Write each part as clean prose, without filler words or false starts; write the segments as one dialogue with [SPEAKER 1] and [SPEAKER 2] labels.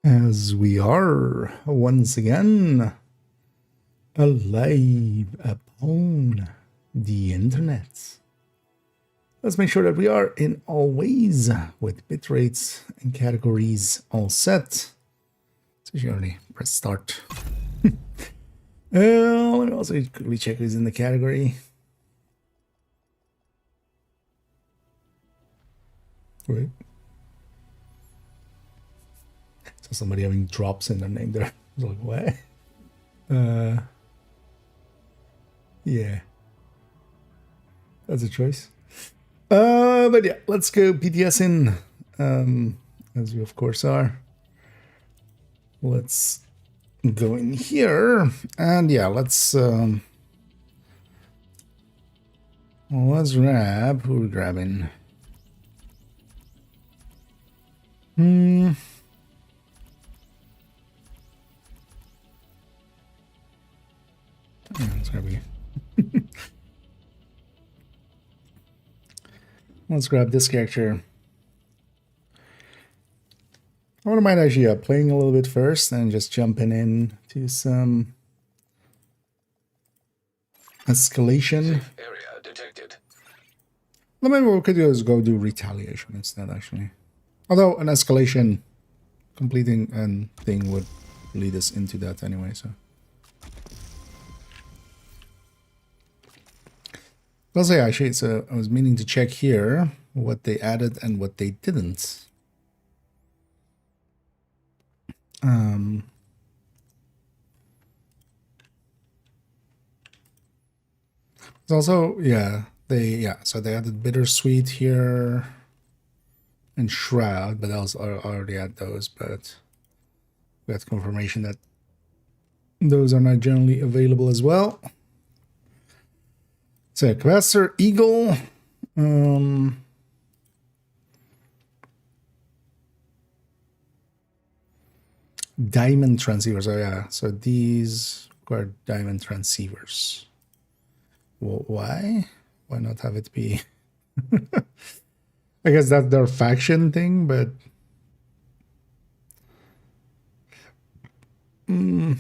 [SPEAKER 1] As we are once again alive upon the internet. Let's make sure that we are in all ways with bitrates and categories all set. So you already press start. Let me also quickly check who's in the category. Wait. So somebody having drops in their name there. I was like, what? Yeah. That's a choice. But yeah, let's go PTSing. As we of course are. Let's go in here. And yeah, let's grab who are we grabbing? It's gonna be. Let's grab this character. I wouldn't mind actually playing a little bit first and just jumping in to some escalation.
[SPEAKER 2] Area detected.
[SPEAKER 1] Well, maybe we could just go do retaliation instead, actually. Although an escalation completing a thing would lead us into that anyway, so. Also, yeah, actually, so I was meaning to check here what they added and what they didn't. It's also, so they added bittersweet here and shroud, but I already had those, but we got confirmation that those are not generally available as well. So Quasar Eagle, diamond transceivers. Oh yeah, so these require diamond transceivers. Well, why? Why not have it be? I guess that's their faction thing, but Common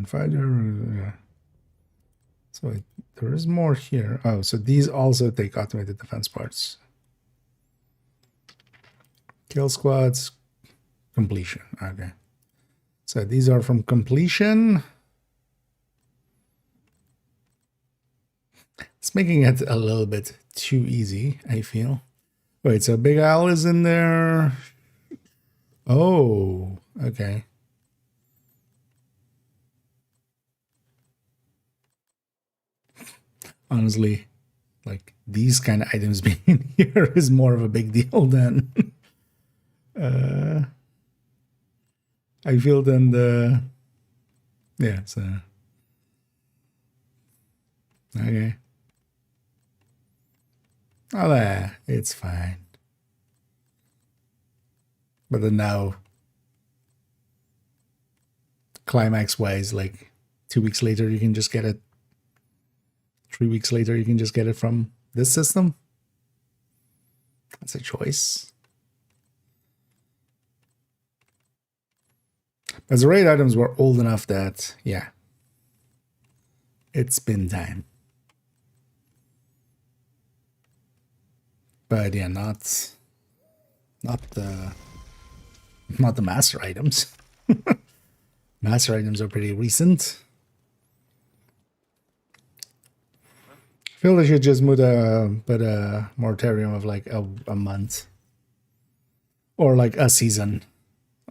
[SPEAKER 1] fighter, yeah. So there is more here. Oh, so these also take automated defense parts. Kill squads, completion. Okay. So these are from completion. It's making it a little bit too easy, I feel. Wait, so Big Al is in there. Oh, okay. Honestly, like these kind of items being in here is more of a big deal than I feel than the so okay. Oh, it's fine. But then now, climax wise, like 2 weeks later, you can just get it. 3 weeks later, you can just get it from this system. That's a choice. But the raid items were old enough that, yeah, it's been time. But yeah, not the master items. Master items are pretty recent. I feel they should just put a moratorium of like a month or like a season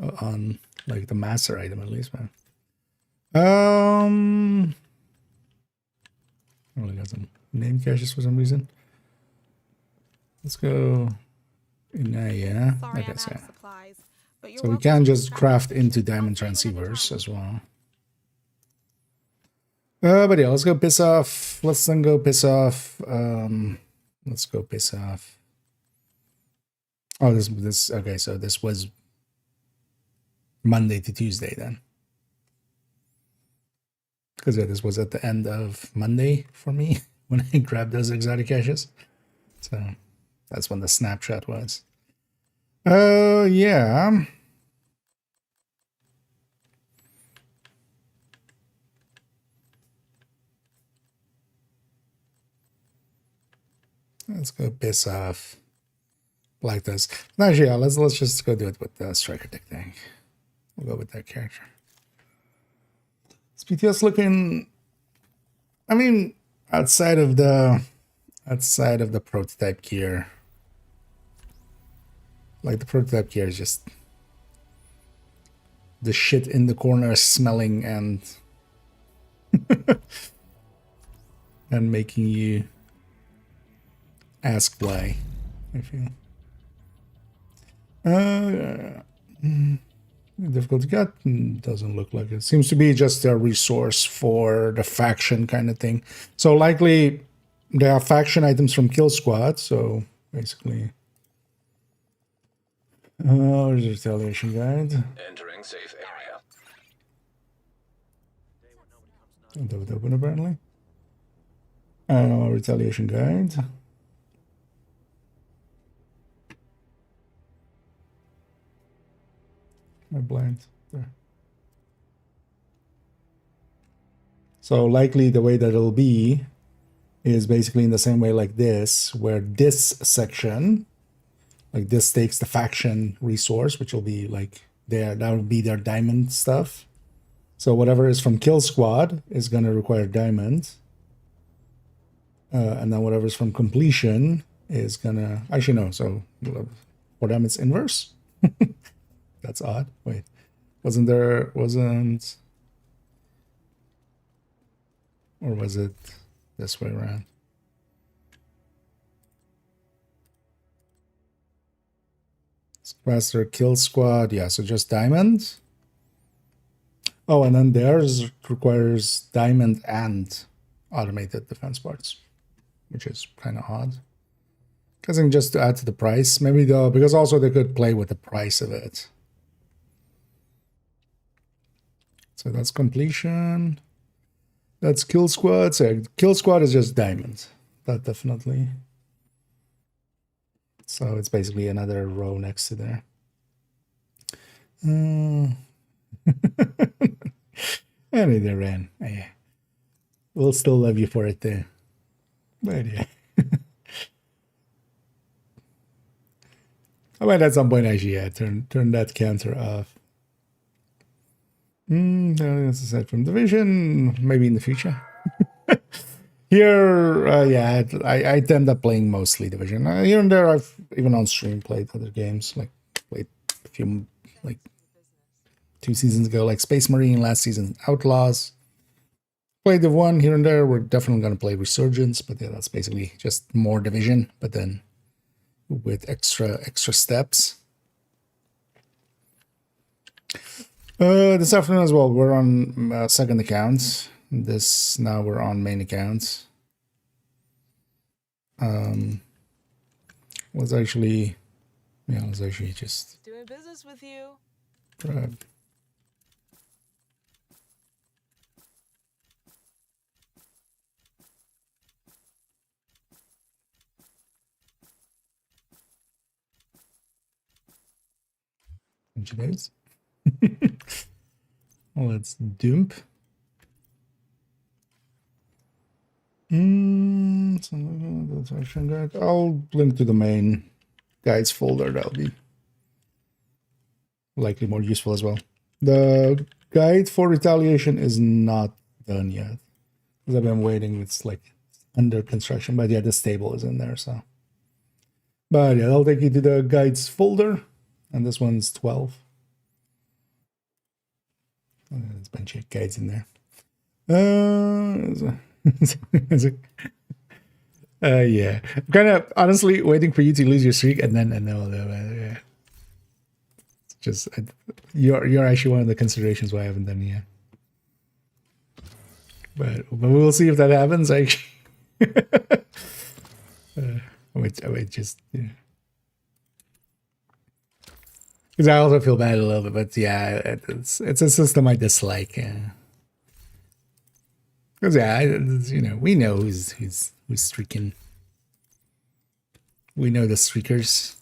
[SPEAKER 1] on like the master item at least, man. I only got some name caches for some reason. Let's go in there, yeah.
[SPEAKER 3] Sorry,
[SPEAKER 1] I guess, yeah.
[SPEAKER 3] Supplies,
[SPEAKER 1] so we can just craft into diamond transceivers as well. But yeah, let's go piss off. Let's then go piss off. Let's go piss off. Oh, this okay, so this was Monday to Tuesday then. Because yeah, this was at the end of Monday for me when I grabbed those exotic caches. So that's when the snapshot was. Yeah. Let's go piss off like this. Actually, yeah, let's just go do it with the striker dick thing. We'll go with that character. Is PTS looking? I mean, outside of the prototype gear, like the prototype gear is just the shit in the corner smelling and and making you ask why. I feel. Difficult to get? Doesn't look like it. Seems to be just a resource for the faction kind of thing. So likely they have faction items from Kill Squad. So basically, there's a retaliation guide.
[SPEAKER 2] Entering safe area.
[SPEAKER 1] That would open apparently. Retaliation guide. I blind there. So likely the way that it'll be is basically in the same way like this, where this section, like this takes the faction resource, which will be like that will be their diamond stuff. So whatever is from Kill Squad is going to require diamond. And then whatever's from completion is going to, actually no, so for them it's inverse. That's odd. Wait, wasn't, or was it this way around? Faster Kill Squad, yeah, so just diamond. Oh, and then theirs requires diamond and automated defense parts, which is kind of odd. Guessing just to add to the price, maybe though, because also they could play with the price of it. So that's completion. That's Kill Squad. So Kill Squad is just diamond. That definitely. So it's basically another row next to there. Anyway, they ran. Yeah. We'll still love you for it too. But yeah. I might at some point actually, yeah, turn that counter off. That's aside from division, maybe in the future. Here, yeah, I end up playing mostly division. Here and there, I've even on stream played other games, like played a few, like 2 seasons ago, like Space Marine, last season Outlaws. Played the one here and there. We're definitely going to play Resurgence, but yeah, that's basically just more division, but then with extra steps. This afternoon as well, we're on second account. Now we're on main account. Was actually just
[SPEAKER 3] doing business with you.
[SPEAKER 1] Days. Let's dump. I'll link to the main guides folder. That'll be likely more useful as well. The guide for retaliation is not done yet because I've been waiting. It's like under construction, but yeah, this table is in there. So, but yeah, I'll take you to the guides folder, and this one's 12. There's a bunch of guides in there. Yeah, I'm kind of honestly waiting for you to lose your streak, and then yeah. Just you're actually one of the considerations why I haven't done it yet. But we'll see if that happens. Actually, I might just because I also feel bad a little bit. But yeah, it's a system I dislike. Because yeah, we know who's streaking. We know the streakers.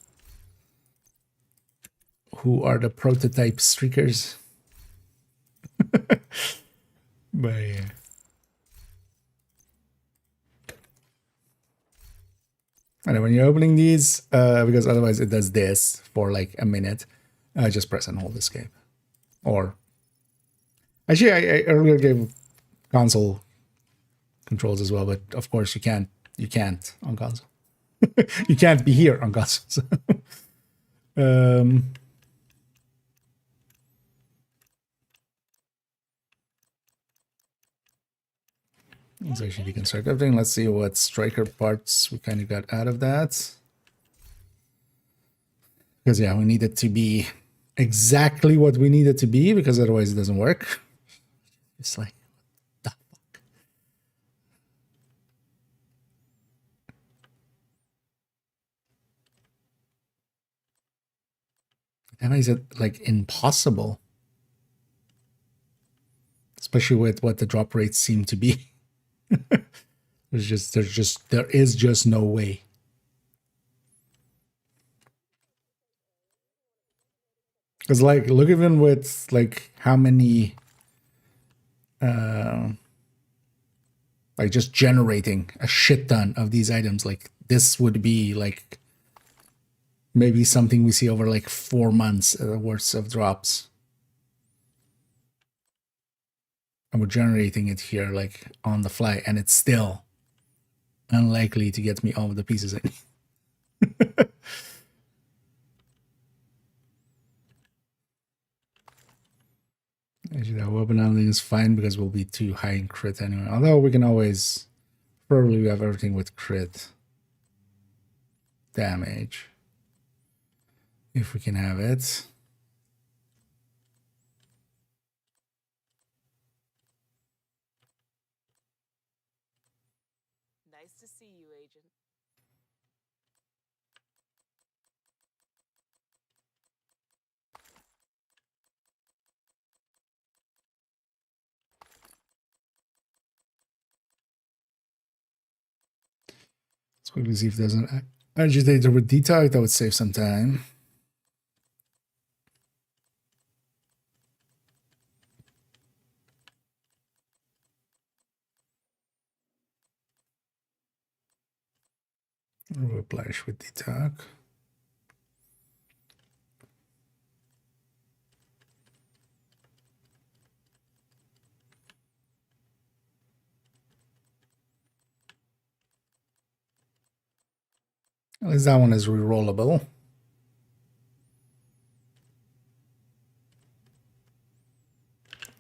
[SPEAKER 1] who are the prototype streakers. But yeah. And when you're opening these, because otherwise it does this for like a minute, just press and hold escape. Or actually, I earlier gave console controls as well, but of course you can't on console. You can't be here on console. So. Let's actually deconstruct everything. Let's see what striker parts we kind of got out of that. Because yeah, we need it to be exactly what we need it to be, because otherwise it doesn't work. It's like, what the fuck? That makes it like impossible. Especially with what the drop rates seem to be. There is just no way. Because like, look, even with like how many like just generating a shit ton of these items, like this would be like maybe something we see over like 4 months worth of drops. And we're generating it here like on the fly, and it's still unlikely to get me all of the pieces in. Actually, that weapon handling is fine because we'll be too high in crit anyway. Although we can always, probably have everything with crit damage. If we can have it.
[SPEAKER 2] Nice to see you, Agent.
[SPEAKER 1] Let's quickly see if there's an agitator with detox. That would save some time. Whiplash with detox. At least that one is rerollable.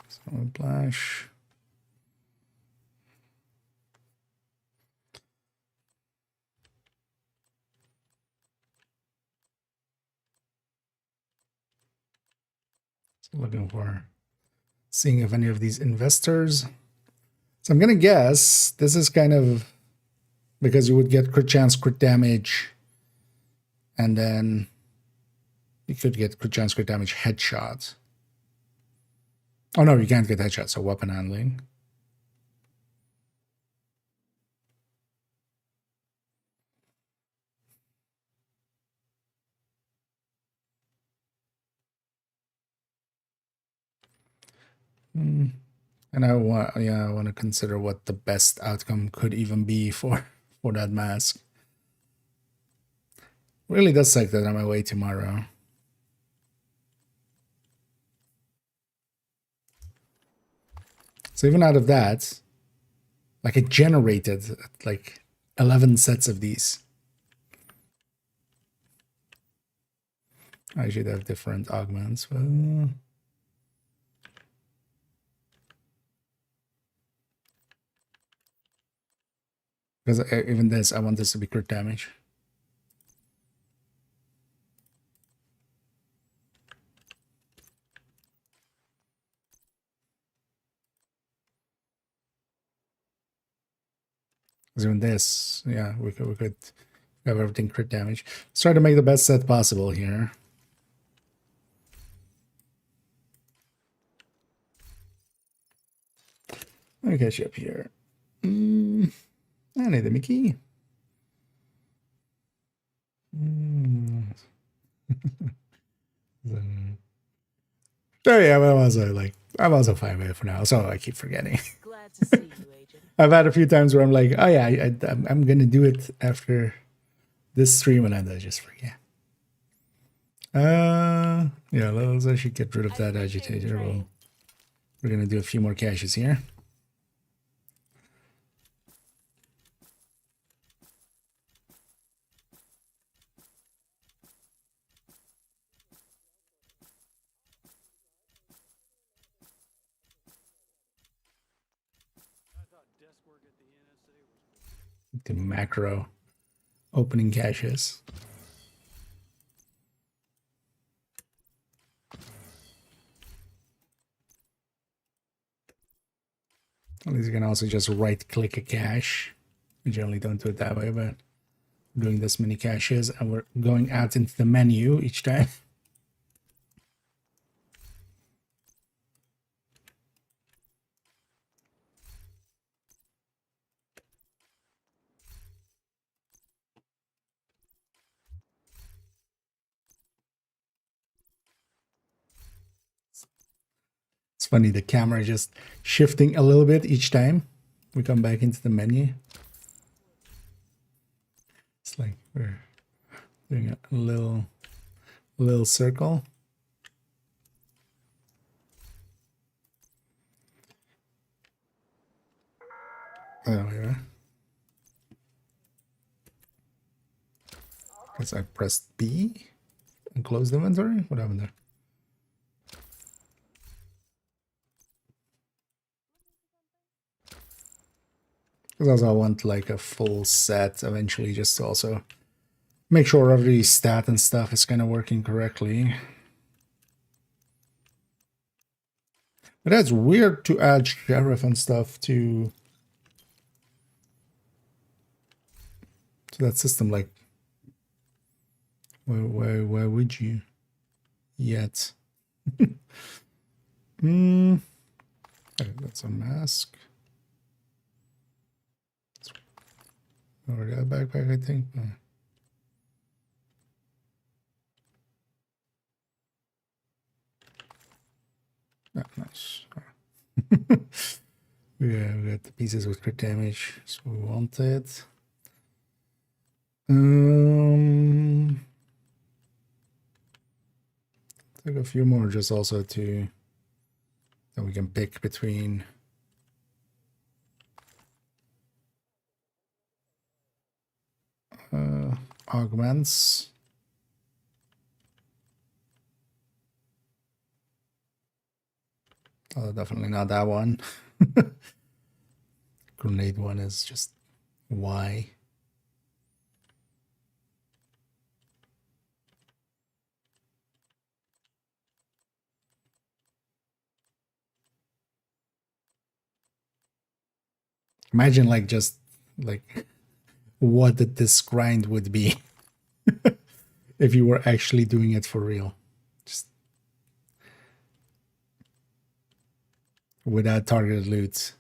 [SPEAKER 1] So whiplash. So looking for seeing if any of these investors. So I'm gonna guess this is kind of because you would get crit chance, crit damage, and then you could get crit chance, crit damage, headshot. Oh no, you can't get headshot, so weapon handling. And I want to consider what the best outcome could even be for that mask. Really does suck that I'm away tomorrow. So even out of that, like it generated like 11 sets of these. I should have different augments. But... because even this, I want this to be crit damage. Because even this, yeah, we could have everything crit damage. Let's try to make the best set possible here. Let me catch you up here. I need the Mickey. Oh yeah, I'm also fine with it for now. So I keep forgetting.
[SPEAKER 2] Glad to see you, Agent.
[SPEAKER 1] I've had a few times where I'm like, oh yeah, I'm gonna do it after this stream, and then I just forget. Yeah, let's actually get rid of that agitator. We're gonna do a few more caches here. The macro opening caches. At least you can also just right click a cache. We generally don't do it that way, but we're doing this many caches and we're going out into the menu each time. It's funny, the camera just shifting a little bit each time we come back into the menu. It's like we're doing a little circle. There we are. Guess I pressed B and closed the inventory. What happened there? Because also I want like a full set eventually, just to also make sure every stat and stuff is kind of working correctly. But that's weird to add sheriff and stuff to that system. Like, why would you yet? Okay, that's a mask. Already got a backpack, I think. Nice. Yeah, we got the pieces with crit damage, so we want it. Take a few more just also to that we can pick between. Augments. Oh, definitely not that one. Grenade one is just why. Imagine like just like what this grind would be if you were actually doing it for real. Just without targeted loot.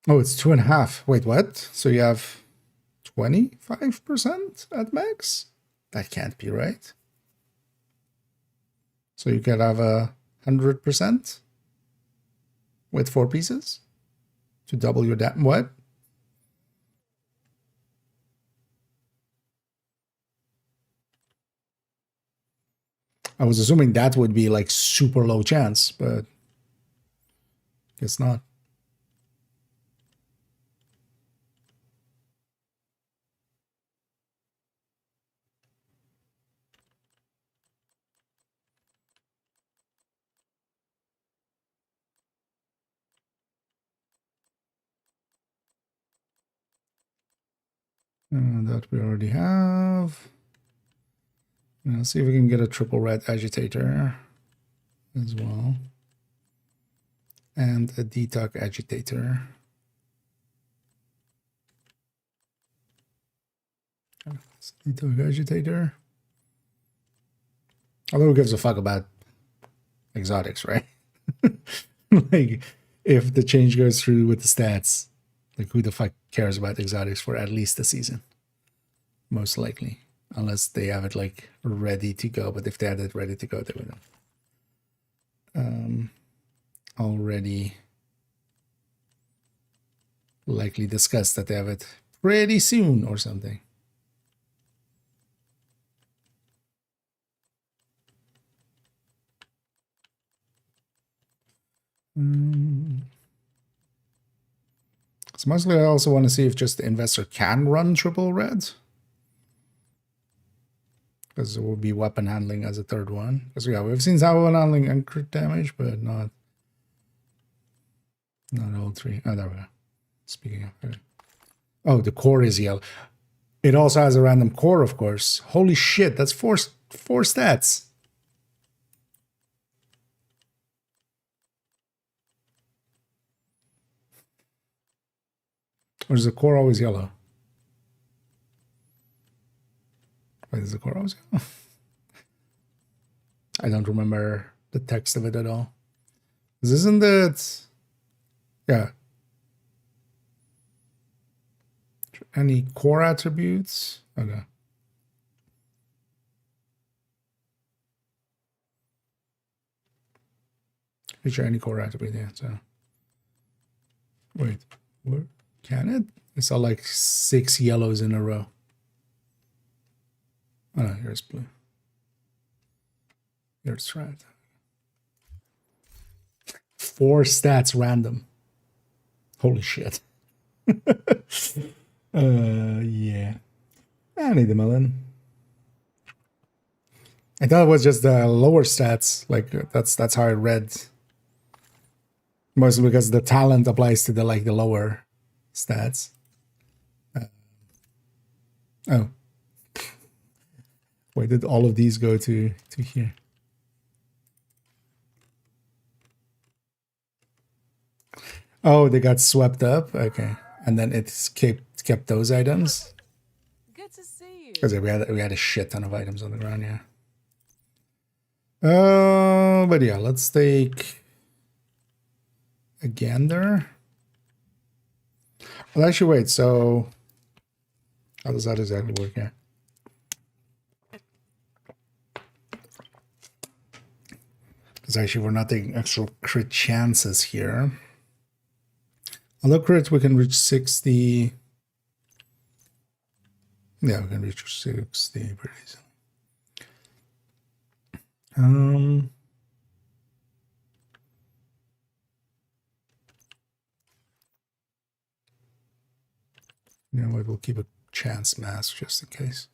[SPEAKER 1] Oh, it's 2.5. Wait, what? So you have 25% at max? That can't be right. So you could have 100% with 4 pieces to double your what? I was assuming that would be like super low chance, but guess not. That we already have. Let's see if we can get a triple red agitator as well. And a detox agitator. Detox agitator. Although who gives a fuck about exotics, right? Like, if the change goes through with the stats, like who the fuck cares about exotics for at least a season? most likely, unless they have it like ready to go. But if they had it ready to go, they would have already likely discussed that they have it pretty soon or something. So mostly I also want to see if just the investor can run triple red. Because it will be weapon handling as a third one. Because yeah, we've seen weapon handling and crit damage, but not all three. Oh, there we go. Speaking of it. Oh, the core is yellow. It also has a random core, of course. Holy shit, that's four stats. Or is the core always yellow? Wait, is the core always yellow? I don't remember the text of it at all. Isn't it? Yeah. Any core attributes? Okay. Feature any core attribute, yeah. So wait, what can it? I saw like 6 yellows in a row. Oh no, here's blue. Here's red. 4 stats random. Holy shit. Yeah. I need the melon. I thought it was just the lower stats. Like that's how I read. Mostly because the talent applies to the lower stats. Oh. Why did all of these go to here? Oh, they got swept up. Okay, and then it's kept those items.
[SPEAKER 2] Good to see you.
[SPEAKER 1] Because we had a shit ton of items on the ground. Yeah. But yeah, let's take a gander. Well, actually, wait. So, how does that exactly work? Yeah. Because actually, we're not taking extra crit chances here. Although crit, we can reach 60. Yeah, we can reach 60 pretty easily. You know what? We'll keep a chance mask just in case.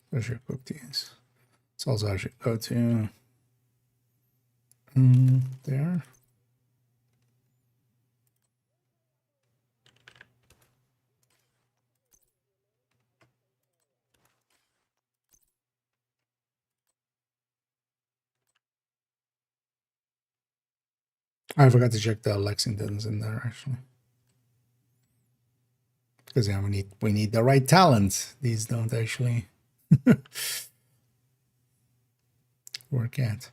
[SPEAKER 1] Where's your cook teas? It's also I should go to there. I forgot to check the Lexington's in there actually. Because yeah, we need the right talent. These don't actually work out.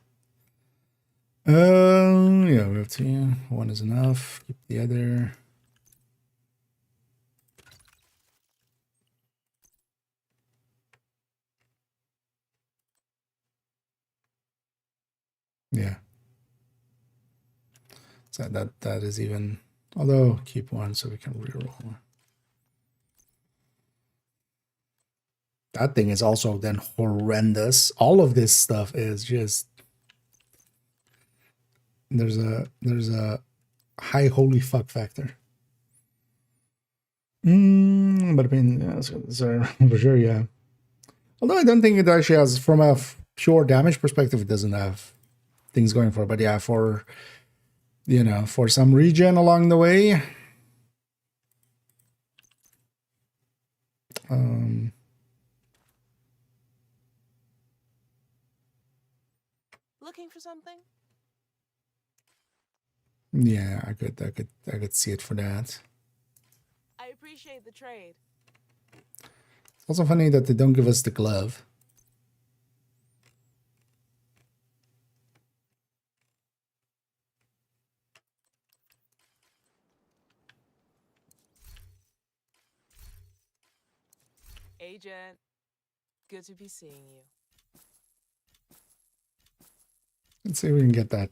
[SPEAKER 1] Yeah, we have 2. 1 is enough. Keep the other. Yeah. So that is even. Although keep 1 so we can reroll. That thing is also then horrendous. All of this stuff is just. There's a high holy fuck factor. But I mean, yeah, so for sure, yeah. Although I don't think it actually has, from a pure damage perspective, it doesn't have things going for it. But yeah, for, you know, for some regen along the way.
[SPEAKER 2] Looking for something?
[SPEAKER 1] Yeah, I could see it for that.
[SPEAKER 2] I appreciate the trade.
[SPEAKER 1] It's also funny that they don't give us the glove.
[SPEAKER 2] Agent, good to be seeing you.
[SPEAKER 1] Let's see if we can get that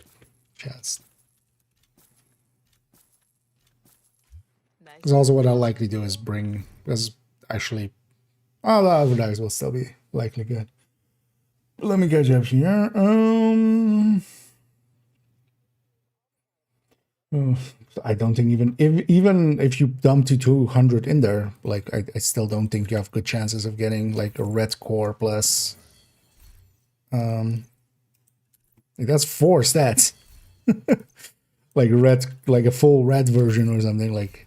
[SPEAKER 1] chest.
[SPEAKER 2] Nice.
[SPEAKER 1] Because also what I'll likely do is bring, because actually, all the other dice will still be likely good. Let me catch up here. I don't think even if you dump to 200 in there, like I still don't think you have good chances of getting like a red core plus. Like that's 4 stats. Like red, like a full red version or something. Like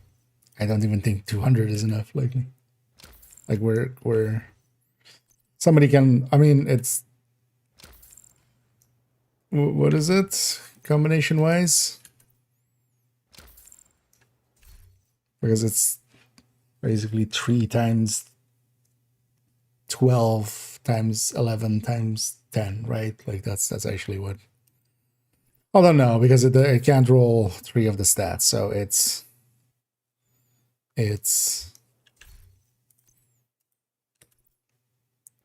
[SPEAKER 1] I don't even think 200 is enough. Likely. Like we're somebody can. I mean, it's what is it combination wise? Because it's basically 3 times 12 times 11 times 10, right? Like that's actually what. Although no, because it can't roll 3 of the stats, so it's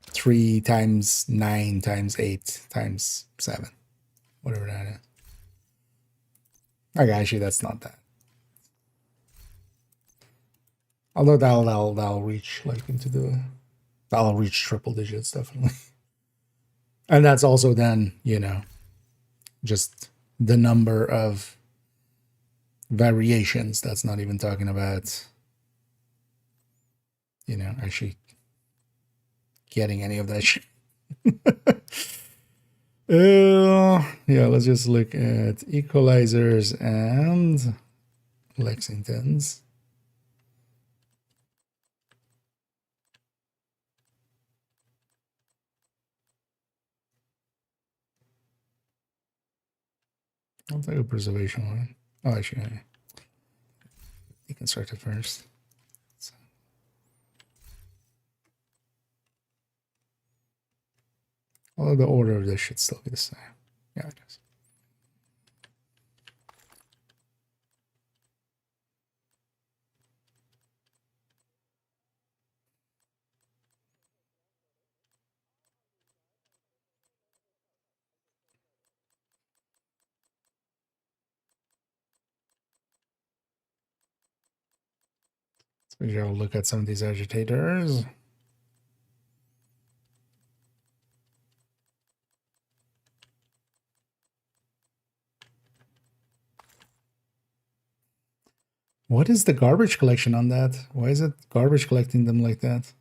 [SPEAKER 1] 3 times 9 times 8 times 7, whatever that is. Okay, actually that's not that. Although that'll reach like into the, that'll reach triple digits definitely. And that's also then, you know, just the number of variations. That's not even talking about, you know, actually getting any of that shit. Yeah, let's just look at equalizers and Lexingtons. I'll take a preservation one. Oh, actually, deconstruct it first. So. Although the order of this should still be the same. Yeah, it is. So maybe I'll look at some of these agitators. What is the garbage collection on that? Why is it garbage collecting them like that?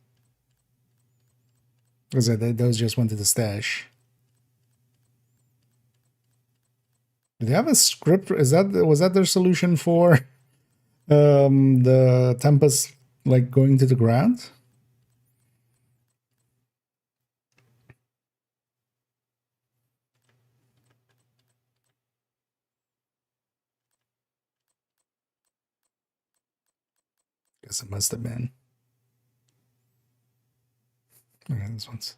[SPEAKER 1] Because those just went to the stash. Do they have a script? Was that their solution for the Tempest like going to the ground? Guess it must have been. Okay, this one's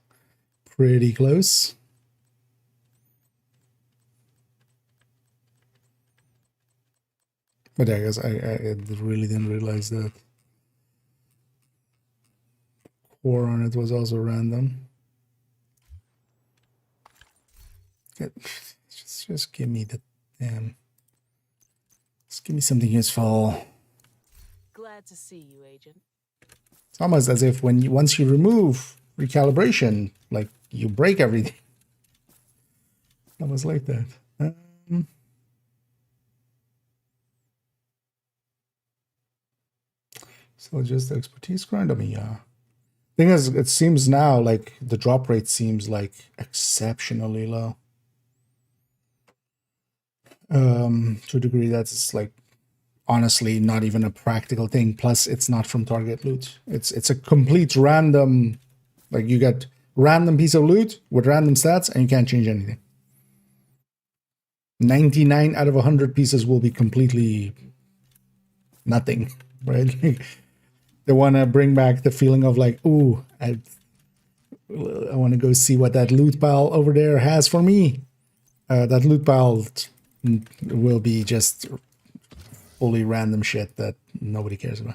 [SPEAKER 1] pretty close. But I guess I really didn't realize that core on it was also random. Just give me the damn. Just give me something useful.
[SPEAKER 2] Glad to see you, Agent.
[SPEAKER 1] It's almost as if once you remove recalibration, like you break everything. Almost like that. So just expertise grind. I mean, yeah. Thing is, it seems now like the drop rate seems like exceptionally low. To a degree that's like honestly not even a practical thing. Plus, it's not from target loot. It's a complete random. Like you get random piece of loot with random stats, and you can't change anything. 99 out of 100 pieces will be completely nothing, right? They want to bring back the feeling of like, ooh, I want to go see what that loot pile over there has for me. That loot pile will be just fully random shit that nobody cares about.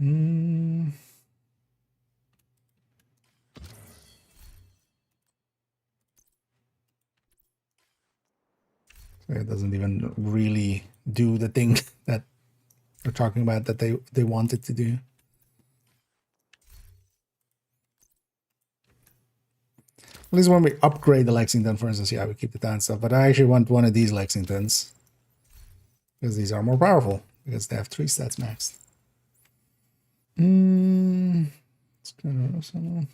[SPEAKER 1] Mm. So it doesn't even really do the thing that they're talking about that they wanted to do. At least when we upgrade the Lexington, for instance, yeah, we keep the tan stuff. But I actually want one of these Lexingtons because these are more powerful because they have 3 stats maxed. It's kind of someone.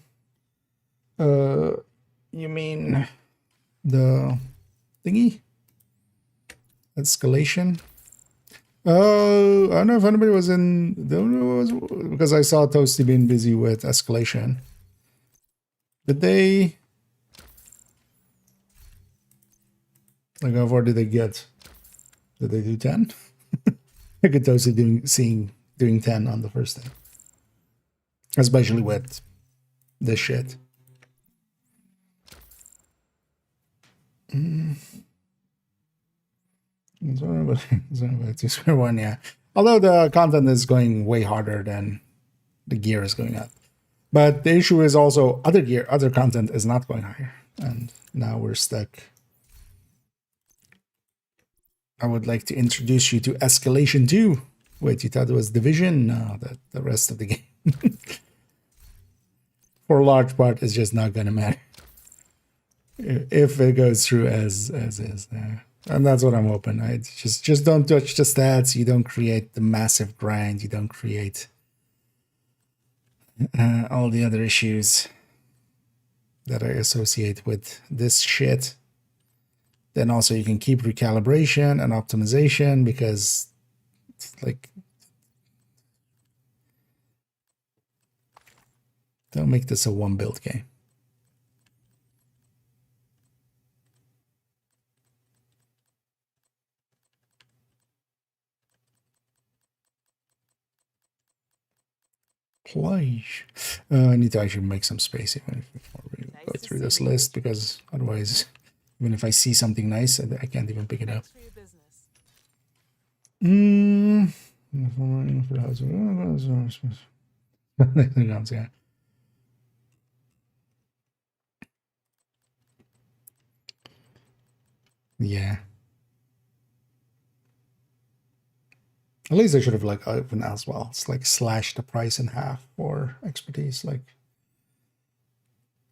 [SPEAKER 1] You mean the thingy? Escalation? Oh, I don't know if anybody was in. Because I saw Toasty being busy with Escalation. Did they? Like, how far did they get? Did they do 10? I could Toasty doing 10 on the first thing. Especially with this shit. Square one, yeah. Although the content is going way harder than the gear is going up. But the issue is also other content is not going higher. And now we're stuck. I would like to introduce you to Escalation 2. Wait, you thought it was Division? No, the rest of the game. For a large part, is just not going to matter. If it goes through as is. And that's what I'm hoping. I just don't touch the stats. You don't create the massive grind. You don't create all the other issues that I associate with this shit. Then also you can keep recalibration and optimization because, like, don't make this a one build game. Please. I need to actually make some space even before we go through this list because otherwise, even if I see something nice, I can't even pick it up. Yeah. Yeah. At least they should have like open as well. It's like slash the price in half for expertise. Like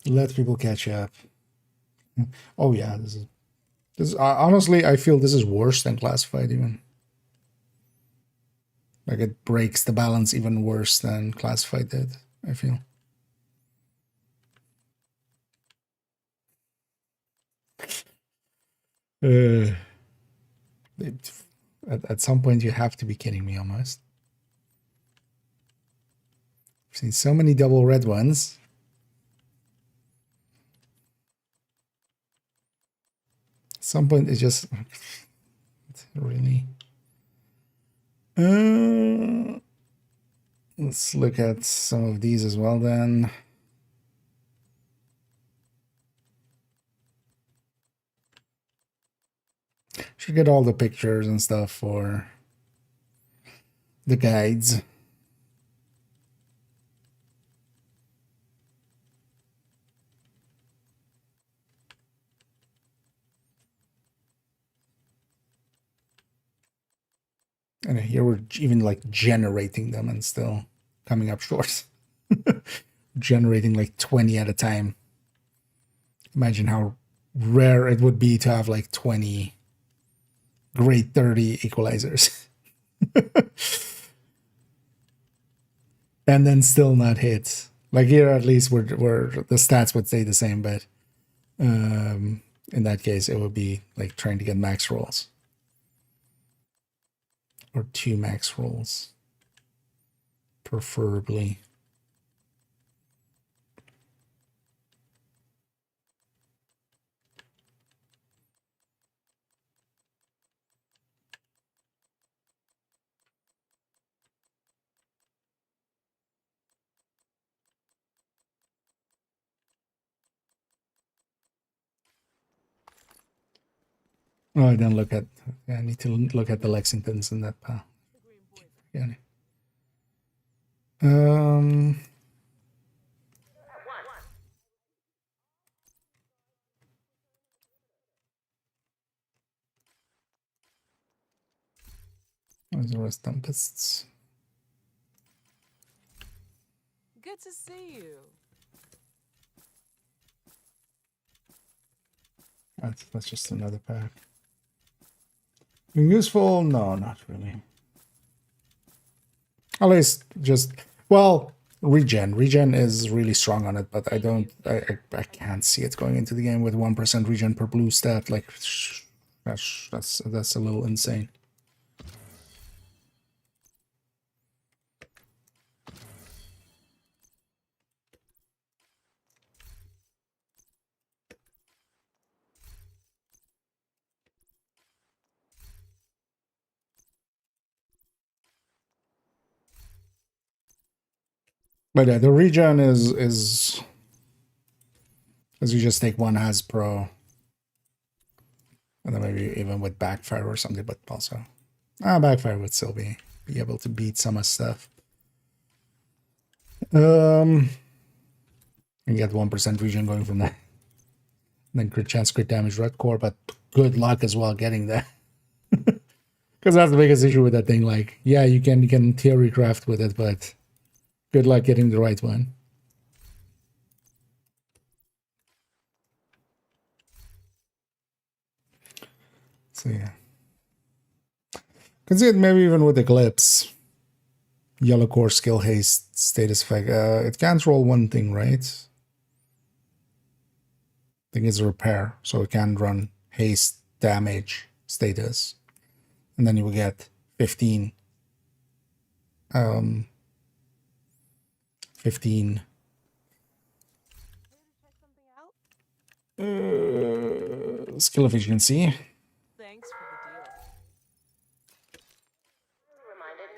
[SPEAKER 1] let people catch up. Oh yeah, this is honestly I feel this is worse than classified even. Like it breaks the balance even worse than classified did, I feel. At some point you have to be kidding me almost. I've seen so many double red ones. At some point it's just really. Let's look at some of these as well then. Should get all the pictures and stuff for the guides. And here we're even like generating them and still coming up short. Generating like 20 at a time. Imagine how rare it would be to have like 20 grade 30 equalizers. And then still not hit. Like here at least where the stats would stay the same, but in that case it would be like trying to get max rolls. Or 2 max rolls. Preferably. Oh, I don't look at. I need to look at the Lexingtons in that pile. Yeah. Um, where's the rest tempests?
[SPEAKER 2] Good to see you.
[SPEAKER 1] That's just another pack. Being useful? No, not really. At least just, well, regen. Regen is really strong on it, but I can't see it going into the game with 1% regen per blue stat. Like, that's a little insane. But yeah, the regen is you just take one Hasbro, and then maybe even with backfire or something. But also, backfire would still be able to beat some of stuff. You get 1% regen going from that. And then crit chance, crit damage, red core, but good luck as well getting there. Because that's the biggest issue with that thing. Like, yeah, you can theory craft with it, but good luck getting the right one. So yeah. Can see it maybe even with Eclipse. Yellow core, skill, haste, status effect. It can't roll one thing, right? I think it's repair, so it can run haste, damage, status. And then you will get 15. 15. Skill efficiency.
[SPEAKER 2] Thanks for the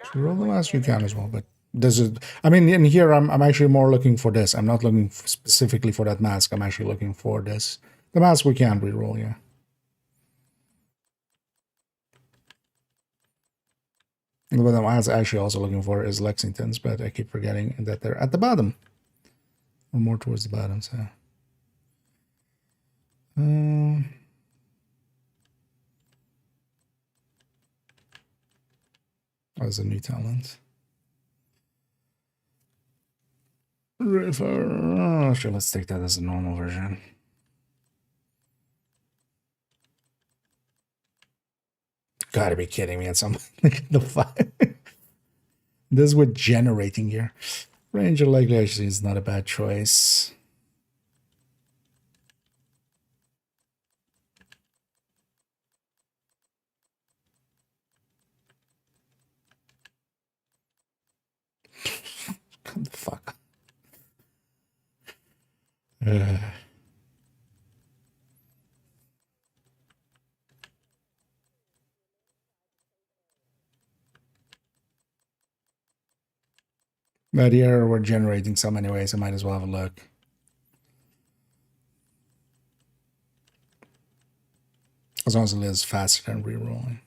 [SPEAKER 2] deal.
[SPEAKER 1] So roll the last you can as well, but this is, I mean, in here I'm actually more looking for this. I'm not looking specifically for that mask. I'm actually looking for this. The mask we can reroll, yeah. And what I'm actually also looking for is Lexington's, but I keep forgetting that they're at the bottom. Or more towards the bottom, so. As a new talent. River. Oh, sure, let's take that as a normal version. Gotta be kidding me at some point. The fuck. This with generating here. Ranger likely actually is not a bad choice. What the fuck? But here we're generating some anyway, so might as well have a look. As long as it is faster than rerolling.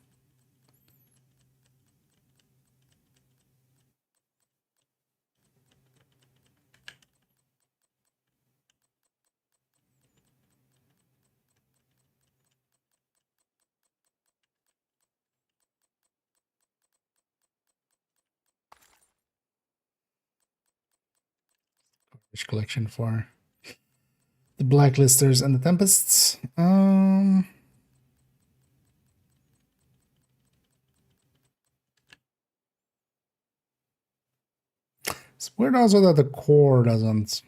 [SPEAKER 1] Which collection for the blacklisters and the tempests? It's weird also that the core doesn't.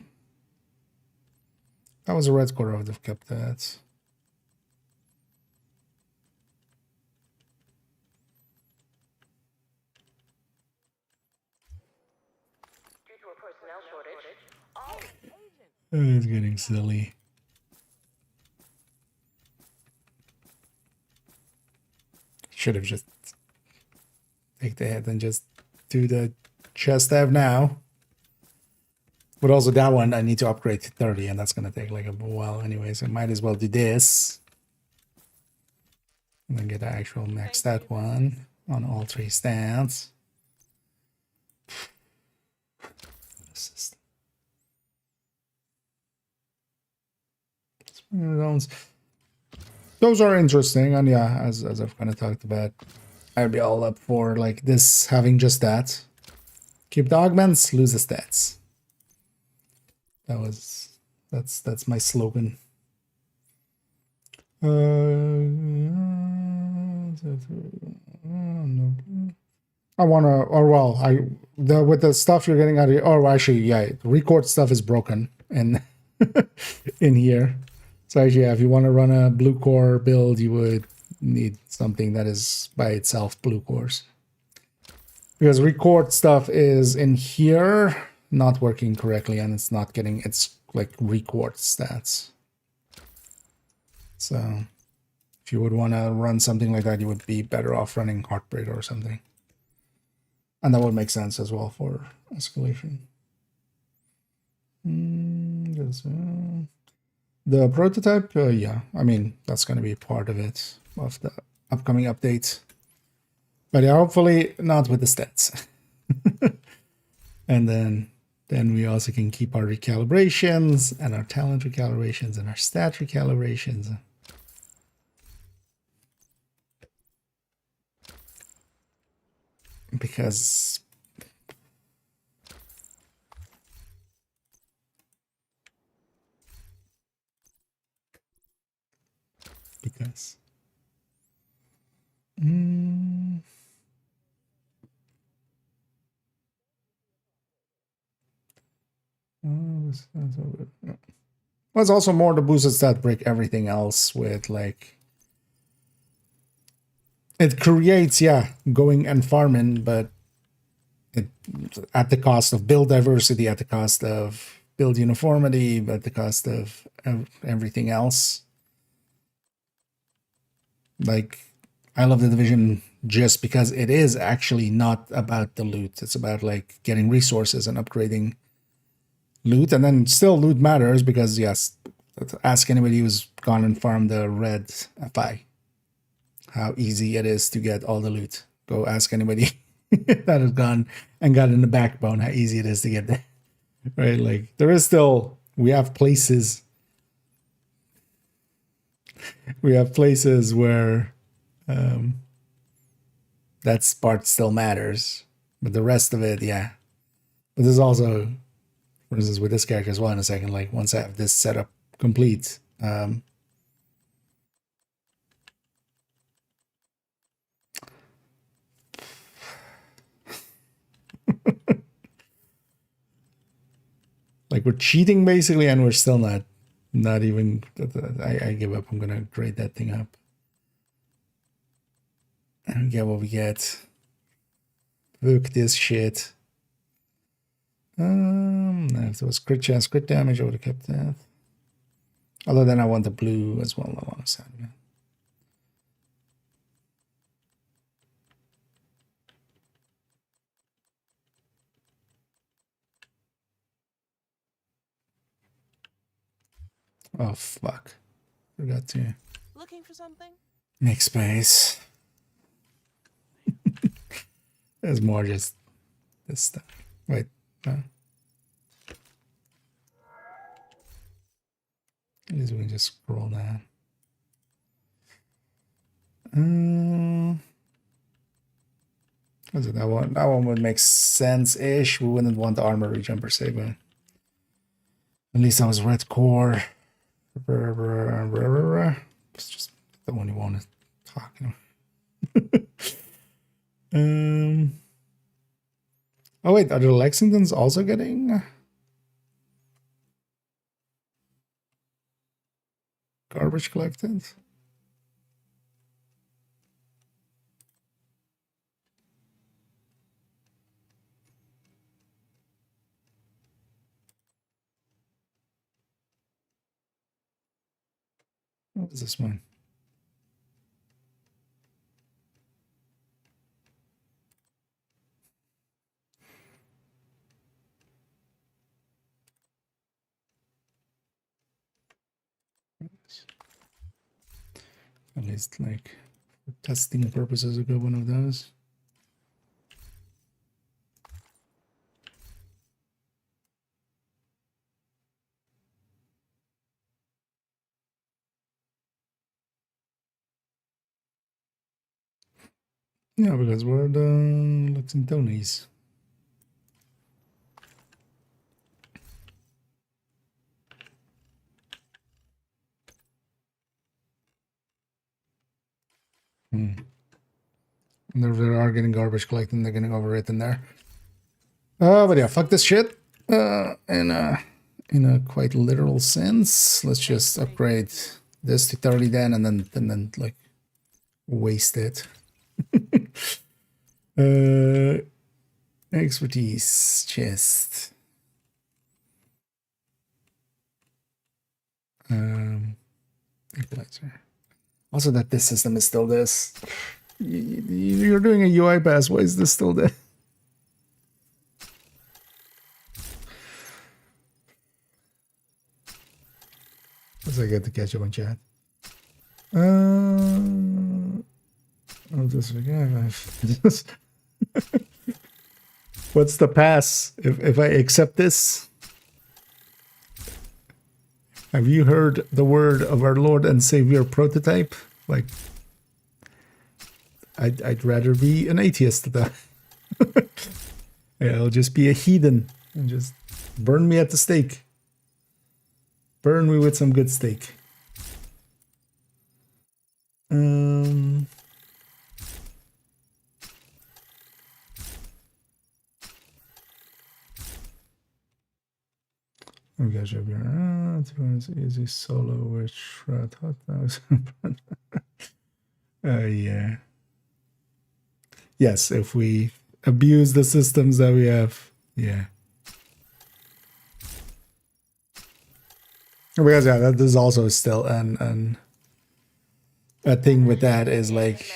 [SPEAKER 1] That was a red core, I would have kept that.
[SPEAKER 2] Due to a personnel shortage. Oh, agent.
[SPEAKER 1] It's getting silly. Should have just take the hit and just do the chest I have now. But also that one I need to upgrade to 30, and that's gonna take like a while anyway, so I might as well do this. And then get the actual max stat one on all three stats. system. Zones. Those are interesting, and yeah, as I've kind of talked about, I'd be all up for like this having just that. Keep the augments, lose the stats. That's my slogan. I wanna, or well, with the stuff you're getting out of here. Oh, actually, yeah, record stuff is broken in in here. So actually, yeah, if you want to run a blue core build, you would need something that is by itself blue cores, because record stuff is in here not working correctly, and it's not getting its like record stats. So if you would want to run something like that, you would be better off running Heartbreak or something. And that would make sense as well for Escalation. The prototype, yeah, I mean, that's going to be part of it, of the upcoming update. But yeah, hopefully not with the stats. And then we also can keep our recalibrations and our talent recalibrations and our stat recalibrations. Because well, it's also more the boosters that break everything else with like it creates, yeah, going and farming, but it at the cost of build diversity, at the cost of build uniformity, but at the cost of everything else. Like, I love the division just because it is actually not about the loot. It's about like getting resources and upgrading loot, and then still loot matters because yes, ask anybody who's gone and farmed the red FI how easy it is to get all the loot. Go ask anybody that has gone and got in the backbone how easy it is to get there. Right? Like there is still, we have places where that part still matters, but the rest of it, yeah. But there's also, for instance, with this character as well in a second, like once I have this setup complete, like we're cheating basically, and we're still not even, I give up. I'm gonna grade that thing up and get what we get. Look this shit. If there was crit chance, crit damage, I would have kept that. Other than I want the blue as well alongside of it. Oh fuck. Forgot to
[SPEAKER 2] Looking for something?
[SPEAKER 1] make space. There's more just this stuff. Wait, no. At least we can just scroll down. Was it that one? That one would make sense-ish. We wouldn't want the armor regen per se, but at least that was red core. It's just the one you want to talk, you know. Oh wait, are the Lexingtons also getting garbage collected? What is this one? At least, like, for testing purposes, a good one of those. Yeah, because we're the Lux and Tonys. And if they are getting garbage collecting, they're getting overwritten there. But yeah, fuck this shit. In a quite literal sense, let's just upgrade this to 30 then, and then like waste it. Expertise chest. Equalizer. Also, that this system is still this. You're doing a UI pass. Why is this still there? Once I get to catch up on chat. I'll just forget. What's the pass if I accept this? Have you heard the word of our Lord and Savior prototype? Like, I'd rather be an atheist than that. Yeah, I'll just be a heathen and just burn me at the stake. Burn me with some good steak. We got you up here. Easy solo with shroud hot dogs. Yeah. Yes, if we abuse the systems that we have, yeah. Because yeah, that is also still an a thing with that is like,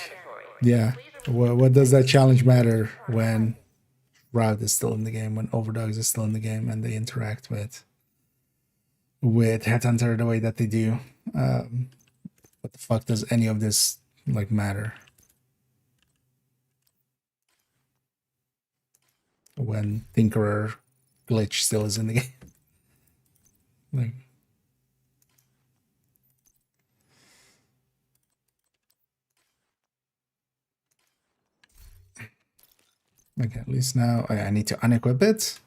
[SPEAKER 1] yeah, what does that challenge matter when Route is still in the game, when Overdogs is still in the game, and they interact with Headhunter the way that they do? What the fuck does any of this like matter when Tinkerer glitch still is in the game? Like, okay, at least now I need to unequip it.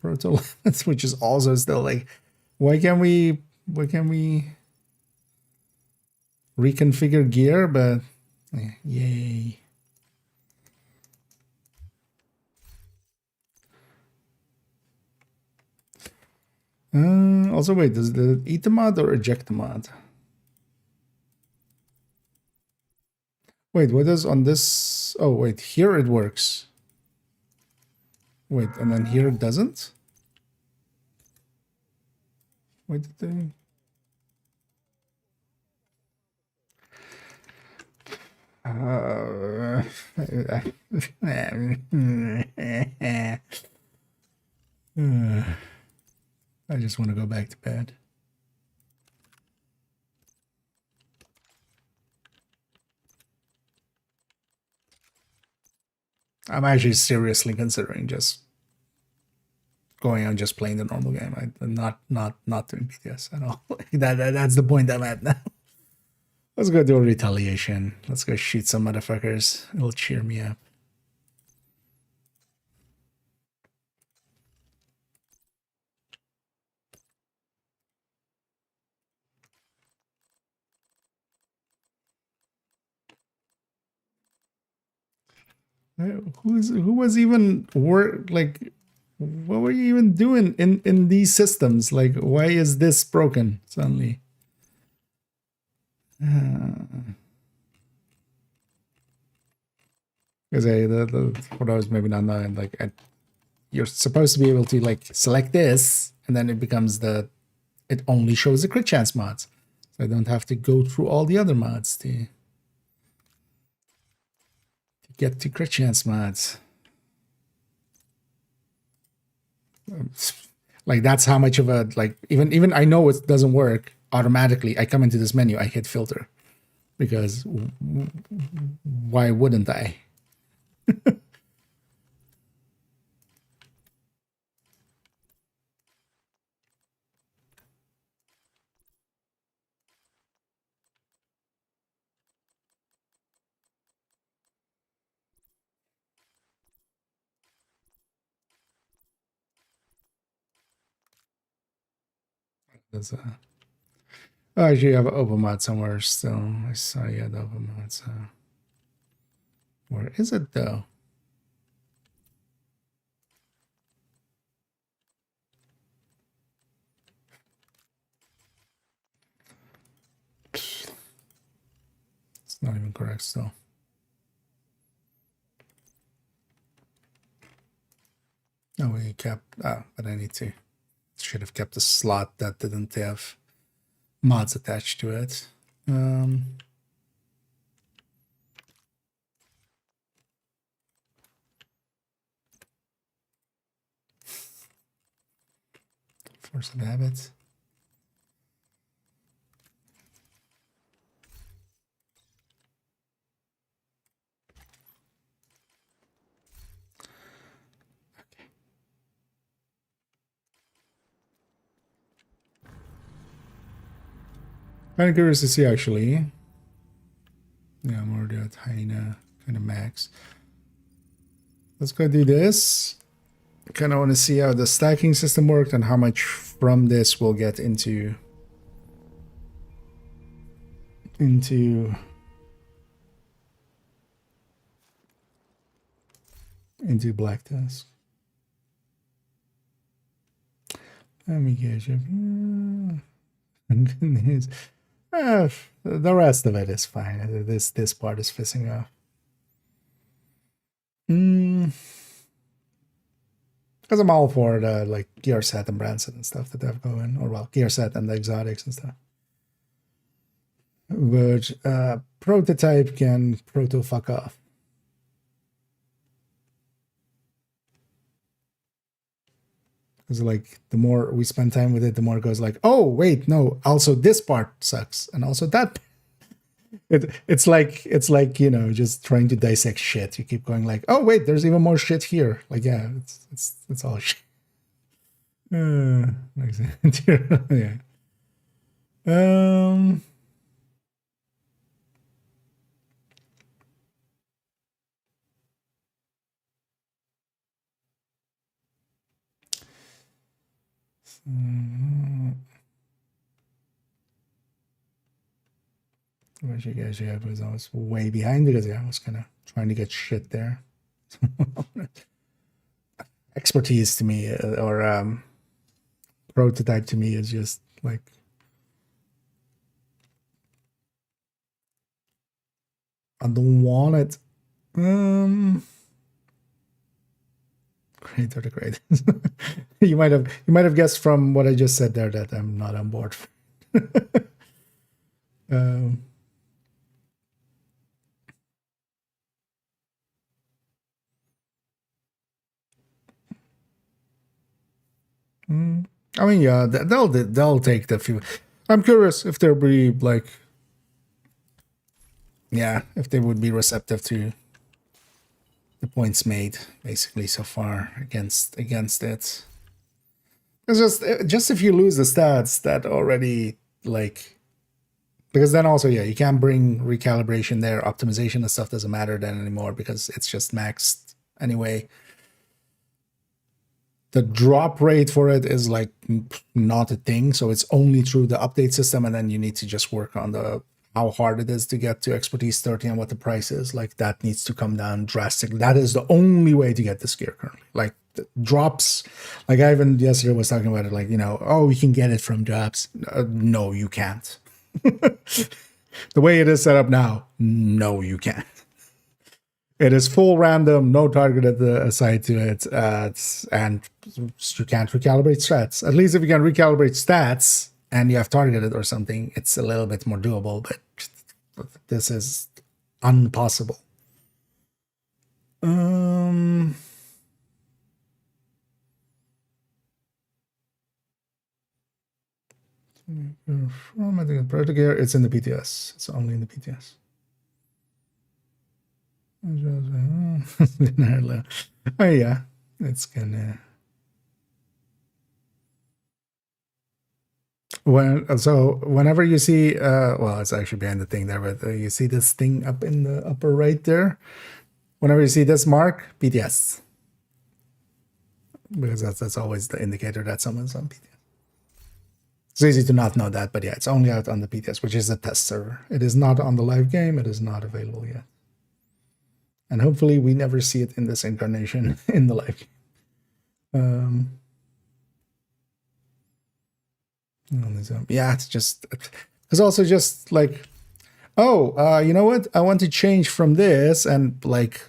[SPEAKER 1] Proto, which is also still like, why can't we reconfigure gear? But yay. Also, wait, does it eat the mod or eject the mod? Wait, what is on this? Oh, wait, here it works. Wait, and then here it doesn't? Wait, did they... I just want to go back to bed. I'm actually seriously considering just going on just playing the normal game. I'm not doing PTS at all. That's the point I'm at now. Let's go do a retaliation. Let's go shoot some motherfuckers. It'll cheer me up. Who was even like, what were you even doing in these systems? Like, why is this broken suddenly? Because what I was maybe not knowing, like, you're supposed to be able to like select this, and then it becomes it only shows the crit chance mods, so I don't have to go through all the other mods to get to crit chance mods. Like, that's how much of a, like, even I know it doesn't work automatically. I come into this menu, I hit filter, because why wouldn't I? That's oh, actually, you have an open mod somewhere still. I saw you had the open mod. So where is it though? It's not even correct still. No, we kept. Oh, but I need to. Should have kept a slot that didn't have mods attached to it. Force of habit. Kind of curious to see actually. Yeah, I'm already at kind of max. Let's go do this. Kind of want to see how the stacking system worked and how much from this we'll get into Black Tusk. Let me get you. The rest of it is fine. This part is pissing off. Because I'm all for the like gear set and brand set and stuff that they have going, or well, gear set and the exotics and stuff. But prototype can proto fuck off. Because like the more we spend time with it, the more it goes like, oh wait, no, also this part sucks, and also that. It's like you know, just trying to dissect shit. You keep going like, oh wait, there's even more shit here. Like yeah, it's all shit. Yeah. Which you guys was always way behind because yeah, I was kind of trying to get shit there. Expertise to me or prototype to me is just like I don't want it. Great or the great. you might have guessed from what I just said there that I'm not on board. I mean, yeah, they'll take the few. I'm curious if there'll be like, yeah, if they would be receptive to the points made basically so far against it. It's just if you lose the stats that already like, because then also yeah, you can't bring recalibration there, optimization and stuff doesn't matter then anymore because it's just maxed anyway. The drop rate for it is like not a thing, so it's only through the update system, and then you need to just work on the how hard it is to get to expertise 30 and what the price is. Like that needs to come down drastically. That is the only way to get this gear currently. Like drops, like I even yesterday was talking about it, like, you know, oh, we can get it from drops. No, you can't. The way it is set up now, no, you can't. It is full random, no target assigned to it, and you can't recalibrate stats. At least if you can recalibrate stats and you have targeted or something, it's a little bit more doable, but this is impossible. From I think Proto Gear, it's in the PTS. It's only in the PTS. Oh yeah, it's gonna. So whenever you see, well, it's actually behind the thing there, but you see this thing up in the upper right there. Whenever you see this mark, PTS, because that's always the indicator that someone's on PTS. It's easy to not know that, but yeah, it's only out on the PTS, which is a test server. It is not on the live game. It is not available yet. And hopefully we never see it in this incarnation in the live game. Yeah, it's just... It's also just like, oh, you know what? I want to change from this and like,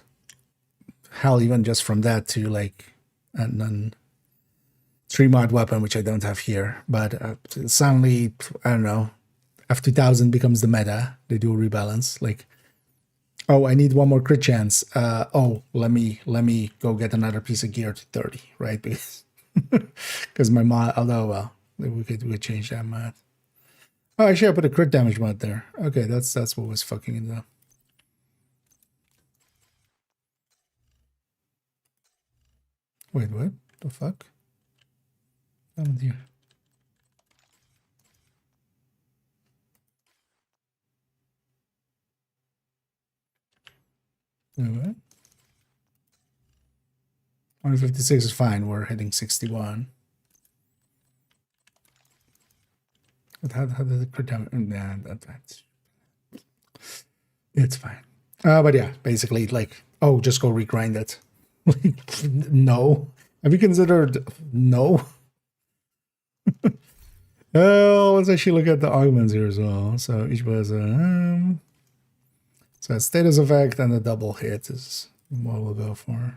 [SPEAKER 1] hell, even just from that to like a non-3-mod weapon, which I don't have here. But suddenly, I don't know, F2000 becomes the meta. They do a rebalance. Like, oh, I need one more crit chance. Oh, let me go get another piece of gear to 30, right? Because my mod, although, well, we could change that mod. Oh, actually, I put a crit damage mod there. Okay, that's what was fucking it up. Wait, what the fuck? What happened here? What? 156 is fine. We're hitting 61. But how did the crit damage? Nah, that's it's fine. But yeah, basically, like, oh, just go regrind it. Like, no. Have you considered no? Oh, let's actually look at the augments here as well. So each was so a status effect and a double hit is what we'll go for.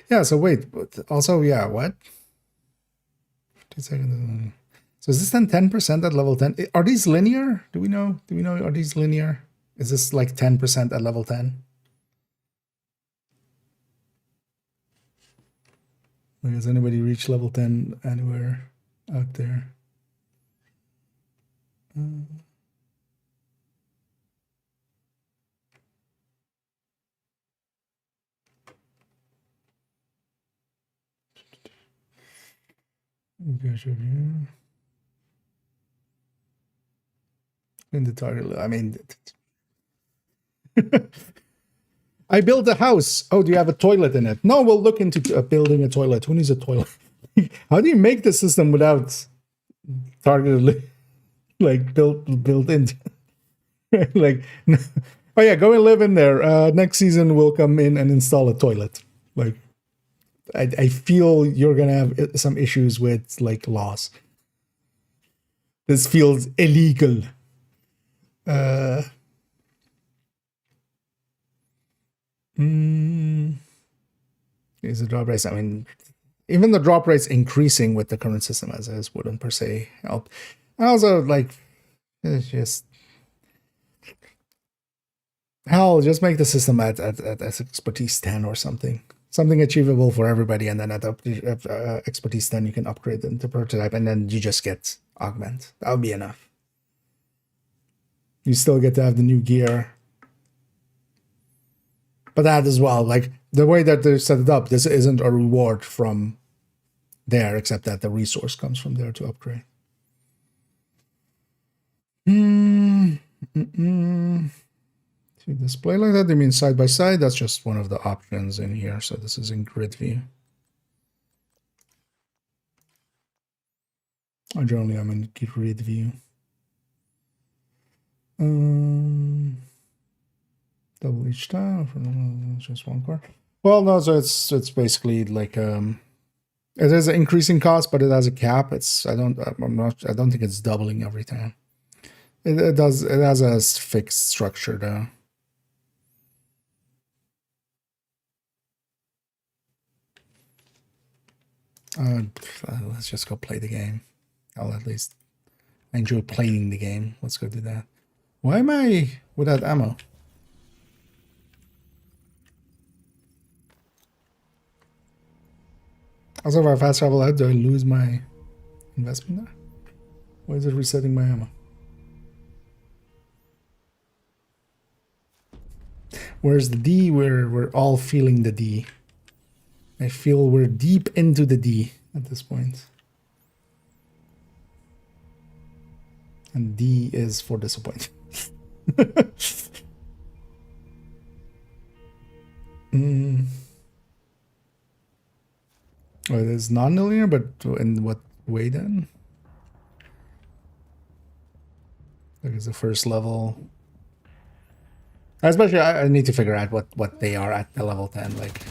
[SPEAKER 1] Yeah, so wait, also, yeah, what? 2 seconds. So is this then 10% at level 10? Are these linear? Do we know? Are these linear? Is this like 10% at level 10? Like, has anybody reached level 10 anywhere out there? In the title, I mean, I built a house. Oh, do you have a toilet in it? No, we'll look into building a toilet. Who needs a toilet? How do you make the system without targetedly, like, built into? Like, oh yeah, go and live in there. Next season we'll come in and install a toilet. Like, I feel you're gonna have some issues with like laws. This feels illegal. Is the drop rates? I mean, even the drop rates increasing with the current system as is wouldn't per se help. And also, like, it's just hell, just make the system at expertise 10 or something. Something achievable for everybody, and then at expertise 10 you can upgrade it into prototype, and then you just get augment. That would be enough. You still get to have the new gear. But that as well, like the way that they set it up, this isn't a reward from there, except that the resource comes from there to upgrade. To display like that, they mean side by side. That's just one of the options in here. So this is in grid view. Generally, I'm in grid view. Double each time for just one car. Well, no, so it's basically like it is an increasing cost, but it has a cap. I don't think it's doubling every time. It has a fixed structure though. Let's just go play the game. I'll at least enjoy playing the game. Let's go do that. Why am I without ammo? Also, if I fast travel out, do I lose my investment there? Why is it resetting my ammo? Where's the D? We're all feeling the D. I feel we're deep into the D at this point. And D is for disappointment. Oh, it is non-linear, but in what way then. Like it's the first level. Especially, I need to figure out what they are at the level 10. Like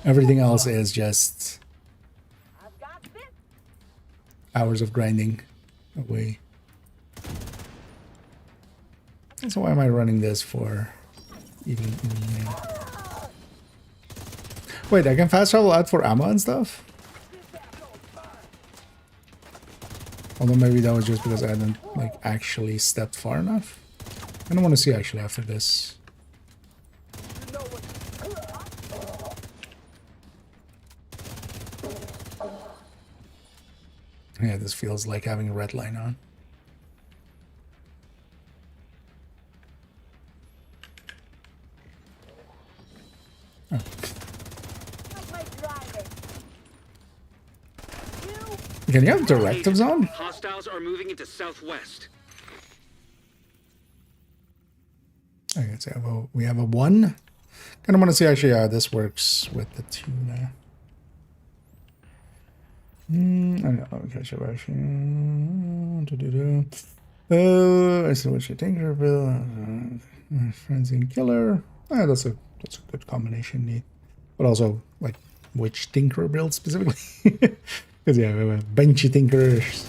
[SPEAKER 1] everything else is just hours of grinding away. So why am I running this for? Even wait, I can fast travel out for ammo and stuff? Although maybe that was just because I hadn't like actually stepped far enough. I don't want to see actually after this. Yeah, this feels like having a red line on. Oh. Can you have directives on?
[SPEAKER 3] Hostiles are moving into southwest.
[SPEAKER 1] Okay, so we have a 1. Kind of want to see actually how this works with the 2 now. I know. Okay, so actually, I see what you think, Bill. Frenzy and Killer. That's a good combination. Neat, but also like which Tinker build specifically? Because yeah, we have a bunch of Tinkers.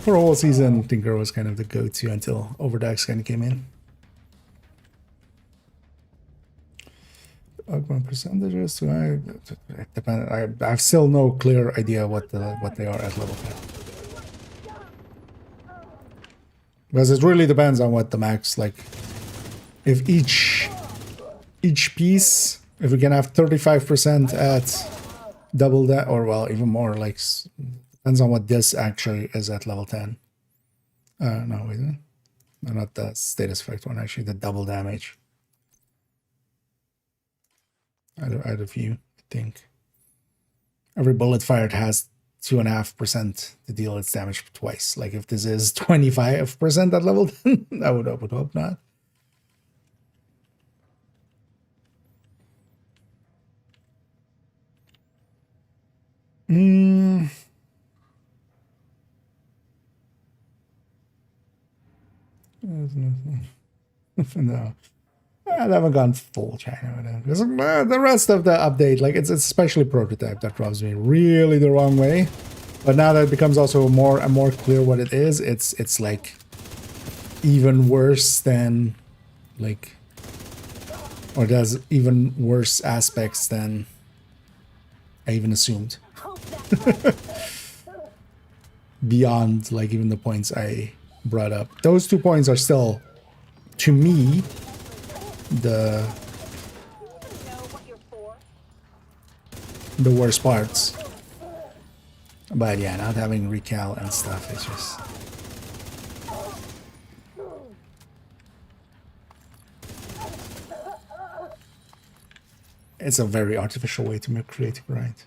[SPEAKER 1] For a whole season, Tinker was kind of the go-to until Overdax kind of came in. Augment percentages. I have still no clear idea what they are at level 10. Because it really depends on what the max, like if each piece, if we can have 35% at double that, or well even more, like depends on what this actually is at level 10. No, wait, no, not the status effect one, actually the double damage. Out of view, I think. Every bullet fired has 2.5% to deal its damage twice. Like if this is 25% at level 10, I would hope not. No. I haven't gone full China with it. Because the rest of the update, like it's especially prototype that rubs me really the wrong way. But now that it becomes also more and more clear what it is, it's like even worse than like, or does even worse aspects than I even assumed. Beyond like even the points I brought up. Those 2 points are still, to me, the worst parts. But yeah, not having recal and stuff is just it's a very artificial way to make creative, right?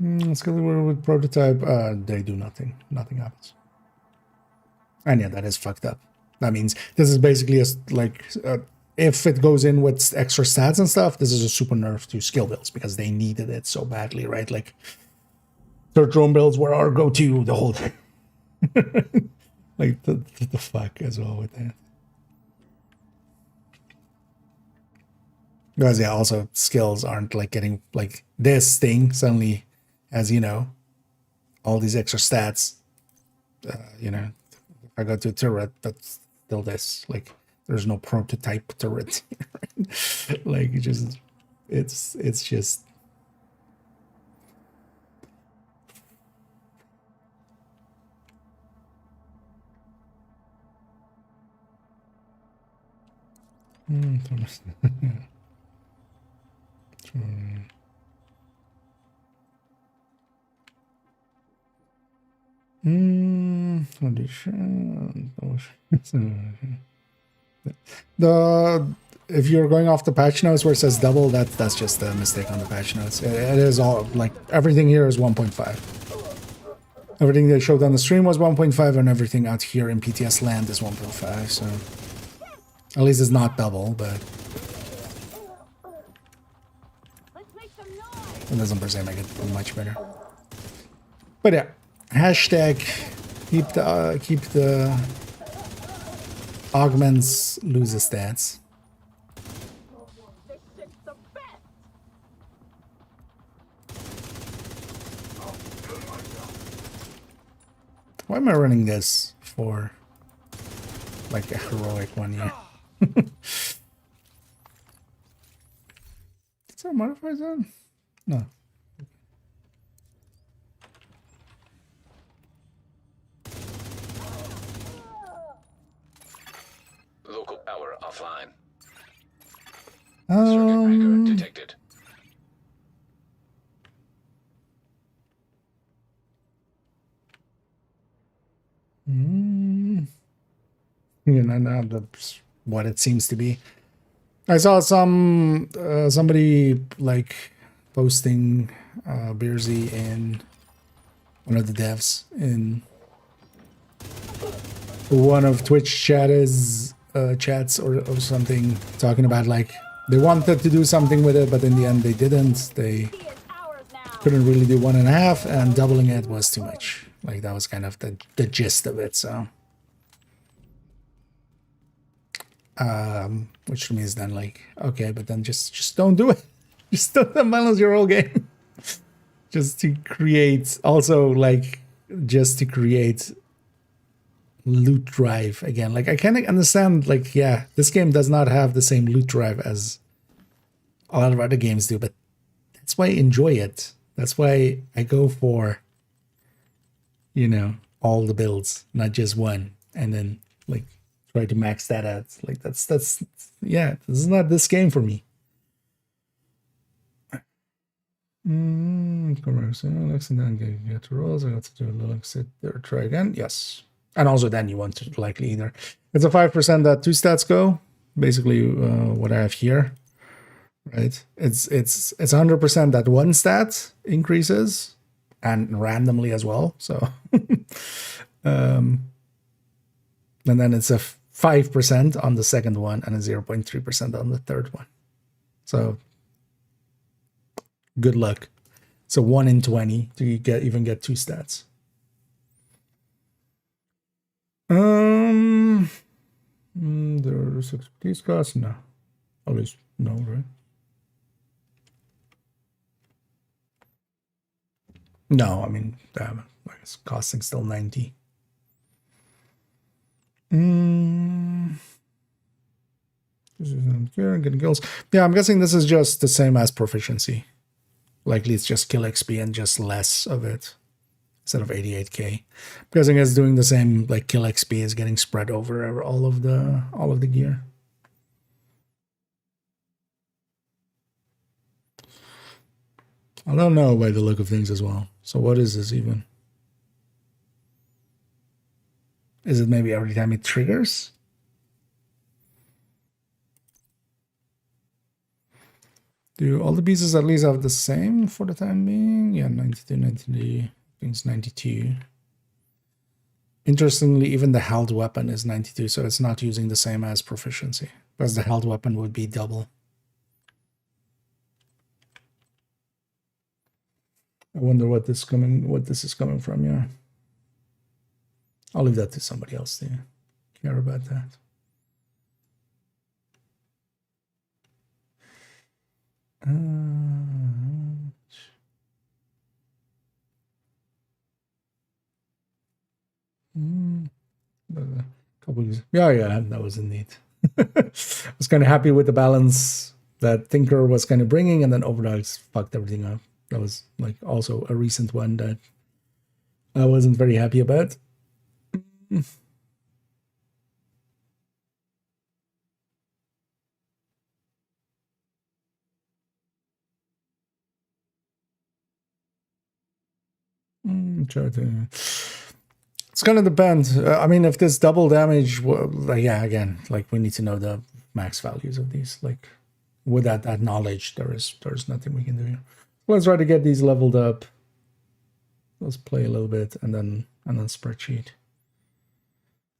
[SPEAKER 1] Let's go with prototype. They do nothing. Nothing happens. And yeah, that is fucked up. That means this is basically if it goes in with extra stats and stuff, this is a super nerf to skill builds because they needed it so badly, right? Like third drone builds were our go-to the whole time. Like the fuck as well with that. Because yeah, also skills aren't like getting like this thing suddenly has, you know, all these extra stats. You know, if I go to a turret, that's still this. Like there's no prototype turret. Right? Like it's just the if you're going off the patch notes where it says double, that's just a mistake on the patch notes. It is all like everything here is 1.5. Everything they showed on the stream was 1.5, and everything out here in PTS land is 1.5. So at least it's not double, but It doesn't per se make it much better. But yeah, hashtag keep the augments loser stats.
[SPEAKER 2] This shit's the best.
[SPEAKER 1] Why am I running this for like a heroic 1 year? Is that a modified zone? No.
[SPEAKER 4] Local power offline. Circuit breaker detected.
[SPEAKER 1] You know, now that's what it seems to be. I saw somebody like posting Beersy in one of the devs in one of Twitch chats or something, talking about like they wanted to do something with it, but in the end they didn't. They couldn't really do 1.5, and doubling it was too much. Like that was kind of the gist of it. So. Which means then like, okay, but then just don't do it. Just don't balance your whole game. Just to create, also like, just to create loot drive again. Like I can understand, like, yeah, this game does not have the same loot drive as a lot of other games do, but that's why I enjoy it. That's why I go for, you know, all the builds, not just one, and then like try to max that out. Like that's yeah, this is not this game for me. Commerce, Alex, and then get to rolls. I got to do a little sit there, try again. Yes. And also then you want to likely either. It's a 5% that 2 stats go. Basically what I have here. Right? It's 100% that 1 stat increases and randomly as well. So and then it's a 5% on the second one and a 0.3% on the third one. So good luck. So 1 in 20 to even get 2 stats. There's expertise costs? No. At least no, right? No, I mean, it's costing still 90. This is here, getting kills. Yeah, I'm guessing this is just the same as proficiency. Likely it's just kill XP and just less of it instead of 88k. I'm guessing it's doing the same, like kill XP is getting spread over all of the gear. I don't know by the look of things as well. So what is this even? Is it maybe every time it triggers? Do all the pieces at least have the same for the time being? Yeah, 92, 93, I think it's 92. Interestingly, even the held weapon is 92, so it's not using the same as proficiency, because the held weapon would be double. I wonder what this is coming from, yeah. I'll leave that to somebody else to care about that. Yeah, that was neat. I was kind of happy with the balance that Tinker was kind of bringing, and then Overdogs fucked everything up. That was like also a recent one that I wasn't very happy about. Try to. It's gonna depend. I mean, if this double damage, like, yeah, again, like we need to know the max values of these. Like, without that knowledge, there's nothing we can do here. Let's try to get these leveled up. Let's play a little bit and then spreadsheet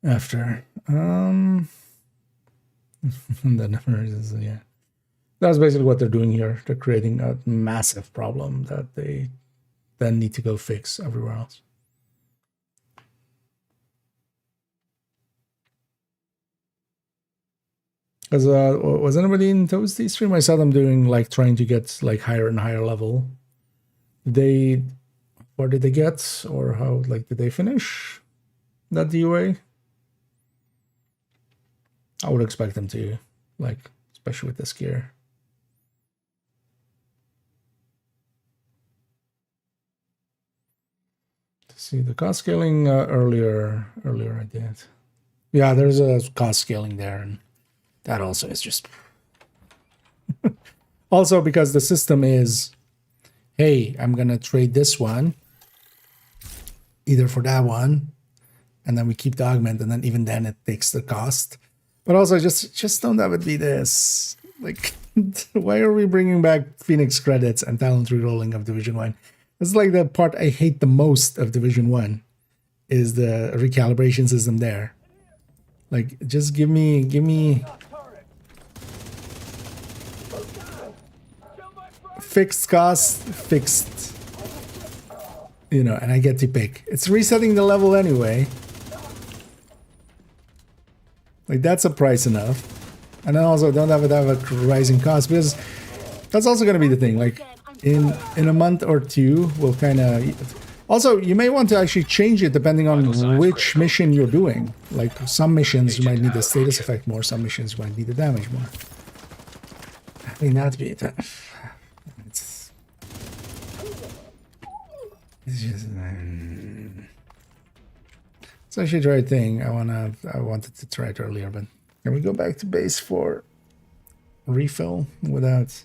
[SPEAKER 1] after. And then yeah. That's basically what they're doing here. They're creating a massive problem that they then need to go fix everywhere else. Because was anybody in Toasty stream? I saw them doing like trying to get like higher and higher level. Where did they get, or how like did they finish that DOA? I would expect them to, like, especially with this gear. See the cost scaling earlier I did. Yeah, there's a cost scaling there, and that also is just also because the system is, hey, I'm gonna trade this one either for that one, and then we keep the augment, and then even then it takes the cost. But also just don't have it be this. Like, why are we bringing back Phoenix credits and talent rerolling of Division 1? It's like the part I hate the most of Division 1 is the recalibration system there. Like, just give me fixed cost, fixed, you know, and I get to pick. It's resetting the level anyway. Like, that's a price enough. And then also don't have it have a rising cost, because that's also going to be the thing. Like, in a month or two, we'll kind of... Also, you may want to actually change it depending on which mission you're doing. Like, some missions you might need the status effect more, some missions you might need the damage more. I mean, that'd be... It's just... It's actually the right thing. I wanted to try it earlier, but can we go back to base for refill without...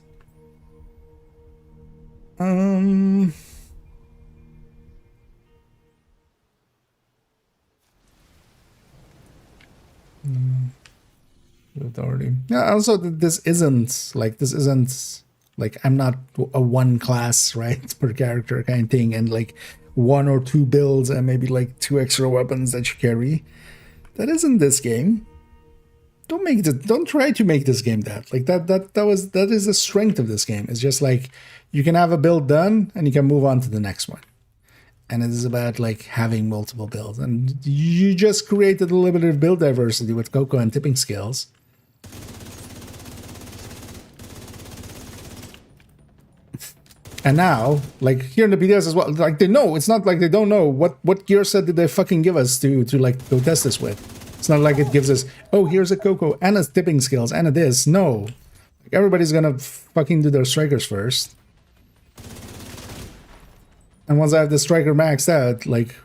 [SPEAKER 1] Already. Yeah, also this isn't like I'm not a one class, right, per character kind of thing, and like one or two builds and maybe like 2 extra weapons that you carry. That isn't this game. Don't try to make this game that. Like that is the strength of this game. It's just like you can have a build done and you can move on to the next one. And it is about like having multiple builds. And you just created a little bit of build diversity with Coco and tipping skills. And now, like here in the BDS as well, like they know, it's not like they don't know what gear set did they fucking give us to like go test this with. It's not like it gives us, oh, here's a Coco and a tipping skills and a this. No. Like everybody's gonna fucking do their strikers first. And once I have the striker maxed out, like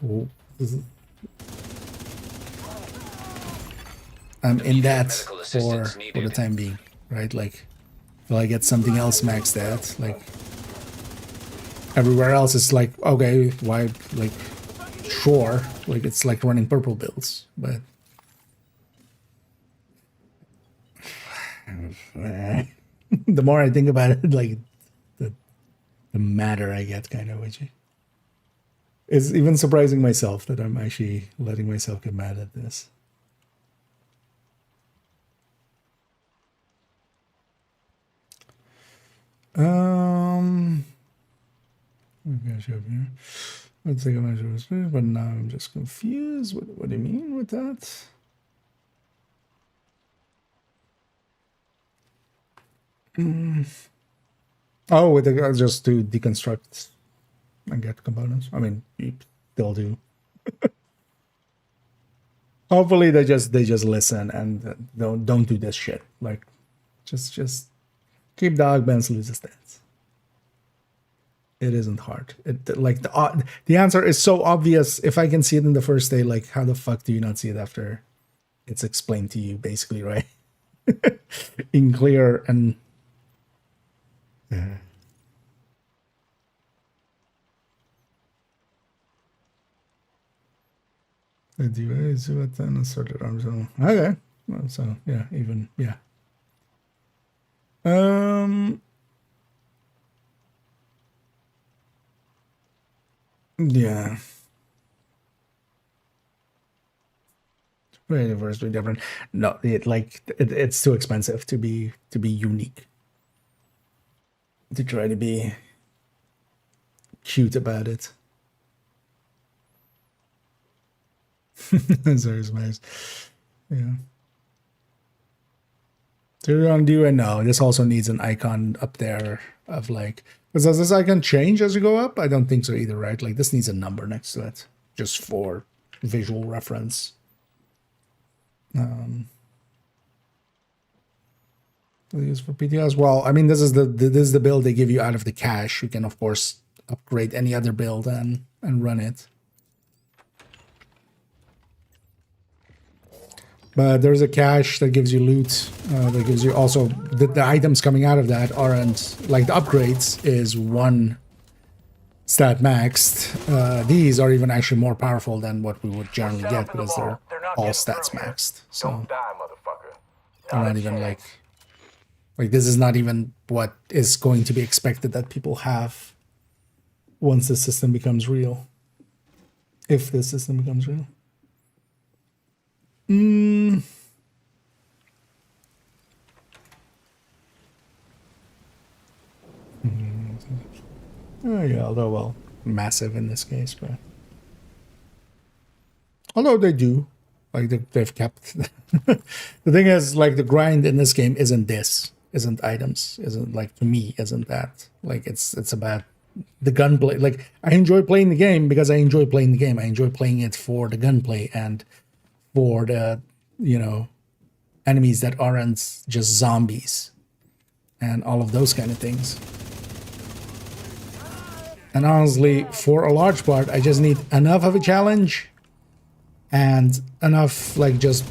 [SPEAKER 1] I'm in that for the time being, right? Like till I get something else maxed out, like everywhere else is like, okay, why, like, sure, like it's like running purple builds, but the more I think about it, like the madder I get, kind of, which is even surprising myself that I'm actually letting myself get mad at this. Let's take a measure of speed, but now I'm just confused. What do you mean with that? Oh, with the, just to deconstruct and get components. I mean, you still do. Hopefully, they just listen and don't do this shit. Like, just keep the augments, lose the stats. It isn't hard. It like the answer is so obvious. If I can see it in the first day, like how the fuck do you not see it after it's explained to you, basically, right? In clear and the DUA is what then asserted arms. Okay, well, so yeah, even yeah. Yeah. Very different. No, it's too expensive to be unique. to try to be cute about it. Sorry, Smash. Yeah. So you're gonna do it? No, this also needs an icon up there of like, does this icon change as you go up? I don't think so either, right? Like this needs a number next to it, just for visual reference. Use for PTS. Well, I mean, this is the build they give you out of the cache. You can of course upgrade any other build and run it. But there's a cache that gives you loot. That gives you also the items coming out of that aren't like the upgrades is 1 stat maxed. These are even actually more powerful than what we would generally get because they're all stats maxed. So they're not even like this is not even what is going to be expected that people have once the system becomes real. If the system becomes real. Oh yeah, although well, massive in this case, but although they do, like they've kept. The thing is, like the grind in this game isn't items, isn't like to me, isn't that like it's about the gunplay. Like I enjoy playing the game because I enjoy playing the game. I enjoy playing it for the gunplay and for the, you know, enemies that aren't just zombies and all of those kind of things. And honestly, for a large part, I just need enough of a challenge and enough like just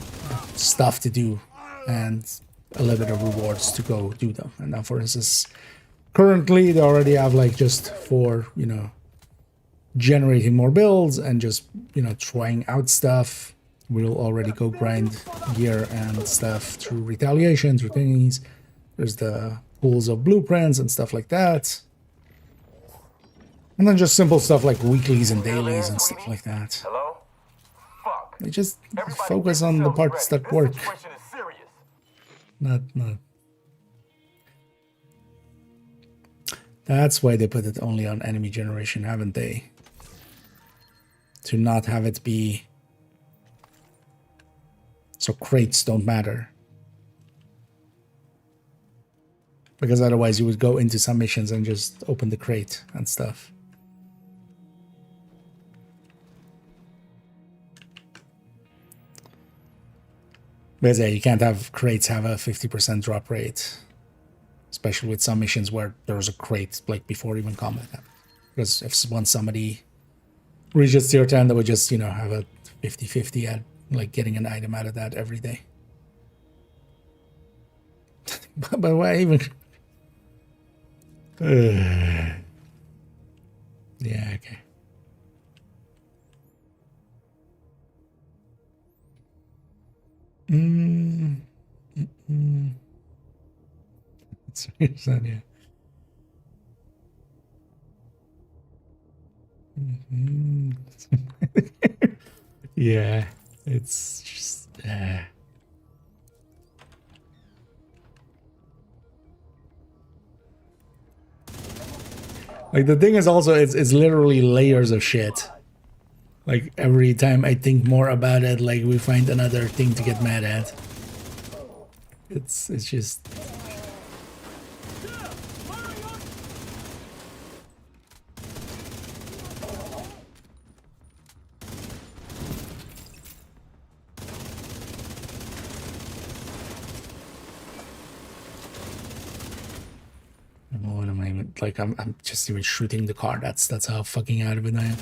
[SPEAKER 1] stuff to do and a little bit of rewards to go do them. And now for instance, currently they already have like just for, you know, generating more builds and just, you know, trying out stuff. We'll already go grind gear and stuff through retaliation, through thingies. There's the pools of blueprints and stuff like that. And then just simple stuff like weeklies and dailies and stuff like that.
[SPEAKER 5] Hello? Fuck.
[SPEAKER 1] They just focus on the parts that work. Not. That's why they put it only on enemy generation, haven't they? To not have it be... So crates don't matter. Because otherwise you would go into some missions and just open the crate and stuff. Because yeah, you can't have crates have a 50% drop rate. Especially with some missions where there's a crate like before even combat happens. Because if once somebody reaches tier 10, they would just, you know, have a 50-50 at like getting an item out of that every day. But why even? Yeah, okay. It's yeah. Yeah, it's just like the thing is also it's literally layers of shit. Like every time I think more about it, like we find another thing to get mad at. It's just what am I even like? I'm just even shooting the car. That's how fucking out of it I am.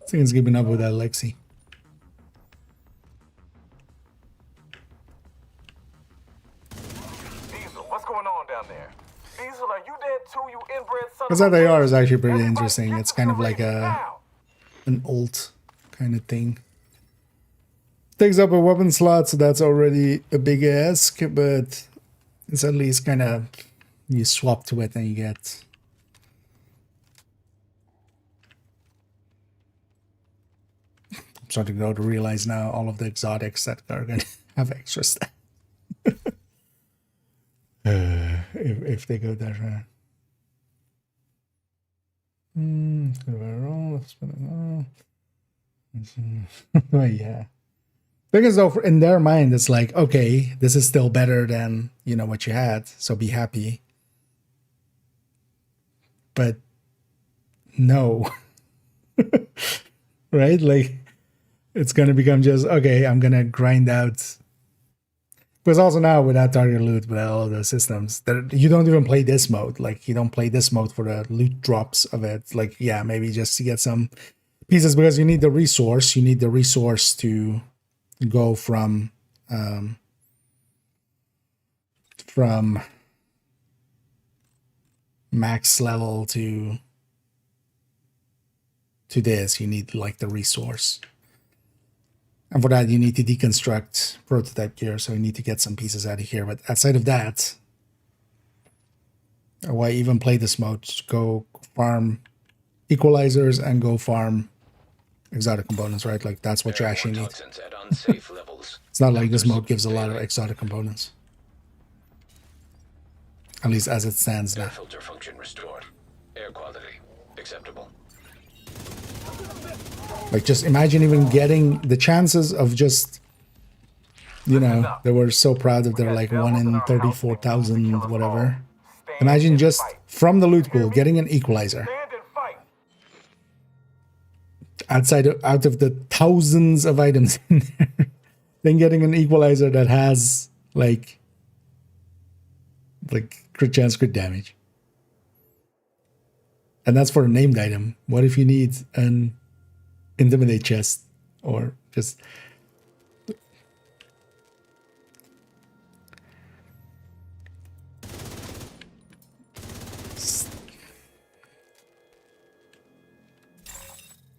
[SPEAKER 1] Thing's keeping up with that Lexi.
[SPEAKER 5] Diesel, what's going on down there? Diesel, are you dead too, you inbred son
[SPEAKER 1] Because
[SPEAKER 5] of
[SPEAKER 1] that
[SPEAKER 5] a
[SPEAKER 1] AR
[SPEAKER 5] bitch?
[SPEAKER 1] is actually pretty
[SPEAKER 5] Everybody
[SPEAKER 1] interesting.
[SPEAKER 5] get
[SPEAKER 1] It's
[SPEAKER 5] to
[SPEAKER 1] kind of
[SPEAKER 5] your
[SPEAKER 1] like
[SPEAKER 5] ready
[SPEAKER 1] a
[SPEAKER 5] now.
[SPEAKER 1] an ult kind of thing. Takes up a weapon slot, so that's already a big ask, but It's at least kind of, you swap to it and you get. I'm starting to realize now all of the exotics that are going to have extra stat. If they go that far. Oh, yeah. Because though in their mind, it's like, okay, this is still better than, you know, what you had, so be happy. But no. Right? Like, it's going to become just, okay, I'm going to grind out. Because also now with that target loot, with all the systems, that you don't even play this mode. Like, you don't play this mode for the loot drops of it. Like, yeah, maybe just to get some pieces, because you need the resource. You need the resource to go from max level to this. You need like the resource. And for that, you need to deconstruct prototype gear, so you need to get some pieces out of here. But outside of that, why even play this mode? Just go farm equalizers and go farm exotic components, right? Like, that's what you actually need.
[SPEAKER 4] At unsafe levels.
[SPEAKER 1] It's not like this mode gives a lot of exotic components. At least as it stands
[SPEAKER 4] Air
[SPEAKER 1] now.
[SPEAKER 4] filter function restored. Air quality acceptable.
[SPEAKER 1] Like, just imagine even getting the chances of just, you know, they were so proud of their like 1 in 34,000 whatever. Imagine just from the loot pool getting an equalizer.
[SPEAKER 5] Stand and fight.
[SPEAKER 1] Out of the thousands of items in there, then getting an equalizer that has like crit chance, crit damage. And that's for a named item. What if you need an intimidate chest or just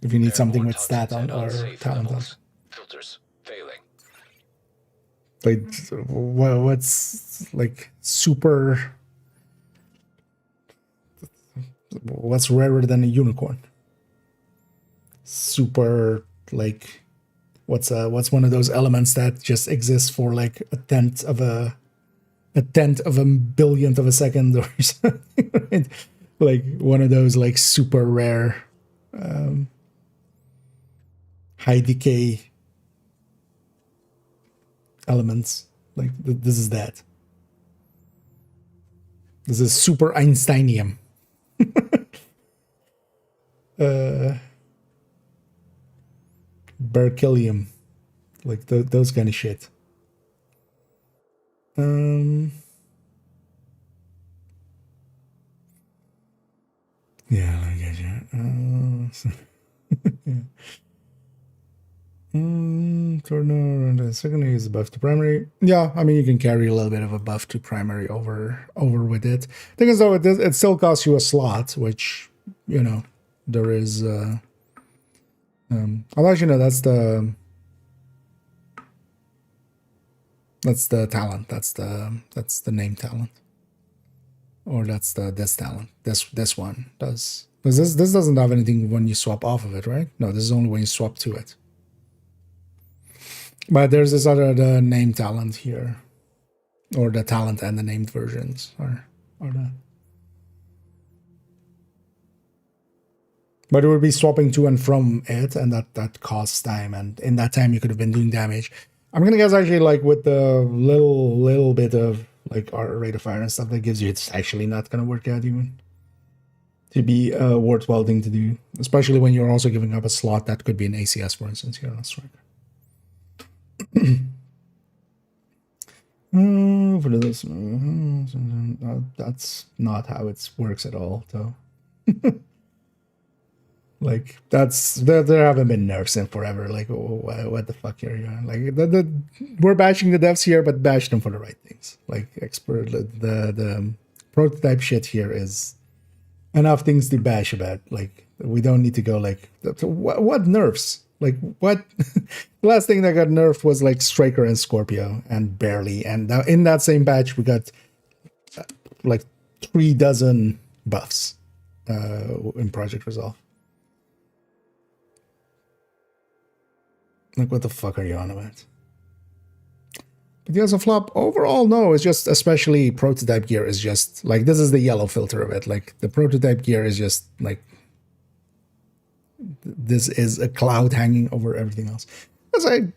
[SPEAKER 1] if you need something with stat on or talent on.
[SPEAKER 4] Filters failing.
[SPEAKER 1] Like, what's like super, what's rarer than a unicorn? Super, like, what's one of those elements that just exists for like a tenth of a billionth of a second or something, right? Like one of those like super rare high decay elements. Like, this is that. This is super Einsteinium. Berkelium, like those kind of shit. Yeah, I get you. The secondary is a buff to primary. Yeah, I mean, you can carry a little bit of a buff to primary over with it. Thing is, though, it still costs you a slot, which, you know, there is. I'll let you know that's the talent. That's the name talent, or that's this talent. This one does. Because this doesn't have anything when you swap off of it, right? No, this is only when you swap to it. But there's this other, the name talent here, or the talent and the named versions, or the. But it would be swapping to and from it, and that costs time, and in that time you could have been doing damage. I'm gonna guess actually, like, with the little bit of like our rate of fire and stuff that gives you, it's actually not gonna work out even to be a worthwhile thing to do, especially when you're also giving up a slot that could be an ACS, for instance, here on Striker. For this, that's not how it works at all, though. Like, there haven't been nerfs in forever. Like, what the fuck are you on? Like, we're bashing the devs here, but bash them for the right things. Like, the prototype shit here is enough things to bash about. Like, we don't need to go like, what nerfs? Like, what? The last thing that got nerfed was like Striker and Scorpio, and barely. And in that same batch, we got like 3 dozen buffs in Project Resolve. Like, what the fuck are you on about? But the other flop, overall, no, it's just, especially prototype gear is just, like, this is the yellow filter of it. Like, the prototype gear is just, like, this is a cloud hanging over everything else. Because I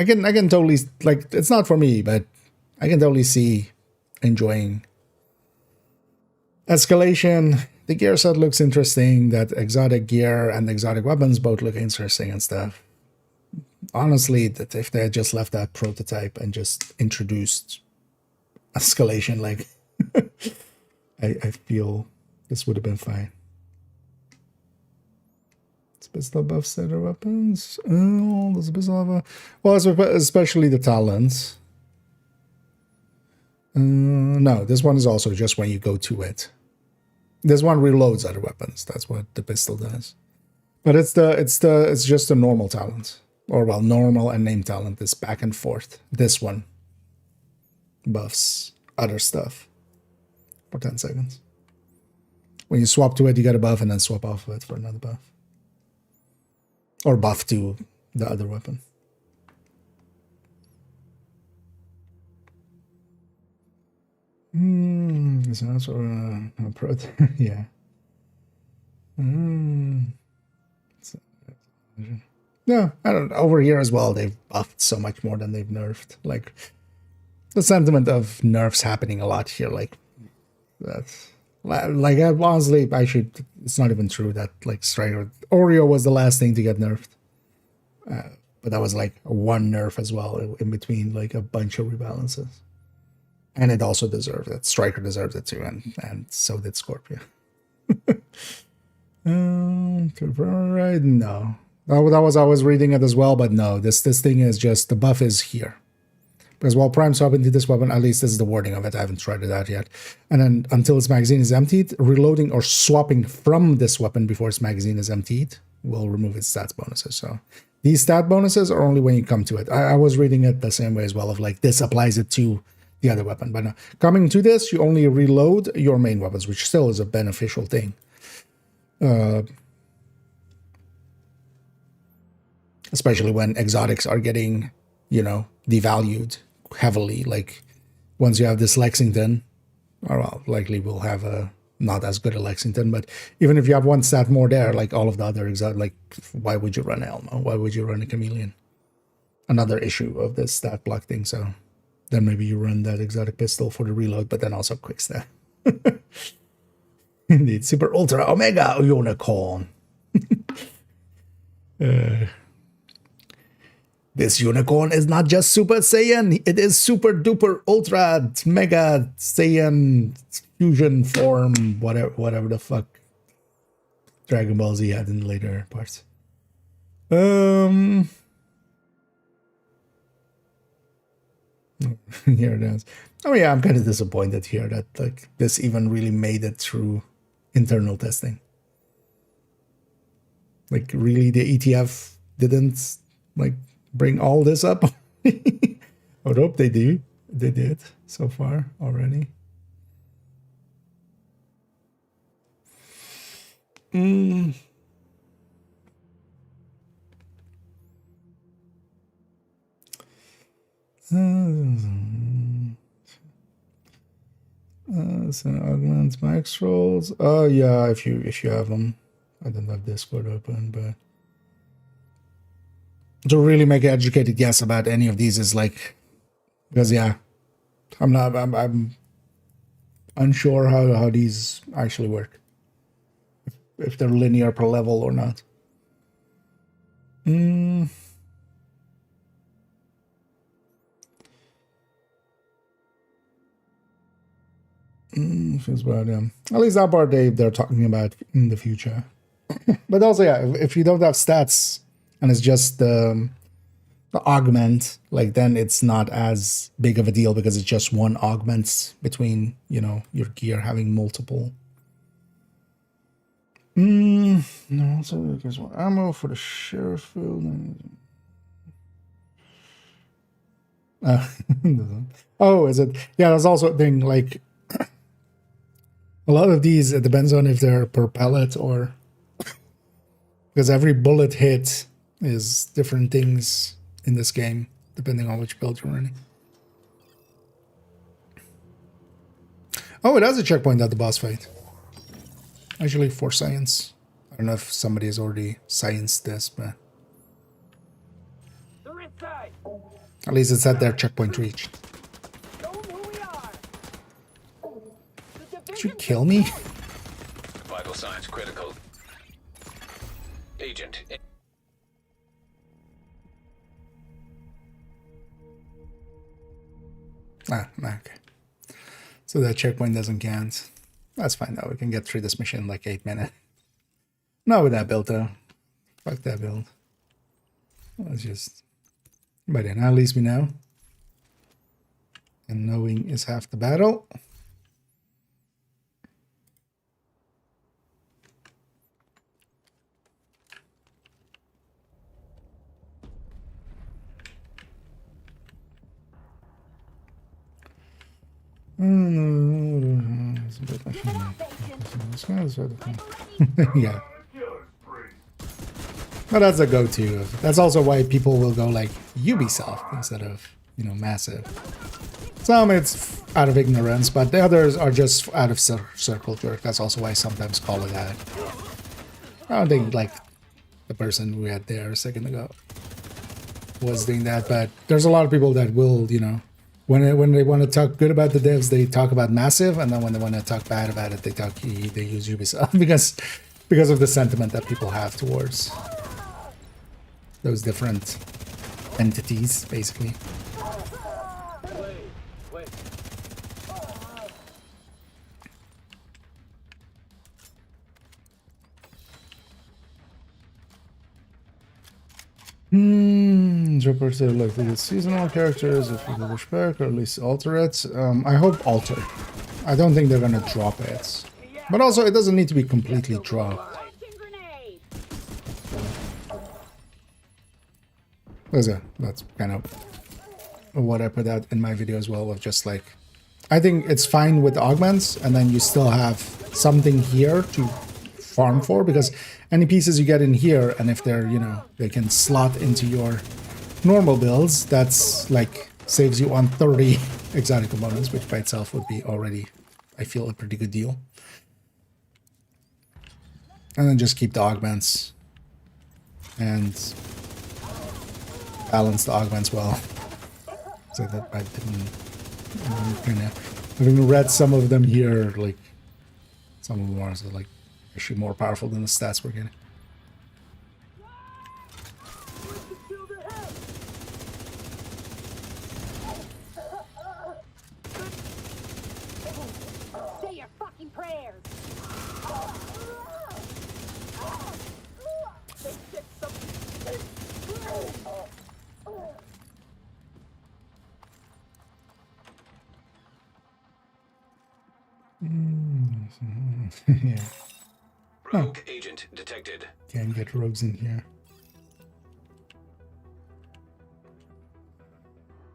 [SPEAKER 1] can totally, like, it's not for me, but I can totally see enjoying Escalation. The gear set looks interesting. That exotic gear and exotic weapons both look interesting and stuff. Honestly, that if they had just left that prototype and just introduced Escalation, like, I feel this would have been fine. Pistol buff setter weapons. Oh, there's a pistol of a... Well, especially the talents. No, this one is also just when you go to it. This one reloads other weapons. That's what the pistol does. But it's just a normal talent. Or, well, normal and name talent is back and forth. This one buffs other stuff for 10 seconds. When you swap to it, you get a buff and then swap off of it for another buff. Or buff to the other weapon. So that's what yeah. Yeah, I don't know. Over here as well, they've buffed so much more than they've nerfed. Like, the sentiment of nerfs happening a lot here. Like, that's... Like, honestly, it's not even true that, like, Striker... Oreo was the last thing to get nerfed. But that was, like, one nerf as well in between, like, a bunch of rebalances. And it also deserved it. Striker deserved it too, and so did Scorpio. Right? No. That was, I was reading it as well, but no. This thing is just, the buff is here. Because while Prime swap into this weapon, at least this is the wording of it, I haven't tried it out yet. And then until its magazine is emptied, reloading or swapping from this weapon before its magazine is emptied will remove its stats bonuses. So these stat bonuses are only when you come to it. I was reading it the same way as well, of like, this applies it to the other weapon. But no, coming to this, you only reload your main weapons, which still is a beneficial thing. Especially when exotics are getting, you know, devalued heavily. Like, once you have this Lexington, or well, likely we'll have a not as good a Lexington, but even if you have one stat more there, like all of the other exotic, like, why would you run Elmo? Why would you run a Chameleon? Another issue of this stat block thing. So then maybe you run that exotic pistol for the reload, but then also quick stat. Indeed, Super Ultra Omega Unicorn. This unicorn is not just Super Saiyan, it is Super Duper Ultra Mega Saiyan Fusion Form, whatever the fuck Dragon Ball Z had in the later parts. Here it is. Oh yeah, I'm kind of disappointed here that, like, this even really made it through internal testing. Like, really, the ETF didn't, like, bring all this up. I would hope they do. They did so far already. So augment max rolls. Oh yeah, if you have them. I don't have Discord open, but to really make an educated guess about any of these is like, because yeah, I'm unsure how these actually work, if they're linear per level or not. Feels bad, yeah. At least that part they're talking about in the future. But also, yeah, if you don't have stats and it's just the augment, like, then it's not as big of a deal because it's just one augment between, you know, your gear having multiple. No, also there's one ammo for the sheriff field. Oh, is it? Yeah, that's also a thing, like, A lot of these, it depends on if they're per pellet or because every bullet hit is different things in this game, depending on which build you're running. Oh, it has a checkpoint at the boss fight. Actually, for science. I don't know if somebody has already scienced this, but
[SPEAKER 5] They're inside.
[SPEAKER 1] at least it's at their checkpoint reach.
[SPEAKER 5] Show 'em who we are. The
[SPEAKER 1] Did you
[SPEAKER 5] division
[SPEAKER 1] kill me?
[SPEAKER 4] Vital signs critical. Agent.
[SPEAKER 1] Okay. So that checkpoint doesn't count. That's fine though. We can get through this mission in like 8 minutes. Not with that build though. Fuck that build. Let's just. But then at least we know. And knowing is half the battle. Yeah. But that's a go-to. That's also why people will go like Ubisoft instead of, Massive. Some it's out of ignorance, but the others are just out of circle jerk. That's also why I sometimes call it that. I don't think like the person we had there a second ago was doing that, but there's a lot of people that will, when they want to talk good about the devs, they talk about Massive, and then when they want to talk bad about it, they use Ubisoft because of the sentiment that people have towards those different entities, basically.
[SPEAKER 5] Wait.
[SPEAKER 1] Droppers are like the seasonal characters, if you wish back, or at least alter it. I hope alter. I don't think they're gonna drop it. But also, it doesn't need to be completely dropped. That's kind of what I put out in my video as well, of just like, I think it's fine with augments, and then you still have something here to farm for, because any pieces you get in here, and if they're, they can slot into your normal builds, that's like saves you on 30 exotic components, which by itself would be already, I feel, a pretty good deal. And then just keep the augments and balance the augments well. So that I didn't having read some of them here, like some of them are like actually more powerful than the stats we're getting.
[SPEAKER 2] Say your fucking prayers.
[SPEAKER 1] Yeah,
[SPEAKER 4] Rogue agent detected.
[SPEAKER 1] can't get rogues in here.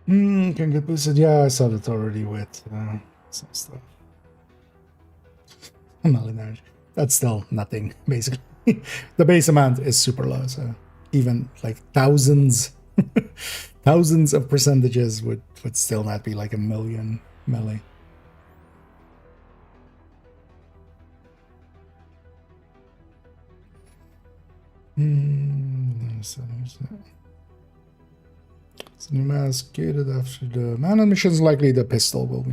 [SPEAKER 1] Can get boosted. Yeah, I saw that already with some stuff. Malinage. That's still nothing, basically. The base amount is super low, so even like thousands of percentages would still not be like a million melee. It's new mask gated after the man missions. Likely the pistol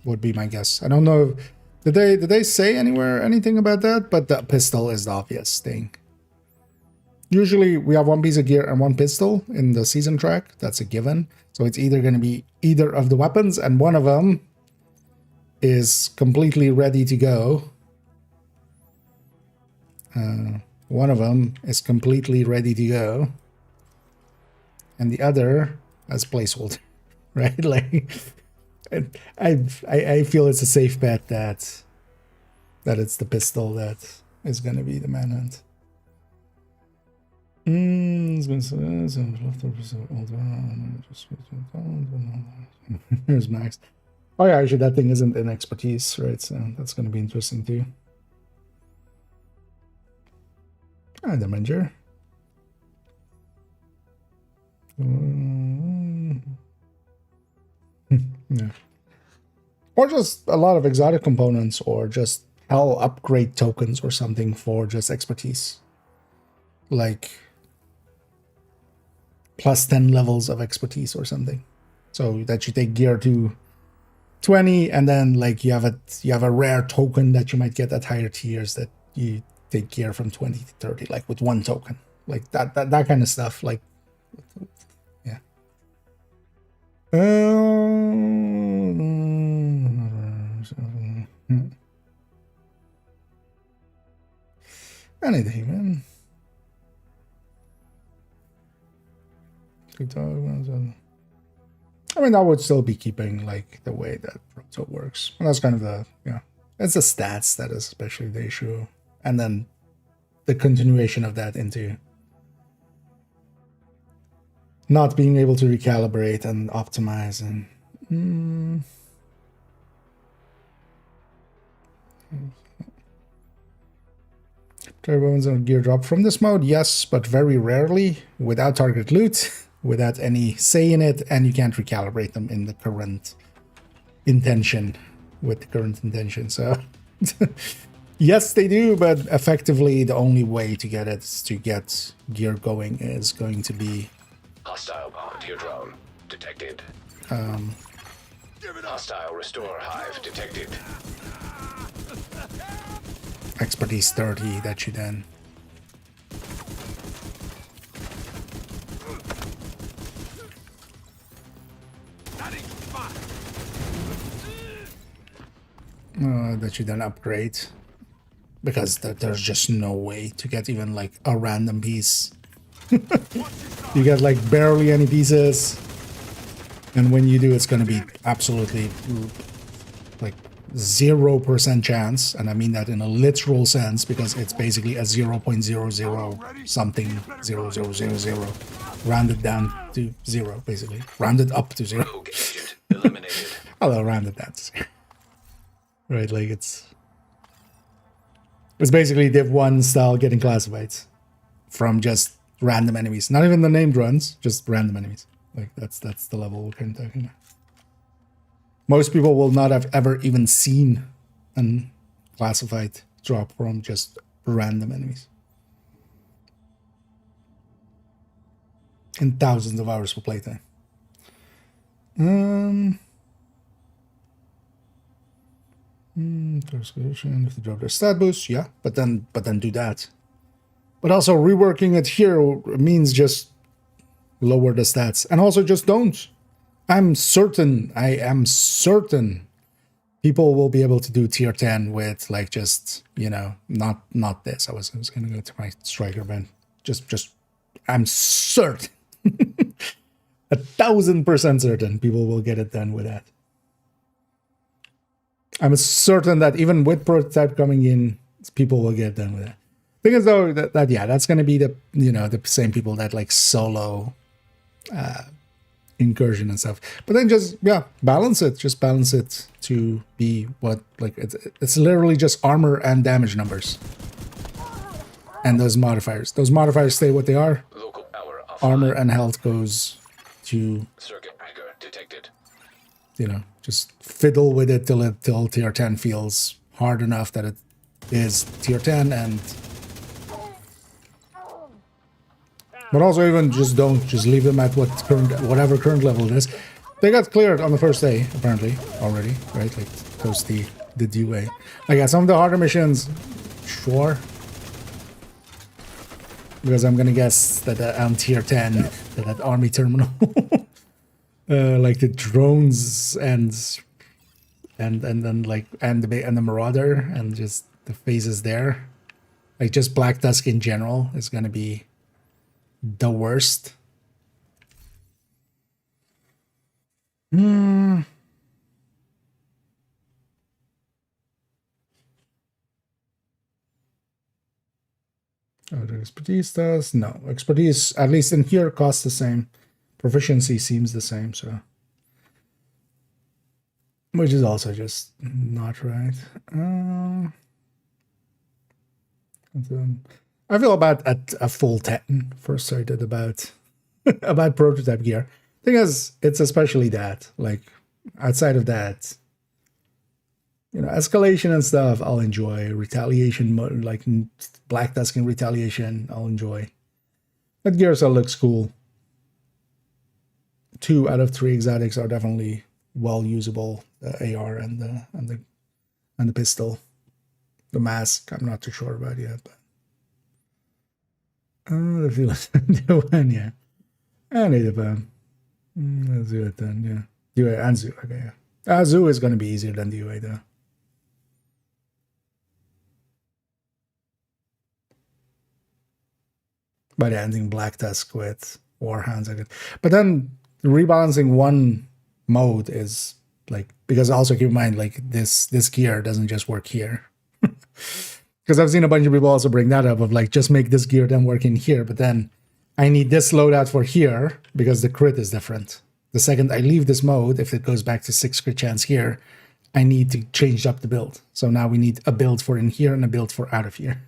[SPEAKER 1] would be my guess. I don't know. Did they say anywhere anything about that? But the pistol is the obvious thing. Usually we have one piece of gear and one pistol in the season track. That's a given. So it's either going to be either of the weapons, and one of them is completely ready to go. One of them is completely ready to go, and the other as placeholder, right? Like, I feel it's a safe bet that it's the pistol that is going to be the manhunt. Here's Max. Oh yeah, actually that thing isn't in expertise, right? So that's going to be interesting too. Ah, the manager. Yeah. Or just a lot of exotic components, or just hell upgrade tokens or something for just expertise. Like plus 10 levels of expertise or something. So that you take gear to 20, and then like you have a rare token that you might get at higher tiers that you take gear from 20 to 30, like with one token. Like that kind of stuff. Like yeah. Anything, man. I mean, that would still be keeping like the way that Proto works. And that's kind of the, it's the stats that is especially the issue. And then the continuation of that into not being able to recalibrate and optimize and Try weapons on gear drop from this mode, yes, but very rarely, without target loot, without any say in it, and you can't recalibrate them in the current intention, with the current intention. So yes, they do, but effectively the only way to get it to get gear going is going to be
[SPEAKER 4] Hostile bomb to your drone. Detected. Hostile restore hive detected.
[SPEAKER 1] expertise 30 that you then upgrade, because there's just no way to get even like a random piece. You get like barely any pieces, and when you do, it's going to be absolutely like 0% chance, and I mean that in a literal sense, because it's basically a 0.00 something 0000 rounded down to 0, basically rounded up to 0.
[SPEAKER 4] Rogue agent eliminated.
[SPEAKER 1] Although rounded down to 0. Right, like it's basically Div 1 style getting classified from just random enemies, not even the named runs, just random enemies. Like that's the level we're kind of talking about. Most people will not have ever even seen an classified drop from just random enemies. In thousands of hours of playtime. Escalation, if they drop their stat boost, yeah, but then do that. But also reworking it here means just lower the stats, and also just don't. I am certain people will be able to do tier 10 with like just, not this. I was gonna go to my striker band. Just I'm certain 1000% certain people will get it done with that. I'm certain that even with prototype coming in, people will get done with that. Thing is though that that's gonna be the the same people that like solo incursion and stuff, but then just balance it to be what, like it's literally just armor and damage numbers, and those modifiers stay what they are.
[SPEAKER 4] Local hour offline.
[SPEAKER 1] Armor and health goes to
[SPEAKER 4] Circuit breaker detected.
[SPEAKER 1] just fiddle with it till tier 10 feels hard enough that it is tier 10, and but also even just leave them at whatever current level it is. They got cleared on the first day, apparently, already, right? Like, post the due way. Like, yeah, some of the harder missions, sure. Because I'm gonna guess that on tier 10, that army terminal, like the drones and then like and the marauder and just the phases there, like just Black Tusk in general is gonna be the worst. Oh, the expertise does? No. Expertise, at least in here, costs the same. Proficiency seems the same, so. which is also just not right. I feel about at a full 10 for started about about prototype gear. Thing is, it's especially that, like, outside of that, escalation and stuff, I'll enjoy. Retaliation, like Black Tusk and retaliation, I'll enjoy. That gear still looks cool. 2 out of 3 exotics are definitely well usable. The AR and the pistol. The mask, I'm not too sure about yet, but the feeling, yeah. I need a pen. Let's do it then, yeah. DUA and Zoo, okay, yeah. Zoo is going to be easier than DUA, though. By the ending Black Tusk with Warhounds, I could. But then rebalancing one mode is like, because also keep in mind, like this gear doesn't just work here. Because I've seen a bunch of people also bring that up of like, just make this gear then work in here, but then I need this loadout for here because the crit is different. The second I leave this mode, if it goes back to 6 crit chance here, I need to change up the build. So now we need a build for in here and a build for out of here.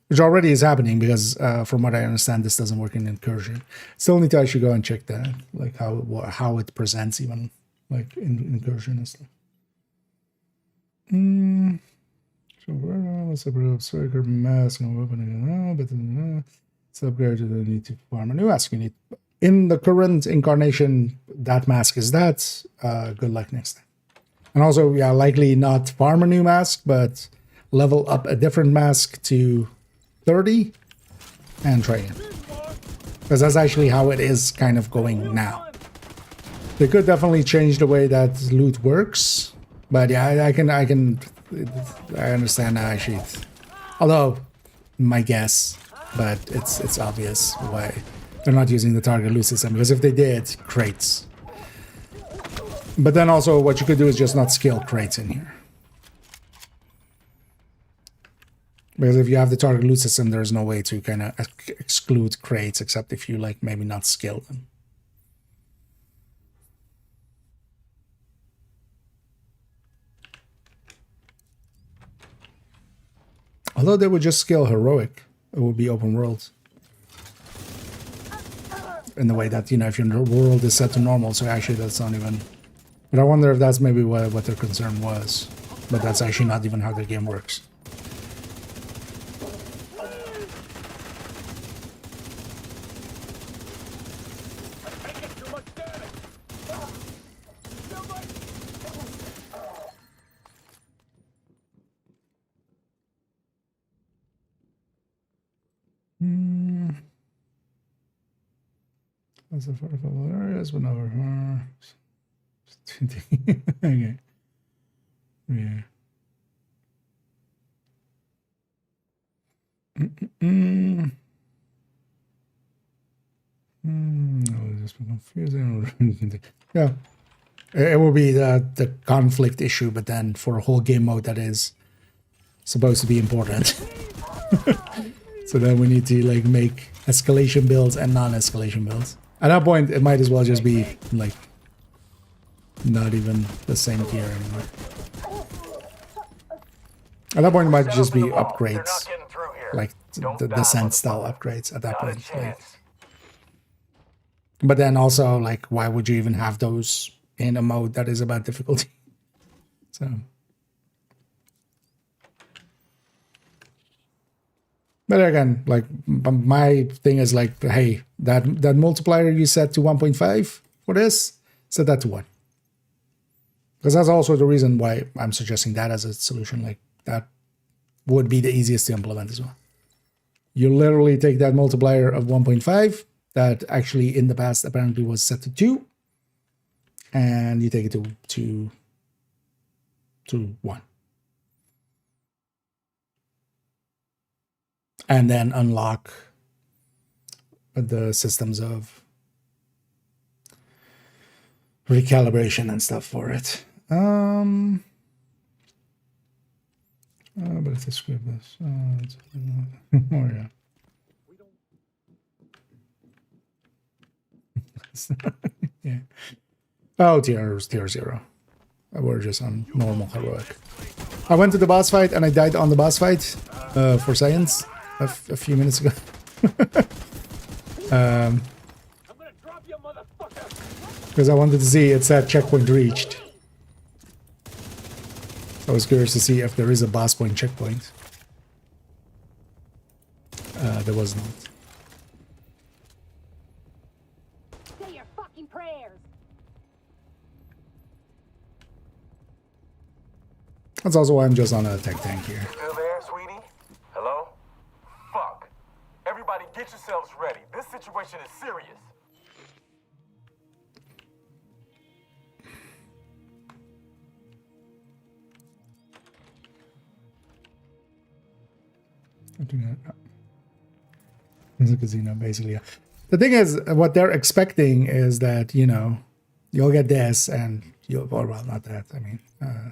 [SPEAKER 1] Which already is happening because from what I understand, this doesn't work in incursion. Still need to actually go and check that, like how it presents even like in incursion and stuff. So let's upgrade striker mask and weapon again. But let's upgrade to the need to farm a new mask. You need in the current incarnation that mask is that. Good luck next time. And also, yeah, likely not farm a new mask, but level up a different mask to 30 and try it. Because that's actually how it is kind of going now. They could definitely change the way that loot works, but yeah, I understand now actually. Although my guess, but it's obvious why they're not using the target loot system, because if they did, crates. But then also what you could do is just not scale crates in here. Because if you have the target loot system, there's no way to kind of exclude crates except if you like maybe not scale them. Although they would just scale heroic, it would be open world. In the way that, if your world is set to normal, so actually that's not even... But I wonder if that's maybe what their concern was. But that's actually not even how the game works. That's the first level areas, but never. Okay. Yeah. It's just confusing. Yeah. It will be the conflict issue, but then for a whole game mode that is supposed to be important. So then we need to like make escalation builds and non-escalation builds. At that point, it might as well just be like not even the same gear anymore. At that point, it might just be upgrades, like the descent style upgrades. At that point, like. But then also, like, why would you even have those in a mode that is about difficulty? So. But again, like, my thing is like, hey, that multiplier you set to 1.5 for this, set that to 1. Because that's also the reason why I'm suggesting that as a solution. Like, that would be the easiest to implement as well. You literally take that multiplier of 1.5, that actually in the past apparently was set to 2, and you take it to 1. And then unlock the systems of recalibration and stuff for it. But if I script this, oh yeah. Yeah. Oh, tier 0. We're just on normal heroic. I went to the boss fight and I died on the boss fight for science a few minutes ago. Because I wanted to see it said checkpoint reached. I was curious to see if there is a boss point checkpoint. There was not.
[SPEAKER 2] Say your fucking prayers.
[SPEAKER 1] That's also why I'm just on a tech tank here.
[SPEAKER 5] Still there, sweetie? Hello? Fuck. Everybody get yourselves ready. This situation is serious.
[SPEAKER 1] It's a casino, basically. The thing is, what they're expecting is that, you know, you'll get this and you'll, or well, not that, I mean,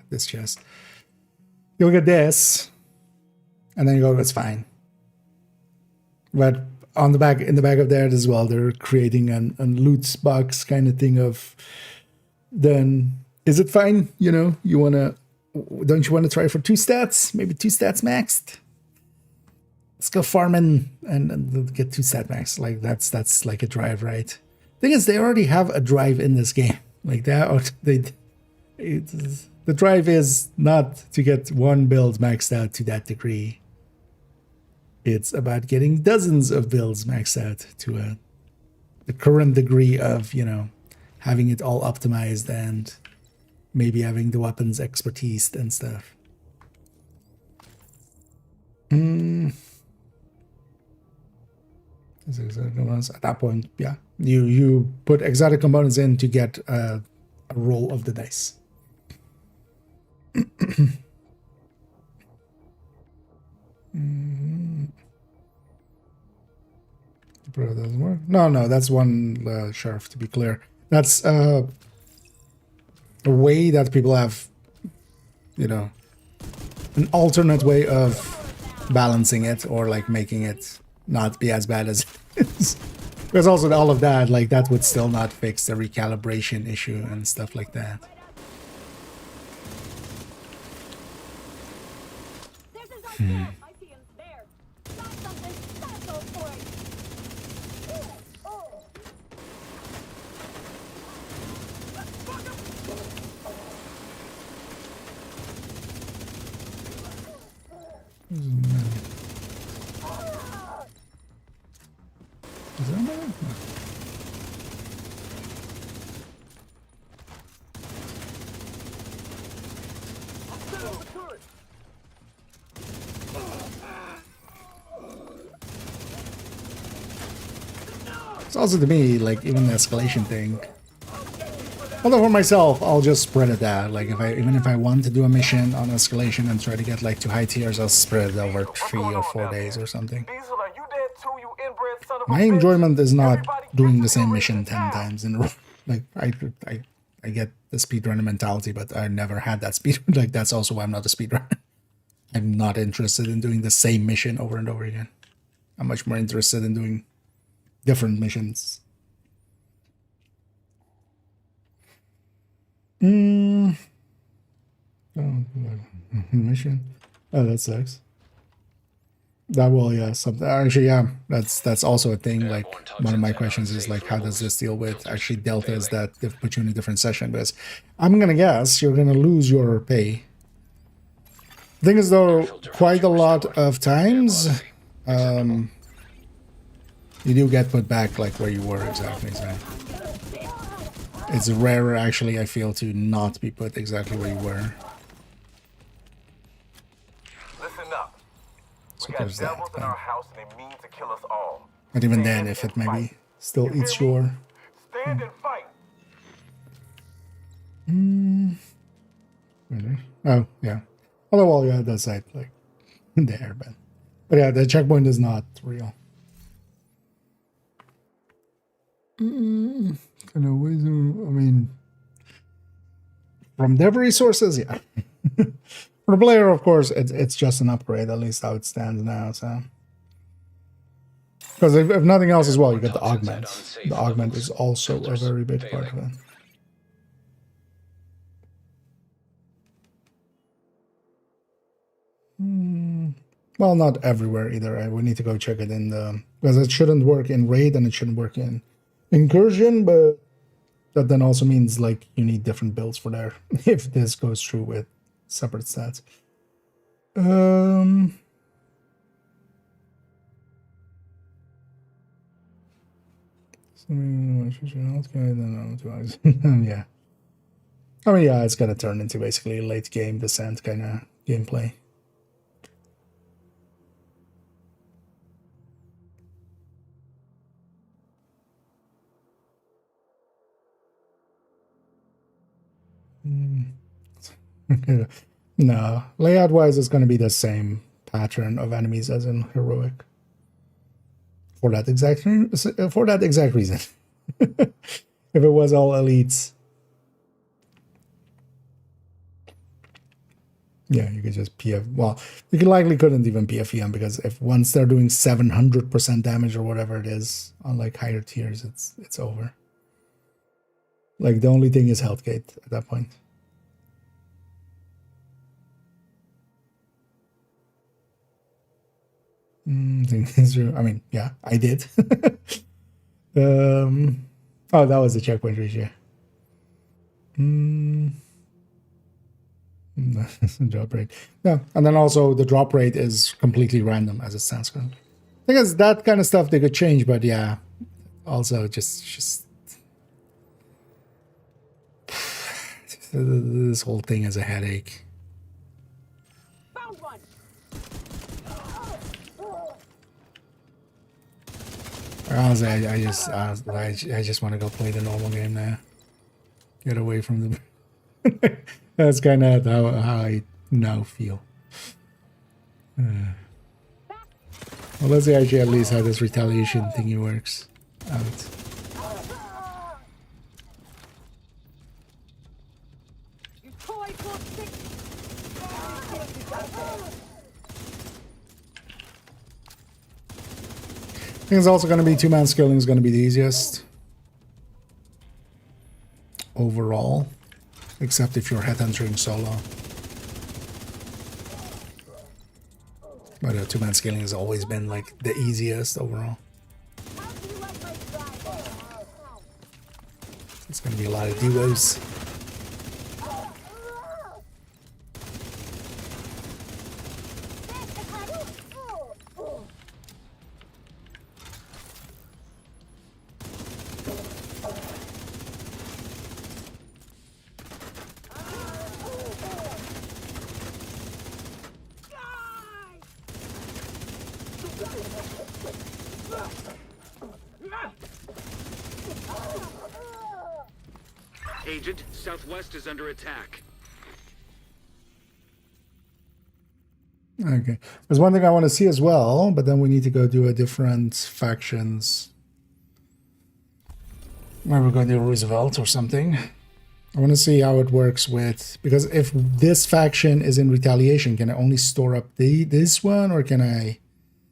[SPEAKER 1] this chest. You'll get this, and then you go, it's fine. But on the back, in the back of that as well, they're creating a loot box kind of thing of, then, is it fine? You know, you want to, don't you want to try for 2 stats? Maybe 2 stats maxed? Let's go farming and get 2 stat max. Like that's like a drive, right? Thing is, they already have a drive in this game. Like that, or the drive is not to get 1 build maxed out to that degree. It's about getting dozens of builds maxed out to the current degree of, you know, having it all optimized and maybe having the weapons expertise and stuff. At that point, yeah, you put exotic components in to get a roll of the dice. Doesn't work. No, that's one sheriff. To be clear, that's a way that people have, you know, an alternate way of balancing it or like making it not be as bad as it is. Because also all of that, like that would still not fix the recalibration issue and stuff like that.
[SPEAKER 2] There's his up there. I see him there. Got something. Gotta go for it. Oh.
[SPEAKER 1] Is that another? No. It's also to me, like even the escalation thing. Although for myself, I'll just spread it out. Like even if I want to do a mission on escalation and try to get like to high tiers, I'll spread it over 3 or 4 days or something.
[SPEAKER 5] Diesel, are you dead too, you inbred son of a
[SPEAKER 1] My
[SPEAKER 5] bitch?
[SPEAKER 1] enjoyment is not
[SPEAKER 5] Everybody
[SPEAKER 1] doing
[SPEAKER 5] get
[SPEAKER 1] the
[SPEAKER 5] to
[SPEAKER 1] same
[SPEAKER 5] the
[SPEAKER 1] mission
[SPEAKER 5] original
[SPEAKER 1] 10
[SPEAKER 5] now.
[SPEAKER 1] times in a row. Like I get the speedrunner mentality, but I never had that speed. Like that's also why I'm not a speedrunner. I'm not interested in doing the same mission over and over again. I'm much more interested in doing different missions. Oh, mission. Oh, that sucks. That will, yeah, something. Actually, yeah, that's also a thing. Like one of my questions is like, how does this deal with actually deltas that they've put you in a different session? Because I'm gonna guess you're gonna lose your pay. Thing is, though, quite a lot of times, you do get put back like where you were exactly. So it's rarer, actually, I feel, to not be put exactly where you were.
[SPEAKER 5] Listen up.
[SPEAKER 1] So
[SPEAKER 5] We got
[SPEAKER 1] there's that.
[SPEAKER 5] devils in our house and they mean to kill us all.
[SPEAKER 1] But even
[SPEAKER 5] Stand
[SPEAKER 1] then, if it
[SPEAKER 5] and
[SPEAKER 1] maybe
[SPEAKER 5] fight.
[SPEAKER 1] still
[SPEAKER 5] You
[SPEAKER 1] eats
[SPEAKER 5] hear me?
[SPEAKER 1] your...
[SPEAKER 5] Stand and fight.
[SPEAKER 1] Really? Oh, yeah. Although, well, yeah, that's like there, but yeah, the checkpoint is not real. Kind of ways, I mean, from dev resources, yeah. For the player, of course, it's just an upgrade, at least how it stands now. So, because if nothing else as well, you get the augment. The augment is also a very big part of it. Well, not everywhere either. We need to go check it in the, because it shouldn't work in raid and it shouldn't work in incursion, but that then also means like you need different builds for there if this goes through with separate stats. Yeah. I mean, yeah, it's gonna turn into basically late game descent kind of gameplay. No, layout wise, it's gonna be the same pattern of enemies as in heroic. For that exact reason. If it was all elites, yeah, you could just PF. Well, you likely couldn't even PFEM because if once they're doing 700% damage or whatever it is on like higher tiers, it's over. Like the only thing is health gate at that point. I mean, yeah, I did. Oh, that was the checkpoint ratio. Drop rate. Yeah, and then also the drop rate is completely random as it stands currently. I guess that kind of stuff they could change, but yeah, also just this whole thing is a headache.
[SPEAKER 2] Found one.
[SPEAKER 1] Honestly, I just want to go play the normal game now. Get away from the. That's kind of how I now feel. Well, let's see actually at least how this retaliation thingy works out.
[SPEAKER 2] You toy for six.
[SPEAKER 1] I think it's also going to be two-man skilling is going to be the easiest overall, except if you're headhuntering solo. But two-man scaling has always been like the easiest overall.
[SPEAKER 2] How do you like my stride?
[SPEAKER 1] It's going to be a lot of duos.
[SPEAKER 3] Agent, Southwest is under attack.
[SPEAKER 1] Okay. There's one thing I want to see as well, but then we need to go do a different factions. Maybe we're going to do Roosevelt or something. I want to see how it works with, because if this faction is in retaliation, can I only store up this one, or can I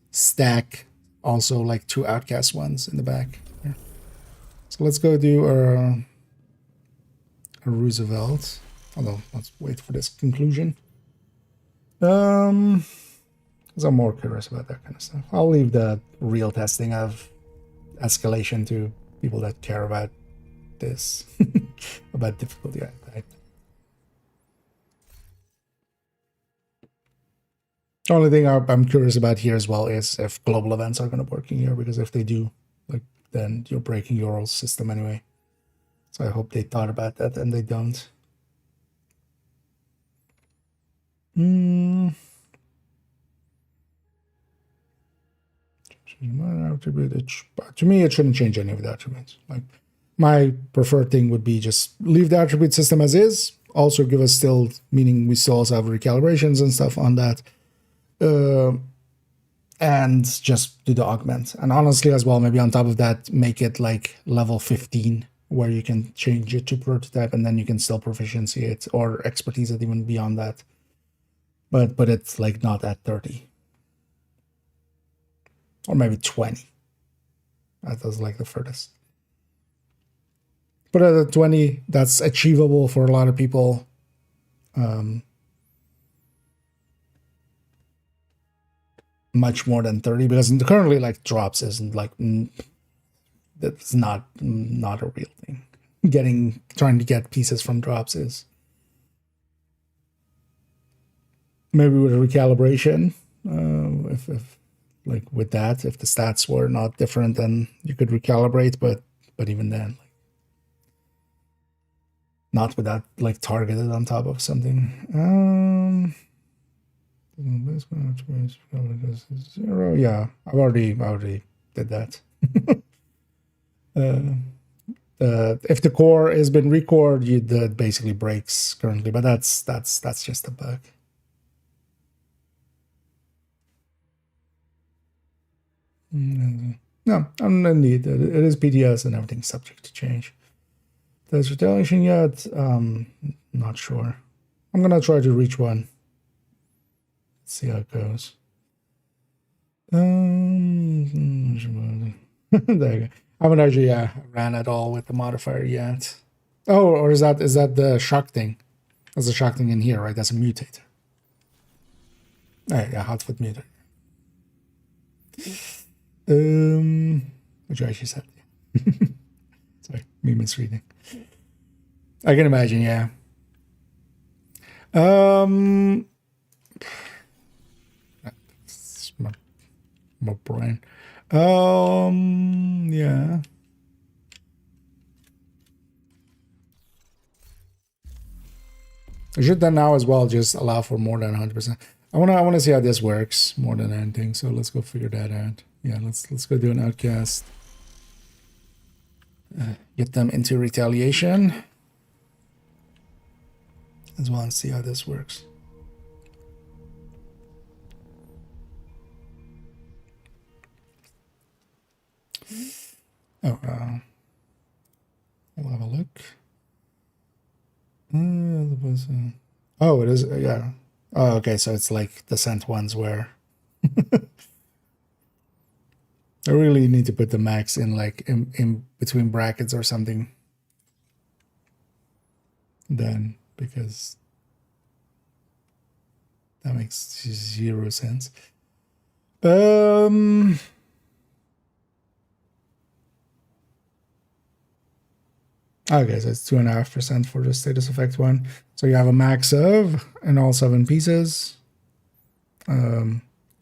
[SPEAKER 1] stack also like two outcast ones in the back? Here. So let's go do a Roosevelt. Although let's wait for this conclusion. Because I'm more curious about that kind of stuff. I'll leave the real testing of escalation to people that care about this, about difficulty. The only thing I'm curious about here as well is if global events are going to work in here, because if they do, like, then you're breaking your old system anyway. So I hope they thought about that and they don't. To me, it shouldn't change any of the attributes. Like, my preferred thing would be just leave the attribute system as is. Also give us still, meaning we still also have recalibrations and stuff on that. And just do the augment. And honestly as well, maybe on top of that, make it like level 15, where you can change it to prototype and then you can still proficiency it or expertise it even beyond that. But it's like not at 30. Or maybe 20. That was like the furthest. But at 20, that's achievable for a lot of people. much more than 30 because currently like drops isn't like that's not a real thing. Trying to get pieces from drops is maybe with a recalibration. If like with that, if the stats were not different, then you could recalibrate. But even then, like, not with that like targeted on top of something. Zero. Yeah, I already did that. If the core has been recored, that basically breaks currently, but that's just a bug. No, indeed, it is PTS and everything's subject to change. There's retaliation yet? Not sure. I'm gonna try to reach one. Let's see how it goes. There you go. I haven't actually ran at all with the modifier yet. Oh, or is that the shock thing? That's a shock thing in here, right? That's a mutator. Yeah, hotfoot mutator. Which I actually said. Sorry, me misreading. I can imagine, yeah. My brain. Yeah. I should then now as well just allow for more than 100%. I wanna see how this works more than anything. So let's go figure that out. Yeah, let's go do an outcast. Get them into retaliation as well and see how this works. Oh, we'll have a look. Oh, it is. Yeah. Oh, okay. So it's like the sent ones where I really need to put the max in like in between brackets or something. Then because that makes 0 sense. Okay, so it's 2.5% for the status effect one. So you have a max of, in all 7 pieces, of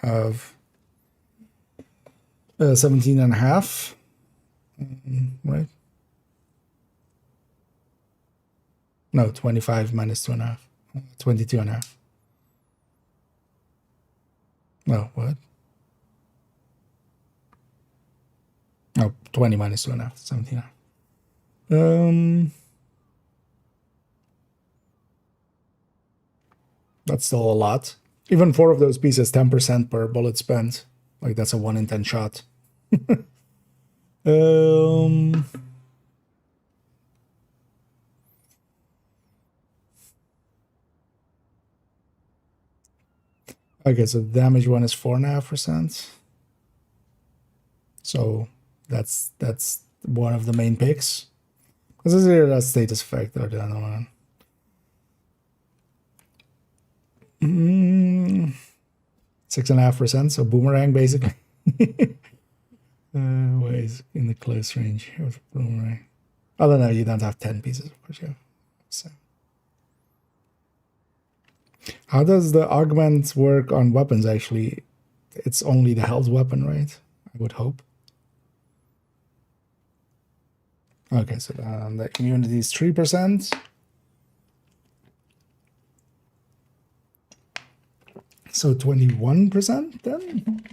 [SPEAKER 1] 17.5, right? No, 25 minus 2.5, 22.5. No, what? No, 20 minus 2.5, 17.5. That's still a lot. Even 4 of those pieces, 10% per bullet spent. Like that's a 1 in 10 shot. Okay, so the damage one is 4.5%. So that's one of the main picks. This is here that status effect or the other one. 6.5%, so boomerang basically. Ways in the close range of boomerang. I don't know, you don't have 10 pieces, of course, yeah. So. How does the augment work on weapons actually? It's only the held weapon, right? I would hope. Okay, so the immunity is 3%. So 21% then?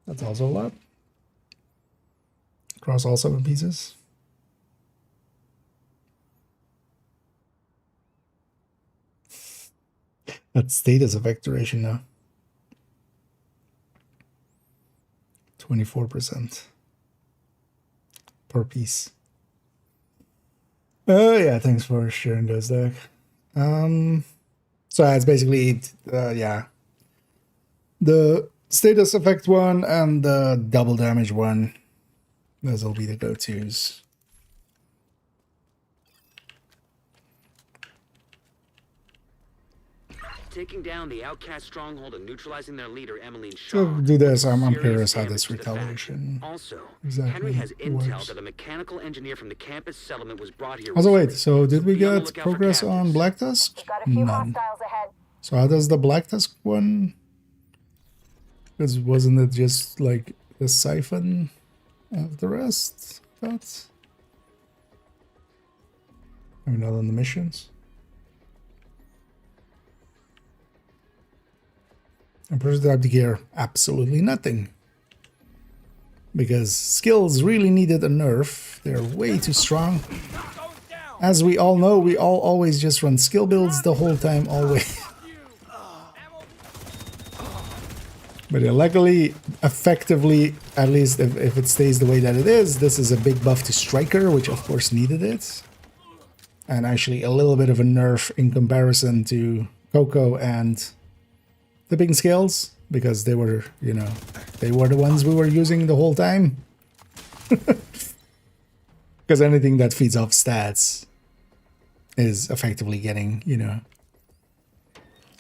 [SPEAKER 1] That's also a lot. Across all 7 pieces. That's status effect duration now. 24% per piece. Oh yeah, thanks for sharing those, Doug. So it's basically yeah, the status effect one and the double damage one. Those will be the go-tos.
[SPEAKER 3] Taking down the outcast stronghold and neutralizing their leader, Emmeline
[SPEAKER 1] So
[SPEAKER 3] Shaw.
[SPEAKER 1] do this. I'm
[SPEAKER 3] Serious
[SPEAKER 1] curious how
[SPEAKER 3] damage
[SPEAKER 1] this
[SPEAKER 3] to the fact.
[SPEAKER 1] retaliation
[SPEAKER 3] Also,
[SPEAKER 1] exactly
[SPEAKER 3] Henry has intel
[SPEAKER 1] works.
[SPEAKER 3] that a mechanical engineer from the campus settlement was brought here.
[SPEAKER 1] Also, wait.
[SPEAKER 3] recently.
[SPEAKER 1] So did we
[SPEAKER 3] Be on the
[SPEAKER 1] get
[SPEAKER 3] lookout for
[SPEAKER 1] progress on
[SPEAKER 3] captives.
[SPEAKER 1] Black Tusk?
[SPEAKER 2] We've got a few
[SPEAKER 1] None.
[SPEAKER 2] hostiles ahead.
[SPEAKER 1] So how does the Black Tusk one? Because wasn't it just like the siphon of the rest? That's. I'm not on the missions. I'm pressured to gear absolutely nothing. Because skills really needed a nerf. They're way too strong. As we all know, we all always just run skill builds the whole time, always. But yeah, luckily, effectively, at least if it stays the way that it is, this is a big buff to Striker, which of course needed it. And actually a little bit of a nerf in comparison to Coco and Tipping Scales, because they were, you know, they were the ones we were using the whole time. Because anything that feeds off stats is effectively getting, you know,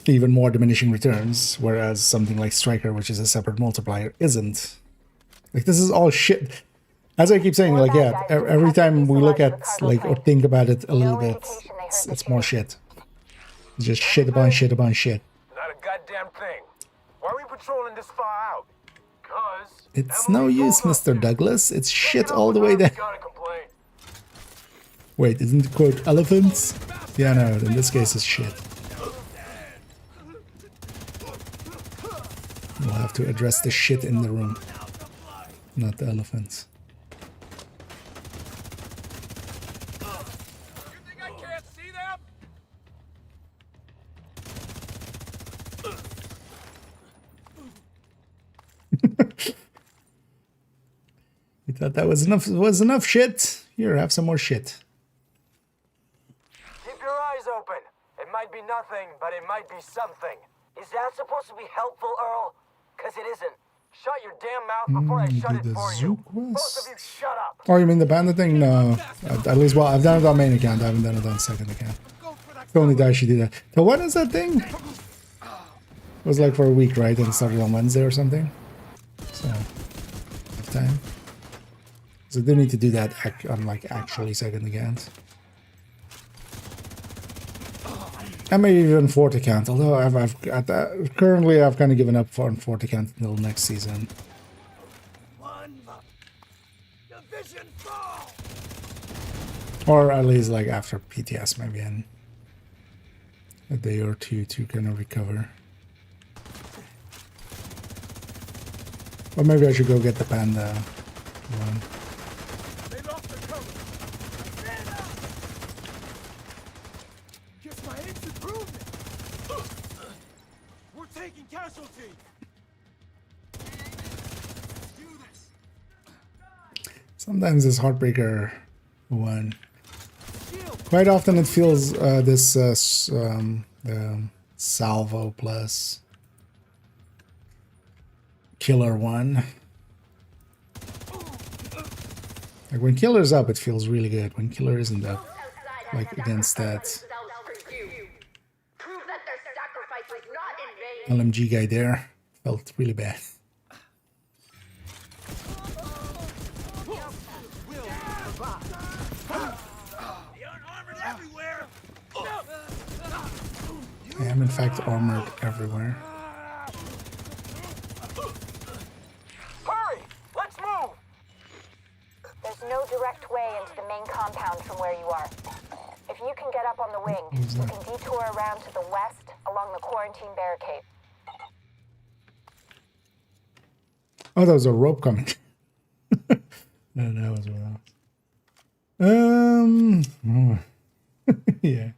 [SPEAKER 1] even more diminishing returns, whereas something like Striker, which is a separate multiplier, isn't. Like, this is all shit. As I keep saying, like, yeah, every time we look at, like, or think about it a little bit, it's more shit. It's just shit upon shit upon shit.
[SPEAKER 5] Not a goddamn thing. Why are we patrolling this far out? Cause
[SPEAKER 1] It's no use, Mr. Douglas. It's shit all the way down. Wait, isn't it quote elephants? Yeah, no, in this case it's shit. We'll have to address the shit in the room, not the elephants.
[SPEAKER 5] You think I can't see them?
[SPEAKER 1] You thought that was enough shit? Here, have some more shit.
[SPEAKER 5] Keep your eyes open. It might be nothing, but it might be something. Is that supposed to be helpful, Earl? Because it isn't. Shut your damn mouth before I shut it
[SPEAKER 1] the
[SPEAKER 5] for
[SPEAKER 1] zoo
[SPEAKER 5] you.
[SPEAKER 1] quest?
[SPEAKER 5] Both of you shut up.
[SPEAKER 1] Oh, you mean the bandit thing? No. At least, well, I've done it on main account. I haven't done it on second account. The only day she did that. So when is that thing? It was like for a week, right? And it started on Wednesday or something. So, have time. So I do need to do that on like actually second account. And maybe even fourth account. Although currently I've kind of given up on fourth account until next season. Or at least like after PTS, maybe in a day or two to kind of recover. Or maybe I should go get the panda one.
[SPEAKER 5] Guess my aim's improving. We're taking casualty. Do this.
[SPEAKER 1] Sometimes this Heartbreaker one. Quite often it feels the Salvo plus Killer one. Like when Killer's up, it feels really good. When Killer isn't up, like against that LMG guy there, felt really bad. I am in fact armored everywhere.
[SPEAKER 5] Hurry! Let's move!
[SPEAKER 2] There's no direct way into the main compound from where you are. If you can get up on the wing, you can detour around to the west along the quarantine barricade.
[SPEAKER 1] Oh, there was a rope coming. No, that was what else. Yeah.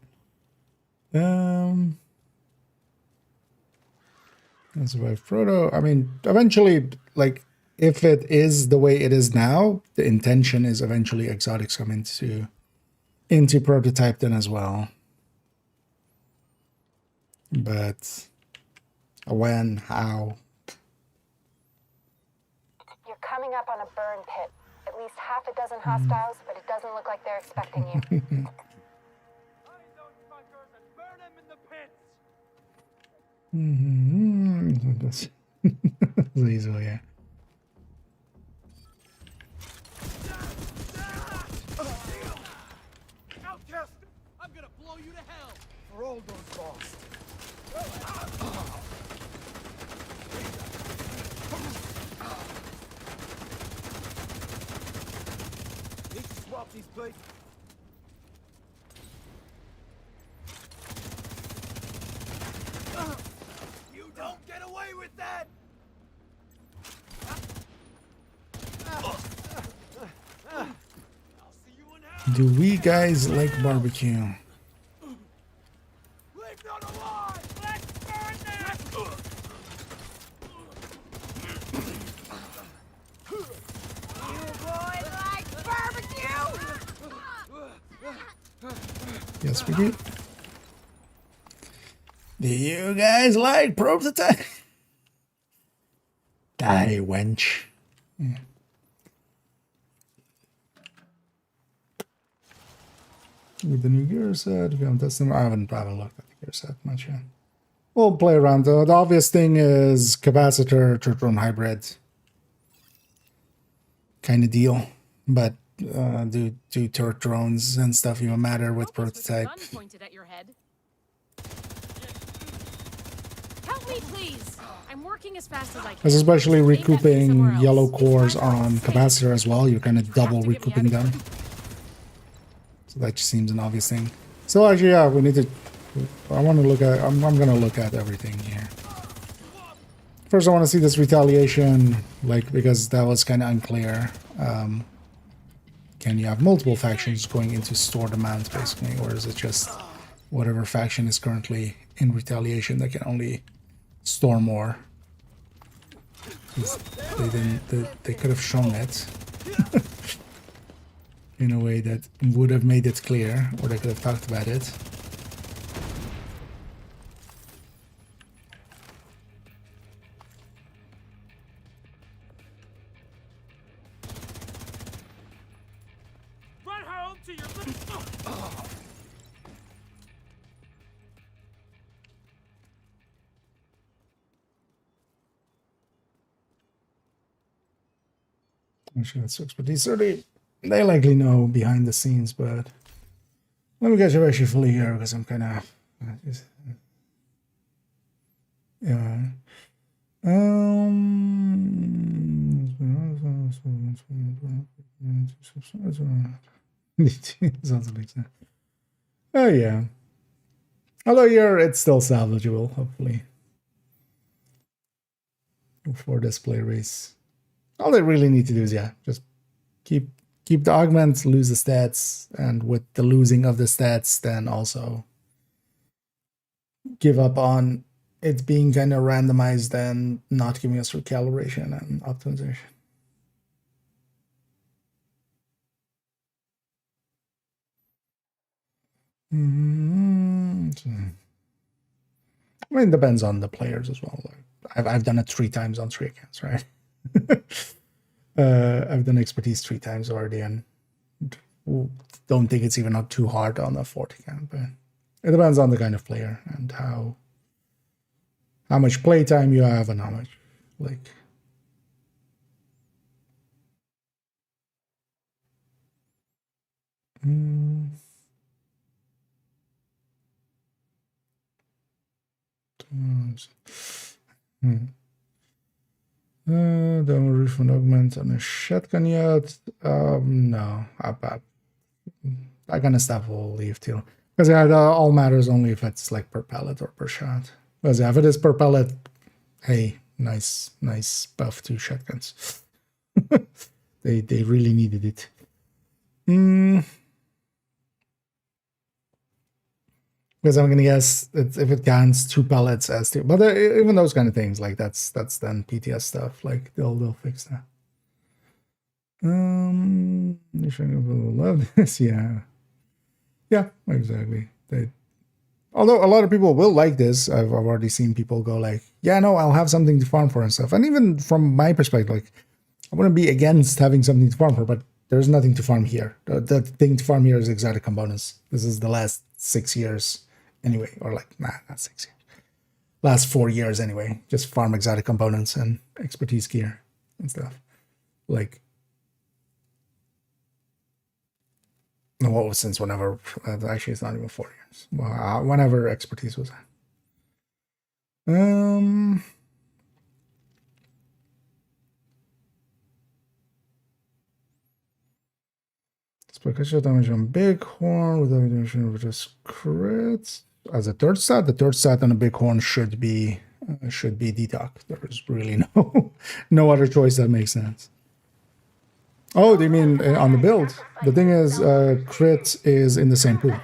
[SPEAKER 1] I survived Frodo. I mean, eventually, like, if it is the way it is now, the intention is eventually exotics come into prototype then as well. But when, how?
[SPEAKER 2] You're coming up on a burn pit. At least half a dozen hostiles, but it doesn't look like they're expecting you.
[SPEAKER 1] That's easy, yeah.
[SPEAKER 6] Outcast! I'm gonna blow you to hell! For all those lost. Need to swap these plates. You don't get away with that! I'll see you in hell!
[SPEAKER 1] Do we guys like barbecue?
[SPEAKER 6] Leave none alive! Let's burn them! You boys like barbecue?
[SPEAKER 1] Yes, we do. Do you guys like prototype? Die, wench. Yeah. With the new gear set, if you haven't tested them, I haven't looked at the gear set much yet. We'll play around. The obvious thing is capacitor, turret-drone hybrid kind of deal. But do turret drones and stuff even matter with prototype?
[SPEAKER 7] Gun pointed at your head. Help me, please. I'm working as fast as I can.
[SPEAKER 1] Because especially
[SPEAKER 7] Aim that thing somewhere
[SPEAKER 1] recouping
[SPEAKER 7] else.
[SPEAKER 1] yellow
[SPEAKER 7] It's
[SPEAKER 1] cores
[SPEAKER 7] hard to
[SPEAKER 1] on
[SPEAKER 7] escape.
[SPEAKER 1] capacitor as well, you're kind of double
[SPEAKER 7] Have to get me
[SPEAKER 1] recouping
[SPEAKER 7] out of
[SPEAKER 1] them.
[SPEAKER 7] here.
[SPEAKER 1] So that just seems an obvious thing. So actually, yeah, we need to. I want to look at. I'm gonna look at everything here. First, I want to see this retaliation, like, because that was kind of unclear. Can you have multiple factions going into stored amounts, basically, or is it just whatever faction is currently in retaliation that can only store more? 'Cause they didn't. They could have shown it. In a way that would have made it clear, or they could have talked about it.
[SPEAKER 6] Run home to your
[SPEAKER 1] Actually, that's expertise 30. They likely know behind the scenes, but let me get you actually fully here because I'm kind of. Yeah. Sounds like that. Oh yeah. Although here it's still salvageable, hopefully. For display race. All they really need to do is just keep the augments, lose the stats, and with the losing of the stats, then also give up on it being kind of randomized and not giving us recalibration and optimization. I mean, it depends on the players as well. Like, I've done it 3 times on 3 accounts, right? I've done expertise 3 times already, and don't think it's even not too hard on the 4th account. But it depends on the kind of player and how much playtime you have and how much like. Don't refund augment on a shotgun yet. No, that kind of stuff will leave too. Because it all matters only if it's like per pellet or per shot. Because if it is per pellet, hey, nice buff to shotguns. they really needed it. Because I'm gonna guess if it counts 2 pellets as 2, but even those kind of things, like that's then PTS stuff. Like they'll fix that. You should love this, yeah, exactly. Although a lot of people will like this, I've already seen people go like, yeah, no, I'll have something to farm for and stuff. And even from my perspective, like I wouldn't be against having something to farm for, but there's nothing to farm here. The thing to farm here is exotic components. This is the last 6 years. Anyway, or like, nah, not 6 years. last 4 years anyway. Just farm exotic components and expertise gear and stuff. Like, well, since whenever, actually it's not even 4 years. Well, whenever expertise was. Special damage on Bighorn with ammunition of just crits. As a third stat, the third stat on a Bighorn should be detox. There's really no other choice that makes sense. Oh, they mean on the build. The thing is, crit is in the same pool.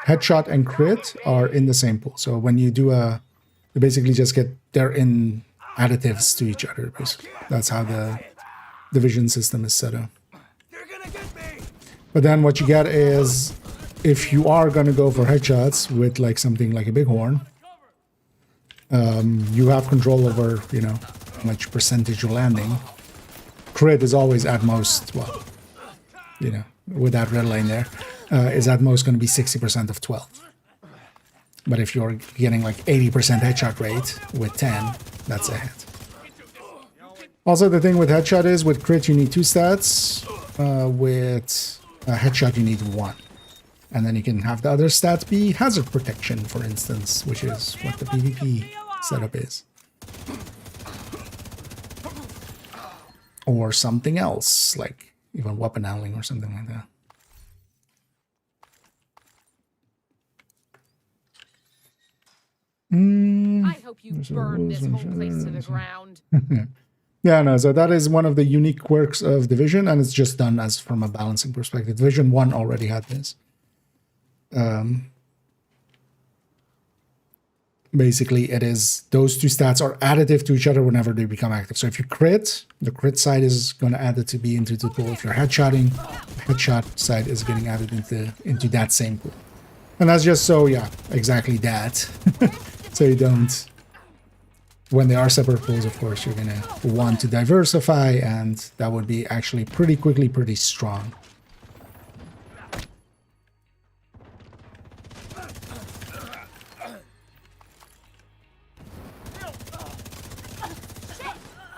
[SPEAKER 1] Headshot and crit are in the same pool. So when you do you basically just get, they're in additives to each other, basically. That's how the division system is set up. But then what you get is, if you are going to go for headshots with like something like a Bighorn, you have control over, you know, how much percentage you're landing. Crit is always at most, well, you know, with that red line there, is at most going to be 60% of 12. But if you're getting like 80% headshot rate with 10, that's a hit. Also, the thing with headshot is, with crit you need 2 stats, with headshot you need 1. And then you can have the other stat be hazard protection, for instance, which is what the PvP setup is. Or something else, like even weapon handling or something like that.
[SPEAKER 7] I hope you burn this whole place to the ground.
[SPEAKER 1] Yeah, no, so that is one of the unique quirks of Division, and it's just done as from a balancing perspective. Division 1 already had this. Basically, it is, those 2 stats are additive to each other whenever they become active. So if you crit, the crit side is going to add it to be into the pool. If you're headshotting, the headshot side is getting added into that same pool. And that's just so, yeah, exactly that. So you don't, when they are separate pools, of course, you're going to want to diversify, and that would be actually pretty quickly pretty strong.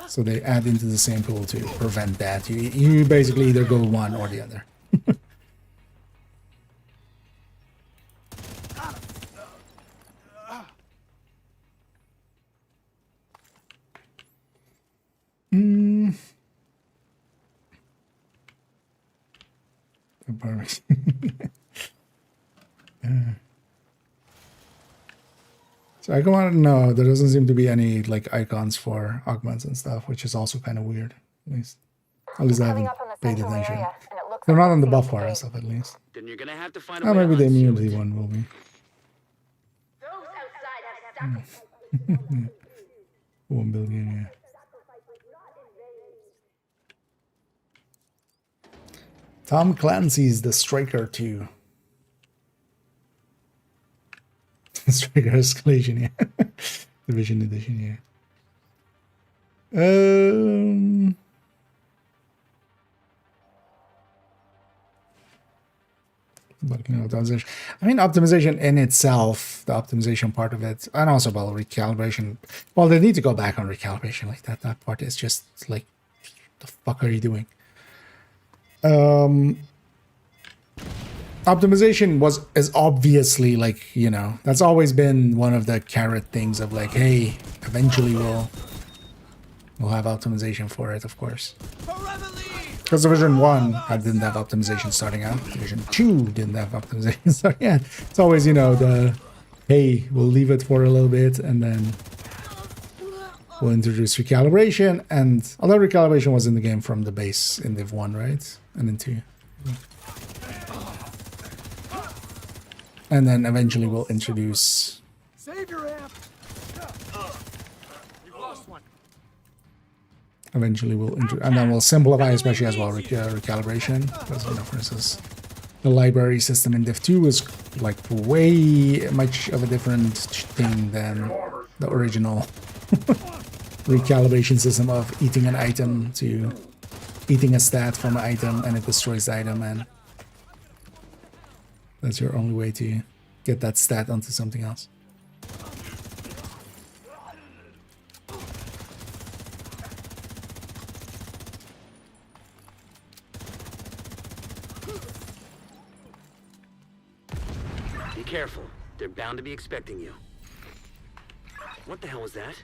[SPEAKER 1] So they add into the same pool to prevent that. You basically either go one or the other. So I want to know, there doesn't seem to be any like icons for augments and stuff, which is also kind of weird. At least I haven't paid attention. They're not on the buff bar and stuff, at least.
[SPEAKER 3] Then you're gonna have to find a way
[SPEAKER 1] Maybe
[SPEAKER 3] to
[SPEAKER 1] the
[SPEAKER 3] unseal
[SPEAKER 1] immunity
[SPEAKER 3] it.
[SPEAKER 1] one will be.
[SPEAKER 8] Those outside have stopped.
[SPEAKER 1] 1 billion, yeah. Tom Clancy's The Striker 2. Striker Escalation, yeah. Division Edition, yeah. But, you know, optimization. I mean, optimization in itself, the optimization part of it, and also about recalibration. Well, they need to go back on recalibration. Like that part is just like, the fuck are you doing? Optimization is obviously like, you know, that's always been one of the carrot things of like, hey, eventually we'll have optimization for it, of course. Because Division 1 didn't have optimization starting out. Division 2 didn't have optimization starting out. It's always, you know, the, hey, we'll leave it for a little bit and then we'll introduce recalibration. And although recalibration was in the game from the base in Div 1, right? And then 2. And then eventually we'll introduce...
[SPEAKER 6] Save your amp. You lost one.
[SPEAKER 1] Eventually we'll and then we'll simplify, especially as well, recalibration. Because, you know, for instance, the library system in Div 2 is like way much of a different thing than the original recalibration system of eating an item to eating a stat from an item and it destroys the item, and that's your only way to get that stat onto something else.
[SPEAKER 3] careful. They're bound to be expecting you. What the hell was that?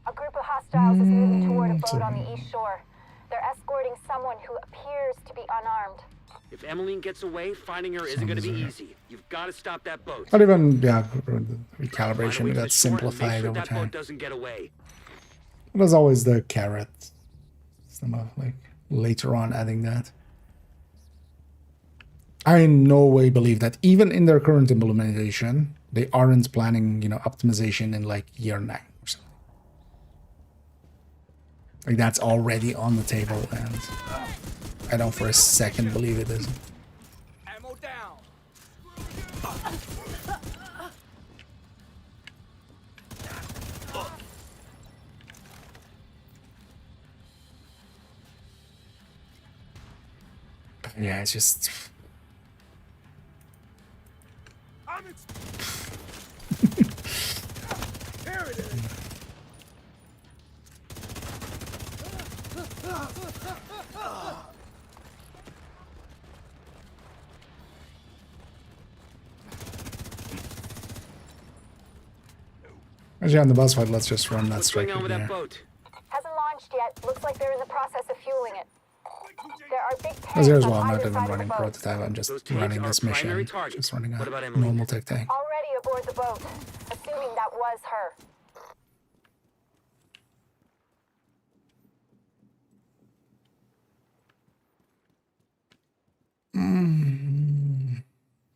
[SPEAKER 2] A group of hostiles is moving toward a boat on the east shore. They're escorting someone who appears to be unarmed.
[SPEAKER 3] If Emmeline gets away, finding her isn't going to be easy. You've got to stop that boat.
[SPEAKER 1] Not even, yeah,
[SPEAKER 3] Find a
[SPEAKER 1] recalibration
[SPEAKER 3] way to the
[SPEAKER 1] got
[SPEAKER 3] shore and make
[SPEAKER 1] simplified
[SPEAKER 3] sure
[SPEAKER 1] over
[SPEAKER 3] that
[SPEAKER 1] time.
[SPEAKER 3] boat doesn't get away.
[SPEAKER 1] There's always the carrot. Some of, like, later on adding that. I in no way believe that even in their current implementation, they aren't planning, you know, optimization in like year 9 or something. Like that's already on the table, and I don't for a second believe it isn't.
[SPEAKER 6] Ammo down.
[SPEAKER 1] Yeah, it's just.
[SPEAKER 6] Here it is.
[SPEAKER 1] Actually, on the boss fight, let's just run that
[SPEAKER 3] What's
[SPEAKER 1] straight
[SPEAKER 3] going on with
[SPEAKER 1] in
[SPEAKER 3] that
[SPEAKER 1] here.
[SPEAKER 3] boat?
[SPEAKER 2] Hasn't launched yet. Looks like they're in the process of fueling it. There are big
[SPEAKER 1] As
[SPEAKER 2] tanks
[SPEAKER 1] here's
[SPEAKER 2] on
[SPEAKER 1] well, I'm not
[SPEAKER 2] either
[SPEAKER 1] even
[SPEAKER 2] side of the
[SPEAKER 1] running
[SPEAKER 2] boat.
[SPEAKER 1] prototype. I'm just
[SPEAKER 3] Those tanks
[SPEAKER 1] running
[SPEAKER 3] are
[SPEAKER 1] this
[SPEAKER 3] primary
[SPEAKER 1] mission.
[SPEAKER 3] target.
[SPEAKER 1] Just running
[SPEAKER 3] What
[SPEAKER 1] a
[SPEAKER 3] about Emily?
[SPEAKER 1] normal tech tank.
[SPEAKER 2] Already aboard the boat. Assuming that was her.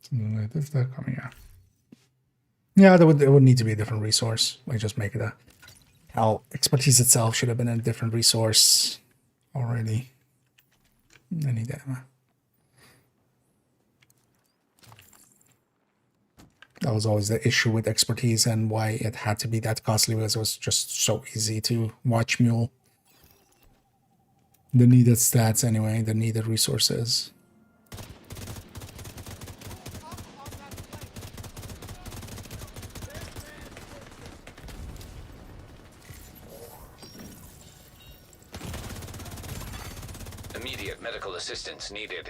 [SPEAKER 1] Something like this, that coming out. Yeah, there would need to be a different resource. Like just make it a. Hell, expertise itself should have been a different resource already. Any damn. That was always the issue with expertise and why it had to be that costly, because it was just so easy to watch mule the needed stats anyway, the needed resources.
[SPEAKER 4] Immediate medical assistance needed.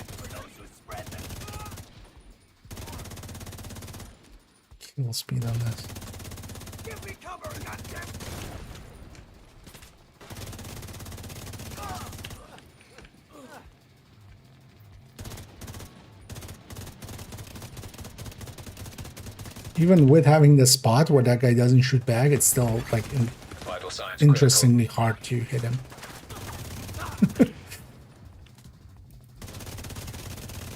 [SPEAKER 1] Kill speed on this.
[SPEAKER 6] Give me cover, goddamn.
[SPEAKER 1] Even with having the spot where that guy doesn't shoot back, it's still like
[SPEAKER 4] Vital signs
[SPEAKER 1] interestingly hard to hit him.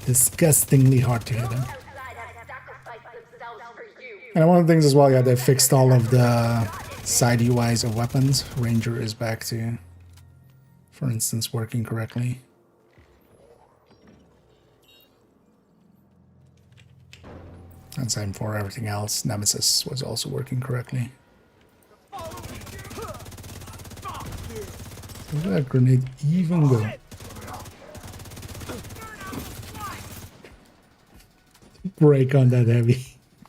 [SPEAKER 1] Disgustingly hard to hit him.
[SPEAKER 8] Outside have sacrificed themselves for you.
[SPEAKER 1] And one of the things as well, yeah, they fixed all of the side UIs of weapons. Ranger is back to, for instance, working correctly. And same for everything else. Nemesis was also working correctly. Where did that grenade even go? Break on that heavy.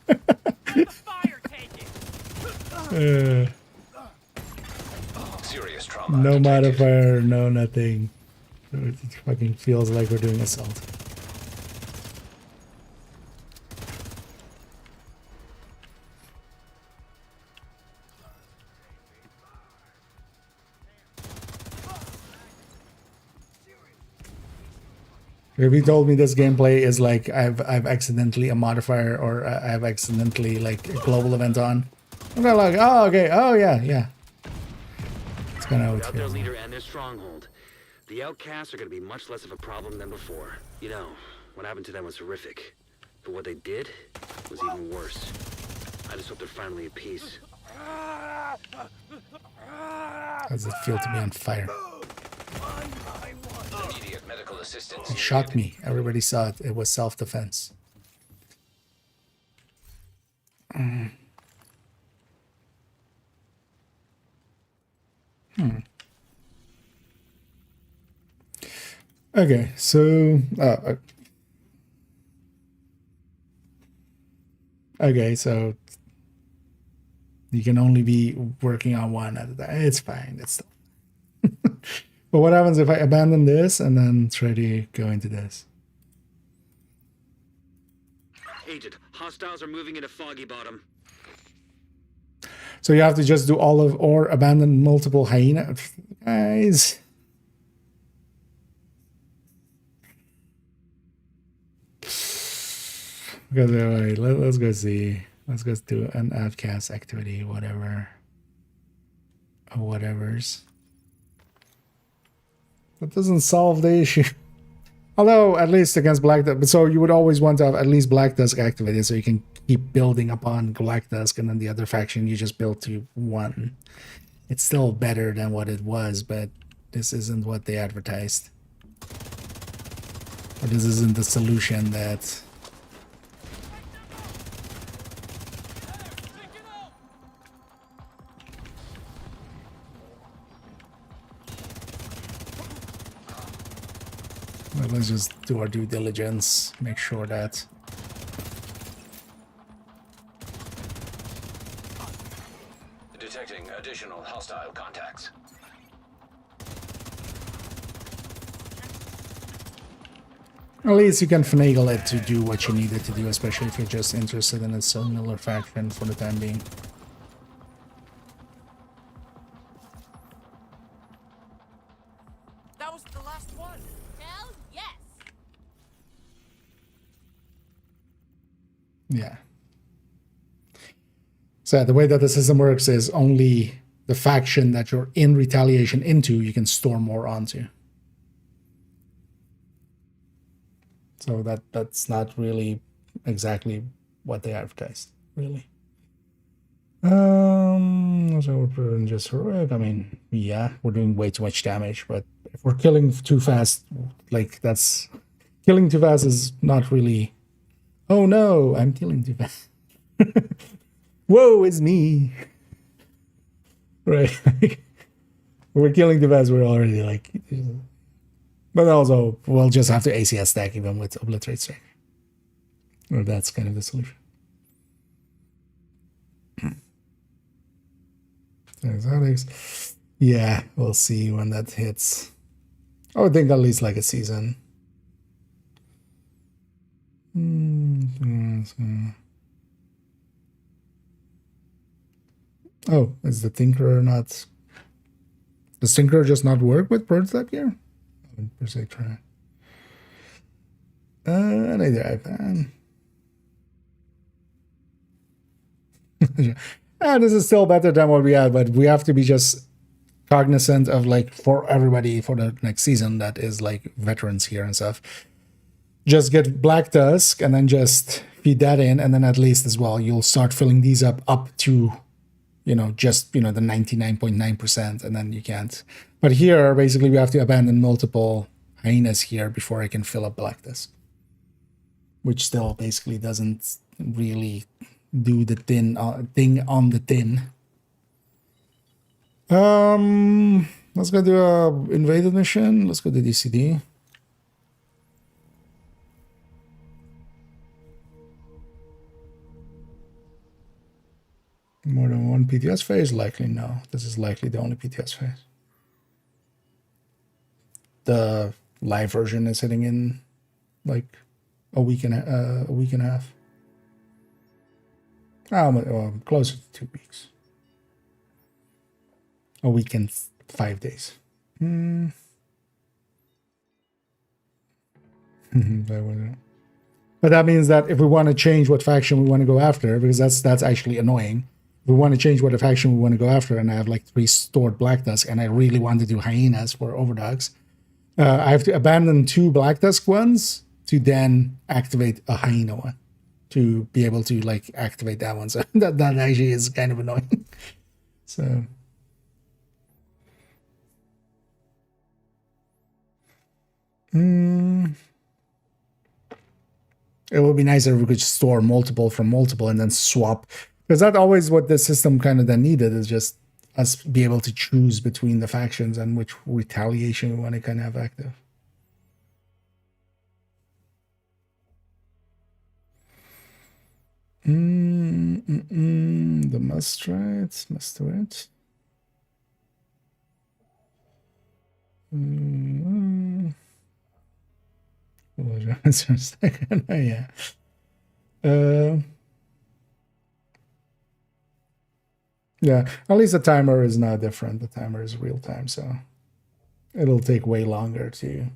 [SPEAKER 6] Fire taking.
[SPEAKER 4] Serious trauma.
[SPEAKER 1] No
[SPEAKER 4] detected.
[SPEAKER 1] modifier, no nothing. It fucking feels like we're doing assault. If you told me this gameplay is like I've accidentally a modifier or I've accidentally like a global event on, I'm not like, oh okay, oh yeah. It's kind of how it
[SPEAKER 3] Without their
[SPEAKER 1] feels.
[SPEAKER 3] leader and their stronghold, the outcasts are going to be much less of a problem than before. You know, what happened to them was horrific, but what they did was even worse. I just hope they're finally at peace.
[SPEAKER 1] How does it feel to be on fire?
[SPEAKER 4] Immediate medical assistance
[SPEAKER 1] It shot me. Everybody saw it. It was self-defense. Okay, so okay, so you can only be working on one at a time. It's fine. It's but what happens if I abandon this and then try to go into this?
[SPEAKER 3] Agent, Hostiles are moving into Foggy Bottom.
[SPEAKER 1] So you have to just do all of or abandon multiple hyena guys. Okay, let's go see. Let's go do an outcast activity, whatever. Whatever's. That doesn't solve the issue. Although, at least against Black Dusk. But so you would always want to have at least Black Dusk activated so you can keep building upon Black Dusk, and then the other faction you just build to one. It's still better than what it was, but this isn't what they advertised. Or this isn't the solution that... Well, let's just do our due diligence, make sure that...
[SPEAKER 4] Detecting additional hostile contacts.
[SPEAKER 1] At least you can finagle it to do what you need it to do, especially if you're just interested in a similar faction for the time being.
[SPEAKER 6] That was the last one.
[SPEAKER 7] Hell yes.
[SPEAKER 1] Yeah. So the way that the system works is only the faction that you're in retaliation into, you can store more onto. So that's not really exactly what they advertised, really. So we're just heroic. I mean, yeah, we're doing way too much damage, but if we're killing too fast, like that's killing too fast is not really. Oh no, I'm killing too fast. Whoa, it's me. Right. We're killing too fast, we're already like. But also, we'll just have to ACS stack even with Obliterate Strike. Or that's kind of the solution. Exotics. Yeah, we'll see when that hits. I would think at least like a season. Oh, is the Tinkerer not... Does Tinkerer just not work with birds that year? I would per se try. Neither iPad. This is still better than what we had, but we have to be just cognizant of, like, for everybody for the next season that is like veterans here and stuff. Just get Black Tusk and then just feed that in, and then at least as well you'll start filling these up to, just the 99.9%, and then you can't. But here basically we have to abandon multiple hyenas here before I can fill up Black Tusk, which still basically doesn't really do the thing on the tin. Let's go do a invaded mission. Let's go to DCD. More than one PTS phase? Likely no. This is likely the only PTS phase. The live version is hitting in like a week and a half. Closer to 2 weeks. A week and 5 days. But that means that if we want to change what faction we want to go after, because that's actually annoying. If we want to change what faction we want to go after, and I have like 3 stored Black Tusk, and I really want to do hyenas for overdogs, I have to abandon 2 Black Tusk ones to then activate a hyena one to be able to like activate that one. So that actually is kind of annoying. So it would be nicer if we could store multiple from multiple and then swap, because that's always what the system kind of then needed, is just us be able to choose between the factions and which retaliation we want to kind of have active. The must do it. Yeah. Yeah, at least the timer is not different. The timer is real time, so it'll take way longer to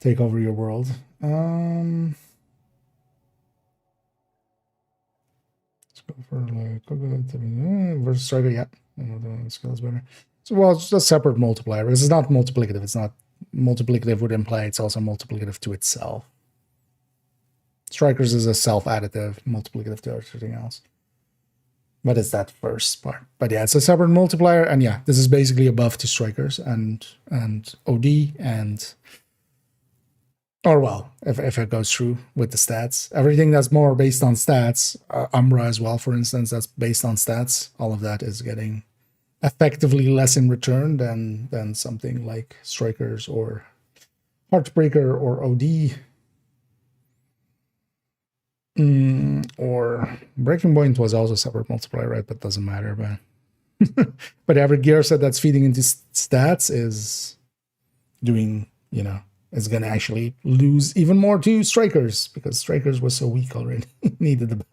[SPEAKER 1] take over your world. Let's go for like versus striker. Yeah, the skills better. So well, it's just a separate multiplier because it's not multiplicative. It's not multiplicative would imply it's also multiplicative to itself. Strikers is a self-additive multiplicative to everything else. But it's that first part. But yeah, it's a separate multiplier, and yeah, this is basically a buff to strikers and OD and or well, if it goes through with the stats. Everything that's more based on stats, Umbra as well, for instance, that's based on stats. All of that is getting effectively less in return than something like strikers or Heartbreaker or OD. Or Breaking Point was also a separate multiplier, right? But doesn't matter. But but every gear set that's feeding into stats is doing, you know, is going to actually lose even more to strikers because strikers was so weak already. Needed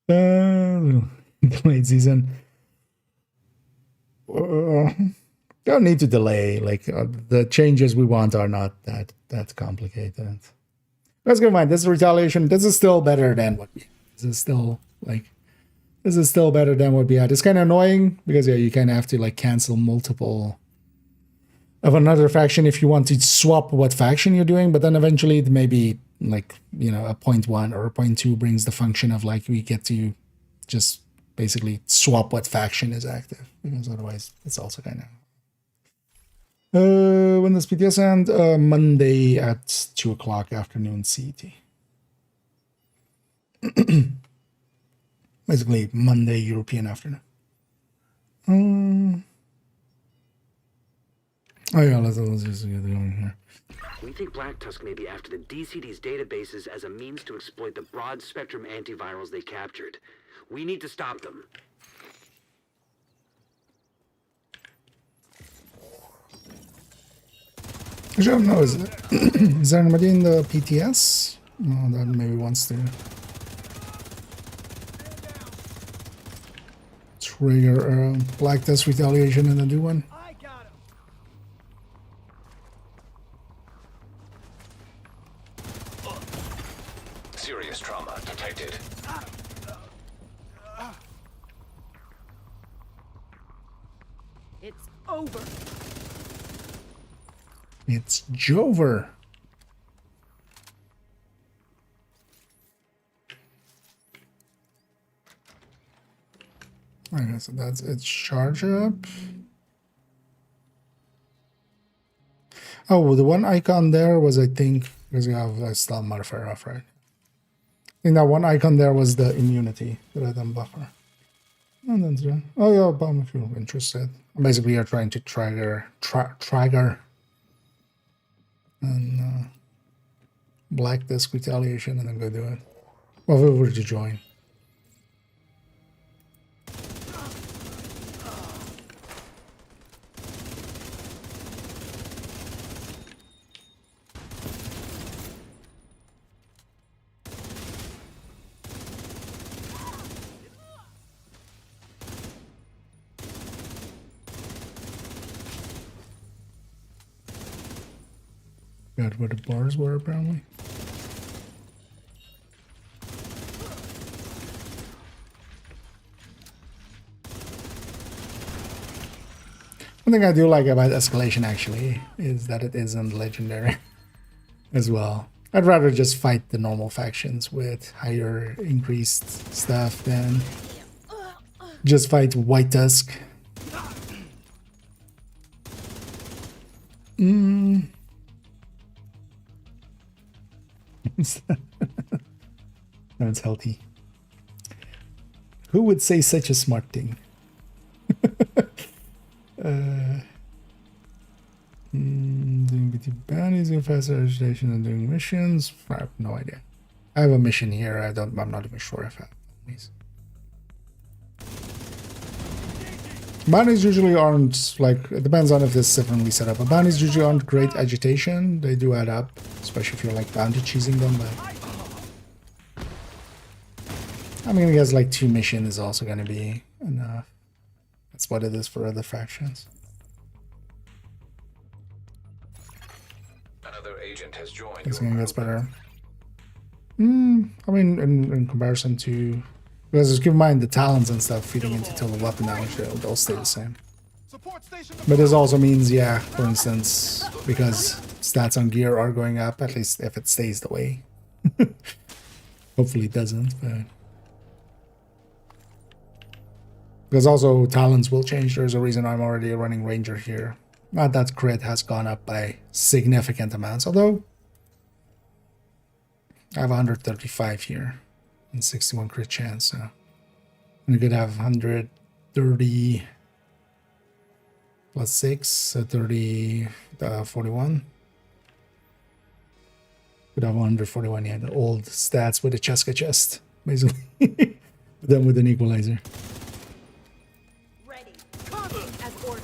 [SPEAKER 1] the late season. Don't need to delay. Like the changes we want are not that complicated. Let's go mind. This is retaliation. This is still better than what we. This is still better than what we had. It's kind of annoying because yeah, you kind of have to like cancel multiple of another faction if you want to swap what faction you're doing. But then eventually maybe like, you know, a 0.1 or a 0.2 brings the function of like we get to just basically swap what faction is active because otherwise it's also kind of. When does PTS end? Monday at 2:00 afternoon CET. Basically, Monday European afternoon. Oh yeah, let's just get going here.
[SPEAKER 3] We think Black Tusk may be after the DCD's databases as a means to exploit the broad-spectrum antivirals they captured. We need to stop them.
[SPEAKER 1] I don't know, is there anybody in the PTS? No, that maybe wants to trigger Black Test Retaliation and a new one.
[SPEAKER 6] I got him.
[SPEAKER 4] Serious trauma detected.
[SPEAKER 7] It's over.
[SPEAKER 1] It's Jover. Okay, so that's its charge up. Oh, the one icon there was, I think, because you have a style modifier off, right? I think that one icon there was the immunity that I then buffer. And then, oh yeah, bomb if you're interested. Basically, you're trying to trigger and Black Disk Retaliation and then go do it. Well, we were to join. Got where the bars were apparently. One thing I do like about Escalation actually is that it isn't legendary as well. I'd rather just fight the normal factions with higher increased stuff than just fight White Tusk. That's healthy. Who would say such a smart thing? Doing BT bounties, doing faster agitation, and doing missions. I have no idea. I have a mission here. I'm not even sure if I have these. Bounties usually aren't like, it depends on if this is differently set up. But bounties usually aren't great agitation. They do add up, especially if you're like bounty cheesing them. But I mean, I guess like 2 missions is also going to be enough. That's what it is for other factions.
[SPEAKER 4] Another agent has joined.
[SPEAKER 1] This
[SPEAKER 4] your
[SPEAKER 1] game gets
[SPEAKER 4] group.
[SPEAKER 1] better. I mean, in comparison to, because just keep in mind the talents and stuff feeding into total weapon damage, they'll stay the same.
[SPEAKER 6] Support station.
[SPEAKER 1] But this also means, yeah, for instance, because stats on gear are going up, at least if it stays the way. Hopefully it doesn't, but because also talents will change. There's a reason I'm already running Ranger here. Not that crit has gone up by significant amounts, although I have 135 here and 61 crit chance, so I could have 130 plus 6, so 30, 41. Could have 141, yeah, the old stats with a Cheska chest, basically. But then with an equalizer.
[SPEAKER 8] Ready.
[SPEAKER 7] As ordered.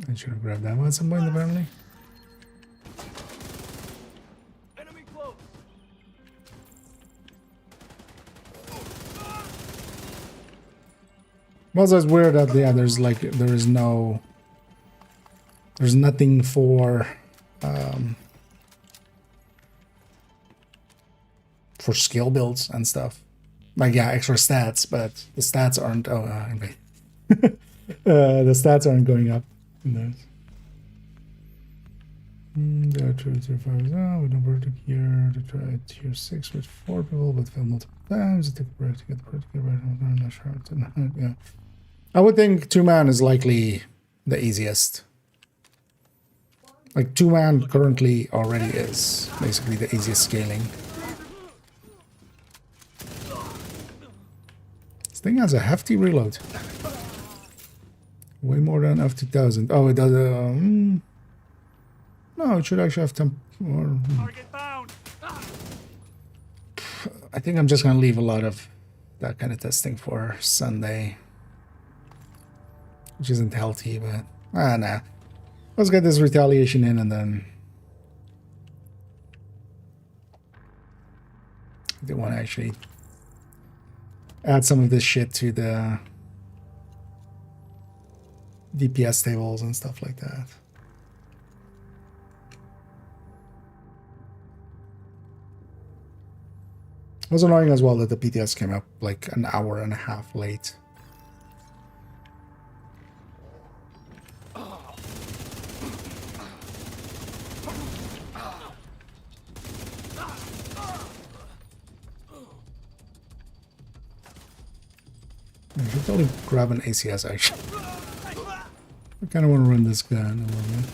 [SPEAKER 1] I should have grabbed that one at some point, apparently.
[SPEAKER 6] Enemy close.
[SPEAKER 1] Also, it's weird that, yeah, there's nothing for skill builds and stuff. Like, yeah, extra stats, but the stats aren't, anyway. The stats aren't going up in those. There are 2 tier 5s now. We don't work here to try tier 6 with 4 people, but fail multiple times. It took a break to get the break. I'm not sure. Yeah. I would think 2-man is likely the easiest. Like 2-man currently already is basically the easiest scaling. This thing has a hefty reload. Way more than F2000. Oh, it does. No, it should actually have temp. Or,
[SPEAKER 6] Target bound.
[SPEAKER 1] I think I'm just gonna leave a lot of that kind of testing for Sunday, which isn't healthy, but nah. Let's get this retaliation in, and then I do want to actually add some of this shit to the DPS tables and stuff like that. It was annoying as well that the PTS came up like an hour and a half late. I should totally grab an ACS actually. I kind of want to run this gun a little bit.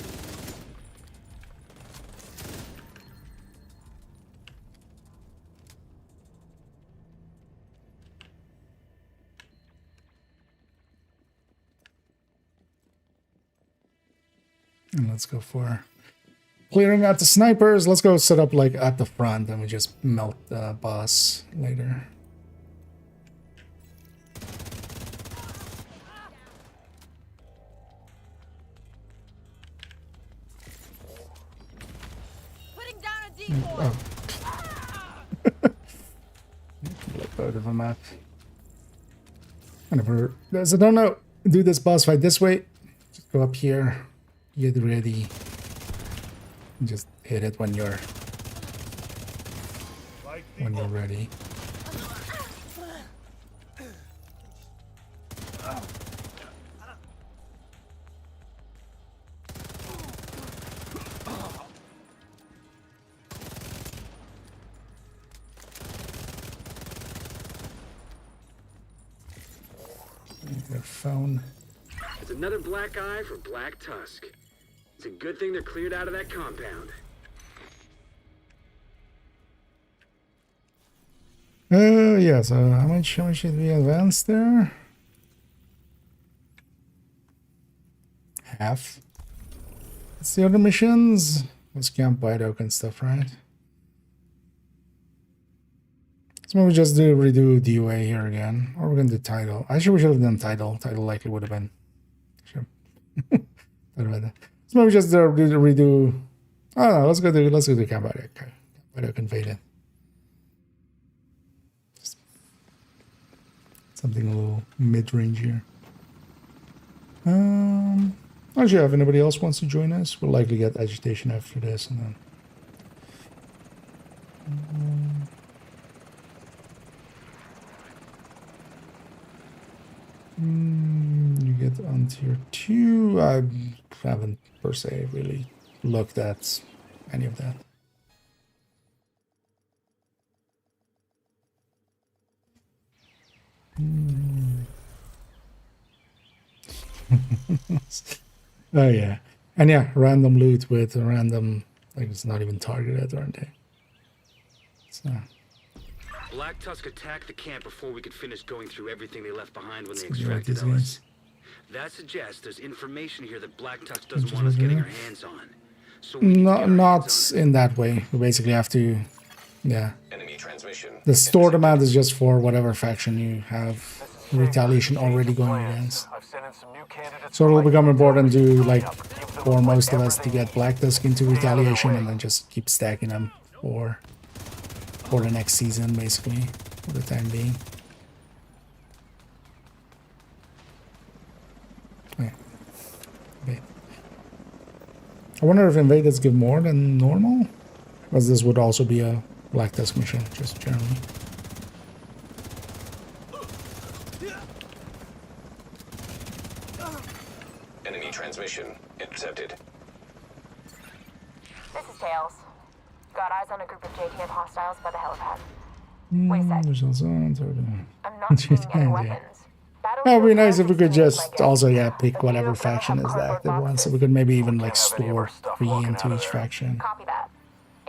[SPEAKER 1] And let's go for clearing out the snipers. Let's go set up like at the front and we just melt the boss later.
[SPEAKER 7] Putting down a decoy.
[SPEAKER 1] Oh. Like out of a map. Whenever guys, I don't know, do this boss fight this way. Just go up here. Get ready. Just hit it when you're ready. Your phone.
[SPEAKER 3] It's another black eye for Black Tusk. It's a good thing they're cleared out of that compound.
[SPEAKER 1] Yeah, so how much should we advance there? Half. What's the other missions? Let's camp White Oak and stuff, right? So maybe just redo DOA here again. Or we're gonna do title. Actually we should have done title. Title likely would have been. Sure. Thought about that. So maybe just redo. Oh no, let's do the camp White Oak. But I can fade it. Just something a little mid-range here. Actually, if anybody else wants to join us, we'll likely get agitation after this, and then. You get on tier 2. I haven't per se really looked at any of that. Oh yeah, and yeah, random loot with a random, like it's not even targeted or anything. So
[SPEAKER 3] Black Tusk attacked the camp before we could finish going through everything they left behind when they
[SPEAKER 1] let's see what
[SPEAKER 3] extracted
[SPEAKER 1] this
[SPEAKER 3] us.
[SPEAKER 1] is.
[SPEAKER 3] That suggests there's information here that Black Tusk doesn't want us getting our hands on. So we need to get
[SPEAKER 1] Not
[SPEAKER 3] our
[SPEAKER 1] not
[SPEAKER 3] hands on it.
[SPEAKER 1] in that way. We basically have to, yeah.
[SPEAKER 4] Enemy transmission.
[SPEAKER 1] The stored amount is just for whatever faction you have retaliation already going against.
[SPEAKER 5] I've sent in some new candidates.
[SPEAKER 1] So
[SPEAKER 5] for
[SPEAKER 1] it'll
[SPEAKER 5] my
[SPEAKER 1] become important to,
[SPEAKER 5] Give
[SPEAKER 1] like,
[SPEAKER 5] them
[SPEAKER 1] for most of us to
[SPEAKER 5] everything
[SPEAKER 1] get
[SPEAKER 5] they
[SPEAKER 1] Black Tusk into retaliation and then just keep stacking them for the next season, basically, for the time being. Yeah. Okay. I wonder if invaders give more than normal? Because this would also be a Black Tusk mission, just generally.
[SPEAKER 4] Enemy transmission intercepted.
[SPEAKER 2] This is Tails. Got eyes on a group of JTF hostiles by the helipad. Wait a sec.
[SPEAKER 1] There's also
[SPEAKER 2] I'm not seeing any
[SPEAKER 1] Yeah.
[SPEAKER 2] weapons.
[SPEAKER 1] That would be nice if we could
[SPEAKER 2] Battlefield
[SPEAKER 1] just
[SPEAKER 2] like it.
[SPEAKER 1] also, yeah, pick
[SPEAKER 2] The
[SPEAKER 1] whatever
[SPEAKER 2] videos never
[SPEAKER 1] faction
[SPEAKER 2] have
[SPEAKER 1] is the
[SPEAKER 2] cardboard
[SPEAKER 1] active one, so
[SPEAKER 2] boxes.
[SPEAKER 1] we could maybe even like
[SPEAKER 5] Can't have any of our
[SPEAKER 1] store
[SPEAKER 5] stuff
[SPEAKER 1] 3
[SPEAKER 5] walking
[SPEAKER 1] into
[SPEAKER 5] out of
[SPEAKER 1] each
[SPEAKER 5] there.
[SPEAKER 1] faction.
[SPEAKER 2] Copy that.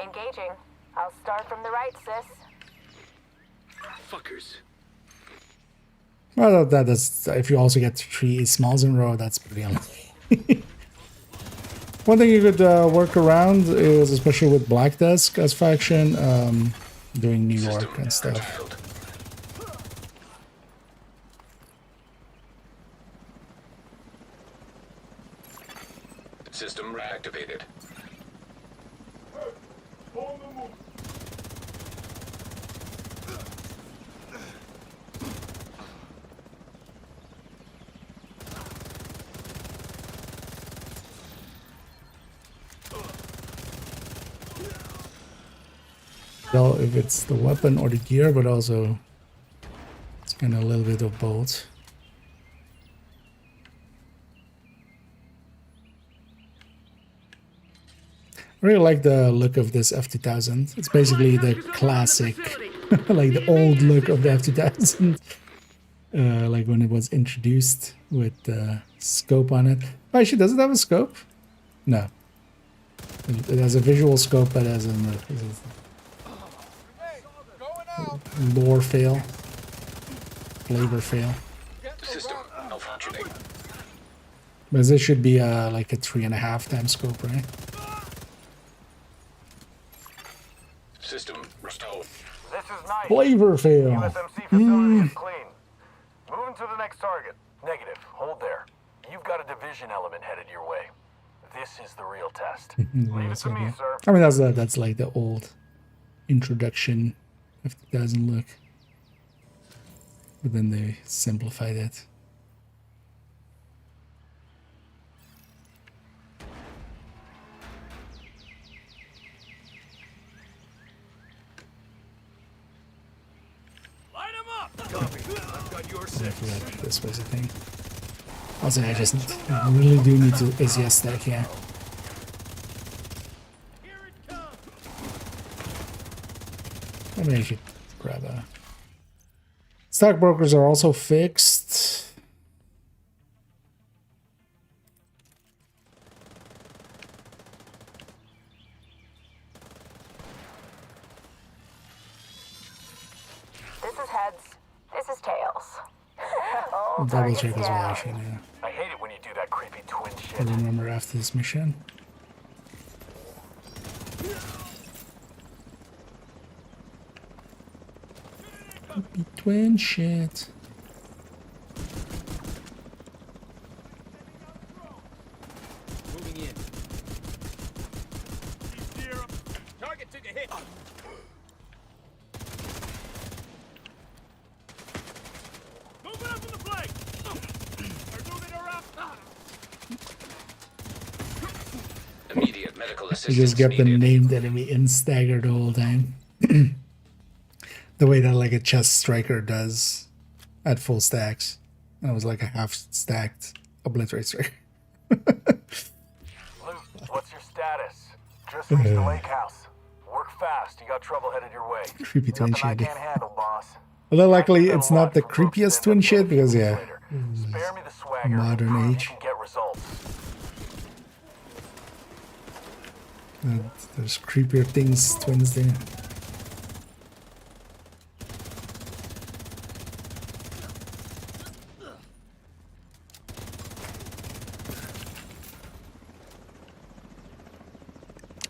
[SPEAKER 2] Engaging. I'll start from the right, sis.
[SPEAKER 3] Fuckers.
[SPEAKER 1] Well, that is, if you also get 3 smalls in a row, that's pretty unlucky. One thing you could work around is, especially with Black Tusk as faction, doing New York
[SPEAKER 4] System
[SPEAKER 1] and stuff.
[SPEAKER 4] curtailed. System reactivated.
[SPEAKER 1] Well, if it's the weapon or the gear, but also it's kind of a little bit of both. I really like the look of this F2000. It's basically the classic, like the old look of the F2000. Like when it was introduced with the scope on it. Oh, actually, does it have a scope? No. It has a visual scope, but as in lore fail, flavor fail.
[SPEAKER 4] System malfunctioning.
[SPEAKER 1] But this should be like a 3.5 times scope, right?
[SPEAKER 4] System restored.
[SPEAKER 5] This is nice.
[SPEAKER 1] Flavor fail.
[SPEAKER 5] USMC facility is clean. Moving to the next target. Negative. Hold there. You've got a division element headed your way. This is the real test. Leave it to me, sir.
[SPEAKER 1] I mean, that's like the old introduction F2000 look, but then they simplified it.
[SPEAKER 6] Line 'em up! Copy. I've got your
[SPEAKER 1] I
[SPEAKER 6] six.
[SPEAKER 1] forgot this was a thing. Also, I just really do need to ACS stack here.
[SPEAKER 6] Here it comes!
[SPEAKER 1] Maybe I should grab a... Stockbrokers are also fixed.
[SPEAKER 2] This is heads. This is tails.
[SPEAKER 1] I'll double check as well, actually. Yeah.
[SPEAKER 5] I hate it when you do that creepy twin shit.
[SPEAKER 1] I remember after this mission. Be twin shit.
[SPEAKER 6] Moving in. Target took a hit.
[SPEAKER 4] Immediate medical
[SPEAKER 1] You
[SPEAKER 4] assistance
[SPEAKER 1] just get the
[SPEAKER 4] needed.
[SPEAKER 1] named enemy and staggered the whole time. The way that like a chest striker does at full stacks. And it was like a half stacked obliterate striker.
[SPEAKER 5] Luke, what's your status? Just reached the lake house. Work fast. You got trouble headed your way.
[SPEAKER 1] Creepy twin
[SPEAKER 5] Nothing I
[SPEAKER 1] shit.
[SPEAKER 5] can't handle, boss.
[SPEAKER 1] Although luckily
[SPEAKER 5] I've
[SPEAKER 1] it's
[SPEAKER 5] been
[SPEAKER 1] not the
[SPEAKER 5] locked from folks
[SPEAKER 1] creepiest
[SPEAKER 5] who end
[SPEAKER 1] twin
[SPEAKER 5] up
[SPEAKER 1] shit because
[SPEAKER 5] killing
[SPEAKER 1] yeah.
[SPEAKER 5] later. Spare me the swagger.
[SPEAKER 1] Modern
[SPEAKER 5] Prove
[SPEAKER 1] age.
[SPEAKER 5] You can get results.
[SPEAKER 1] There's creepier things, twins there.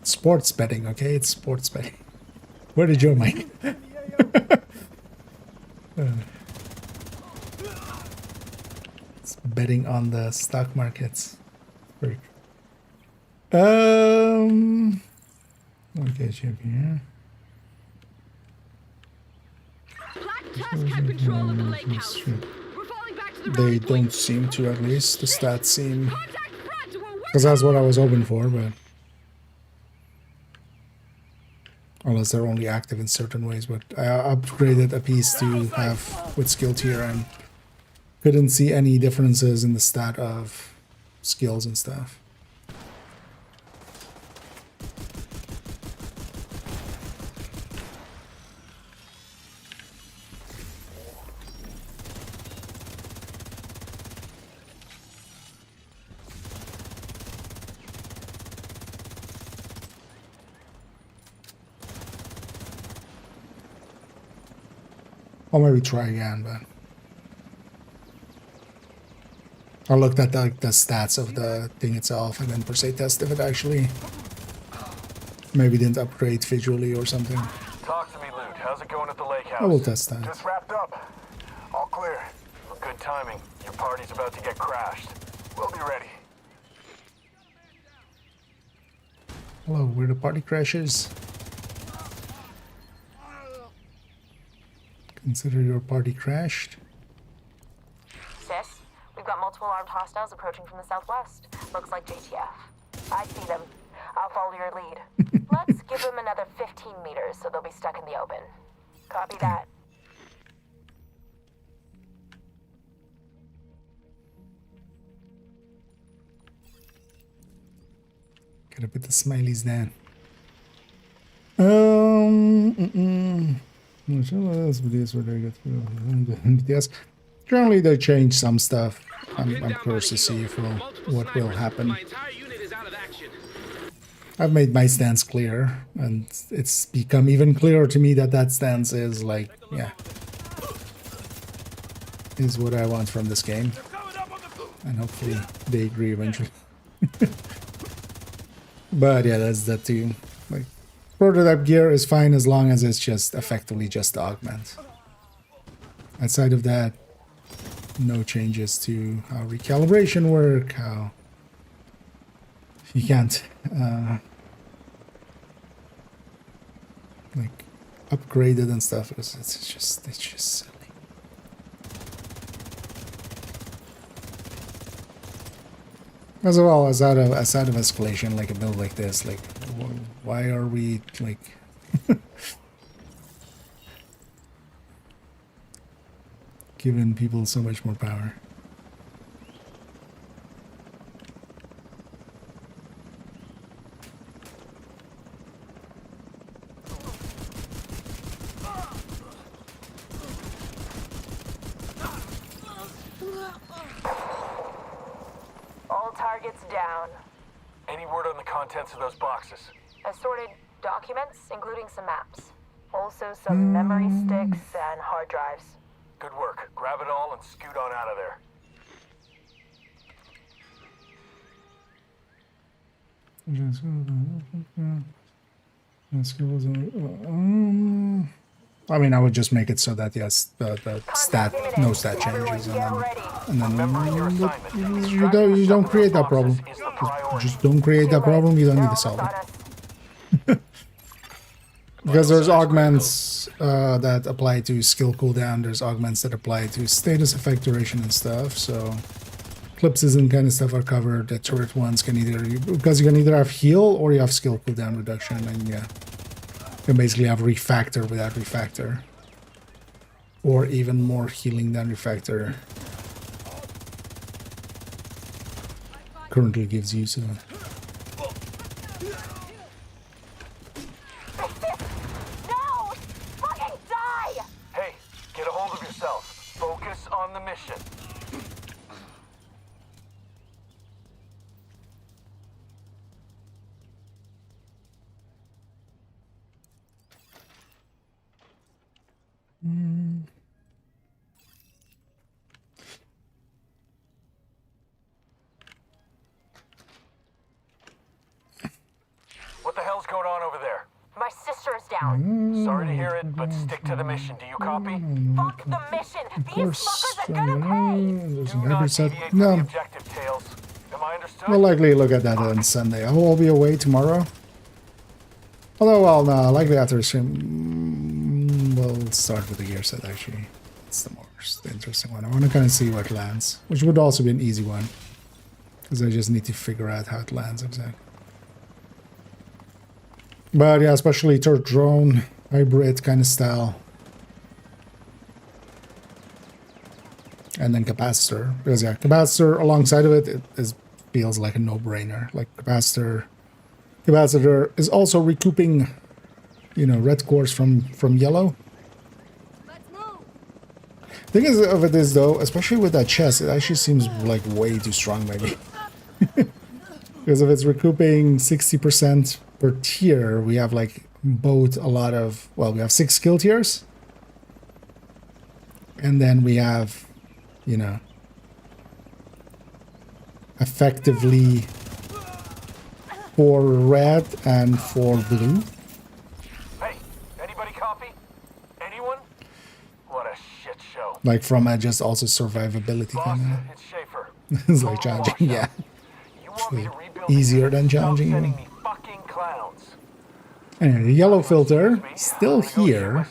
[SPEAKER 1] Sports betting, okay? It's sports betting. Where did your mic? It's betting on the stock markets. Very okay, check here.
[SPEAKER 7] Black Tusk had control of the lake house. We're falling back to the
[SPEAKER 1] They
[SPEAKER 7] rally point.
[SPEAKER 1] don't seem to, at least. The stats seem...
[SPEAKER 7] Contact front. We're
[SPEAKER 1] Because that's what I was hoping for, but... Unless they're only active in certain ways, but I upgraded a piece to have with skill tier and couldn't see any differences in the stat of skills and stuff. Or maybe try again, but I looked at the stats of the thing itself and then per se test if it actually maybe didn't upgrade visually or something.
[SPEAKER 5] Talk to me, Luke. How's it going at the lake house?
[SPEAKER 1] I will test that.
[SPEAKER 5] Just wrapped up. All clear. Good timing. Your party's about to get crashed. We'll be ready.
[SPEAKER 1] Hello, we're the party crashers. Consider your party crashed.
[SPEAKER 2] Sis, we've got multiple armed hostiles approaching from the southwest. Looks like JTF. I see them. I'll follow your lead. Let's give them another 15 meters so they'll be stuck in the open. Copy that.
[SPEAKER 1] Gotta put the smileys down. BTS. Generally, they change some stuff. I'm curious to see if what will happen. I've made my stance clear, and it's become even clearer to me that that stance is like, yeah, is what I want from this game, and hopefully they agree eventually. But yeah, that's that too. Like, prototype gear is fine as long as it's just effectively just the augment. Outside of that, no changes to how recalibration work, how you can't like upgrade it and stuff. It's just silly. As well as out of escalation, like a build like this, like why are we like giving people so much more power?
[SPEAKER 2] All targets down.
[SPEAKER 5] Any word on the contents of those boxes?
[SPEAKER 2] Assorted documents, including some maps. Also some memory sticks and hard drives.
[SPEAKER 5] Good work. Grab it all and scoot on out of there.
[SPEAKER 1] I mean, I would just make it so that yes, the stat, no stat changes, and then you don't create that problem. Just don't create that problem. You don't need to solve it. Because there's augments that apply to skill cooldown. There's augments that apply to status effect duration and stuff. So Eclipses and kind of stuff are covered. The turret ones can because you can either have heal or you have skill cooldown reduction, and yeah, you can basically have refactor without refactor, or even more healing than refactor currently gives you. So
[SPEAKER 2] No! Fucking die!
[SPEAKER 5] Hey, get a hold of yourself. Focus on the mission. What the hell's going on over there?
[SPEAKER 2] My sister is down.
[SPEAKER 5] Sorry to hear it, but stick to the mission. Do you copy?
[SPEAKER 2] Fuck the mission! These
[SPEAKER 1] course,
[SPEAKER 2] fuckers are gonna pay!
[SPEAKER 5] Do
[SPEAKER 1] there's an
[SPEAKER 5] not
[SPEAKER 1] episode.
[SPEAKER 5] deviate from the
[SPEAKER 1] No,
[SPEAKER 5] objective, Tails. Am I understood?
[SPEAKER 1] we'll likely look at that on Sunday. I will be away tomorrow. Although, well, no, likely after stream, we'll start with the gear set, actually. It's the most interesting one. I want to kind of see what lands, which would also be an easy one. Because I just need to figure out how it lands exactly. But yeah, especially turret drone, hybrid kind of style. And then capacitor. Because yeah, capacitor alongside of it feels like a no-brainer. Like capacitor is also recouping, you know, red cores from yellow.
[SPEAKER 7] Let's move.
[SPEAKER 1] Thing is of it is though, especially with that chest, it actually seems like way too strong maybe. Because if it's recouping 60% per tier, we have like both a lot of, well, we have 6 skill tiers. And then we have, you know, effectively 4 red and 4 blue.
[SPEAKER 5] Hey, anybody copy? Anyone? What a shit show.
[SPEAKER 1] Like from a just also survivability
[SPEAKER 5] Boss,
[SPEAKER 1] kind of.
[SPEAKER 5] it's Schaefer.
[SPEAKER 1] It's like challenging, yeah.
[SPEAKER 5] You want me to rebuild
[SPEAKER 1] Easier
[SPEAKER 5] the
[SPEAKER 1] than
[SPEAKER 5] Stop
[SPEAKER 1] challenging.
[SPEAKER 5] sending me fucking clowns.
[SPEAKER 1] Anyway, the yellow filter still here,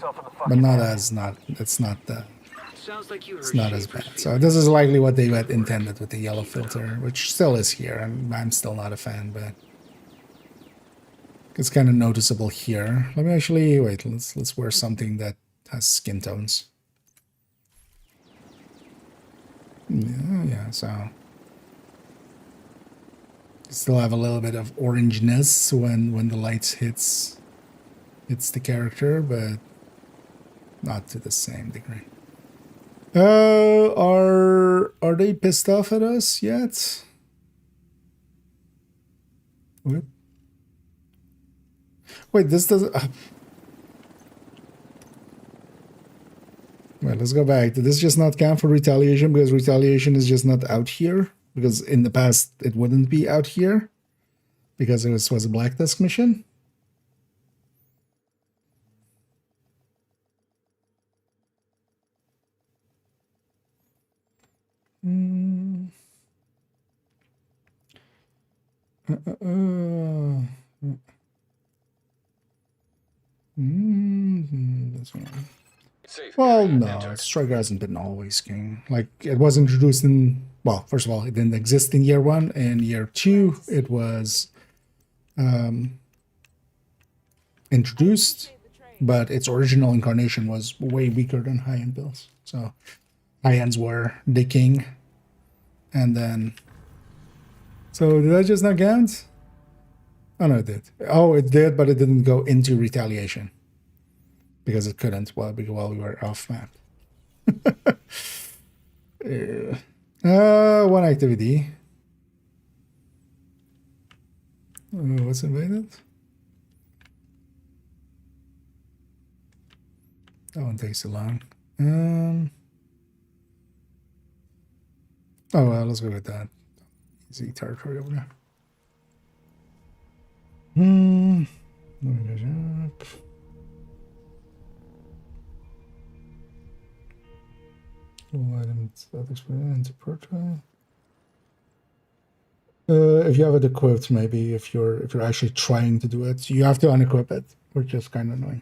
[SPEAKER 1] but it's not
[SPEAKER 3] Sounds like you heard
[SPEAKER 1] it's not as
[SPEAKER 3] Schaefer's
[SPEAKER 1] bad. So this is likely what they had intended with the yellow filter, which still is here, and I'm still not a fan, but it's kind of noticeable here. Let me actually wait. Let's wear something that has skin tones. Yeah. So still have a little bit of orangeness when the light hits the character, but not to the same degree. Are they pissed off at us yet? What? Wait, this doesn't. Wait, let's go back. Did this just not count for retaliation because retaliation is just not out here? Because in the past it wouldn't be out here because it was a Black Tusk mission. This one.
[SPEAKER 4] Safe
[SPEAKER 1] Well,
[SPEAKER 4] area
[SPEAKER 1] no,
[SPEAKER 4] entered.
[SPEAKER 1] Striker hasn't been always king. Like, it was introduced in, well, first of all, it didn't exist in year 1. In year 2, it was introduced, but its original incarnation was way weaker than high-end builds. So, high-ends were the king, and then... So, did that just not count? Oh, no, it did. Oh, it did, but it didn't go into retaliation. Because it couldn't while we were off map. One activity. What's invaded? That one takes too long. Oh well, let's go with that. Easy territory over there. All items that experience proton. If you have it equipped, maybe if you're actually trying to do it, you have to unequip it, which is kind of annoying.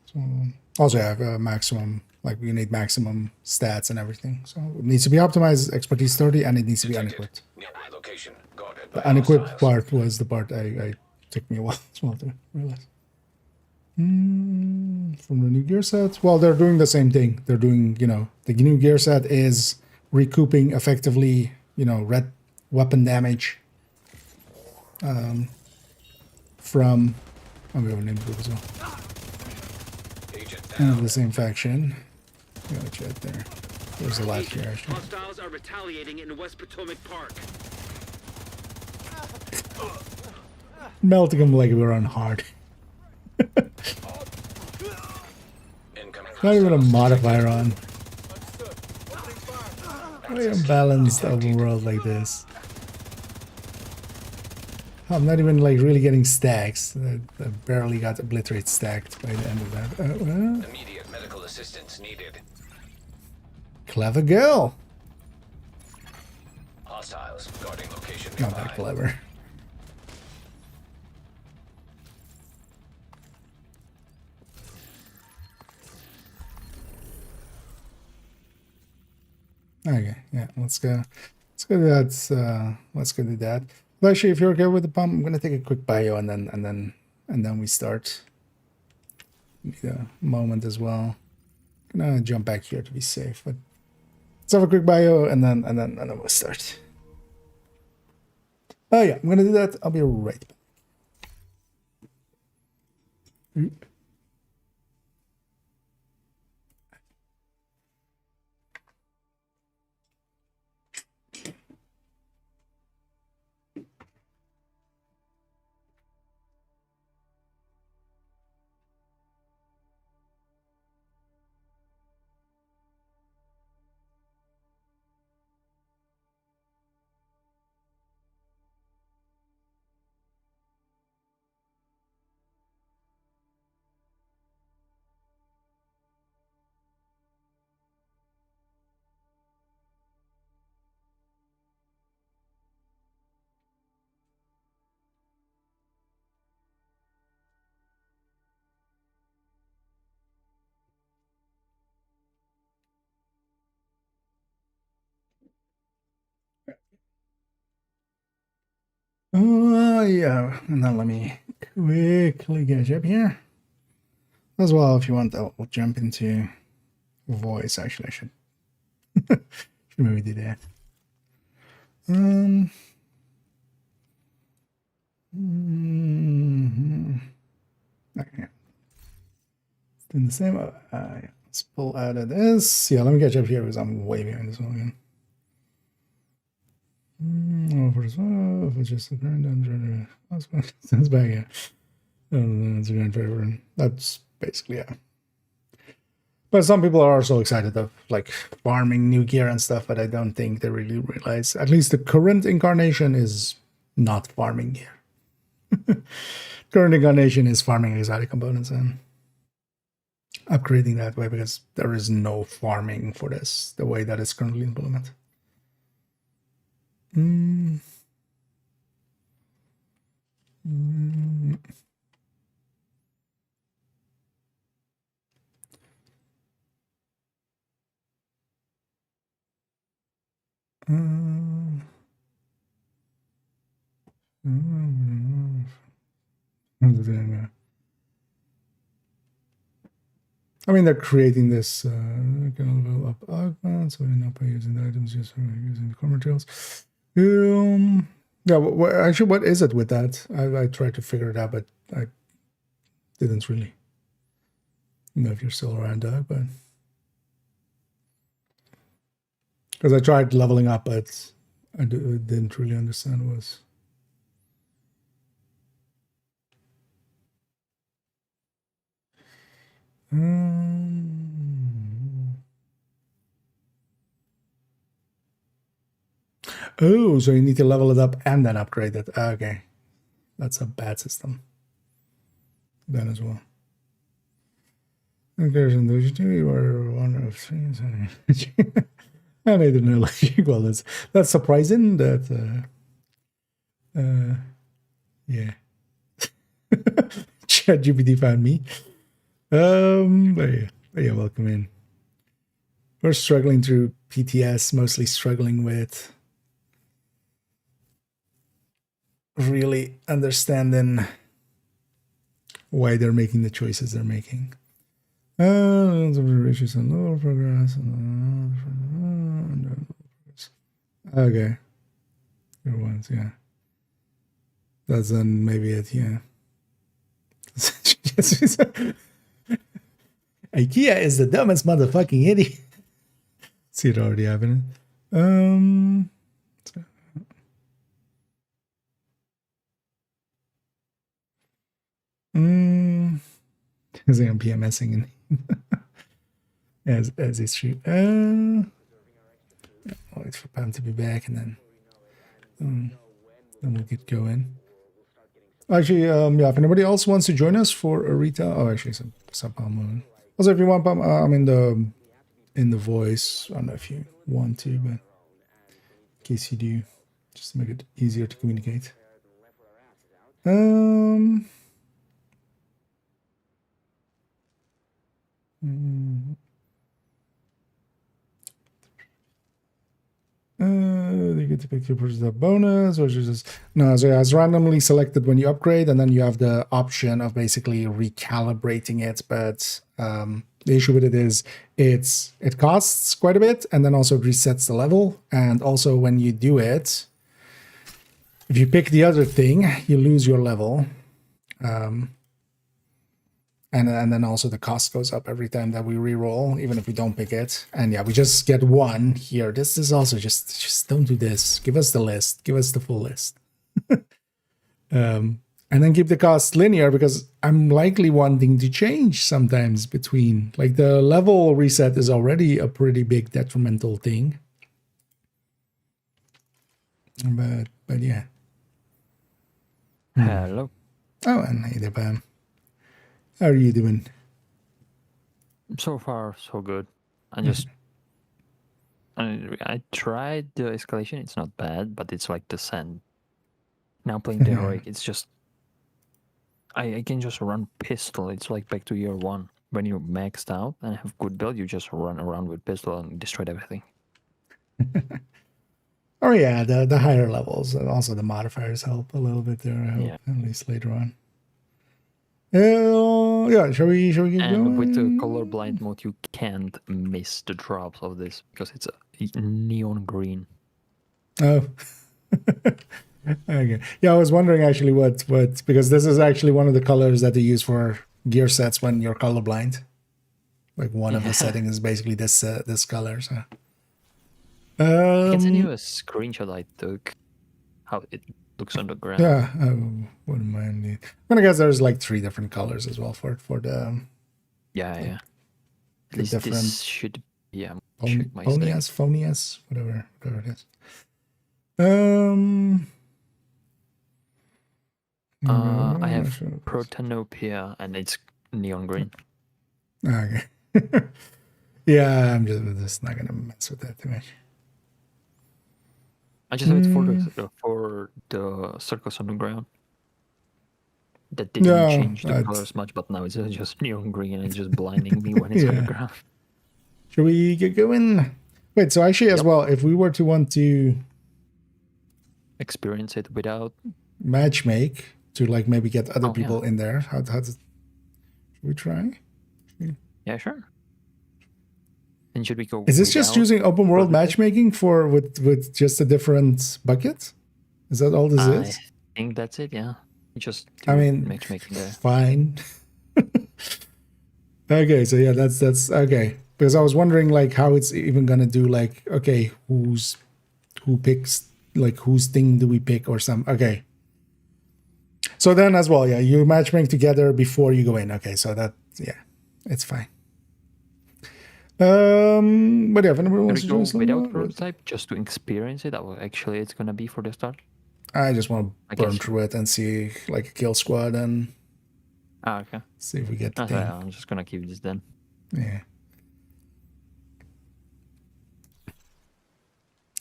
[SPEAKER 1] So, also, I have a maximum Like we need maximum stats and everything. So it needs to be optimized, expertise 30, and it needs to be
[SPEAKER 4] Detected.
[SPEAKER 1] unequipped.
[SPEAKER 4] Nearby location. Guarded by
[SPEAKER 1] The unequipped
[SPEAKER 4] hostiles.
[SPEAKER 1] part was the part I took me a while as well to realize. From the new gear set, well, they're doing the same thing. They're doing, you know, the new gear set is recouping effectively, you know, red weapon damage from. Oh, we have a name group as well.
[SPEAKER 4] Agent
[SPEAKER 1] And
[SPEAKER 4] down.
[SPEAKER 1] the same faction. Got a chat there. There's a lot here actually.
[SPEAKER 3] Hostiles are retaliating in West Potomac Park.
[SPEAKER 1] Melting them like we were on hard.
[SPEAKER 4] Incoming
[SPEAKER 1] Not even a
[SPEAKER 4] hostiles
[SPEAKER 1] modifier
[SPEAKER 4] detected.
[SPEAKER 1] on. Very unbalanced open world like this. I'm not even like really getting stacks. I barely got obliterate stacked by the end of that. Well,
[SPEAKER 4] Immediate medical assistance needed.
[SPEAKER 1] clever girl.
[SPEAKER 4] Hostiles guarding location
[SPEAKER 1] Not
[SPEAKER 4] nearby.
[SPEAKER 1] that clever. Okay, yeah, let's go. Let's go do that. Let's go do that. But actually, if you're okay with the pump, I'm gonna take a quick bio and then we start. Need a moment as well. Gonna jump back here to be safe, but let's have a quick bio and then we'll start. Oh yeah, I'm gonna do that. I'll be right back. Oh yeah, and then let me quickly get up here. As well, if you want, we'll jump into voice. Actually, I should maybe do that. Okay. Doing the same. Yeah. Let's pull out of this. Yeah, let me catch up here because I'm way behind this one again. For this one, if it's just a grand under that's back, yeah. That's a grand favor. That's basically, yeah. But some people are also excited of like farming new gear and stuff, but I don't think they really realize, at least the current incarnation is not farming gear. Current incarnation is farming exotic components and upgrading that way because there is no farming for this the way that it's currently implemented. I mean, they're creating this can level up augment, so we're not by using the items, just using the core materials. Yeah, actually, what is it with that? I tried to figure it out, but I didn't really know if you're still around, Doug, but because I tried leveling up, but I didn't really understand what was. Oh, so you need to level it up and then upgrade it. Okay. That's a bad system. Then as well. Okay, so you are one of three. And I didn't know like well that's surprising that yeah. ChatGPT found me. But yeah, welcome in. We're struggling through PTS, mostly struggling with really understanding why they're making the choices they're making. Issues and lower progress. Okay. Good ones, yeah. That's then maybe it, yeah. IKEA is the dumbest motherfucking idiot. See it already happening. Because I'm PMSing as it's true. I'll wait for Pam to be back and then we'll get going. Actually, yeah, if anybody else wants to join us for a retail, oh, actually, some Pam Moon. Also, if you want Pam, I'm in the voice. I don't know if you want to, but in case you do, just to make it easier to communicate. You get to pick your purchase bonus, or just no. So yeah, it's randomly selected when you upgrade, and then you have the option of basically recalibrating it. But the issue with it is it costs quite a bit, and then also it resets the level. And also when you do it, if you pick the other thing, you lose your level. And then also the cost goes up every time that we re-roll, even if we don't pick it. And yeah, we just get one here. This is also just don't do this. Give us the list. Give us the full list. And then keep the cost linear, because I'm likely wanting to change sometimes between, like, the level reset is already a pretty big detrimental thing. But yeah.
[SPEAKER 9] Hello.
[SPEAKER 1] Oh, and hey there, Pam. How are you doing?
[SPEAKER 9] So far, so good. I tried the escalation. It's not bad, but it's like descent. Now playing the heroic, it's just I can just run pistol. It's like back to year one. When you're maxed out and have good build, you just run around with pistol and destroy everything.
[SPEAKER 1] Oh yeah, the higher levels and also the modifiers help a little bit there. I hope,
[SPEAKER 9] Yeah.
[SPEAKER 1] at least later on. Yeah, shall we get
[SPEAKER 9] And
[SPEAKER 1] going?
[SPEAKER 9] with the colorblind mode, you can't miss the drops of this because it's a neon green.
[SPEAKER 1] Oh. Okay. Yeah, I was wondering actually what because this is actually one of the colors that they use for gear sets when you're colorblind. Like one of the settings is basically this color. So.
[SPEAKER 9] I can send you a screenshot I took. How it looks on the ground.
[SPEAKER 1] Yeah, I wouldn't mind. I'm gonna guess there's like 3 different colors as well for the.
[SPEAKER 9] Yeah. At least
[SPEAKER 1] different
[SPEAKER 9] this should check my stats.
[SPEAKER 1] phonius, whatever it is.
[SPEAKER 9] I have Protanopia and it's neon green.
[SPEAKER 1] Okay. Yeah, I'm just not gonna mess with that too much.
[SPEAKER 9] I just have it for the circles on the ground. That didn't change the colors much, but now it's just neon green and it's just blinding me when it's on the ground.
[SPEAKER 1] Should we get going? Wait, so actually as well, if we were to want to
[SPEAKER 9] experience it without
[SPEAKER 1] matchmake to like maybe get other people in there, how does should we try?
[SPEAKER 9] Yeah, sure. And should we go?
[SPEAKER 1] Is this just using open world matchmaking with just a different bucket? Is that all this is?
[SPEAKER 9] I think that's it. Yeah, just matchmaking there.
[SPEAKER 1] Fine. Okay, so yeah, that's okay. Because I was wondering like how it's even gonna do like who picks like whose thing do we pick or some okay. So then as well, yeah, you matchmake together before you go in. Okay, so that it's fine. But yeah, if anybody wants to
[SPEAKER 9] go
[SPEAKER 1] do
[SPEAKER 9] without prototype just to experience it, it's gonna be for the start.
[SPEAKER 1] I just want to burn through it and see like a kill squad and
[SPEAKER 9] okay.
[SPEAKER 1] See if we get the thing.
[SPEAKER 9] I'm just gonna keep this then.
[SPEAKER 1] Yeah.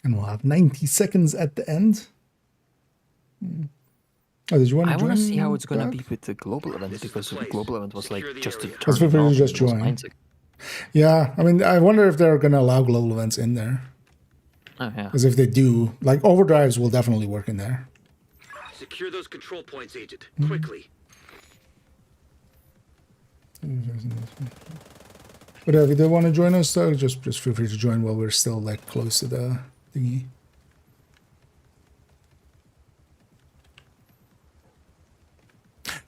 [SPEAKER 1] And we'll have 90 seconds at the end. Oh, did you want to
[SPEAKER 9] I
[SPEAKER 1] join?
[SPEAKER 9] want to see how it's gonna be with the global event because the global event was like just a turn.
[SPEAKER 1] Let's feel free to just join. Yeah, I mean, I wonder if they're gonna allow global events in there.
[SPEAKER 9] Oh yeah.
[SPEAKER 1] Because if they do, like overdrives will definitely work in there.
[SPEAKER 3] Secure those control points, Agent. Quickly.
[SPEAKER 1] But if you do want to join us, though, just feel free to join while we're still like close to the thingy.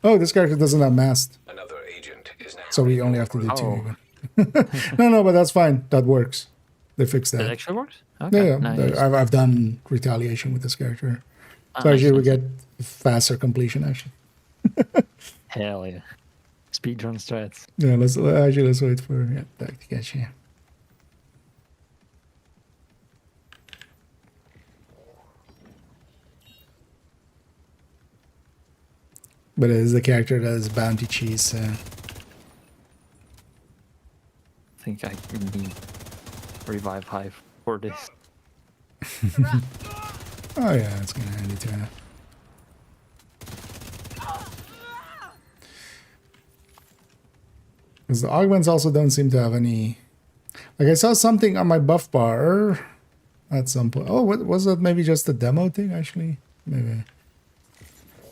[SPEAKER 1] Oh, this character doesn't have mast,
[SPEAKER 4] Another agent is now.
[SPEAKER 1] so we only have to do two.
[SPEAKER 9] Oh.
[SPEAKER 1] Even. No, but that's fine. That works. They fixed
[SPEAKER 9] It
[SPEAKER 1] that.
[SPEAKER 9] actually works.
[SPEAKER 1] Yeah,
[SPEAKER 9] Okay.
[SPEAKER 1] yeah.
[SPEAKER 9] Nice.
[SPEAKER 1] I've done retaliation with this character,
[SPEAKER 9] Ah,
[SPEAKER 1] so
[SPEAKER 9] nice,
[SPEAKER 1] actually we
[SPEAKER 9] nice.
[SPEAKER 1] get faster completion. Actually,
[SPEAKER 9] Hell yeah. Speedrun strats.
[SPEAKER 1] yeah. Let's wait for that to catch you. But it is the character that is bounty cheese.
[SPEAKER 9] I think I need revive hive for this.
[SPEAKER 1] Oh yeah, it's gonna handy to have. Because the augments also don't seem to have any. Like I saw something on my buff bar at some point. Oh, what was that? Maybe just the demo thing, actually. Maybe.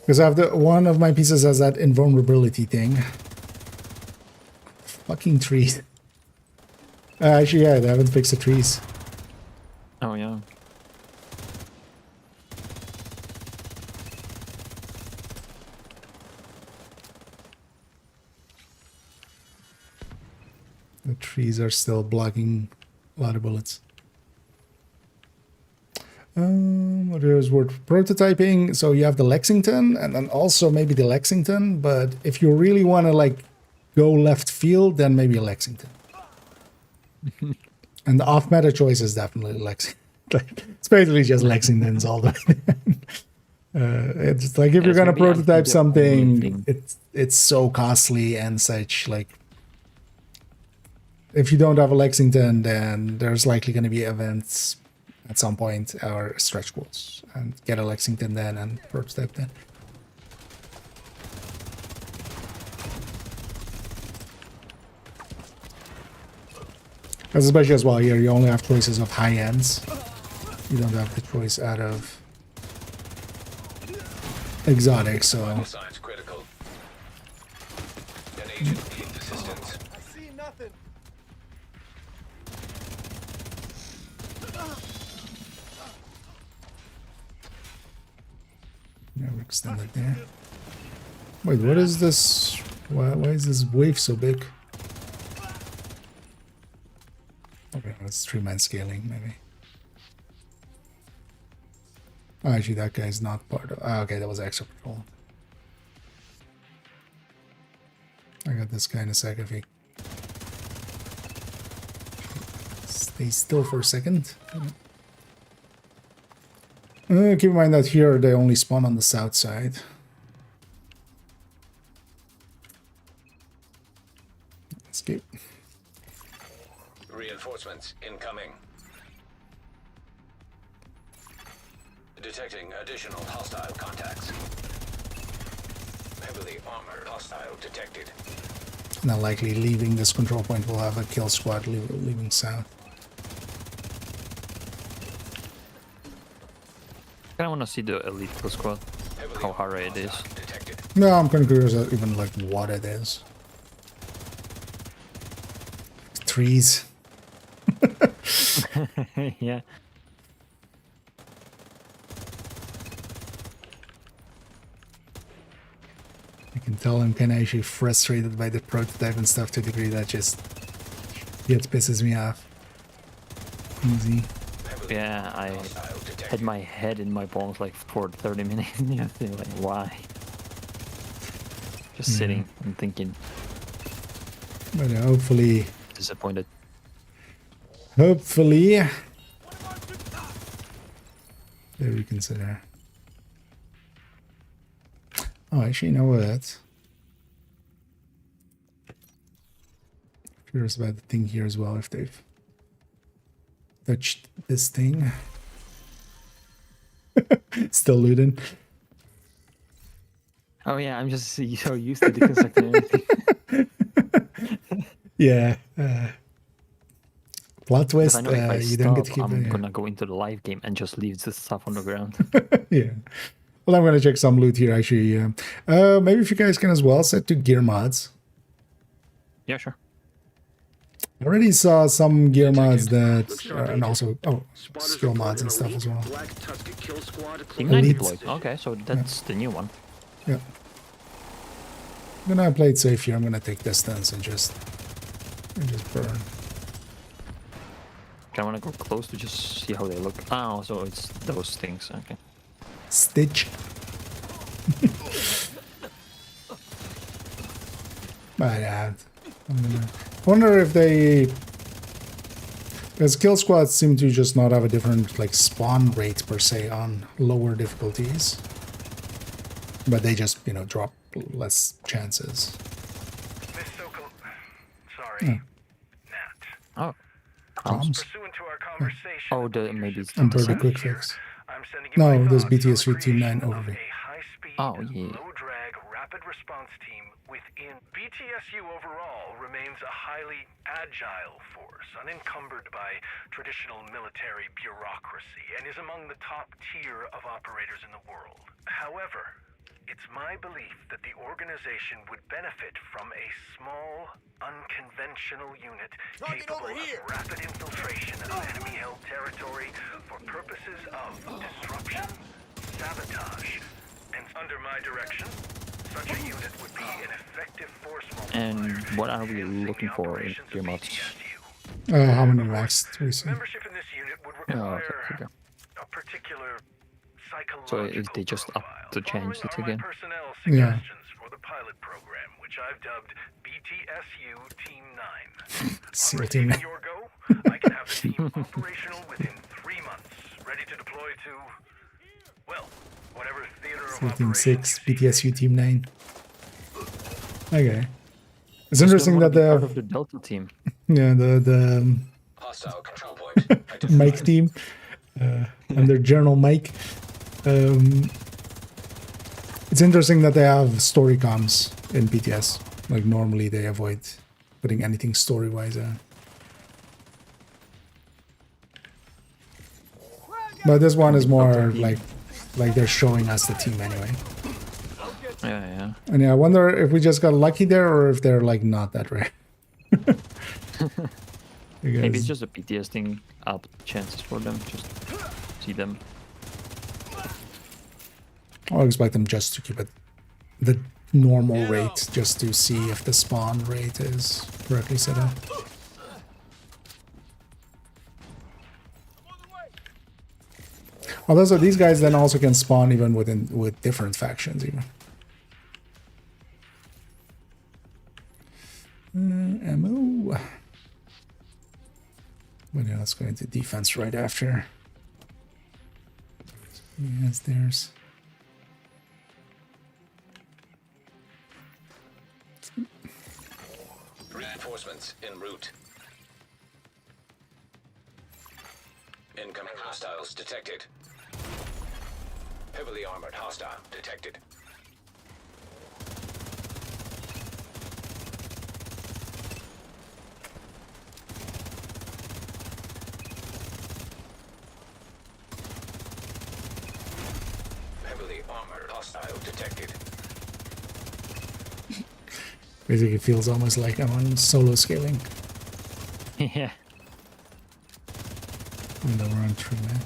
[SPEAKER 1] Because I have one of my pieces has that invulnerability thing. Fucking trees. Actually, yeah, they haven't fixed the trees.
[SPEAKER 9] Oh yeah.
[SPEAKER 1] The trees are still blocking a lot of bullets. What is word prototyping? So you have the Lexington and then also maybe the Lexington, but if you really want to like go left field, then maybe a Lexington. And the off-meta choice is definitely Lexington. It's basically just Lexingtons all the way. It's like if you're gonna
[SPEAKER 9] maybe I
[SPEAKER 1] prototype
[SPEAKER 9] think the only
[SPEAKER 1] something,
[SPEAKER 9] thing-
[SPEAKER 1] it's so costly and such. Like, if you don't have a Lexington, then there's likely going to be events at some point or stretch goals, and get a Lexington then and prototype then. Because especially as well here, you only have choices of high ends. You don't have the choice out of exotic, so
[SPEAKER 4] Vital signs critical. An agent needs assistance.
[SPEAKER 6] I see nothing.
[SPEAKER 1] yeah, we extend it there. Wait, what is this? Why is this wave so big? Okay, that's 3-man scaling, maybe. Oh, actually, that guy's not part of. Oh, okay, that was extra patrol. I got this guy in a sec if he. Stay still for a second. Keep in mind that here they only spawn on the south side. Escape.
[SPEAKER 4] Reinforcements incoming. Detecting additional hostile contacts. Heavily armored hostile detected.
[SPEAKER 1] Now, likely leaving this control point, we'll have a kill squad leaving south.
[SPEAKER 9] I want to see the elite kill squad.
[SPEAKER 4] Heavily
[SPEAKER 9] How hard
[SPEAKER 4] armored
[SPEAKER 9] it is.
[SPEAKER 4] hostile detected.
[SPEAKER 1] No, I'm kind of curious even like what it is. Trees.
[SPEAKER 9] Yeah.
[SPEAKER 1] I can tell I'm kind of actually frustrated by the prototype and stuff to a degree that just it pisses me off. Easy.
[SPEAKER 4] Heavily
[SPEAKER 9] Yeah, I
[SPEAKER 4] hostile
[SPEAKER 9] had
[SPEAKER 4] detected.
[SPEAKER 9] my head in my palms like for 30 minutes. Yeah, feel like why? Just sitting and thinking,
[SPEAKER 1] But hopefully,
[SPEAKER 9] disappointed.
[SPEAKER 1] they reconsider. Oh, actually, you know what? Curious about the thing here as well, if they've touched this thing. Still looting.
[SPEAKER 9] Oh yeah, I'm just so used to deconstructing everything.
[SPEAKER 1] Yeah, Plot
[SPEAKER 9] Because
[SPEAKER 1] twist,
[SPEAKER 9] I know if I
[SPEAKER 1] you don't get
[SPEAKER 9] stop,
[SPEAKER 1] to keep
[SPEAKER 9] I'm
[SPEAKER 1] it.
[SPEAKER 9] gonna go into the live game and just leave the stuff on the ground.
[SPEAKER 1] Yeah. Well, I'm gonna check some loot here actually. Maybe if you guys can as well set to gear mods.
[SPEAKER 9] Yeah, sure.
[SPEAKER 1] I already saw some gear mods that,
[SPEAKER 3] Look sharp,
[SPEAKER 1] and
[SPEAKER 3] Agent.
[SPEAKER 1] also
[SPEAKER 3] Spotters
[SPEAKER 1] skill
[SPEAKER 3] report
[SPEAKER 1] mods
[SPEAKER 3] an
[SPEAKER 1] and stuff
[SPEAKER 3] elite
[SPEAKER 1] as well.
[SPEAKER 3] Black Tusk kill squad close
[SPEAKER 9] Ignite
[SPEAKER 1] Elite.
[SPEAKER 9] deployed. Okay, so that's the new one.
[SPEAKER 1] Yeah. I'm gonna play it safe here. I'm gonna take distance and just burn.
[SPEAKER 9] I want to go close to just see how they look. Oh, so it's those things. Okay.
[SPEAKER 1] Stitch. But I wonder if they, because kill squads seem to just not have a different like spawn rate per se on lower difficulties, but they just drop less chances.
[SPEAKER 5] Miss Sokol, sorry, Nat.
[SPEAKER 9] Oh.
[SPEAKER 1] Comms.
[SPEAKER 5] Pursuant to our conversation,
[SPEAKER 9] Oh, maybe it's
[SPEAKER 1] And
[SPEAKER 9] the
[SPEAKER 1] pretty
[SPEAKER 9] same.
[SPEAKER 1] quick fix.
[SPEAKER 5] I'm sending you
[SPEAKER 1] No,
[SPEAKER 5] my
[SPEAKER 1] there's
[SPEAKER 5] thoughts on the
[SPEAKER 1] BTSU Team 9
[SPEAKER 5] creation of
[SPEAKER 1] overview.
[SPEAKER 5] a high-speed,
[SPEAKER 9] Oh, yeah.
[SPEAKER 5] low-drag, rapid response team within BTSU overall remains a highly agile force, unencumbered by traditional military bureaucracy, and is among the top tier of operators in the world. However, it's my belief that the organization would benefit from a small, unconventional unit
[SPEAKER 6] Target
[SPEAKER 5] capable
[SPEAKER 6] over here.
[SPEAKER 5] of rapid infiltration of enemy-held territory for purposes of disruption, sabotage, and under my direction, such a unit would be an effective force
[SPEAKER 9] And
[SPEAKER 5] multiplier.
[SPEAKER 9] what are we
[SPEAKER 5] enhancing
[SPEAKER 9] looking
[SPEAKER 5] the
[SPEAKER 9] for in
[SPEAKER 5] operations of
[SPEAKER 9] gear mods?
[SPEAKER 5] BTSU.
[SPEAKER 1] How many max do we see?
[SPEAKER 5] Membership in this unit would
[SPEAKER 9] Oh,
[SPEAKER 5] require
[SPEAKER 9] okay.
[SPEAKER 5] a particular psychological
[SPEAKER 9] So if they just up
[SPEAKER 5] profile.
[SPEAKER 9] to change
[SPEAKER 5] Following
[SPEAKER 9] it
[SPEAKER 5] are my
[SPEAKER 9] again?
[SPEAKER 5] personnel
[SPEAKER 1] Yeah.
[SPEAKER 5] suggestions for the pilot program, which I've dubbed BTSU Team 9.
[SPEAKER 1] SEAL
[SPEAKER 5] On
[SPEAKER 1] Team
[SPEAKER 5] receiving
[SPEAKER 1] 9.
[SPEAKER 5] your go, I can have the team operational within 3 months, ready to deploy to, well, whatever theater of
[SPEAKER 1] SEAL Team
[SPEAKER 5] operations
[SPEAKER 1] 6,
[SPEAKER 5] you see
[SPEAKER 1] BTSU Team 9. Okay. It's
[SPEAKER 9] Just don't
[SPEAKER 1] interesting
[SPEAKER 9] wanna
[SPEAKER 1] that
[SPEAKER 9] be part
[SPEAKER 1] the
[SPEAKER 9] of the Delta team.
[SPEAKER 1] the
[SPEAKER 4] Hostile control point.
[SPEAKER 1] Mike team under General Mike. It's interesting that they have story comms in BTS. Like normally they avoid putting anything story-wise in. But this one is more like they're showing us the team anyway.
[SPEAKER 9] Yeah.
[SPEAKER 1] And yeah, I wonder if we just got lucky there or if they're like not that rare.
[SPEAKER 9] Maybe
[SPEAKER 1] Because
[SPEAKER 9] it's just a PTS thing. Up chances for them. Just see them.
[SPEAKER 1] I'll expect them just to keep it the normal rate, just to see if the spawn rate is correctly set up. Although, so these guys then also can spawn even with different factions even. Ammo. But yeah, let's go into defense right after. Yes, there's.
[SPEAKER 4] Reinforcements en route. Incoming hostiles detected. Heavily armored hostile detected. Heavily armored hostile detected.
[SPEAKER 1] Basically, it feels almost like I'm on solo scaling.
[SPEAKER 9] Yeah.
[SPEAKER 1] On the run through, man.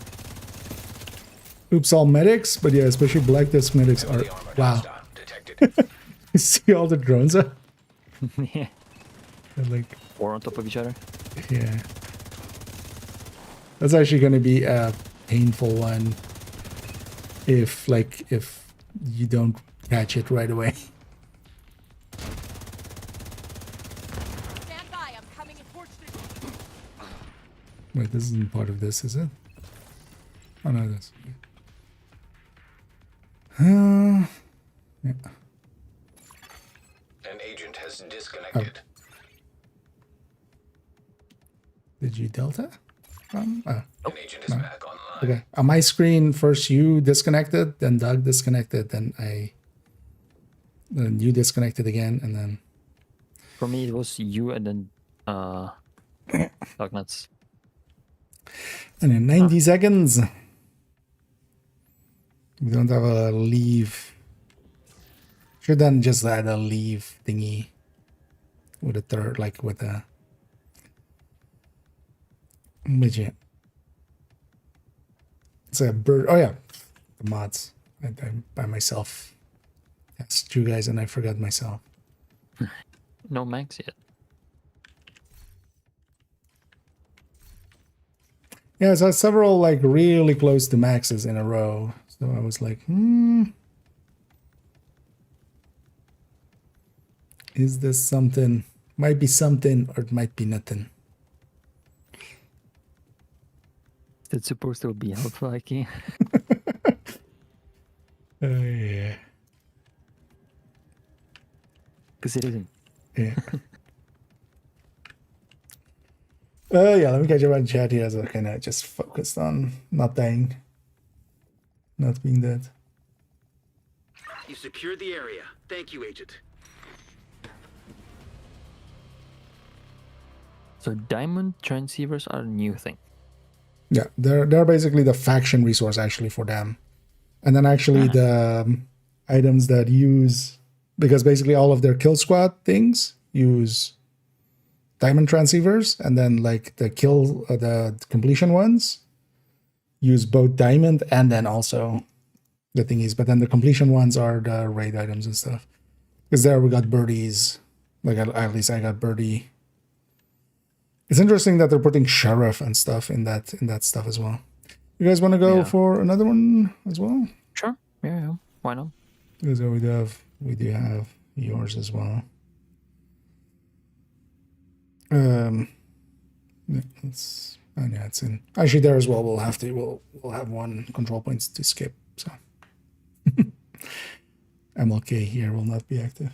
[SPEAKER 1] Oops, all medics, but yeah, especially black disc medics are.
[SPEAKER 4] Heavily armored
[SPEAKER 1] Wow.
[SPEAKER 4] hostile detected.
[SPEAKER 1] You see all the drones? They're
[SPEAKER 9] Yeah.
[SPEAKER 1] like,
[SPEAKER 9] Or on top of each other.
[SPEAKER 1] yeah. That's actually going to be a painful one if you don't catch it right away.
[SPEAKER 7] Stand by, I'm coming in port station.
[SPEAKER 1] Wait, this isn't part of this, is it? Oh no, this. Yeah.
[SPEAKER 4] An agent has disconnected.
[SPEAKER 1] Did you delta? Oh.
[SPEAKER 4] An agent is back online.
[SPEAKER 1] Okay. On my screen, first you disconnected, then Doug disconnected, then you disconnected again, and then
[SPEAKER 9] For me, it was you and then augments.
[SPEAKER 1] And in 90 seconds. We don't have a leave. Should then just add a leave thingy with a third, like with a. But yeah. It's a bird. Oh yeah, the mods. I by myself asked you guys and I forgot myself.
[SPEAKER 9] No max yet.
[SPEAKER 1] Yeah, so several like really close to maxes in a row. So I was like, is this something? Might be something or it might be nothing.
[SPEAKER 9] It's supposed to be alpha, Aki.
[SPEAKER 1] Oh yeah.
[SPEAKER 9] Because it isn't.
[SPEAKER 1] Yeah. Yeah, let me catch up on chat here as I kind of just focused on not dying. Not being dead.
[SPEAKER 3] You secured the area. Thank you, Agent.
[SPEAKER 9] So diamond transceivers are a new thing.
[SPEAKER 1] Yeah, they're basically the faction resource actually for them. And then actually the items that use, because basically all of their kill squad things use diamond transceivers, and then like the completion ones use both diamond and then also the thingies. But then the completion ones are the raid items and stuff. Because there we got birdies. Like at least I got birdie. It's interesting that they're putting sheriff and stuff in that stuff as well. You guys want to go for another one as well?
[SPEAKER 9] Sure. Yeah. Why not?
[SPEAKER 1] Because we do have yours as well. Yeah, it's in. Actually, there as well. We'll have one control points to skip. So MLK here will not be active.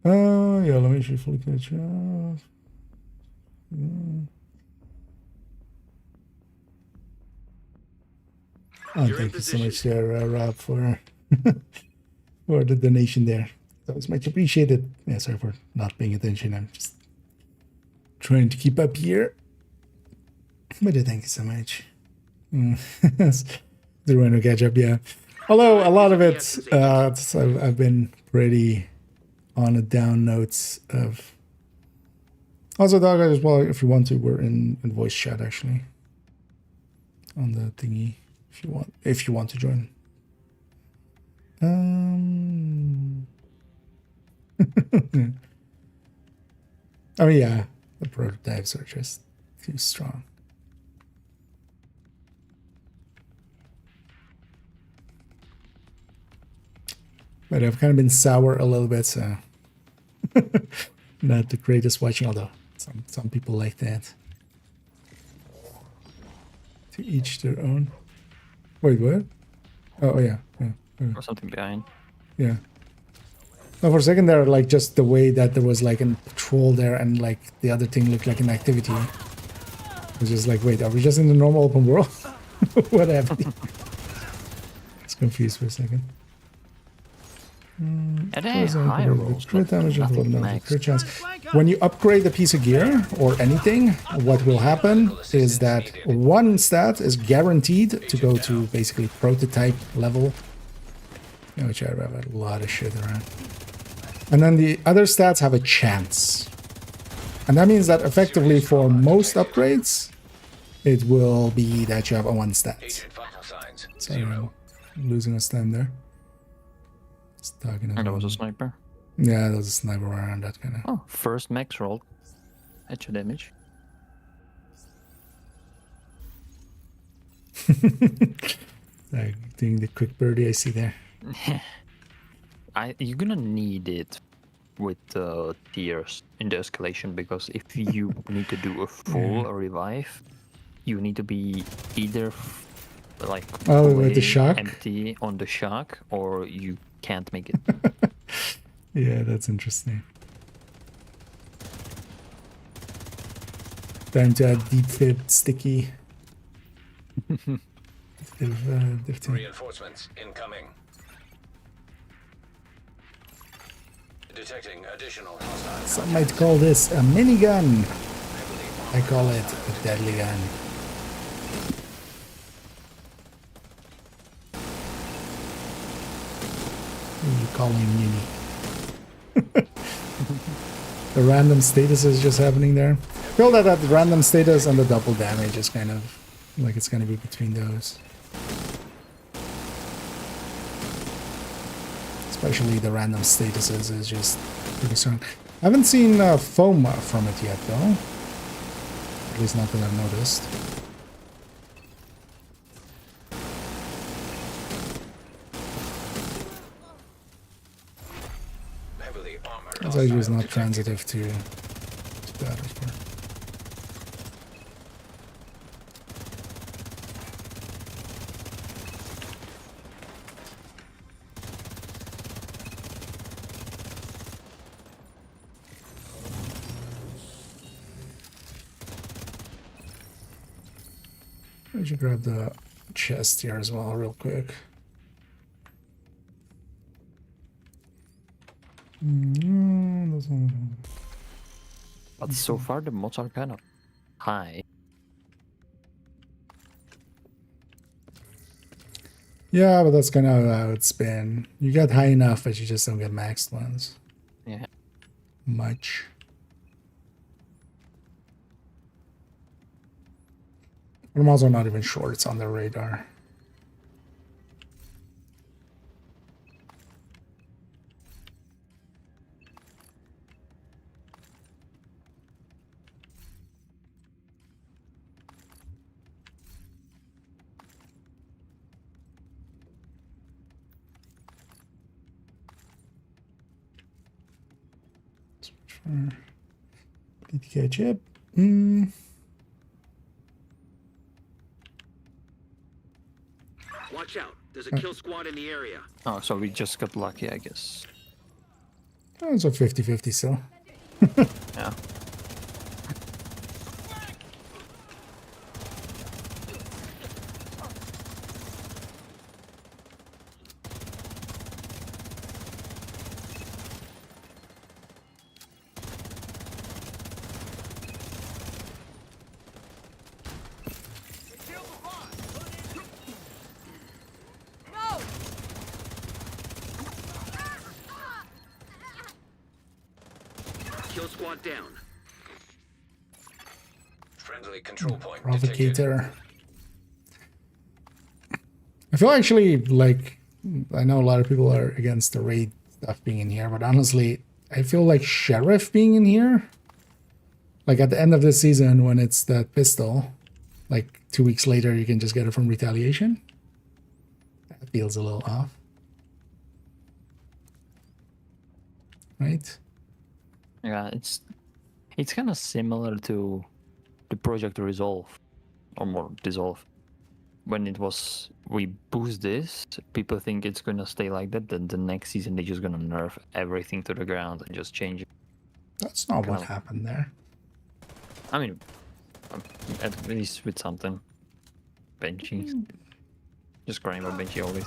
[SPEAKER 1] Yeah. Let me fully catch up. Oh, thank you so much there, Rob, for for the donation there. That was much appreciated. Yeah, sorry for not paying attention. I'm just trying to keep up here. But thank you so much. The one to catch up, yeah. Although a lot of it, I've been pretty on a down notes of. Also, dog as well. If you want to, we're in voice chat actually. On the thingy, if you want to join. I mean, yeah, the prototypes are just too strong. But I've kind of been sour a little bit, so not the greatest watching, although some people like that. To each their own. Wait, what? Oh yeah.
[SPEAKER 9] Or something behind.
[SPEAKER 1] Yeah. No, for a second there, like just the way that there was like a patrol there and like the other thing looked like an activity. It was just like, wait, are we just in the normal open world? What happened? I was confused for a second.
[SPEAKER 9] High rolls,
[SPEAKER 1] crit damage of
[SPEAKER 9] nothing
[SPEAKER 1] no
[SPEAKER 9] max.
[SPEAKER 1] crit chance. When you upgrade a piece of gear or anything, what will happen is that one stat is guaranteed to go to basically prototype level. Which I have a lot of shit around. And then the other stats have a chance. And that means that effectively for most upgrades, it will be that you have a one stat. So I'm losing us time there.
[SPEAKER 9] And there was a sniper.
[SPEAKER 1] Yeah, there was a sniper around that kind of.
[SPEAKER 9] Oh, first max roll. Headshot damage.
[SPEAKER 1] Like doing the quick birdie I see there.
[SPEAKER 9] You're gonna need it with tiers in the escalation, because if you need to do a full revive, you need to be either like
[SPEAKER 1] with the shock,
[SPEAKER 9] empty on the shock, or you can't make it.
[SPEAKER 1] Yeah, that's interesting. Time to add deep fib sticky.
[SPEAKER 4] Reinforcements incoming. Detecting additional hostiles.
[SPEAKER 1] Some might call this a minigun. I call it a deadly gun. What are you calling mini? The random status is just happening there. I feel that random status and the double damage is kind of like it's gonna be between those. Especially the random statuses is just pretty strong. I haven't seen foam from it yet though. At least not that I've noticed.
[SPEAKER 4] Heavily armored.
[SPEAKER 1] It's actually
[SPEAKER 4] hostile
[SPEAKER 1] not
[SPEAKER 4] detected.
[SPEAKER 1] transitive to that, of course. I should grab the chest here as well, real quick.
[SPEAKER 9] But so far the mods are kind of high.
[SPEAKER 1] Yeah, but that's kind of how it's been. You get high enough, but you just don't get maxed ones.
[SPEAKER 9] Yeah.
[SPEAKER 1] Much. I'm also not even sure it's on their radar. PTK chip.
[SPEAKER 3] Watch out. There's a kill squad in the area.
[SPEAKER 9] Oh, so we just got lucky, I guess.
[SPEAKER 1] Oh, it's a 50-50 still.
[SPEAKER 9] Yeah.
[SPEAKER 3] Kill squad down.
[SPEAKER 4] Friendly control point detected.
[SPEAKER 1] Provocator. I feel actually like I know a lot of people are against the raid stuff being in here, but honestly, I feel like Sheriff being in here, like at the end of this season when it's that pistol, like 2 weeks later you can just get it from retaliation. That feels a little off. Right?
[SPEAKER 9] Yeah, it's kind of similar to the Project Resolve, or more Dissolve. When it was, we boost this, people think it's gonna stay like that, then the next season they're just gonna nerf everything to the ground and just change it.
[SPEAKER 1] That's not what
[SPEAKER 9] Kind of-
[SPEAKER 1] happened there.
[SPEAKER 9] I mean, at least with something. Benchy. Just crying about Benchy always.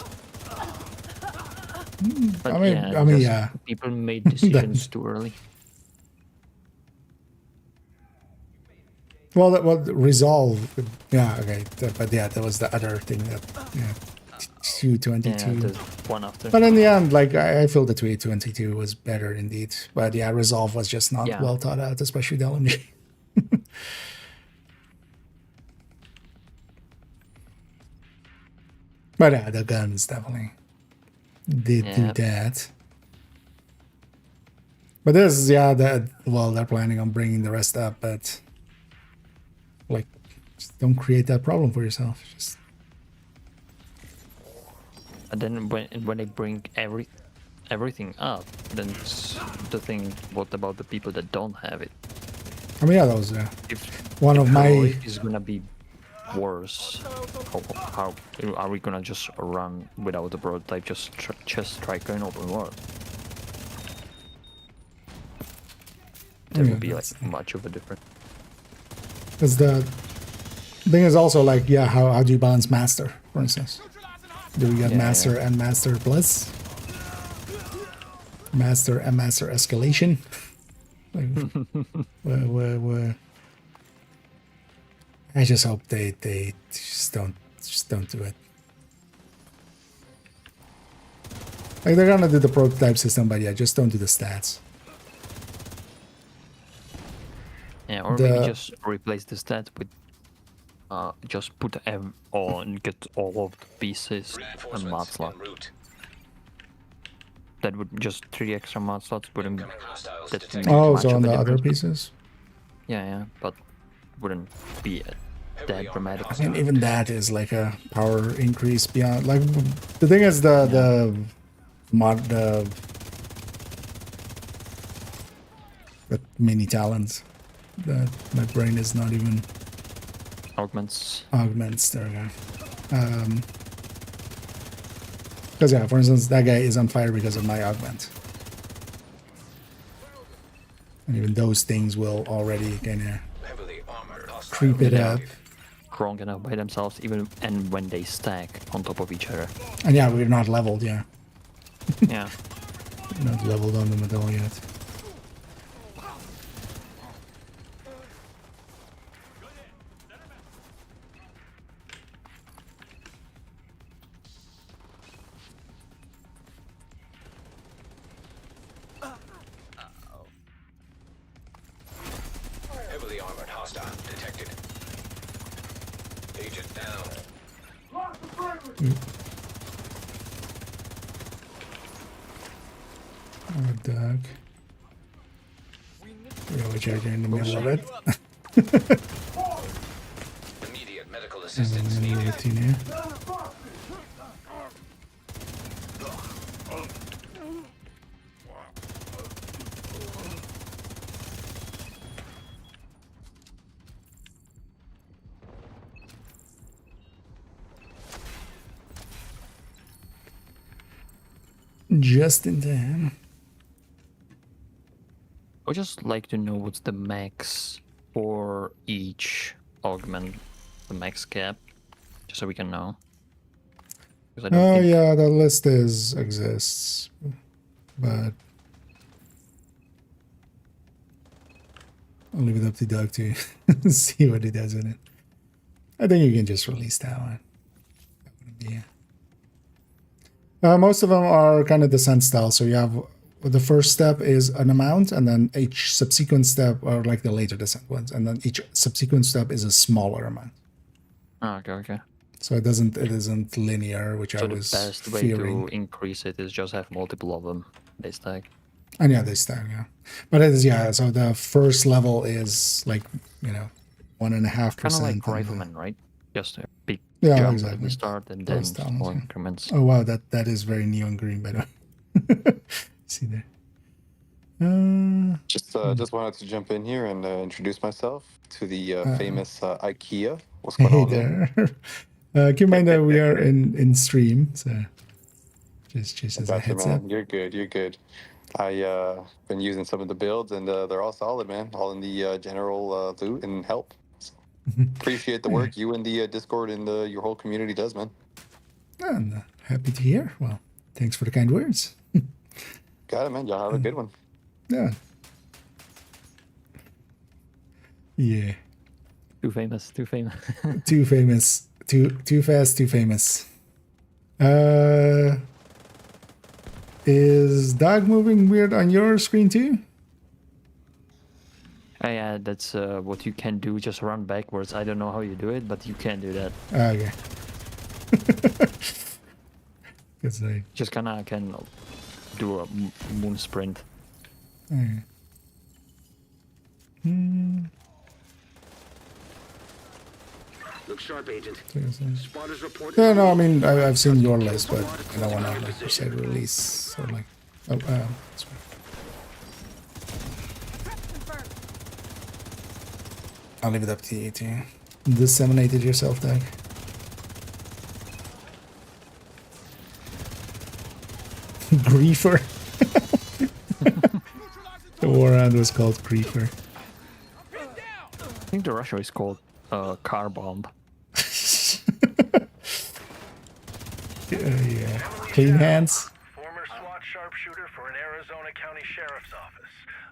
[SPEAKER 9] But
[SPEAKER 1] I mean,
[SPEAKER 9] just
[SPEAKER 1] yeah.
[SPEAKER 9] people made decisions too early.
[SPEAKER 1] Well, that was resolve. Yeah, okay. But yeah, that was the other thing that, yeah, 222.
[SPEAKER 9] Yeah, the one after.
[SPEAKER 1] But in the end, like, I feel the 222 was better indeed. But yeah, resolve was just not
[SPEAKER 9] Yeah.
[SPEAKER 1] well thought out, especially the LMG. But yeah, the guns definitely did do
[SPEAKER 9] Yeah.
[SPEAKER 1] that. But this, yeah, that, well, they're planning on bringing the rest up, but like, just don't create that problem for yourself. Just
[SPEAKER 9] And then when they bring everything up, then it's the thing. What about the people that don't have it?
[SPEAKER 1] I mean, yeah, that was
[SPEAKER 9] If
[SPEAKER 1] one of my.
[SPEAKER 9] heroic is gonna be worse, how are we gonna just run without the prototype? Just try going open world. There
[SPEAKER 1] Yeah,
[SPEAKER 9] would be
[SPEAKER 1] that's-
[SPEAKER 9] like much of a difference.
[SPEAKER 1] Because the thing is also like, yeah, how do you balance master, for instance? Do we get
[SPEAKER 9] Yeah,
[SPEAKER 1] master
[SPEAKER 9] yeah.
[SPEAKER 1] and master plus? Master and Master Escalation. Like, where. I just hope they just don't do it. Like they're gonna do the prototype system, but yeah, just don't do the stats.
[SPEAKER 9] Yeah, or maybe just replace the stats with just put all and get all of the pieces and mod
[SPEAKER 4] Reinforcements
[SPEAKER 9] slot.
[SPEAKER 4] en route.
[SPEAKER 9] That would just 3 extra mod slots wouldn't
[SPEAKER 4] Incoming hostiles
[SPEAKER 9] that
[SPEAKER 4] detected.
[SPEAKER 9] make
[SPEAKER 1] Oh,
[SPEAKER 9] much
[SPEAKER 1] so
[SPEAKER 9] of
[SPEAKER 1] on
[SPEAKER 9] a
[SPEAKER 1] the other
[SPEAKER 9] difference.
[SPEAKER 1] pieces.
[SPEAKER 9] Yeah, but wouldn't be that dramatic.
[SPEAKER 1] I mean, even that is like a power increase beyond. Like the thing is the mini talents that my brain is not even
[SPEAKER 9] Augments.
[SPEAKER 1] augments. There we go. Because yeah, for instance, that guy is on fire because of my augment, and even those things will already kind of
[SPEAKER 4] Heavily armored hostile
[SPEAKER 1] creep it up.
[SPEAKER 9] Strong enough by themselves, even and when they stack on top of each other.
[SPEAKER 1] And yeah, we're not leveled. Yeah,
[SPEAKER 9] Yeah.
[SPEAKER 1] we're not leveled on them at all yet.
[SPEAKER 4] Heavily armored hostile detected. Agent down.
[SPEAKER 1] Oh, Doug. Yeah, which are in the middle of it.
[SPEAKER 4] Immediate medical
[SPEAKER 1] And
[SPEAKER 4] assistance
[SPEAKER 1] then
[SPEAKER 4] needed.
[SPEAKER 1] routine here. Just in time.
[SPEAKER 9] I would just like to know what's the max for each augment, the max cap, just so we can know. 'Cause I don't
[SPEAKER 1] Oh
[SPEAKER 9] think
[SPEAKER 1] yeah, the list exists, but I'll leave it up to Doug to see what he does with it. I think you can just release that one. That wouldn't be. Most of them are kind of descent style, so you have the first step is an amount, and then each subsequent step are like the later descent ones, and then each subsequent step is a smaller amount.
[SPEAKER 9] Oh, okay.
[SPEAKER 1] So it isn't linear, which I
[SPEAKER 9] So the
[SPEAKER 1] was
[SPEAKER 9] best way
[SPEAKER 1] fearing.
[SPEAKER 9] to increase it is just have multiple of them. They stack.
[SPEAKER 1] And yeah, they stack, yeah. But it is, yeah, so the first level is like, 1.5%.
[SPEAKER 9] Kind of like rifleman, right? Just a big
[SPEAKER 1] Yeah,
[SPEAKER 9] jump
[SPEAKER 1] exactly.
[SPEAKER 9] at the start and then
[SPEAKER 1] Those talents,
[SPEAKER 9] small
[SPEAKER 1] yeah.
[SPEAKER 9] increments.
[SPEAKER 1] Oh wow, that is very neon green, by the way. See there.
[SPEAKER 10] Just wanted to jump in here and introduce myself to the famous IKEA. What's going
[SPEAKER 1] Hey
[SPEAKER 10] on, man?
[SPEAKER 1] there. Keep in mind that we are in stream, so just as a
[SPEAKER 10] Gotcha,
[SPEAKER 1] heads up.
[SPEAKER 10] man. You're good. You're good. I been using some of the builds, and they're all solid, man. All in the general loot and help. So, appreciate the work you and the Discord and your whole community does, man.
[SPEAKER 1] And happy to hear. Well, thanks for the kind words.
[SPEAKER 10] Got it, man. Y'all have a good one.
[SPEAKER 1] Yeah. Yeah.
[SPEAKER 9] Too famous.
[SPEAKER 1] Too famous. Too fast, too famous. Is Doug moving weird on your screen too?
[SPEAKER 9] Yeah, that's what you can do. Just run backwards. I don't know how you do it, but you can do that.
[SPEAKER 1] Okay. Because I.
[SPEAKER 9] Just kinda can do a moon sprint.
[SPEAKER 1] Okay.
[SPEAKER 3] Look sharp, Agent. Spotters report.
[SPEAKER 1] No, I mean, I've seen your list, but I don't want to, like, per se release, or like, sorry. I'll leave it up to you to disseminate it yourself, Doug. Griefer. The war round was called Griefer.
[SPEAKER 9] I think the Russia is called car bomb.
[SPEAKER 1] Yeah. Clean hands.
[SPEAKER 5] Former SWAT sharpshooter for an Arizona County Sheriff's Office.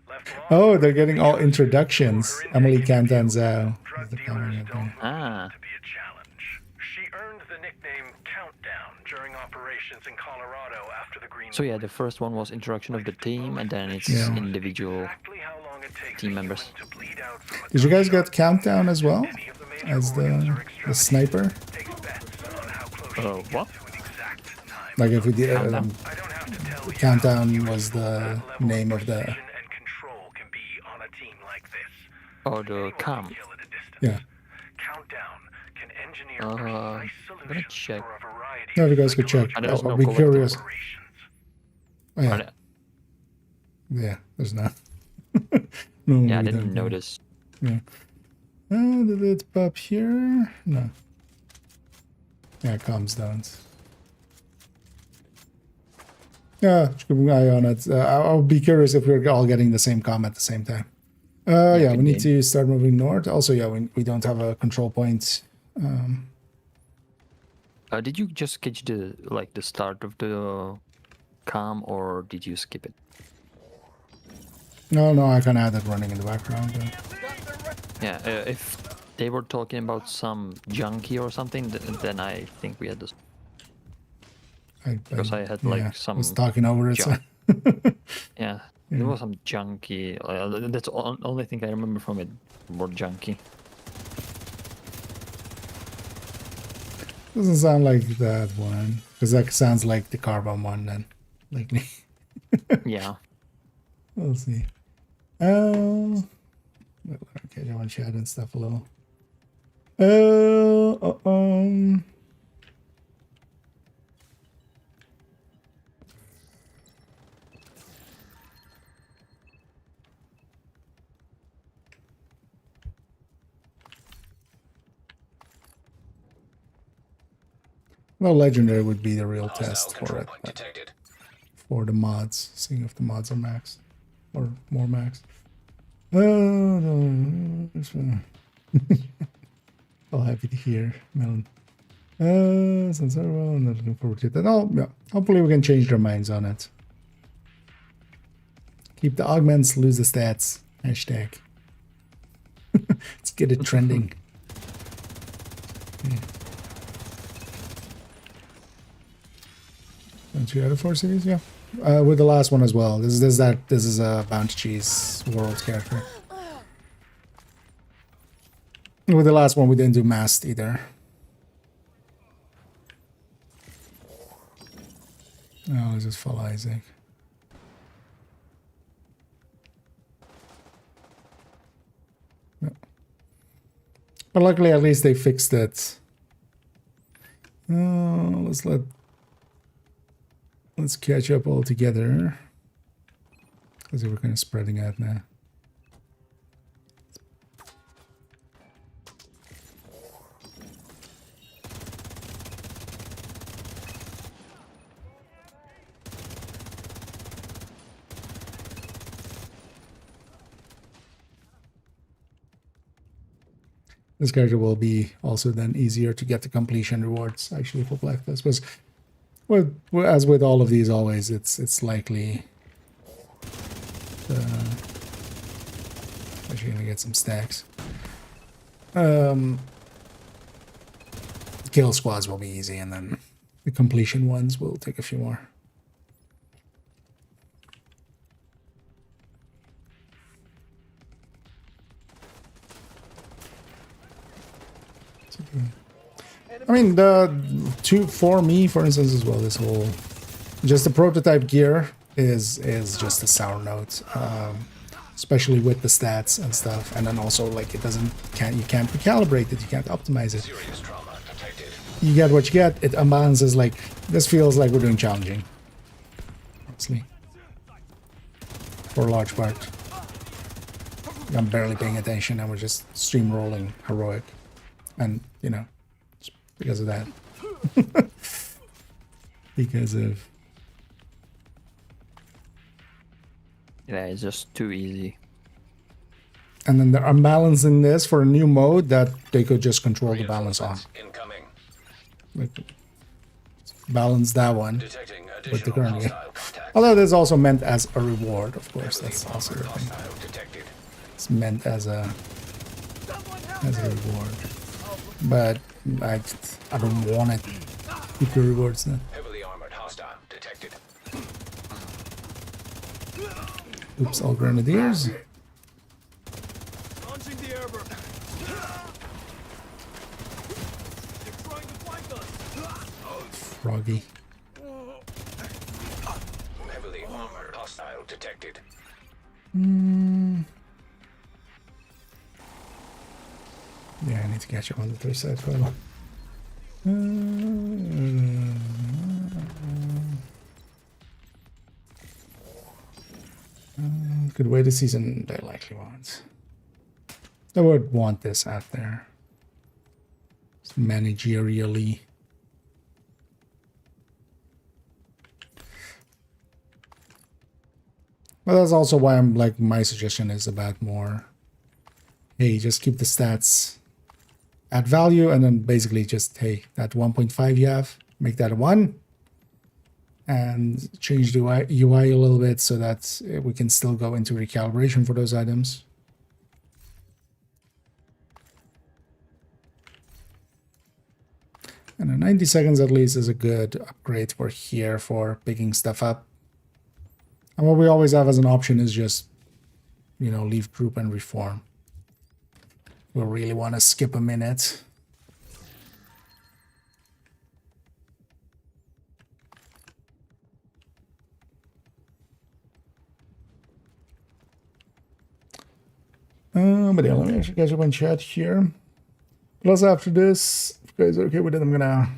[SPEAKER 5] Left law
[SPEAKER 1] Oh, they're getting all introductions.
[SPEAKER 5] her intake
[SPEAKER 1] Emily
[SPEAKER 5] interview.
[SPEAKER 1] Cantanzao.
[SPEAKER 5] Drug
[SPEAKER 1] is the
[SPEAKER 5] dealers
[SPEAKER 1] comment up
[SPEAKER 5] don't
[SPEAKER 1] there.
[SPEAKER 9] Ah.
[SPEAKER 5] to be a challenge. She earned the nickname Countdown during operations in Colorado after the Green.
[SPEAKER 9] So yeah, the first one was introduction of the team, and then it's
[SPEAKER 1] Yeah.
[SPEAKER 9] individual
[SPEAKER 5] Exactly how long it takes
[SPEAKER 9] team
[SPEAKER 5] a
[SPEAKER 9] members.
[SPEAKER 5] human to bleed out from a
[SPEAKER 1] Did you guys
[SPEAKER 5] gunshot
[SPEAKER 1] get Countdown as well?
[SPEAKER 5] any of the major
[SPEAKER 1] As
[SPEAKER 5] organs or
[SPEAKER 1] the sniper?
[SPEAKER 5] Takes bets on how close she can get
[SPEAKER 9] What?
[SPEAKER 5] to an exact time.
[SPEAKER 1] Like if we did
[SPEAKER 9] Countdown?
[SPEAKER 5] I don't have to tell you
[SPEAKER 1] Countdown
[SPEAKER 5] how
[SPEAKER 1] was the
[SPEAKER 5] that level
[SPEAKER 1] name of the
[SPEAKER 5] precision and control can be on a team like this.
[SPEAKER 9] or the
[SPEAKER 5] Anyone
[SPEAKER 9] cam.
[SPEAKER 5] can kill at a distance.
[SPEAKER 1] yeah.
[SPEAKER 5] Countdown can engineer
[SPEAKER 9] I'm
[SPEAKER 5] precise
[SPEAKER 9] gonna
[SPEAKER 5] solutions
[SPEAKER 9] check.
[SPEAKER 5] for a variety
[SPEAKER 1] No, if you
[SPEAKER 5] of
[SPEAKER 1] guys could check.
[SPEAKER 9] And there's
[SPEAKER 1] I'll
[SPEAKER 9] no
[SPEAKER 1] be
[SPEAKER 9] collective
[SPEAKER 1] curious.
[SPEAKER 5] operations.
[SPEAKER 1] Oh, yeah.
[SPEAKER 9] Are they-
[SPEAKER 1] Yeah, there's not.
[SPEAKER 9] Yeah,
[SPEAKER 1] No,
[SPEAKER 9] I
[SPEAKER 1] we
[SPEAKER 9] didn't
[SPEAKER 1] don't.
[SPEAKER 9] notice.
[SPEAKER 1] Yeah. Did it pop here? No. Yeah, comms don't. Yeah, just keep an eye on it. I'll be curious if we're all getting the same comm at the same time. Yeah, we
[SPEAKER 9] could
[SPEAKER 1] need
[SPEAKER 9] be.
[SPEAKER 1] to start moving north. Also, yeah, we don't have a control point.
[SPEAKER 9] Did you just catch the start of the cam, or did you skip it?
[SPEAKER 1] No, I kind of had that running in the background.
[SPEAKER 9] Yeah, if they were talking about some junkie or something, then I think we had this. Because I had, like,
[SPEAKER 1] yeah,
[SPEAKER 9] some
[SPEAKER 1] was talking over it. So.
[SPEAKER 9] junk. Yeah, there was some junkie. That's the only thing I remember from it. More junkie.
[SPEAKER 1] Doesn't sound like that one, because that sounds like the carbon one then. Like me.
[SPEAKER 9] Yeah.
[SPEAKER 1] We'll see. Okay, I want to chat and stuff a little. Well, legendary would be the real test for it. But for the mods, seeing if the mods are max or more max. No, all happy to hear, Melon. Since I'm not looking forward to that. Oh, yeah. Hopefully we can change their minds on it. Keep the augments, lose the stats. Hashtag. Let's get it trending. Okay. And 2 out of 4 cities, yeah. With the last one as well. This is a Bounty Cheese world character. With the last one, we didn't do masked either. No, let's just follow Isaac. Yeah. But luckily, at least they fixed it. Let's catch up all together. Because we're kind of spreading out now. This character will be also then easier to get the completion rewards actually for Blacklist. Because as with all of these, always it's likely actually gonna get some stacks. Kill squads will be easy, and then the completion ones will take a few more. I mean, for me, for instance, as well, this whole just the prototype gear is just a sour note, especially with the stats and stuff, and then also like you can't recalibrate it, you can't optimize it. You get what you get. It unbalances. Like this feels like we're doing challenging, honestly, for a large part. I'm barely paying attention, and we're just stream rolling heroic, and you know. Because of that. Because of...
[SPEAKER 9] Yeah, it's just too easy.
[SPEAKER 1] And then they're unbalancing this for a new mode that they could just control the balance on. Like, balance that one with the current game. Although this is also meant as a reward, of course. That's
[SPEAKER 4] Heavily
[SPEAKER 1] also the
[SPEAKER 4] armored
[SPEAKER 1] thing.
[SPEAKER 4] hostile detected.
[SPEAKER 1] It's meant as a reward. But I don't want it. Keep the rewards then.
[SPEAKER 4] Heavily armored hostile detected.
[SPEAKER 1] Oops, all grenadiers.
[SPEAKER 6] Launching the airburst. They're trying to flank us.
[SPEAKER 1] Froggy.
[SPEAKER 4] Heavily armored hostile detected.
[SPEAKER 1] Yeah, I need to catch up on the 3 side photo. Could wait a season, they likely won't. They would want this out there. It's managerially. But that's also why I'm like, my suggestion is about more, hey, just keep the stats at value, and then basically just, hey, that 1.5 you have, make that a 1, and change the UI a little bit so that we can still go into recalibration for those items. And a 90 seconds at least is a good upgrade for here for picking stuff up. And what we always have as an option is just, you know, leave group and reform. We really want to skip a minute. But yeah, let me actually catch up on chat here. Plus, after this, if you guys are okay with it, I'm gonna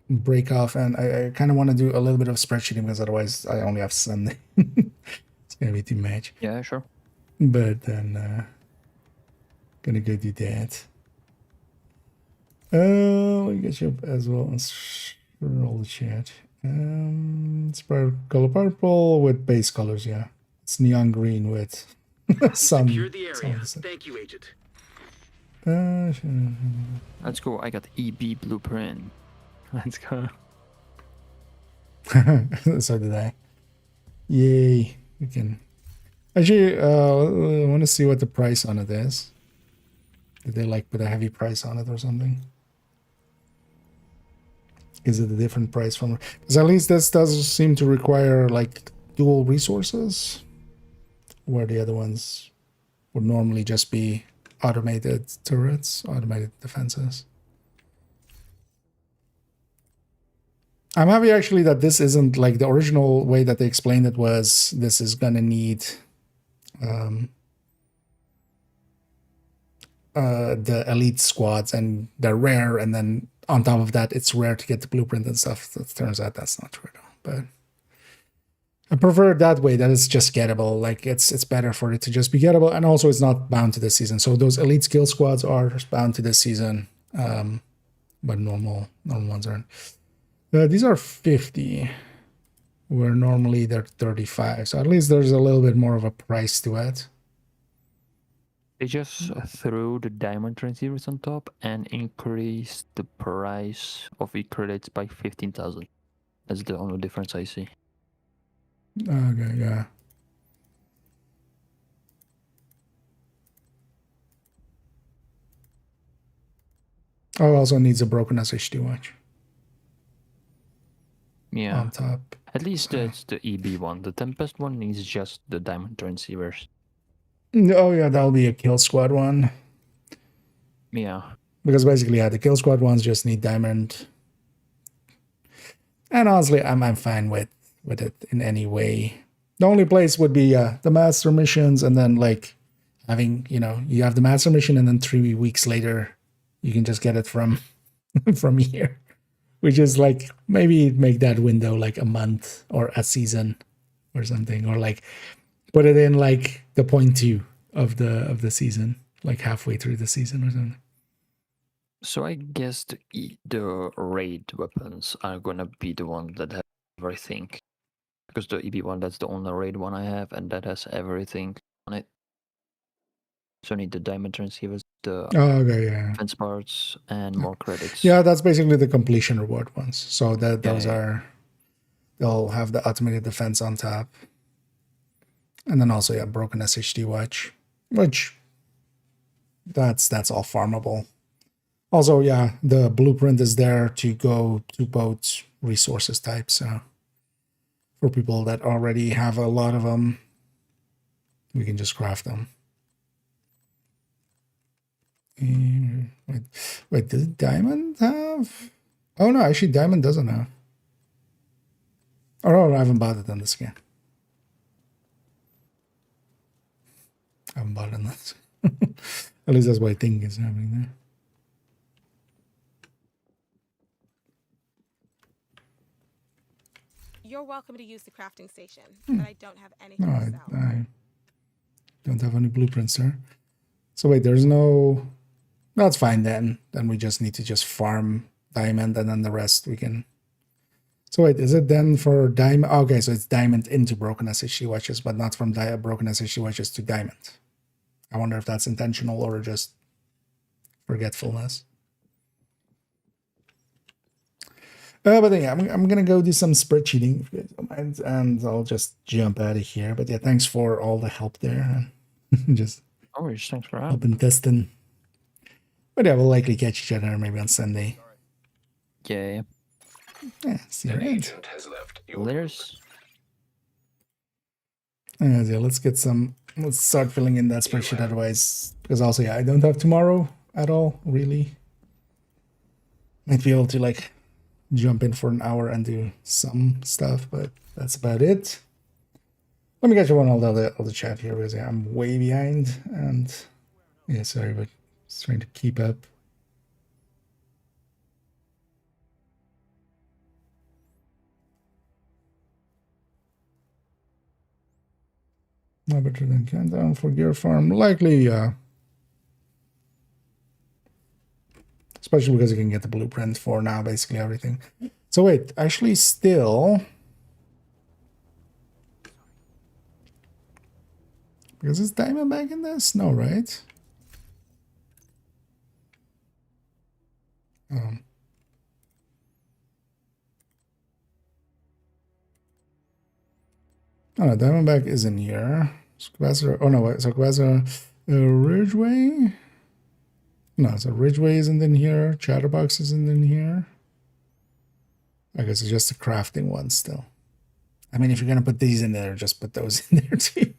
[SPEAKER 1] break off, and I kind of want to do a little bit of spreadsheeting because otherwise I only have Sunday. It's gonna be too much.
[SPEAKER 9] Yeah, sure.
[SPEAKER 1] But then gonna go do that. Let me get you up as well and scroll the chat. It's color purple with base colors, yeah. It's neon green with some.
[SPEAKER 3] Secure the area.
[SPEAKER 1] Some
[SPEAKER 3] Thank you, Agent.
[SPEAKER 9] Let's go. I got EB blueprint. Let's go.
[SPEAKER 1] So did I. Yay. We can. Actually, I want to see what the price on it is. Did they like put a heavy price on it or something? Is it a different price from? Because at least this does seem to require like dual resources, where the other ones would normally just be automated turrets, automated defenses. I'm happy actually that this isn't like the original way that they explained it was this is gonna need the elite squads and they're rare, and then on top of that it's rare to get the blueprint and stuff. It turns out that's not true though, but I prefer it that way, that it's just gettable. Like it's better for it to just be gettable, and also it's not bound to this season. So those elite skill squads are bound to this season, but normal ones aren't. These are 50, where normally they're 35. So at least there's a little bit more of a price to it.
[SPEAKER 9] They just threw the diamond transceivers on top and increased the price of e-credits by 15,000. That's the only difference I see.
[SPEAKER 1] Okay, yeah. Oh, it also needs a broken SHD watch.
[SPEAKER 9] Yeah.
[SPEAKER 1] On top.
[SPEAKER 9] At least it's the EB one. The Tempest one needs just the diamond transceivers.
[SPEAKER 1] Oh yeah, that'll be a kill squad one.
[SPEAKER 9] Yeah.
[SPEAKER 1] Because basically, yeah, the kill squad ones just need diamond. And honestly, I'm fine with it in any way. The only place would be the master missions, and then like having, you know, you have the master mission, and then 3 weeks later, you can just get it from from here, which is like maybe make that window like a month or a season or something, or like put it in like the 0.2 of the season, like halfway through the season or something.
[SPEAKER 9] So I guess the raid weapons are gonna be the ones that have everything. Because the EB one, that's the only raid one I have, and that has everything on it. So I need the diamond transceivers, the
[SPEAKER 1] Okay, yeah.
[SPEAKER 9] defense parts, and more credits.
[SPEAKER 1] Yeah, that's basically the completion reward ones. So that those are they'll have the automated defense on top. And then also, yeah, broken SHD watch, which that's all farmable. Also, yeah, the blueprint is there to go to both resources types. So for people that already have a lot of them, we can just craft them. Wait, does Diamond have? Oh no, actually Diamond doesn't have. Oh no, I haven't bought it on this game. I haven't bought it on this. At least that's what I think is happening there.
[SPEAKER 11] You're welcome to use the crafting station, but I don't have anything
[SPEAKER 1] No,
[SPEAKER 11] to sell.
[SPEAKER 1] I don't have any blueprints there. So wait, there's no... That's fine then. Then we just need to just farm diamond and then the rest we can... So wait, is it then for diamond? Okay, so it's diamond into broken SHD watches, but not from broken SHD watches to diamond. I wonder if that's intentional or just forgetfulness. But yeah, I'm gonna go do some spreadsheeting if you guys don't mind, and I'll just jump out of here. But yeah, thanks for all the help there. Just
[SPEAKER 9] thanks for
[SPEAKER 1] helping testing. But yeah, we'll likely catch each other maybe on Sunday.
[SPEAKER 9] Yeah.
[SPEAKER 1] Yeah, see you around.
[SPEAKER 4] Agent has left your
[SPEAKER 9] Letters.
[SPEAKER 1] Yeah, let's get some. Let's start filling in that spreadsheet. Otherwise, because also yeah, I don't have tomorrow at all. Really, might be able to like jump in for an hour and do some stuff, but that's about it. Let me get you on all the chat here because yeah, I'm way behind and yeah, sorry, but just trying to keep up. No better than countdown for gear farm, likely, yeah. Especially because you can get the blueprint for now, basically everything. So wait, actually still... Because is diamond back in this? No, right? Oh, no, Diamondback is in here. Squazzer, oh no, wait, so Squazzer, Ridgeway? No, so Ridgeway isn't in here. Chatterbox isn't in here. I guess it's just the crafting one still. I mean, if you're gonna put these in there, just put those in there too.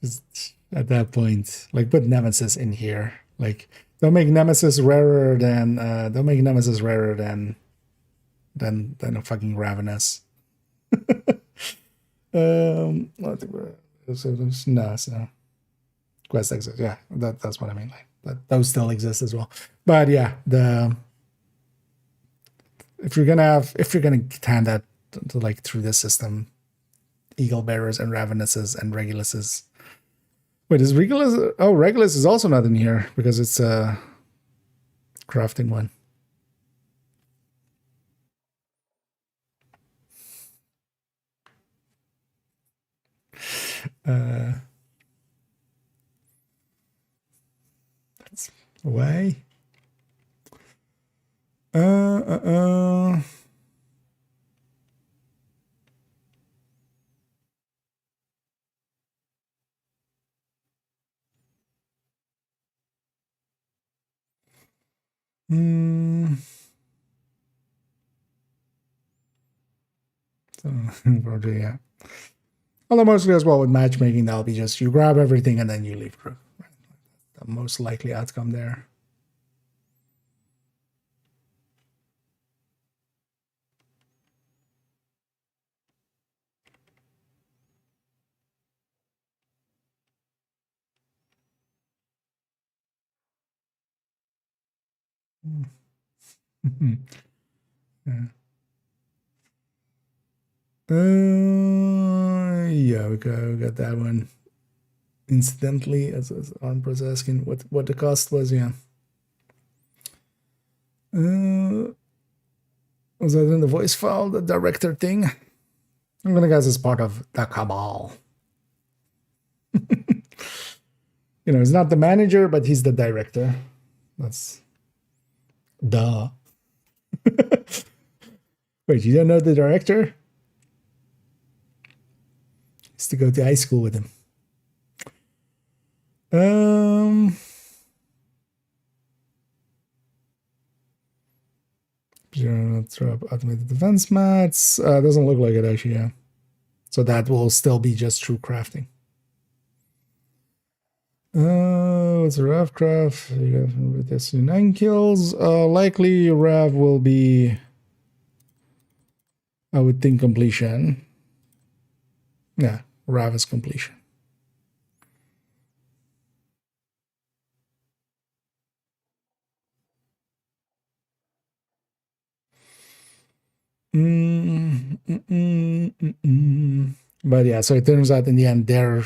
[SPEAKER 1] Just at that point, like put Nemesis in here. Like, don't make Nemesis rarer than a fucking Ravenous. So quest exists. Yeah, that's what I mean. Like those still exist as well. But yeah, if you're gonna hand that to like through this system, Eagle Bearers and Ravenuses and Reguluses. Wait, is Regulus? Oh, Regulus is also not in here because it's a crafting one. That's why. So, probably, yeah. Although mostly as well with matchmaking, that'll be just you grab everything and then you leave crew. The most likely outcome there. Yeah. Yeah, we got that one incidentally as Armpro's asking what the cost was. Yeah. Was that in the voice file, the director thing? I'm gonna guess it's part of the cabal. You know, he's not the manager, but he's the director. That's duh. Wait, you don't know the director? Used to go to high school with him. Throw up automated defense mats. Doesn't look like it actually, yeah. So that will still be just true crafting. What's a Rav craft? You have this 9 kills. Likely Rav will be, I would think, completion. Yeah, Rav is completion. But yeah, so it turns out in the end they're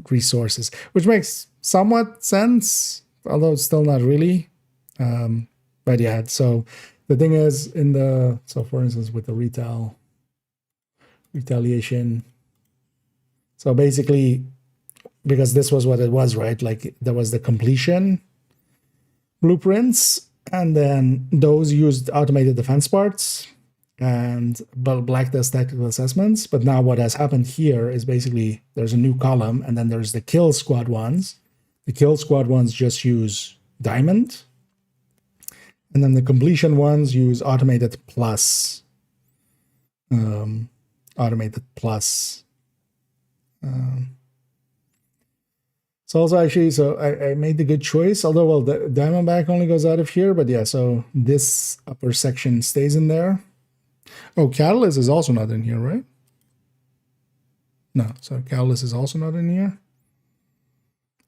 [SPEAKER 1] resources, which makes somewhat sense, although it's still not really. But yeah, so the thing is so for instance with the retaliation, so basically because this was what it was, right? Like there was the completion blueprints, and then those used automated defense parts and black desk tactical assessments. But now what has happened here is basically there's a new column, and then there's the kill squad ones. The kill squad ones just use diamond, and then the completion ones use automated plus. So also actually, so I made the good choice, although, well, the Diamondback only goes out of here, but yeah, so this upper section stays in there. Oh, Catalyst is also not in here, right? No, so Catalyst is also not in here.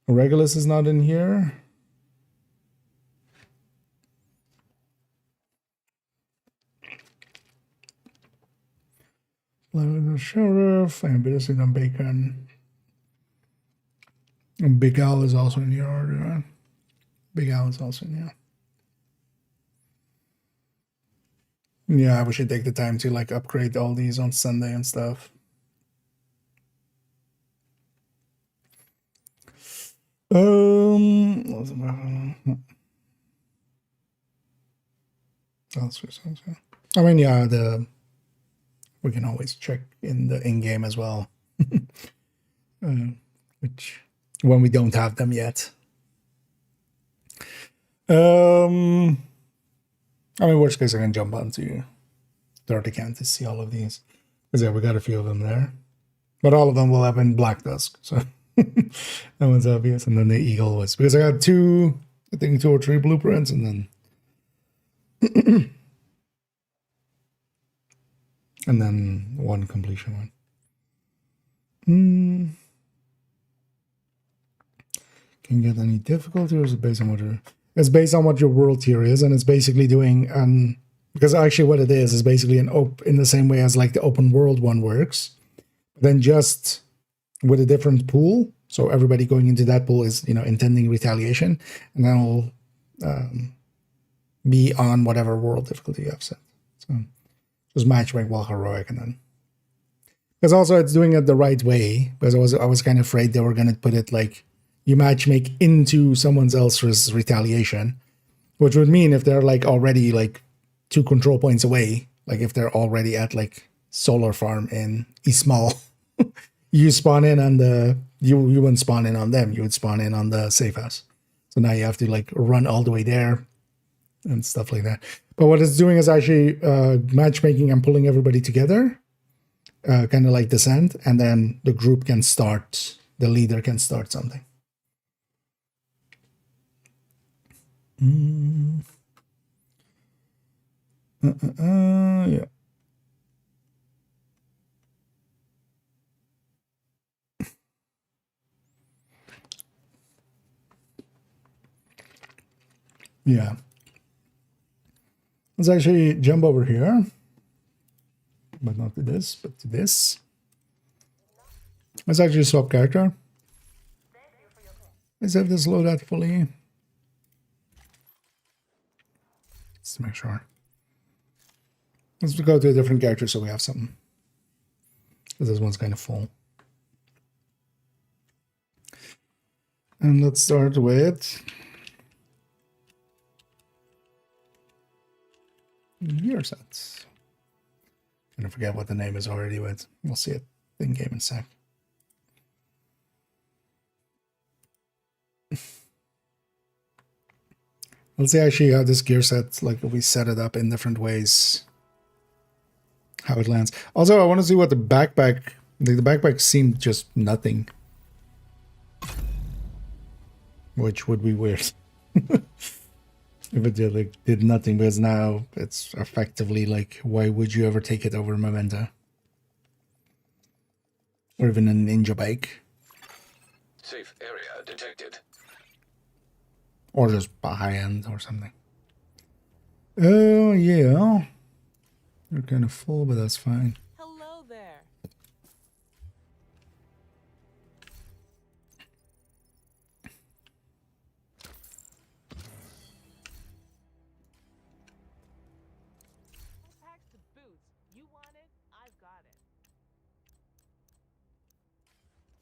[SPEAKER 1] Regulus is not in here. Sheriff, and Bittersweet on Bacon. And Big Al is also in here. Big Al is also in here. Yeah, we should take the time to like upgrade all these on Sunday and stuff. I mean, yeah, we can always check in the in-game as well, which when we don't have them yet. I mean, worst case, I can jump onto Dirty Can to see all of these. Because yeah, we got a few of them there. But all of them will have in Black Tusk, so that one's obvious. And then the Eagle was, because I got two or three blueprints, and then and then one completion one. Can you get any difficulty, or is it based on what it's based on what your world tier is, and it's basically doing because actually what it is basically in the same way as like the open world one works, then just with a different pool. So everybody going into that pool is, intending retaliation, and then will be on whatever world difficulty you have set. So just matchmake while heroic, and then because also it's doing it the right way, because I was kind of afraid they were gonna put it like you matchmake into someone else's retaliation, which would mean if they're like already like 2 control points away, like if they're already at like solar farm in Ismail, you spawn in on you wouldn't spawn in on them, you would spawn in on the safe house. So now you have to like run all the way there and stuff like that. But what it's doing is actually matchmaking and pulling everybody together, kind of like Descent, and then the group can start, the leader can start something. Yeah. Yeah. Let's actually jump over here, but not to this, but to this. Let's actually swap character. Let's have this loadout fully. Just to make sure. Let's go to a different character so we have something. Because this one's kind of full. And let's start with gear sets. I forget what the name is already, but we'll see it in game in a sec. Let's see actually how this gear set, like if we set it up in different ways, how it lands. Also, I want to see what the backpack, like the backpack seemed just nothing. Which would be weird. If it did nothing, because now it's effectively like, why would you ever take it over Memento? Or even a ninja bike.
[SPEAKER 4] Safe area detected.
[SPEAKER 1] Or just a high end or something. Oh, yeah. You're kind of full, but that's fine.
[SPEAKER 6] Hello there. Who packs the boots? You want it? I've got it.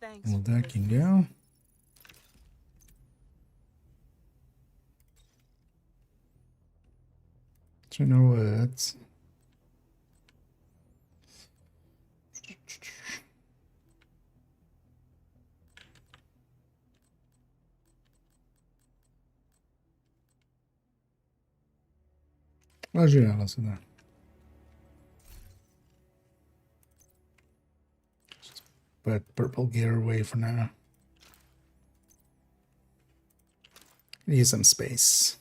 [SPEAKER 6] Thanks.
[SPEAKER 1] Well,
[SPEAKER 6] for
[SPEAKER 1] that can
[SPEAKER 6] listening.
[SPEAKER 1] go. So you know what? Let's do that. Let's do that. Just put purple gear away for now. Need some space.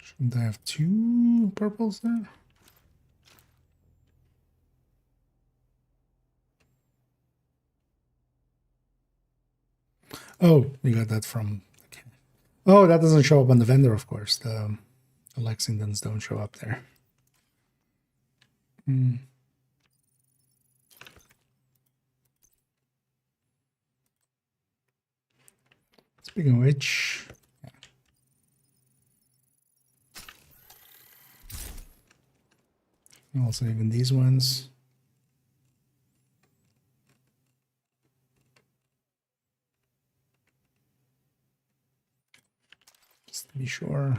[SPEAKER 1] Shouldn't I have 2 purples there? Oh, you got that from... Okay. Oh, that doesn't show up on the vendor, of course. The Lexingtons don't show up there. Speaking of which... Yeah. Also, even these ones. Just to be sure.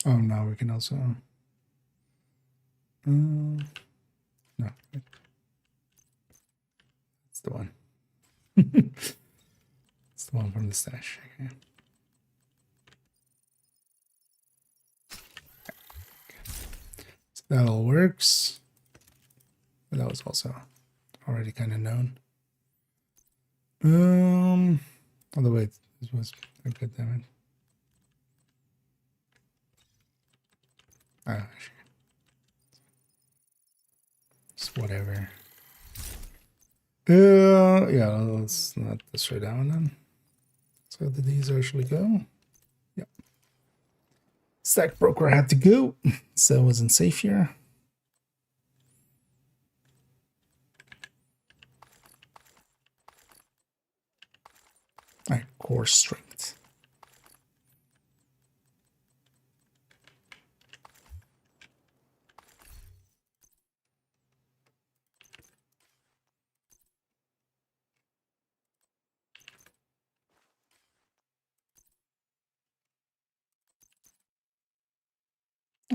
[SPEAKER 1] Oh, now we can also... no, that's the one. It's the one from the stash. Okay. So that all works. But that was also already kind of known. Although wait, this was a good damage. Ah, sure. Just whatever. Yeah, let's not destroy that one then. So did these actually go? Yeah. Stack broker had to go, so it wasn't safe here. Alright, core strength.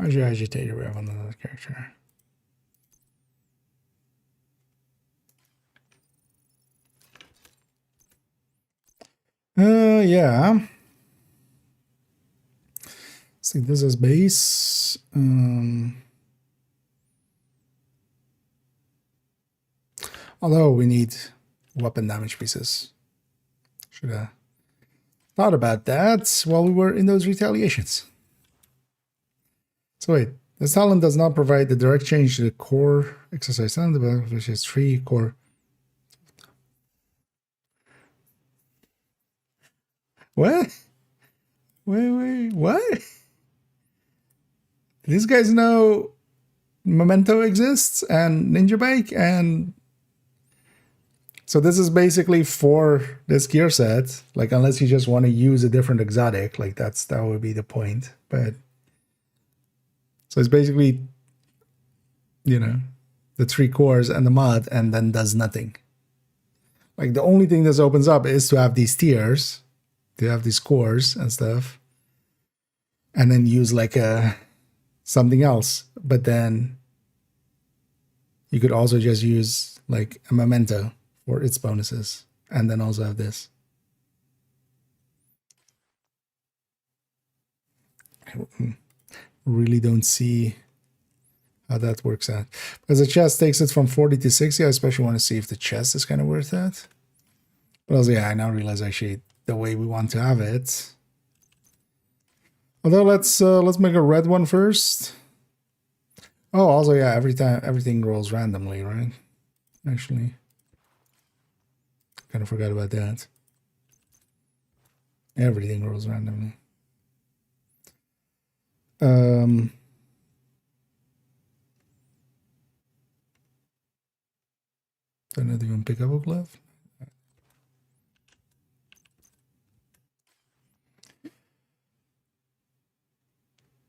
[SPEAKER 1] How's your agitator we have on another character? Yeah. Let's take this as base. Although we need weapon damage pieces. Should have thought about that while we were in those retaliations. So wait, this talent does not provide the direct change to the core exercise talent, which is 3 core. What? Wait, what? These guys know Memento exists and Ninja Bike, and so this is basically for this gear set. Like, unless you just want to use a different exotic, like that would be the point. But so it's basically, you know, the 3 cores and the mod, and then does nothing. Like the only thing this opens up is to have these tiers, to have these cores and stuff, and then use like a something else. But then you could also just use like a memento for its bonuses, and then also have this. I really don't see how that works out. Because the chest takes it from 40 to 60. I especially want to see if the chest is kind of worth that. But also, yeah, I now realize actually the way we want to have it. Although let's make a red one first. Oh, also, yeah, every time everything rolls randomly, right? Actually, kind of forgot about that. Everything rolls randomly. Don't even pick up a glove.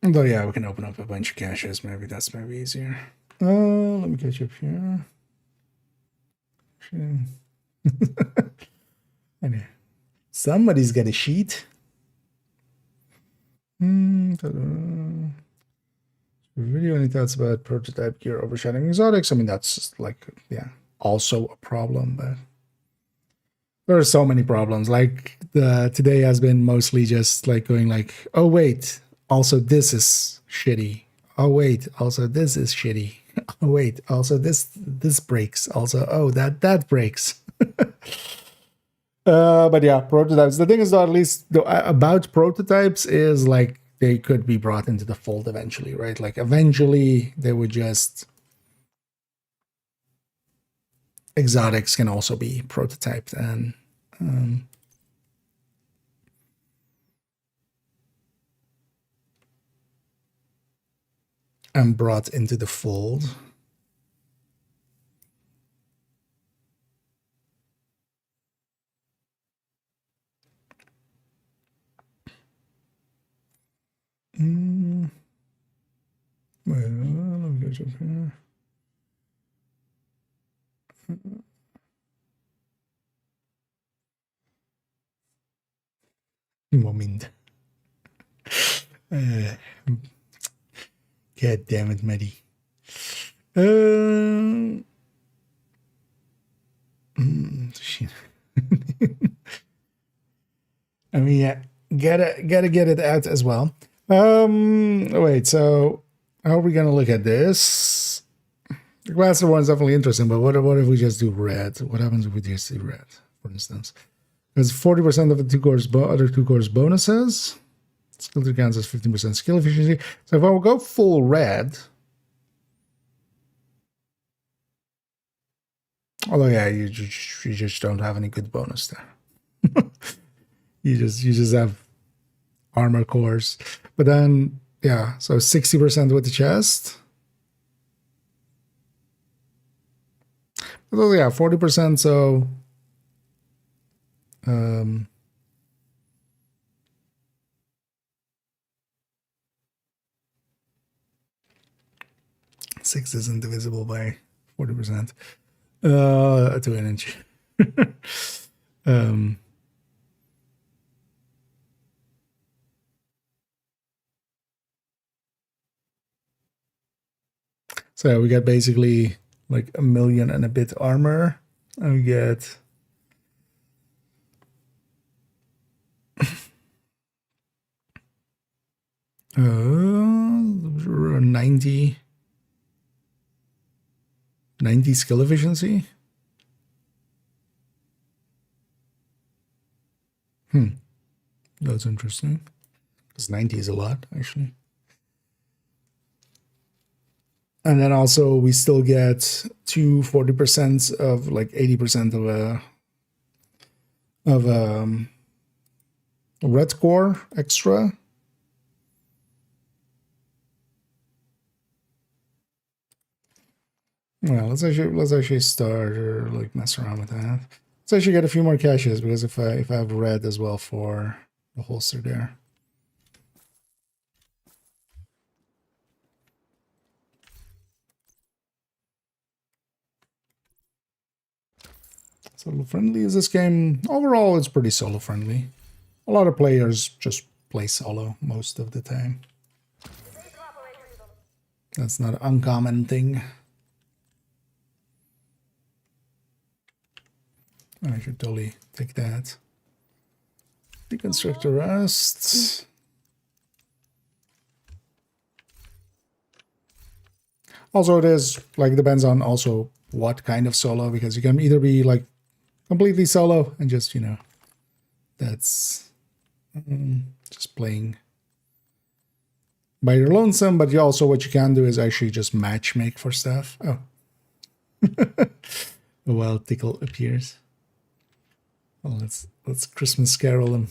[SPEAKER 1] Though yeah, we can open up a bunch of caches. Maybe that's easier. Let me catch up here. Anyway, somebody's got a sheet. Video, any thoughts about prototype gear overshadowing exotics? I mean, that's just like, yeah, also a problem, but there are so many problems. Like today has been mostly just like going like, oh wait, also this is shitty. Oh wait, also this is shitty. Oh wait, also this breaks. Also, oh that breaks. But yeah, prototypes. The thing is, though, at least about prototypes is like they could be brought into the fold eventually, right? Like eventually they would just exotics can also be prototyped and brought into the fold. Well, let me go up here. Moment. God damn it, Maddie. I mean, yeah, gotta get it out as well. Wait, so how are we gonna look at this? The glass one's definitely interesting, but what if we just do red? What happens if we just do red, for instance? Because 40% of the other two cores bonuses. Skill tree counts as 15% skill efficiency. So if I will go full red, although yeah, you just don't have any good bonus there. you just have armor cores, but then yeah, so 60% with the chest. Although yeah, 40%. So 6 isn't divisible by 40%. To an inch. So yeah, we got basically like 1 million and a bit armor, and we get uh, 90 skill efficiency. That's interesting. Because 90 is a lot, actually. And then also we still get 40% of like 80% of a red core extra. Well, let's actually start or like mess around with that. Let's actually get a few more caches, because if I have red as well for the holster there. Solo friendly is this game? Overall, it's pretty solo friendly. a lot of players just play solo most of the time. That's not an uncommon thing. I should totally take that. Deconstruct the rest. Also, it is like depends on also what kind of solo, because you can either be like completely solo and just, you know, that's just playing by your lonesome, but you also what you can do is actually just match make for stuff. Oh. A wild tickle appears. Well, let's Christmas carol him.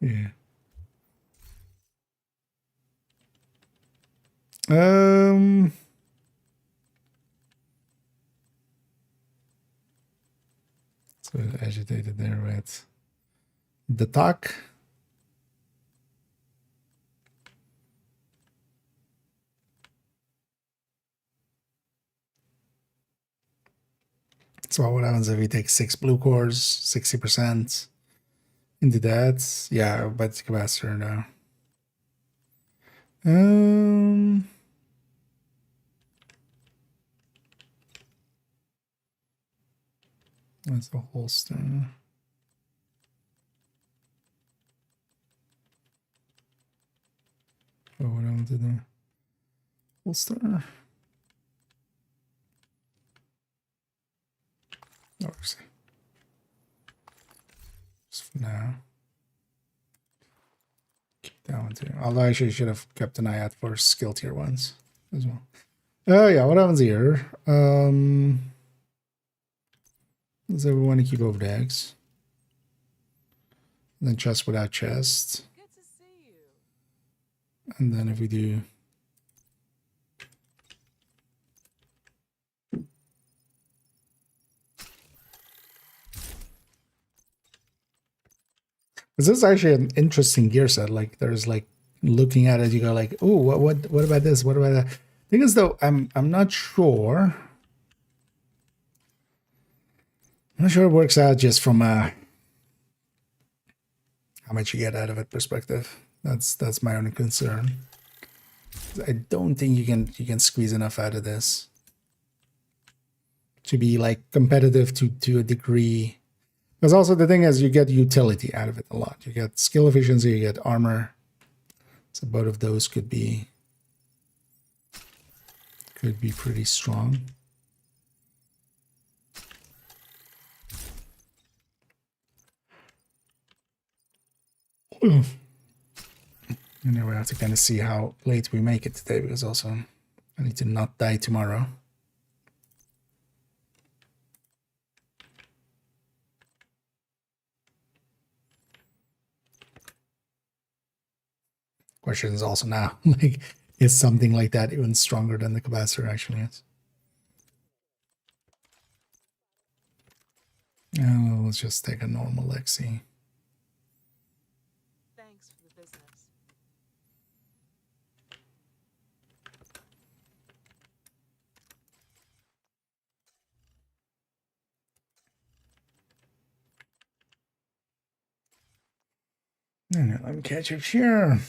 [SPEAKER 1] Yeah. So agitated there with the talk. So what happens if we take 6 blue cores, 60% into that? Yeah, but it's capacitor now. That's the holster. Oh, what happened to the holster? Oh, see. Just for now. Keep that one too. Although I actually should have kept an eye out for skill tier ones as well. Oh yeah, what happens here? Does everyone keep over the eggs? And then chest without chest.
[SPEAKER 6] Good to see you.
[SPEAKER 1] And then if we do this is actually an interesting gear set. Like there's like looking at it, you go like, oh, what about this? What about that? Thing is though, I'm not sure. I'm not sure it works out just from how much you get out of it perspective. That's my only concern. I don't think you can squeeze enough out of this to be like competitive to a degree. Because also the thing is you get utility out of it a lot. You get skill efficiency, you get armor. So both of those could be pretty strong. And then we have to kind of see how late we make it today, because also I need to not die tomorrow. Question is also now, like, is something like that even stronger than the capacitor actually is? Well, let's just take a normal Lexi.
[SPEAKER 6] Thanks for the business.
[SPEAKER 1] And let me catch up here.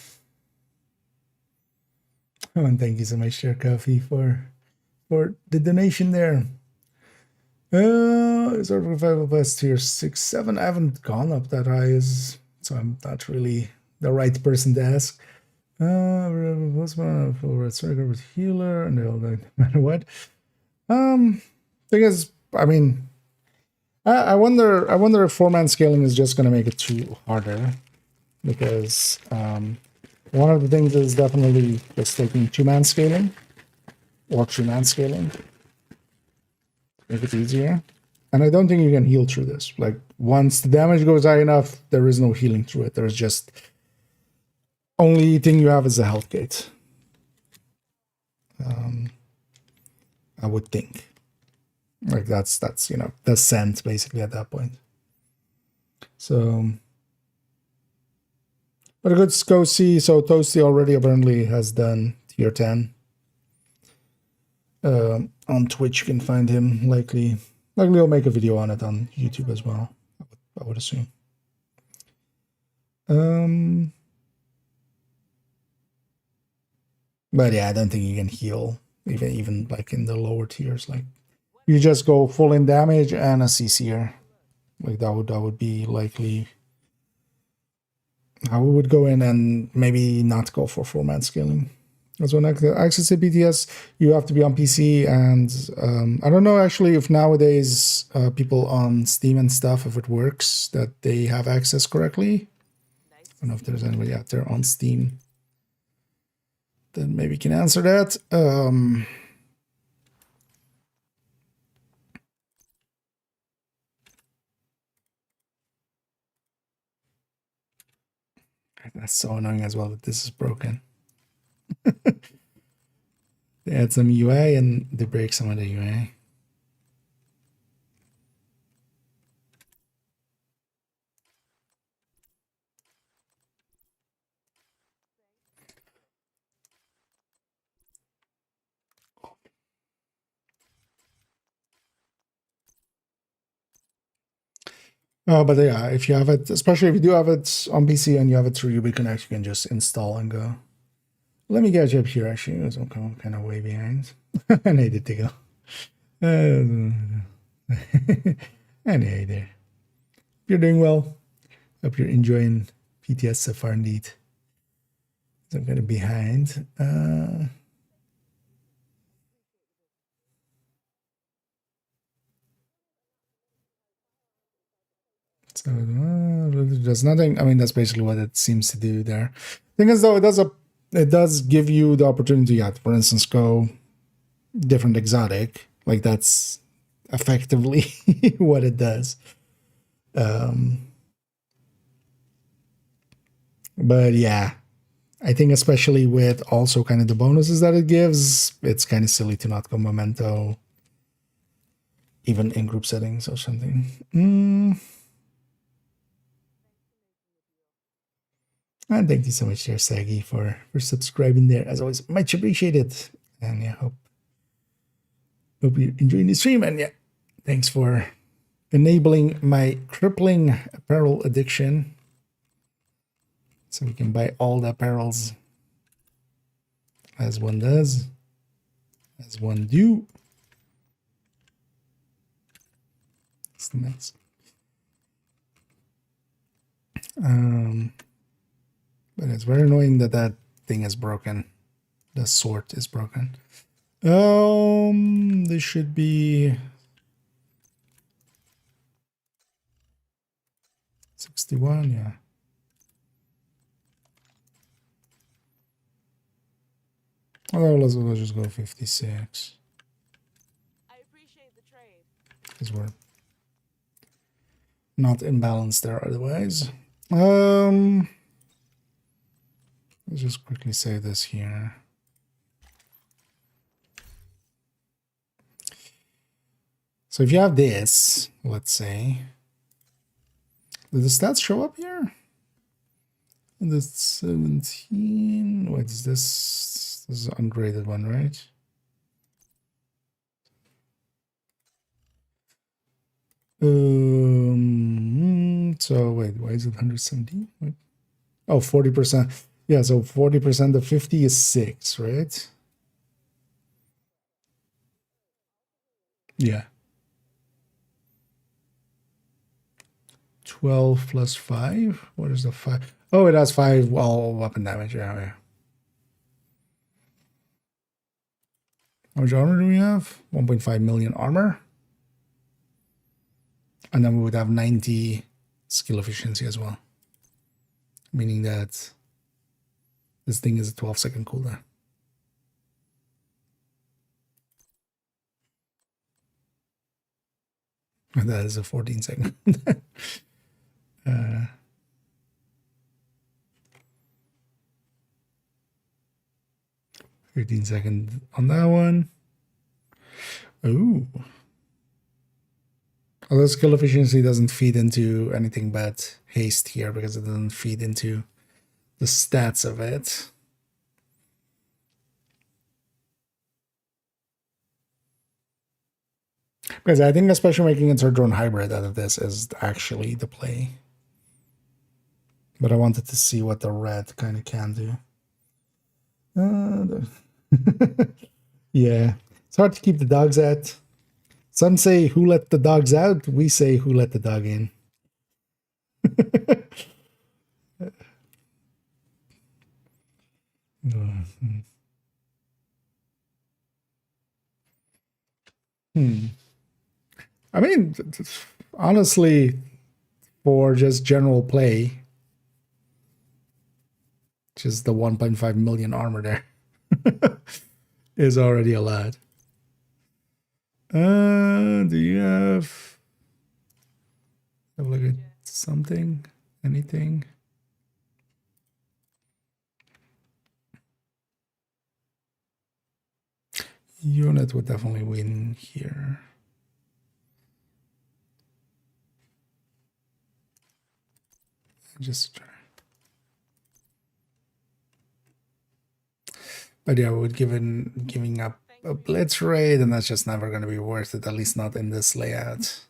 [SPEAKER 1] Oh, and thank you so much, Share Coffee, for the donation there. Is our revival plus tier 6, 7? I haven't gone up that high, so I'm not really the right person to ask. What's my full striker with healer and all that, no matter what. Thing is, I mean, I wonder if 4-man scaling is just gonna make it too harder, because one of the things is definitely just taking 2-man scaling or 3-man scaling. Make it easier. And I don't think you can heal through this. Like, once the damage goes high enough, there is no healing through it. There's just only thing you have is a health gate. I would think. Like that's you know, the scent basically at that point. So, but a good go see. So Toasty already apparently has done tier 10. On Twitch you can find him. Likely I'll make a video on it on YouTube as well. I would assume. But yeah, I don't think you can heal even like in the lower tiers. Like you just go full in damage and a CC'er. Like that would be likely. I would go in and maybe not go for 4-man scaling. That's when access to BTS, you have to be on PC, and I don't know actually if nowadays people on Steam and stuff, if it works that they have access correctly. I don't know if there's anybody out there on Steam that maybe can answer that. That's so annoying as well that this is broken. They add some UI and they break some of the UI. But yeah, if you have it, especially if you do have it on PC and you have it through UbiConnect, you can just install and go. Let me get you up here, actually. I'm kind of way behind. I needed to go. Anyway, there. You're doing well. Hope you're enjoying PTS so far, indeed. I'm kind of behind. So there's nothing. I mean, that's basically what it seems to do there. Thing is, though, it does give you the opportunity, yeah, to, for instance, go different exotic. Like that's effectively what it does. But yeah, I think especially with also kind of the bonuses that it gives, it's kind of silly to not go memento, even in group settings or something. And thank you so much, there, Saggy, for subscribing there. As always, much appreciated. And yeah, hope you're enjoying the stream. And yeah, thanks for enabling my crippling apparel addiction, so we can buy all the apparels as one does, as one do. It's nice. But it's very annoying that that thing is broken. The sort is broken. This should be 61, yeah. Oh, let's just go 56.
[SPEAKER 11] I appreciate the trade.
[SPEAKER 1] Because we're not imbalanced there otherwise. Let's just quickly save this here. So if you have this, let's say, did the stats show up here? The 17. What is this? This is an ungraded one, right? So wait, why is it 117? Wait. Oh, 40%. Yeah, so 40% of 50 is 6, right? Yeah. 12 plus 5. What is the 5? Oh, it has 5 all weapon damage. Yeah. How much armor do we have? 1.5 million armor. And then we would have 90 skill efficiency as well. Meaning that this thing is a 12-second cooldown. And that is a 14-second. 13-second on that one. Ooh. Although skill efficiency doesn't feed into anything but haste here because it doesn't feed into the stats of it. Because I think especially making a drone hybrid out of this is actually the play. But I wanted to see what the red kind of can do. Yeah, it's hard to keep the dogs out. Some say who let the dogs out. We say who let the dog in. I mean, honestly, for just general play, just the 1.5 million armor there is already a lot. Do you have a look at something? Anything? Unit would definitely win here. Just try. But yeah, would giving up a blitz raid, and that's just never going to be worth it, at least not in this layout.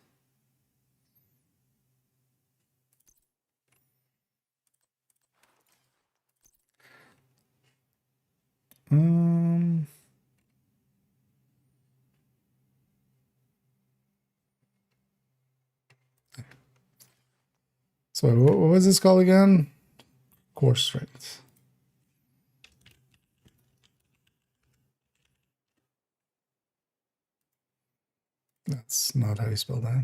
[SPEAKER 1] So what was this called again? Core strength. That's not how you spell that.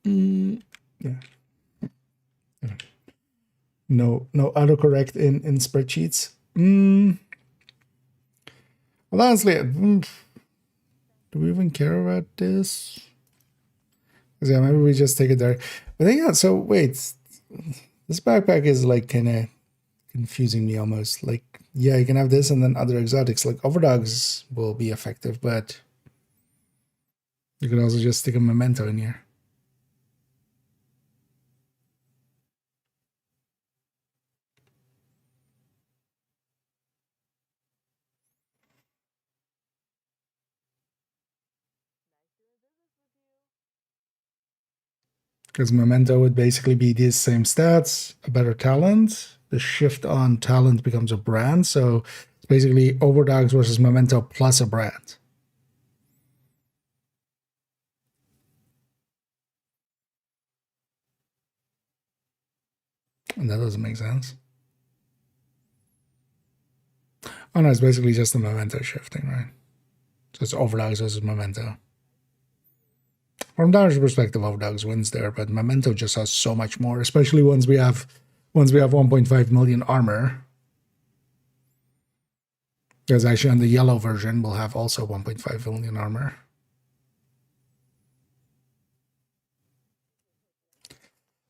[SPEAKER 1] Yeah. No autocorrect in spreadsheets. Well, honestly, do we even care about this? Because yeah, maybe we just take it there. But then, yeah, so wait, this backpack is like kind of confusing me almost. Like, yeah, you can have this and then other exotics like overdogs will be effective, but you could also just stick a memento in here. Because memento would basically be these same stats, a better talent. The shift on talent becomes a brand. So it's basically overdogs versus memento plus a brand. And that doesn't make sense. Oh no, it's basically just the memento shifting, right? So it's overdogs versus memento. From damage perspective, overdogs wins there, but memento just has so much more, especially once we have 1.5 million armor. Because actually on the yellow version, we'll have also 1.5 million armor.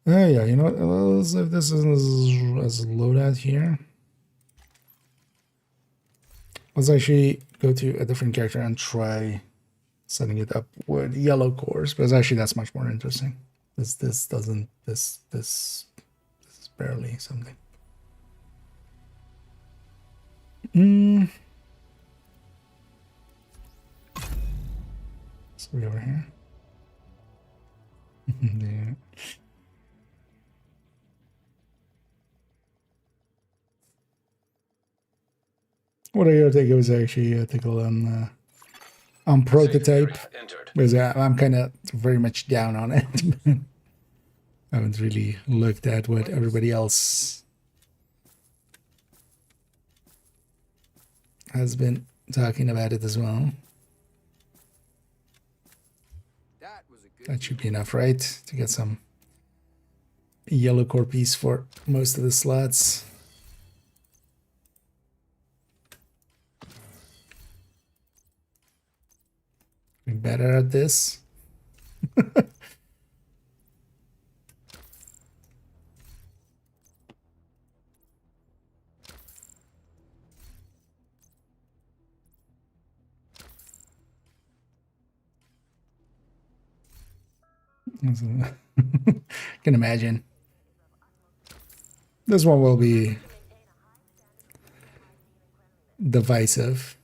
[SPEAKER 1] Yeah, you know what? Let's if this is as a loadout here. Let's actually go to a different character and try setting it up with yellow cores, because actually that's much more interesting. This is barely something. So we over here. Yeah. What are your take? It was actually a tickle on prototype, because I'm kind of very much down on it. I haven't really looked at what everybody else has been talking about it as well. That should be enough, right? To get some yellow core piece for most of the slots. Be better at this. Can imagine. This one will be divisive.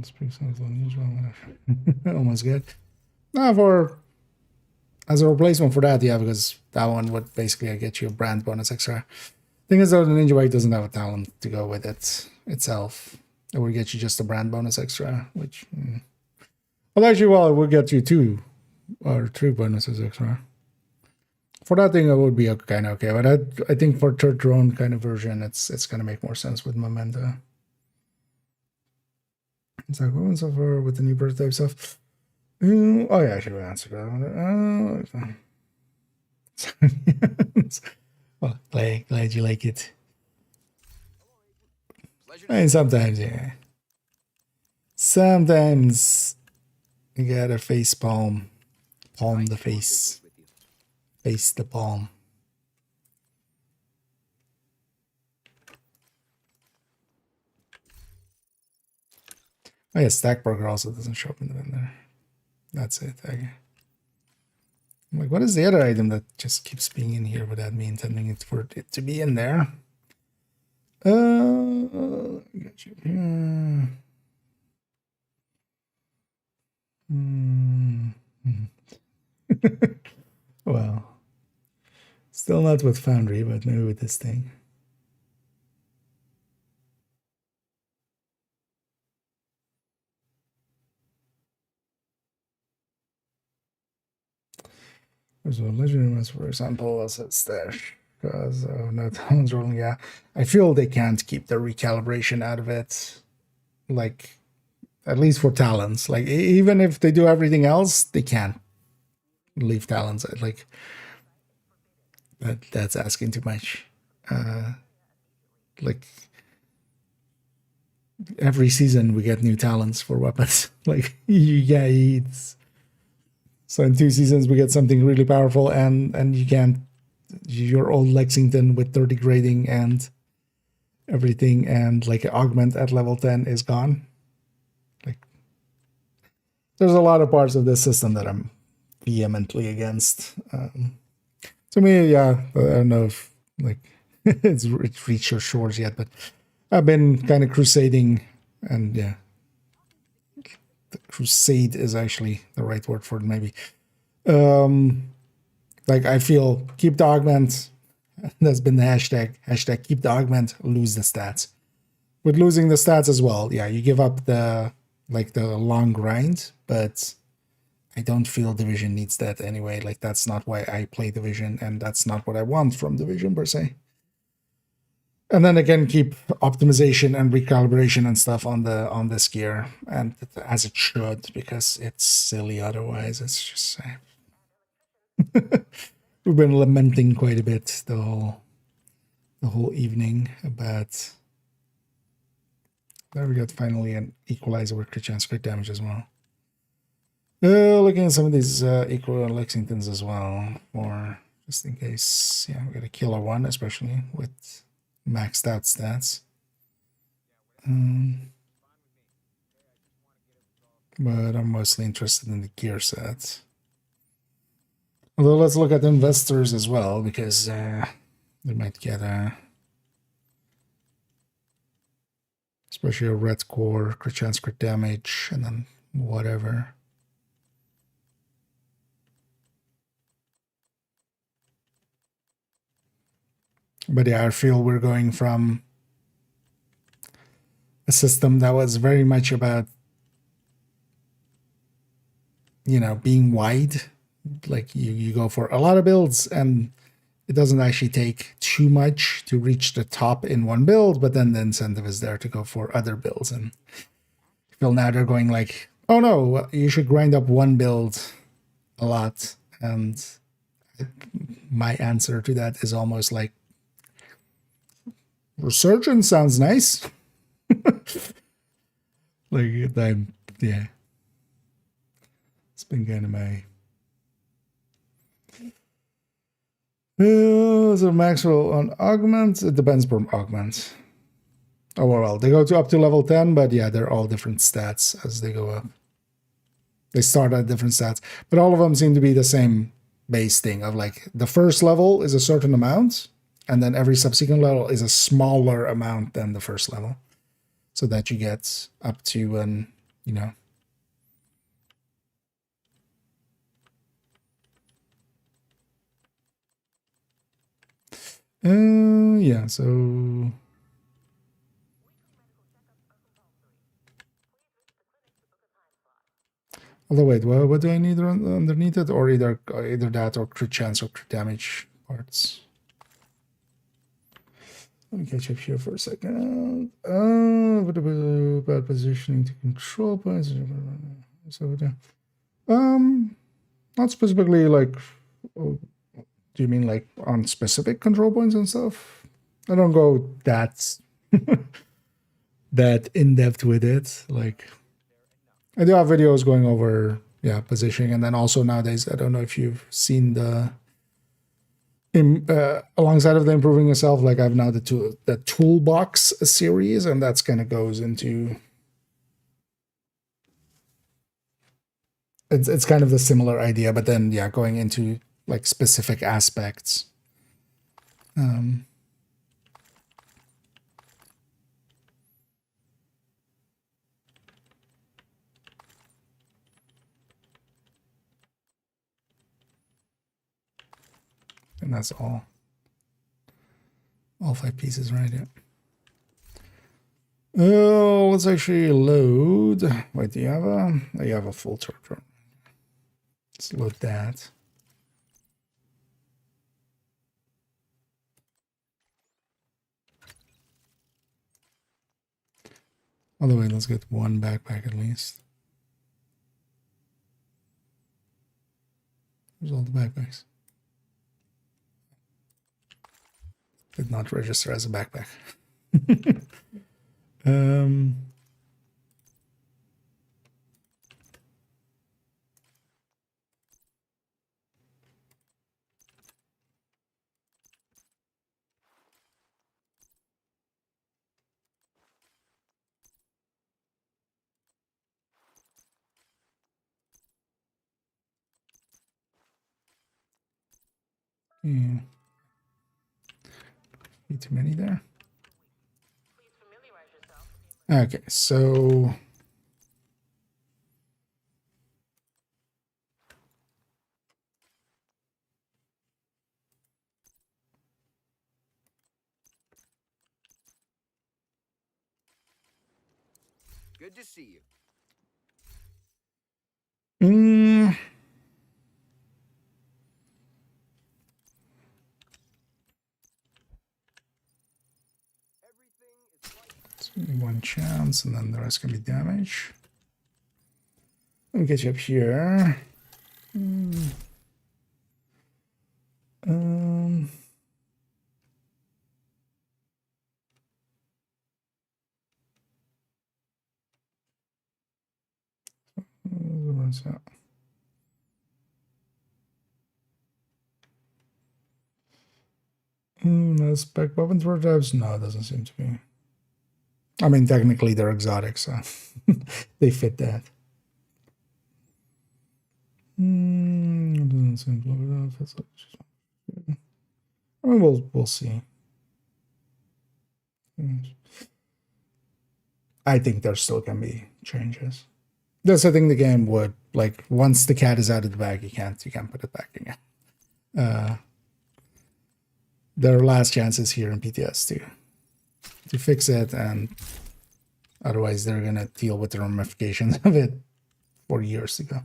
[SPEAKER 1] Speak something unusual. Almost good. Now for as a replacement for that, yeah, because that one would basically get you a brand bonus extra. Thing is though, the Ninja Bike doesn't have a talent to go with it itself. It would get you just a brand bonus extra, which well actually it would get you 2 or 3 bonuses extra. For that thing it would be kind of okay, but I think for third drone kind of version it's gonna make more sense with Memento. It's like going so far with the new prototype stuff. Oh yeah, I should have answered that one. Well, glad you like it. And sometimes, yeah. Sometimes you gotta face palm the face the palm. Oh yeah, Stack Burger also doesn't show up in the vendor. That's it. Okay. I'm like, what is the other item that just keeps being in here without me intending it for it to be in there? Got you here. Well, still not with Foundry, but maybe with this thing. There's a legendary mask, for example, as a stash. Because no talents rolling, yeah. I feel they can't keep the recalibration out of it. Like, at least for talents. Like, even if they do everything else, they can't leave talents. Like, that's asking too much. Like, every season we get new talents for weapons. Like, yeah, it's... So in 2 seasons we get something really powerful, and you can't. Your old Lexington with 30 grading and everything, and like an augment at level 10 is gone. Like, there's a lot of parts of this system that I'm vehemently against. To me, yeah, I don't know if like it's reached your shores yet, but I've been kind of crusading, and yeah. The crusade is actually the right word for it, maybe. Like, I feel keep the augment. That's been the hashtag. Hashtag keep the augment, lose the stats. With losing the stats as well, yeah, you give up the long grind, but I don't feel Division needs that anyway. Like, that's not why I play Division, and that's not what I want from Division per se. And then again, keep optimization and recalibration and stuff on this gear, and as it should, because it's silly otherwise. It's just we've been lamenting quite a bit the whole evening about. There we got finally an equalizer with crit chance, crit damage as well. Looking at some of these equal Lexingtons as well, for just in case. Yeah, we got a killer one, especially with maxed out stats. But I'm mostly interested in the gear set. Although let's look at investors as well, because they might get especially a red core, crit chance, crit damage, and then whatever. But yeah, I feel we're going from a system that was very much about, being wide. Like, you go for a lot of builds, and it doesn't actually take too much to reach the top in one build, but then the incentive is there to go for other builds. And I feel now they're going like, oh no, you should grind up one build a lot. And my answer to that is almost like, Resurgence sounds nice. Like, yeah. It's been kind of my... So Maxwell on augment, it depends per augment. Oh well, they go to up to level 10, but yeah, they're all different stats as they go up. They start at different stats, but all of them seem to be the same base thing of like the first level is a certain amount, and then every subsequent level is a smaller amount than the first level, so that you get up to an, you know. Yeah, so although wait, what do I need underneath it? Or either that or crit chance or crit damage parts. Let me catch up here for a second. Bad positioning to control points. So not specifically like. Do you mean like on specific control points and stuff? I don't go that that in depth with it. Like I do have videos going over positioning, and then also nowadays I don't know if you've seen the alongside of the improving yourself, like I've now the toolbox series, and that's kind of goes into it's kind of the similar idea, but then going into like specific aspects. And that's all 5 pieces, right? Yeah. Oh, let's actually load. Wait, do you have a? Oh, you have a full turret. Let's load that. By the way, let's get one backpack at least. There's all the backpacks. Did not register as a backpack. Yeah. Too many there. Okay, so
[SPEAKER 6] Good to see you.
[SPEAKER 1] one chance, and then the rest can be damage. Let me get you up here. What's that? No spec weapons prototypes? No, it doesn't seem to be. I mean, technically they're exotic, so they fit that. Doesn't seem to. I mean, we'll see. I think there still can be changes. That's the thing the game would like. Once the cat is out of the bag, you can't put it back again. There are last chances here in PTS to fix it, and otherwise they're gonna deal with the ramifications of it for years to go.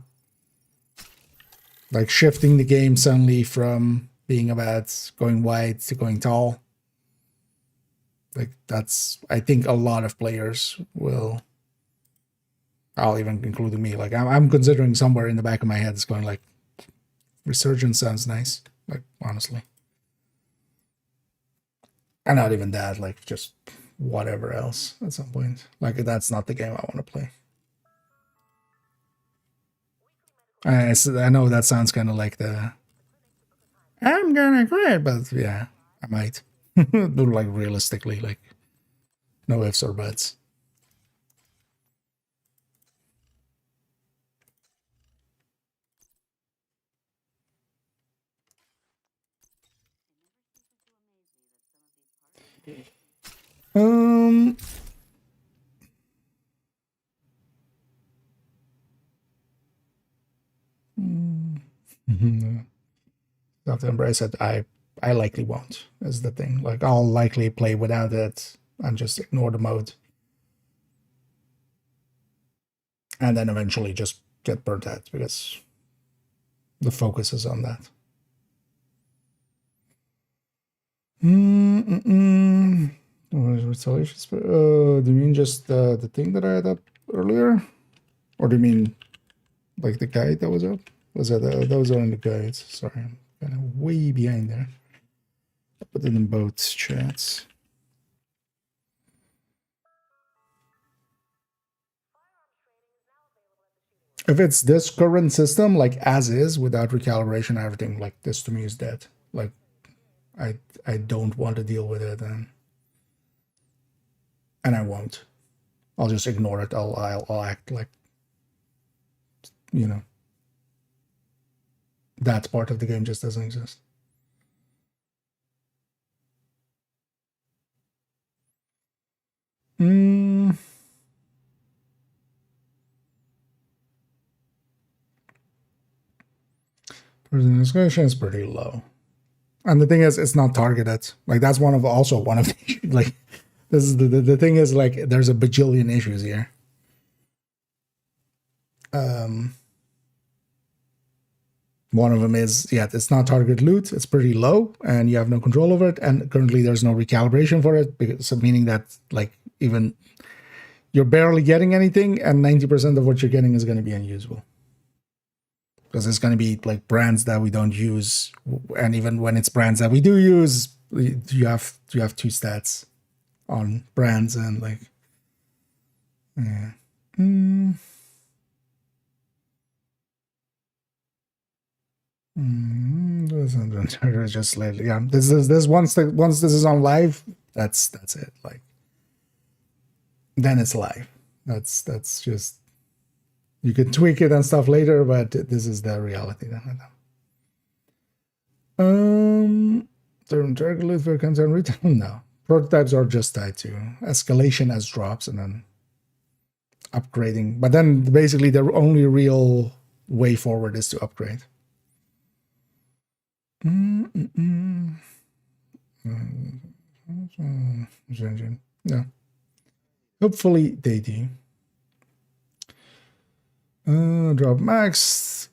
[SPEAKER 1] Like shifting the game suddenly from being about going wide to going tall. Like that's, I think a lot of players will. I'll even include me. Like I'm considering somewhere in the back of my head is going like, Resurgence sounds nice. Like honestly. And not even that, like just whatever else at some point. Like that's not the game I want to play. I know that sounds kind of like the I'm gonna quit, but yeah, I might. Like realistically, like No ifs or buts. Um. Have to embrace it. I likely won't. Is the thing. Like I'll likely play without it and just ignore the mode, and then eventually just get burnt out because the focus is on that. What is retaliation? Do you mean just the thing that I had up earlier, or do you mean like the guide that was up? Was that those are in the guides? Sorry, I'm kind of way behind there. I put it in both chats. If it's this current system, like as is, without recalibration, everything, like this to me is dead. Like, I don't want to deal with it, and I won't. I'll just ignore it. I'll act like, you know, that part of the game just doesn't exist. Person escalation is pretty low. And the thing is, it's not targeted. Like that's one of the issues. Like this is the thing is like there's a bajillion issues here. One of them is it's not target loot. It's pretty low, and you have no control over it. And currently, there's no recalibration for it, because, meaning that like even you're barely getting anything, and 90% of what you're getting is going to be unusable. Because it's going to be like brands that we don't use, and even when it's brands that we do use, you have 2 stats on brands, and like just slightly this once this is on live, that's it. Like then it's live. That's just, you can tweak it and stuff later, but this is the reality. Target loot for content retail? No. Prototypes are just tied to escalation as drops and then upgrading. But then basically the only real way forward is to upgrade. Yeah. Hopefully they do. Drop max,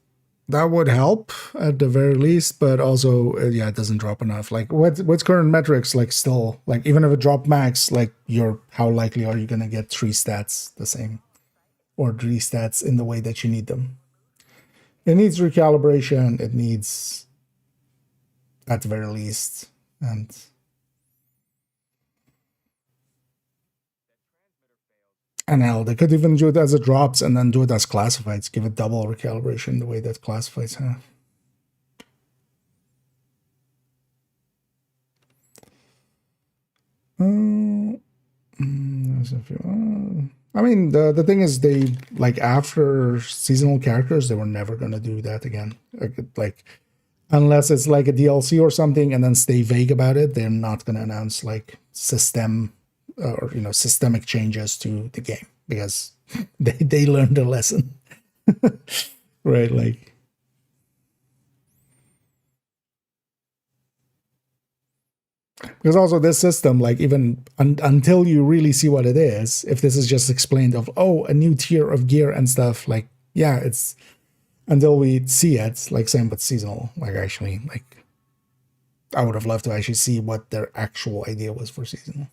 [SPEAKER 1] that would help at the very least, but also it doesn't drop enough. Like what's current metrics, like still, like even if it drop max, like how likely are you gonna get 3 stats the same, or 3 stats in the way that you need them? It needs recalibration. It needs, at the very least, and hell, they could even do it as it drops and then do it as classifieds. Give it double recalibration the way that classifieds have. There's a few. I mean, the thing is, they like after seasonal characters, they were never gonna do that again. Like unless it's like a DLC or something, and then stay vague about it. They're not gonna announce like systemic changes to the game, because they learned a lesson. Right, like because also this system, like even until you really see what it is, if this is just explained of a new tier of gear and stuff, like it's until we see it, like same with seasonal. Like actually, like I would have loved to actually see what their actual idea was for seasonal.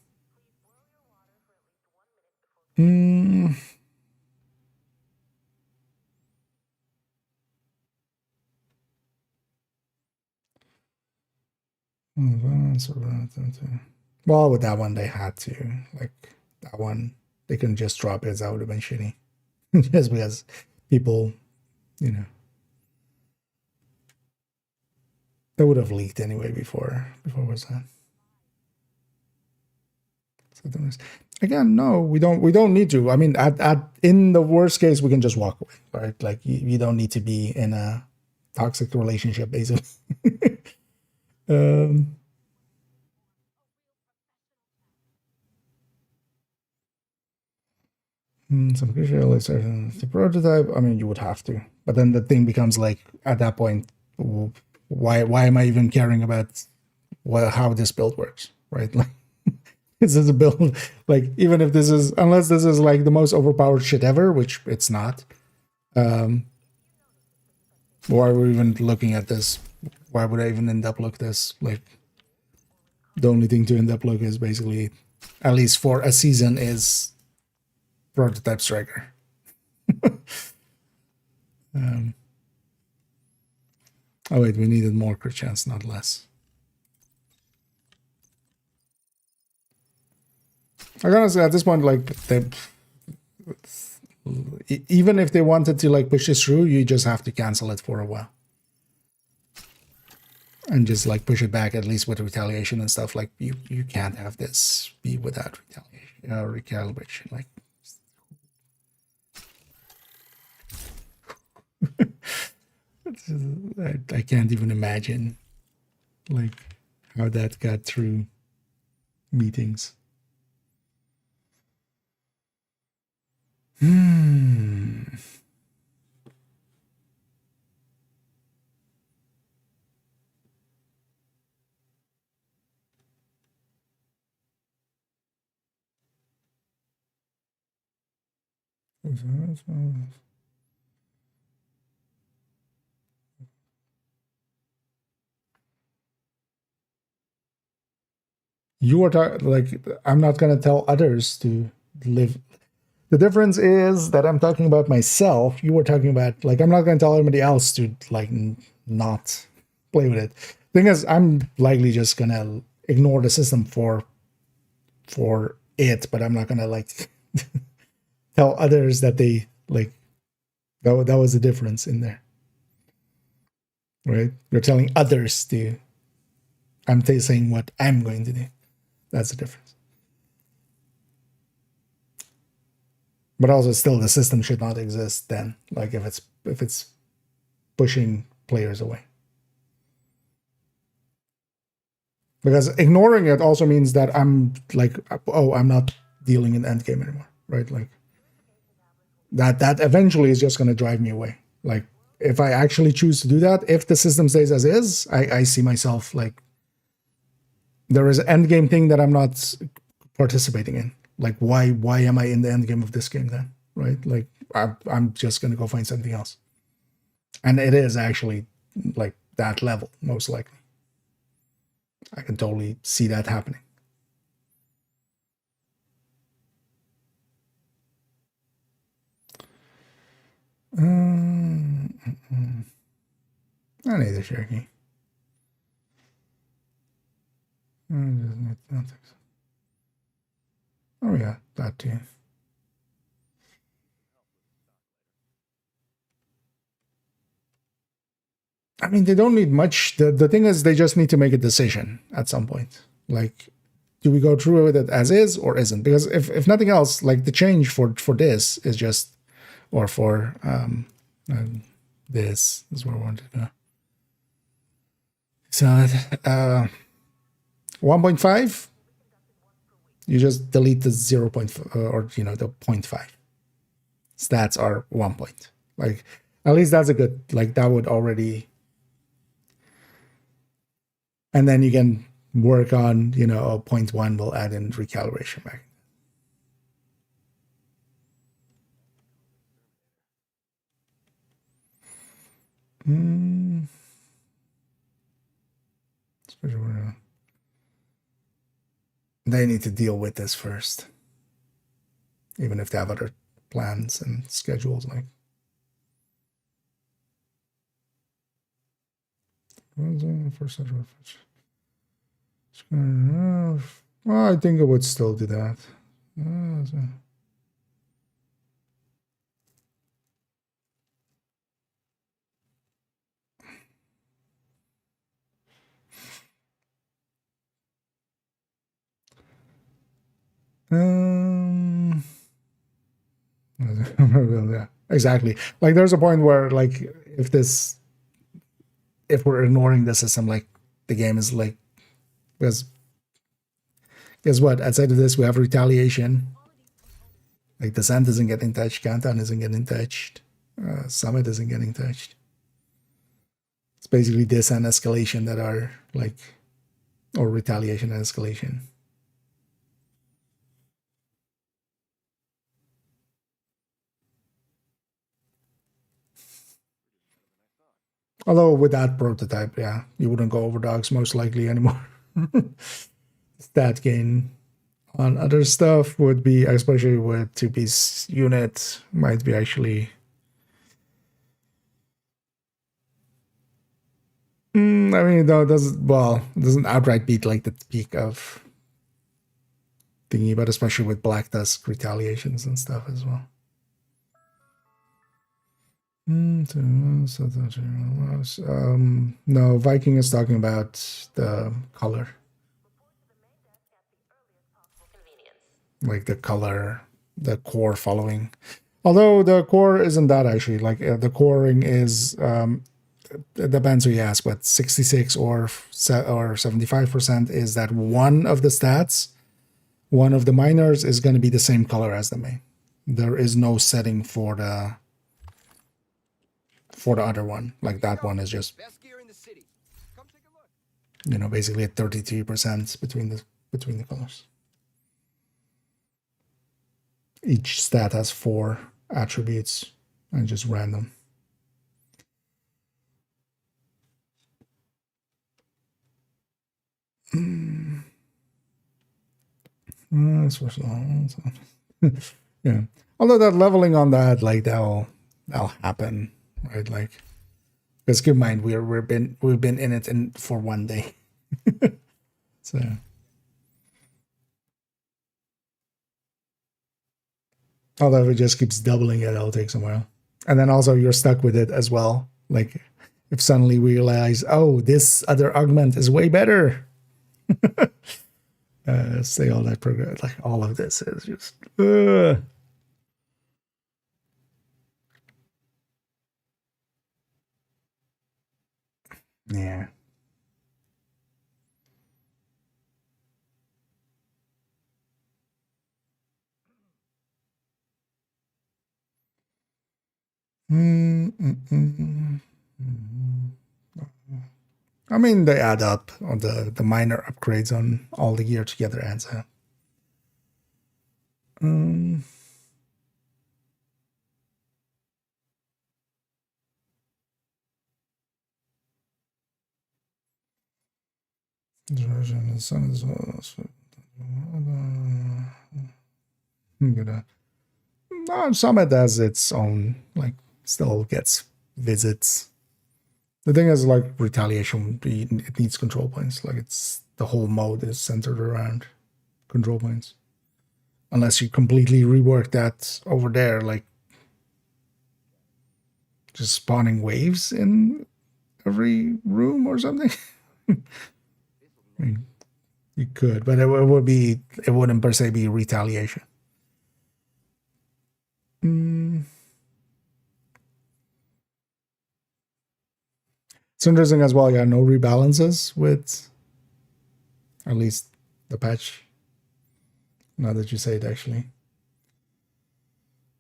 [SPEAKER 1] Well, with that one, they had to. Like, that one, they couldn't just drop it. That would have been shitty. Just because people, they would have leaked anyway before it was done. Again, no, we don't need to. I mean, in the worst case, we can just walk away, right? Like you don't need to be in a toxic relationship, basically. Some crucial the prototype. I mean, you would have to, but then the thing becomes like at that point, why am I even caring about how this build works, right? Like, this is a build. Like, even if unless this is like the most overpowered shit ever, which it's not. Why are we even looking at this? Why would I even end up look this? Like, the only thing to end up look is basically, at least for a season, is prototype striker. Oh wait, we needed more crit chance, not less. I gotta say, at this point, like, even if they wanted to like push this through, you just have to cancel it for a while and just like push it back, at least with retaliation and stuff. Like, you can't have this be without retaliation or recalibration. Like, I can't even imagine like how that got through meetings. You are like, I'm not going to tell others to live. The difference is that I'm talking about myself. You were talking about, like, I'm not going to tell anybody else to like not play with it. Thing is, I'm likely just going to ignore the system for it, but I'm not going to like tell others that they like, that was the difference in there, right? You're telling others to, I'm saying what I'm going to do. That's the difference. But also, still, the system should not exist then. Like, if it's pushing players away, because ignoring it also means that I'm like, oh, I'm not dealing in endgame anymore, right? Like, that eventually is just going to drive me away. Like, if I actually choose to do that, if the system stays as is, I see myself like, there is an end game thing that I'm not participating in. Like, why am I in the end game of this game then? Right? Like, I'm just gonna go find something else. And it is actually like that level, most likely. I can totally see that happening. I need the share key. Oh yeah, that too. I mean, they don't need much. The thing is, they just need to make a decision at some point. Like, do we go through with it as is or isn't? Because if nothing else, like, the change for this is just, or for this is where I wanted to go. So 1.5, you just delete the 0. Or the 0.5. Stats are 1 point. Like, at least that's a good, like, that would already. And then you can work on, 0.1 will add in recalibration back. They need to deal with this first, even if they have other plans and schedules. Like, well, I think I would still do that. Yeah, exactly. Like there's a point where like if we're ignoring the system, like the game is like, because guess what? Outside of this, we have retaliation. Like Descent isn't getting touched, Countdown isn't getting touched, Summit isn't getting touched. It's basically this and Escalation that are like, or Retaliation and Escalation. Although with that prototype, yeah, you wouldn't go over dogs most likely anymore. Stat gain on other stuff would be, especially with two-piece unit, might be actually. I mean, though, it doesn't outright beat like the peak of thingy, but especially with Black Tusk retaliations and stuff as well. No, Viking is talking about the color. Like the color, the core following. Although the core isn't that actually. Like the coring is, it depends who you ask, but 66 or 75% is that one of the stats, one of the minors is going to be the same color as the main. There is no setting for the other one. Like that one is just, you know, basically at 33% between the colors. Each stat has 4 attributes and just random. Yeah. Although that leveling on that, like that'll happen, right? Like, because keep in mind we've been in it for 1 day, so. Although if it just keeps doubling it, it'll take some while. And then also you're stuck with it as well. Like if suddenly we realize, oh, this other augment is way better. Say all that progress, like all of this is just. Yeah. I mean, they add up on the minor upgrades on all the gear together adds up. Summit has its own, like, still gets visits. The thing is, like, retaliation, it needs control points. Like, it's the whole mode is centered around control points. Unless you completely rework that over there, like just spawning waves in every room or something. I mean, you could, but it wouldn't per se be retaliation. It's interesting as well. Yeah, no rebalances with at least the patch. Now that you say it, actually.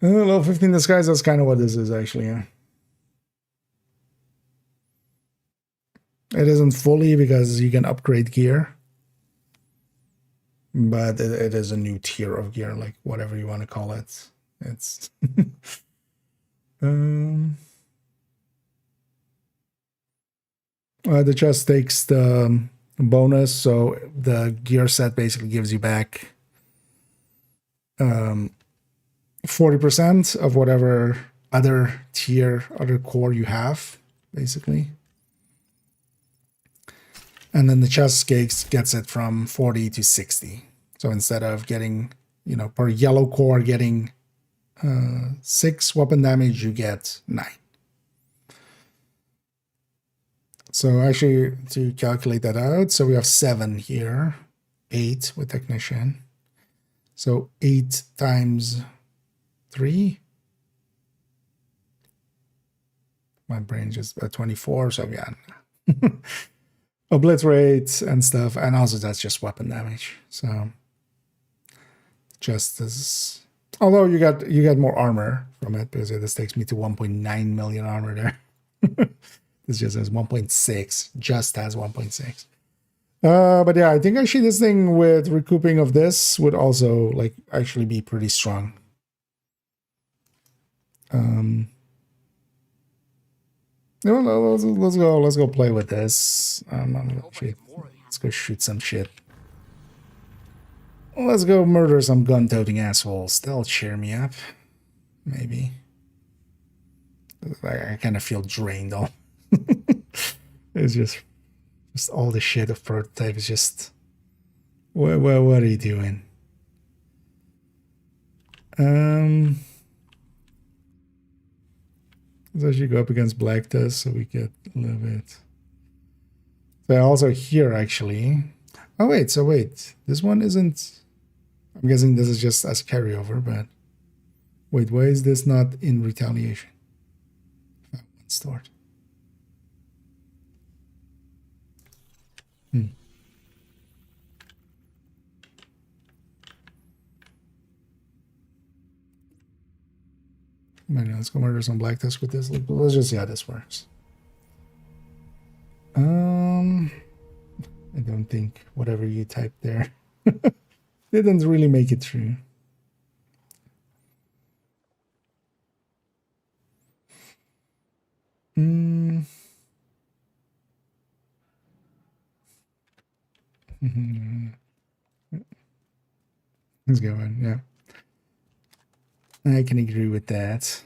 [SPEAKER 1] Level 15 disguise, that's kind of what this is, actually. Yeah. It isn't fully because you can upgrade gear. But it is a new tier of gear, like whatever you want to call it. It's... the chest takes the bonus, so the gear set basically gives you back 40% of whatever other tier, other core you have, basically. And then the chest gets it from 40 to 60. So instead of getting, you know, per yellow core getting 6 weapon damage, you get 9. So actually, to calculate that out, so we have 7 here, 8 with technician. So 8 times 3 My brain just 24, so yeah. Obliterate and stuff, and also that's just weapon damage. So just as, although you get more armor from it, because this takes me to 1.9 million armor there. This just has 1.6, just has 1.6. But yeah, I think actually this thing with recouping of this would also like actually be pretty strong. No, let's go play with this. Let's go shoot some shit. Let's go murder some gun-toting assholes. They'll cheer me up. Maybe. I kind of feel drained all. It's just all the shit of prototype is just what are you doing? Let's actually go up against Black Tusk so we get a little bit. So also here actually. Oh wait, so wait. This one isn't, I'm guessing this is just as carryover, but wait, why is this not in retaliation? Let's start. Let's go murder some Black Tusk with this. Let's just see how this works. I don't think whatever you typed there didn't really make it through. Let's go on, yeah. I can agree with that.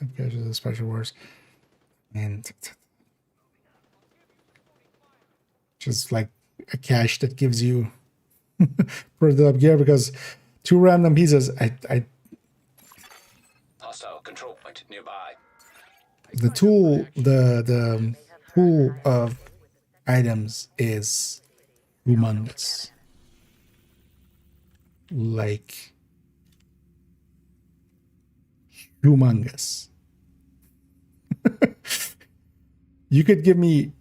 [SPEAKER 1] Okay, so the special words. And just like a cache that gives you prototype gear, because 2 random pieces, I
[SPEAKER 4] Hostile control point nearby.
[SPEAKER 1] the pool of items is humongous. Like humongous. You could give me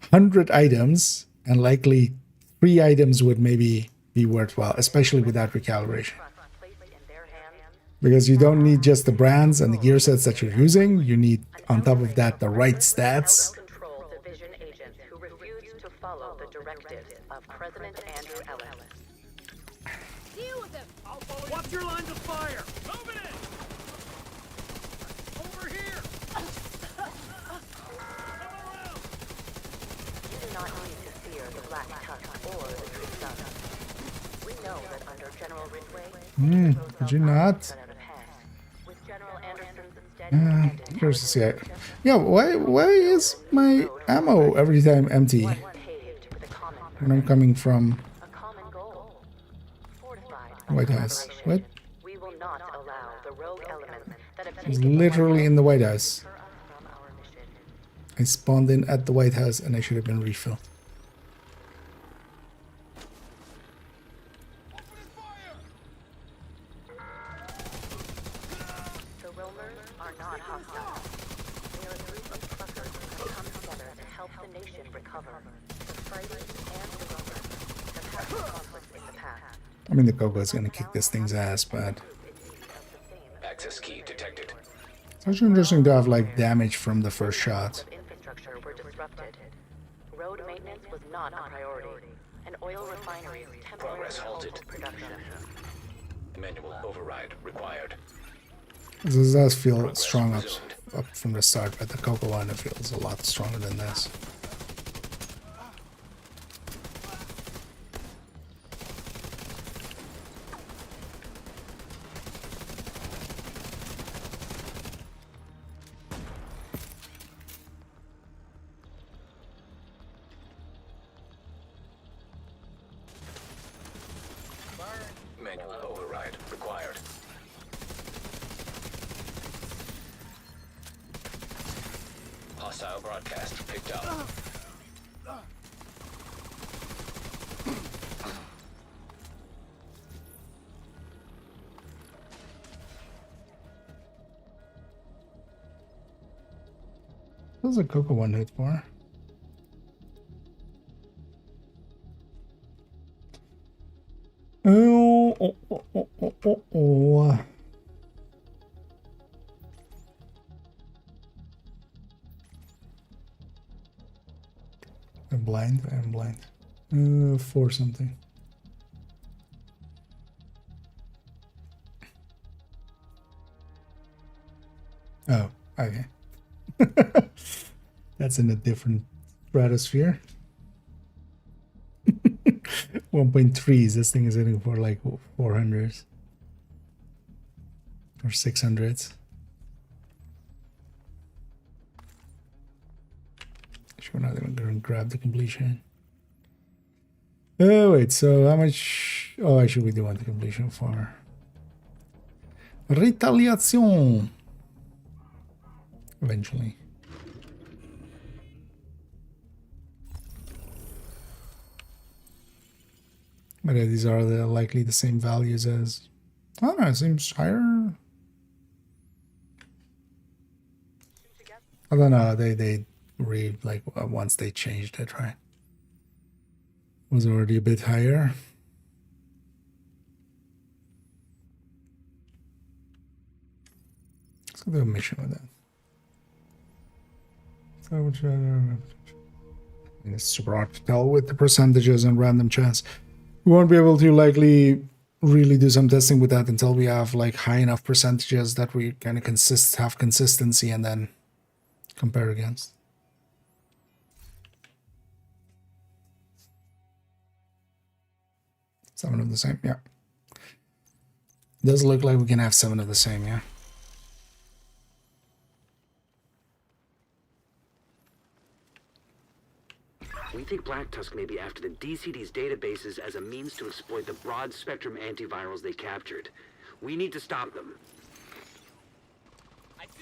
[SPEAKER 1] 100 items and likely 3 items would maybe be worthwhile, especially without recalibration. Because you don't need just the brands and the gear sets that you're using, you need on top of that the right stats.
[SPEAKER 8] Control division agents who refuse to follow the directives of President Andrew Ellis.
[SPEAKER 7] Deal with him.
[SPEAKER 6] Watch your lines of fire! Move it in! Over here!
[SPEAKER 8] You do not need to fear the Black Tusk or the Tree Sun. We know that under General Ridgway,
[SPEAKER 1] Could you not?
[SPEAKER 8] with General Anderson's steady
[SPEAKER 1] Curious to see it. Yeah, why is my ammo every time empty when I'm coming from
[SPEAKER 8] a common goal. Fortified
[SPEAKER 1] White House? What?
[SPEAKER 8] we will not allow the rogue elements that have
[SPEAKER 1] It's
[SPEAKER 8] taken
[SPEAKER 1] literally in the White House.
[SPEAKER 8] from our mission.
[SPEAKER 1] I spawned in at the White House and I should have been refilled.
[SPEAKER 8] The roamers are not hostile. They are a group of truckers who have come together to help the nation recover. The fighting and the roamers have had conflict in the past.
[SPEAKER 1] I mean, the Coco is gonna kick this thing's ass, but
[SPEAKER 4] Access key detected.
[SPEAKER 1] it's actually interesting to have like damage from the first shot.
[SPEAKER 8] Infrastructure were disrupted. Road maintenance was not a priority. And oil refineries temporarily
[SPEAKER 4] Progress halted.
[SPEAKER 8] halted production.
[SPEAKER 4] Manual override required.
[SPEAKER 1] This does feel strong up from the start, but the Coco one feels a lot stronger than this.
[SPEAKER 4] Manual override required. Hostile broadcast picked up.
[SPEAKER 1] What's a Coco one hit for? Oh. I'm blind. 4 something. Oh, okay. That's in a different stratosphere. 1.3s. This thing is hitting for like 400s or 600s. We're not even going to grab the completion. Oh wait, so how much? Oh, actually, we do want the completion for retaliation. Eventually. But these are likely the same values as. I don't know. It seems higher. I don't know. They read like once they changed it, right? Was already a bit higher. Let's do a mission with that. So it's super hard to tell with the percentages and random chance. We won't be able to likely really do some testing with that until we have like high enough percentages that we kind of have consistency and then compare against. Seven of the same, yeah. Does look like we can have 7 of the same, yeah.
[SPEAKER 3] We think Black Tusk may be after the DCD's databases as a means to exploit the broad-spectrum antivirals they captured. We need to stop them.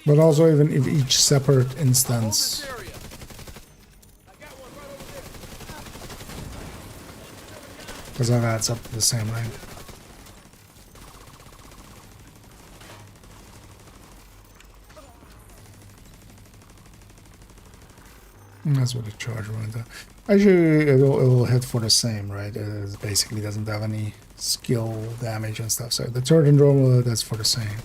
[SPEAKER 1] But also even if each separate instance... Because that adds up to the same, right? That's what the charge went up. Actually, it will hit for the same, right? It basically doesn't have any skill damage and stuff. So the third and roll, that's for the same.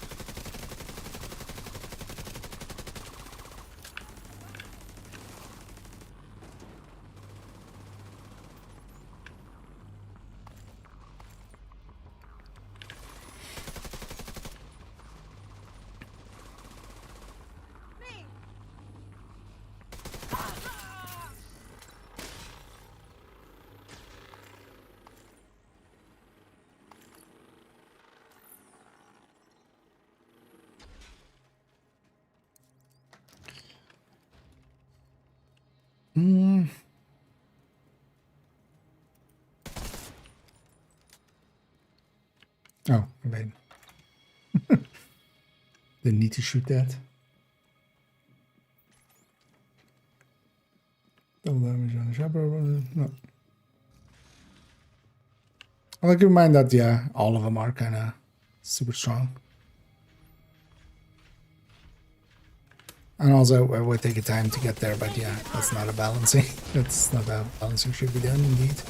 [SPEAKER 1] Oh, I made. Didn't need to shoot that. Double damage on the shopper. No. I'll keep in mind that, yeah, all of them are kind of super strong. And also, it would take a time to get there, but yeah, that's not a balancing. That's not how balancing should be done, indeed.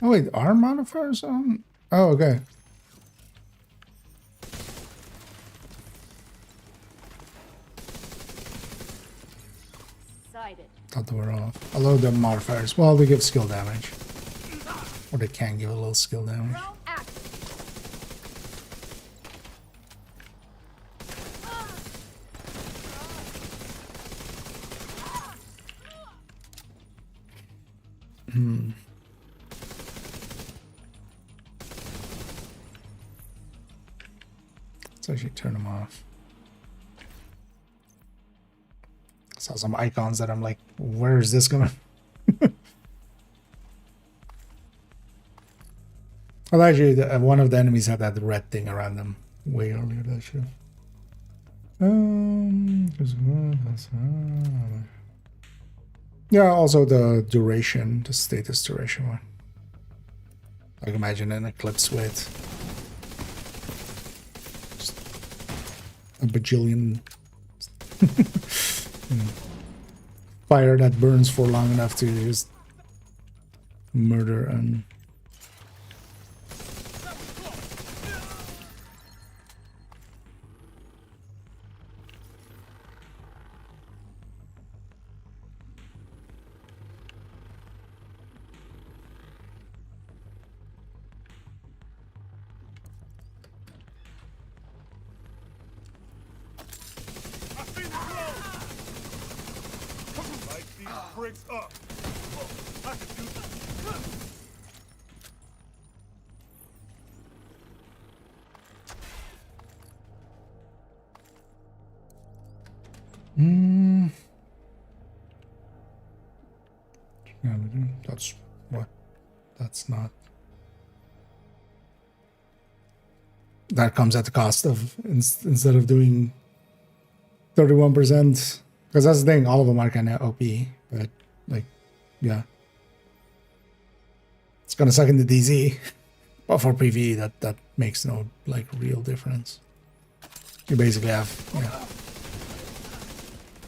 [SPEAKER 1] Oh wait, are modifiers on? Oh, okay. Thought they were off. Although the modifiers, well, they give skill damage. Or they can give a little skill damage. Let's actually turn them off. Saw some icons that I'm like, where is this gonna? Well, actually, one of the enemies had that red thing around them, way earlier that should. Yeah, also the duration, the status duration one. Like imagine an eclipse with just a bajillion fire that burns for long enough to just murder and
[SPEAKER 6] Bricks up. I can do this.
[SPEAKER 1] Yeah, that's what. That's not. That comes at the cost of instead of doing 31%, because that's the thing. All of them are kind of OP, but like, yeah, it's gonna suck in the DZ, but for PvE that makes no like real difference. You basically have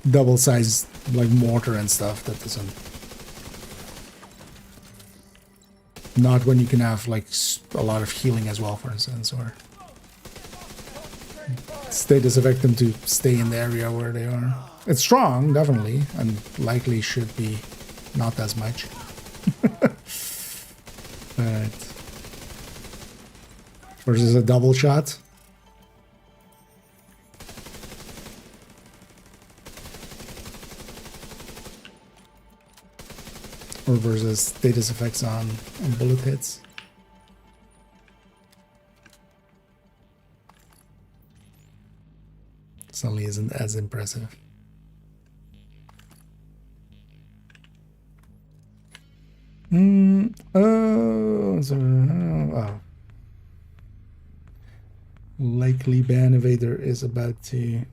[SPEAKER 1] double sized like mortar and stuff that doesn't. Not when you can have like a lot of healing as well, for instance, or status affect them to stay in the area where they are. It's strong, definitely, and likely should be not as much. But versus a double shot. Or versus status effects on bullet hits. Suddenly isn't as impressive. Likely ban evader is about to.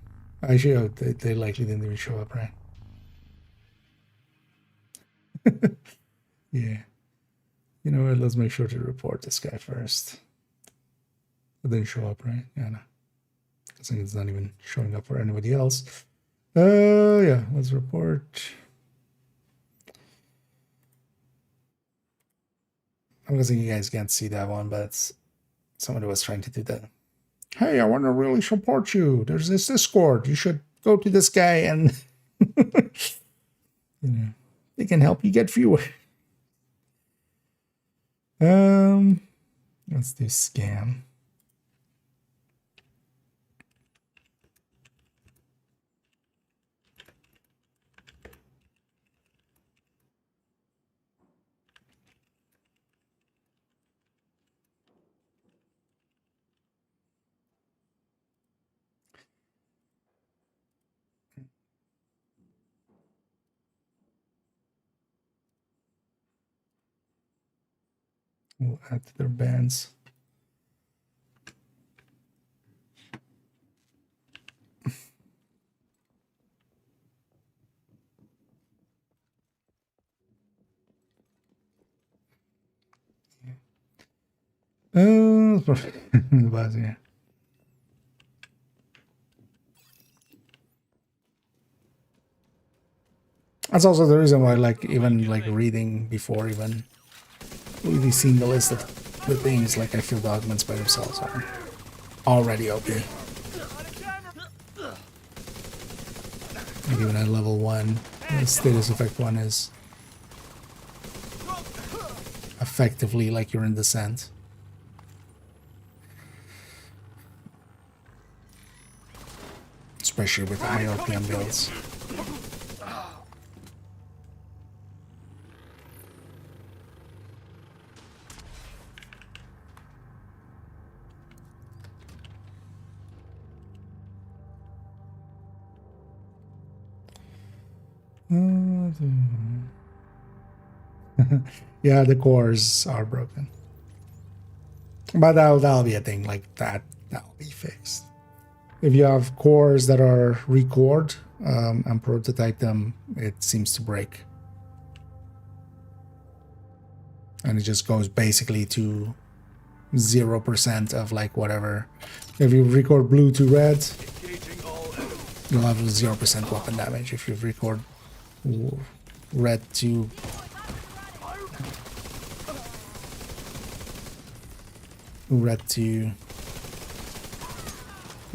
[SPEAKER 1] Actually, oh, they likely didn't even show up, right? Yeah. You know what? Let's make sure to report this guy first. It didn't show up, right? Yeah, no. I think it's not even showing up for anybody else. Yeah, let's report. I'm guessing you guys can't see that one, but somebody was trying to do that. Hey, I want to really support you. There's this Discord. You should go to this guy and you know, they can help you get viewer. Let's do scam. We'll add to their bans. But yeah. That's also the reason why, like, even like reading before even really seeing the list of the things, like I feel the augments by themselves are already OP. Like even at level 1, the status effect one is effectively like you're in descent. Especially with high RPM builds. Yeah, the cores are broken. But that'll be a thing, like that That'll be fixed. If you have cores that are record and prototype them, it seems to break. And it just goes basically to 0% of like whatever. If you record blue to red, you'll have 0% weapon damage. If you record red to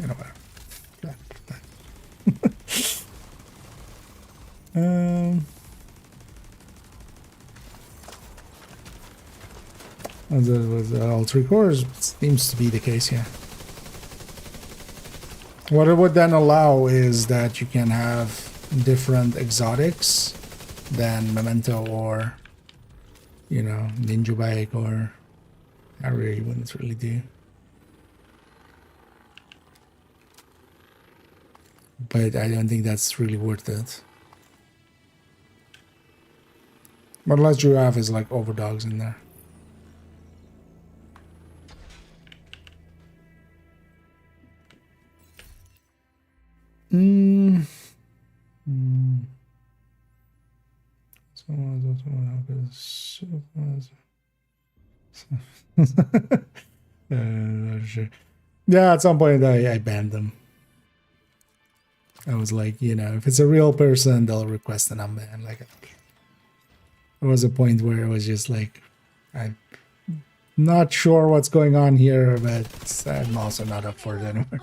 [SPEAKER 1] you know whatever. Was all three cores seems to be the case, yeah. What it would then allow is that you can have different exotics than Memento or, you know, Ninja Bike, or I really wouldn't really do. But I don't think that's really worth it. What last you have is like overdogs in there. Sure. Yeah, at some point I banned them. I was like, you know, if it's a real person, they'll request an unban. Like, there was a point where it was just like, I'm not sure what's going on here, but I'm also not up for it anymore.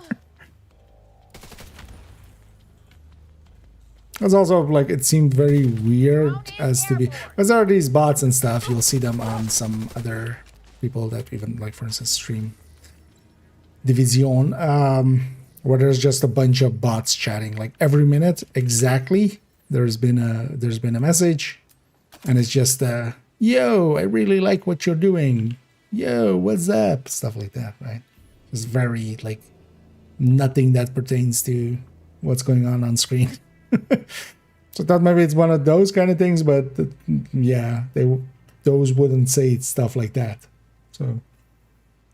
[SPEAKER 1] It's also like, it seemed very weird as to be, because there are these bots and stuff, you'll see them on some other people that even, like, for instance, stream Division, where there's just a bunch of bots chatting, like every minute exactly there's been a message, and it's just yo, I really like what you're doing, yo, what's up, stuff like that, right? It's very like nothing that pertains to what's going on screen. So that maybe it's one of those kind of things, but yeah, those wouldn't say stuff like that. So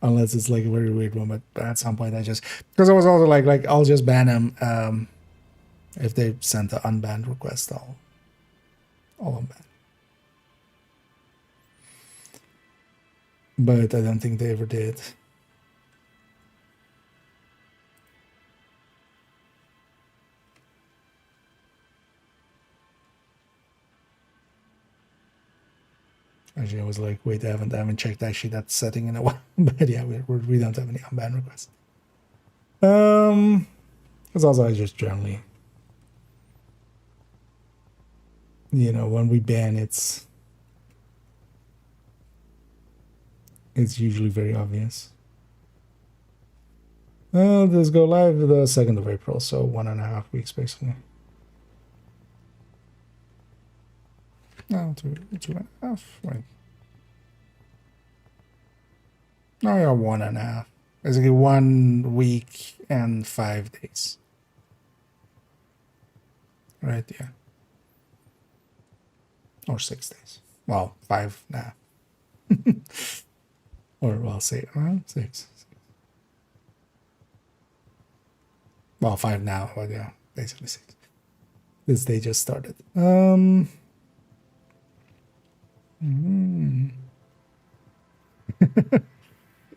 [SPEAKER 1] unless it's like a very weird one, but at some point I just, because I was also like I'll just ban them. If they sent an unbanned request, I'll unban. But I don't think they ever did. Actually, I was like, wait, I haven't checked actually that setting in a while. But yeah, we don't have any unban requests. It's also I just generally, you know, when we ban, it's usually very obvious. This go live the 2nd of April, so 1.5 weeks basically. No, 2.5. Wait. No, yeah, 1.5. Basically 1 week and 5 days. Right, yeah. Or 6 days. Well, 5 now. Or well, say 6. Well, 5 now, but yeah, basically 6. This day just started.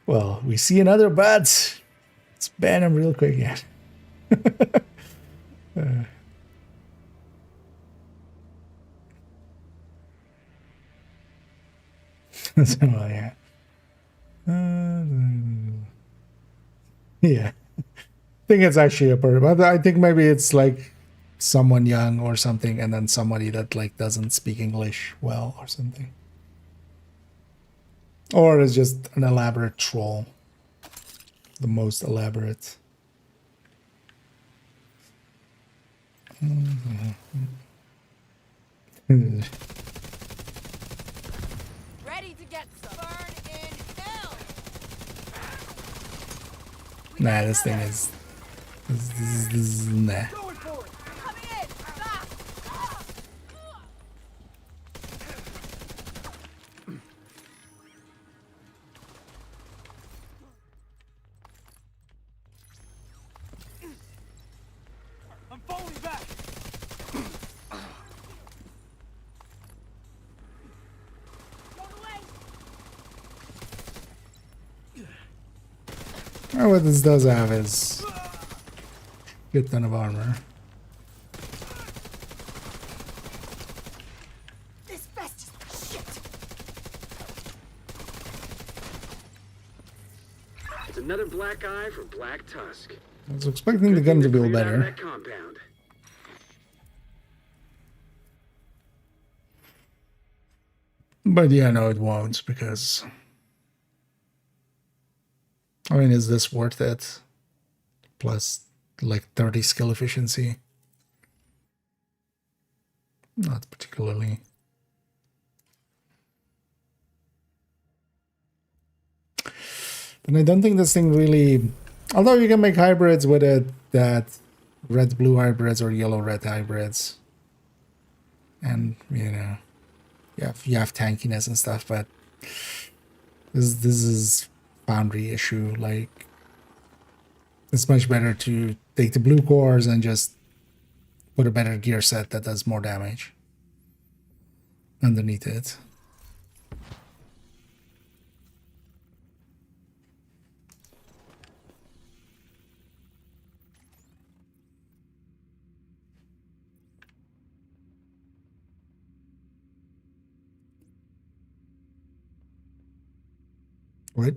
[SPEAKER 1] Well, we see another bot. Let's ban him real quick, yeah. So, yeah. Yeah. I think it's actually a person, but I think maybe it's like someone young or something, and then somebody that like doesn't speak English well or something. Or it's just an elaborate troll. The most elaborate.
[SPEAKER 7] Ready to get some. Burn in hell.
[SPEAKER 1] Nah, this thing is nah.
[SPEAKER 7] Going for it. Coming in. Fast.
[SPEAKER 1] What this does have is a good ton of armor.
[SPEAKER 6] This vest is shit.
[SPEAKER 3] It's another black eye for Black Tusk.
[SPEAKER 1] I was expecting the gun to be
[SPEAKER 3] Cleared out of
[SPEAKER 1] better.
[SPEAKER 3] that compound.
[SPEAKER 1] But yeah, no, it won't, because I mean, is this worth it? Plus like 30 skill efficiency. Not particularly. And I don't think this thing really, although you can make hybrids with it, that red-blue hybrids or yellow-red hybrids. And, you know, you have tankiness and stuff, but this is boundary issue. Like, it's much better to take the blue cores and just put a better gear set that does more damage underneath it. What?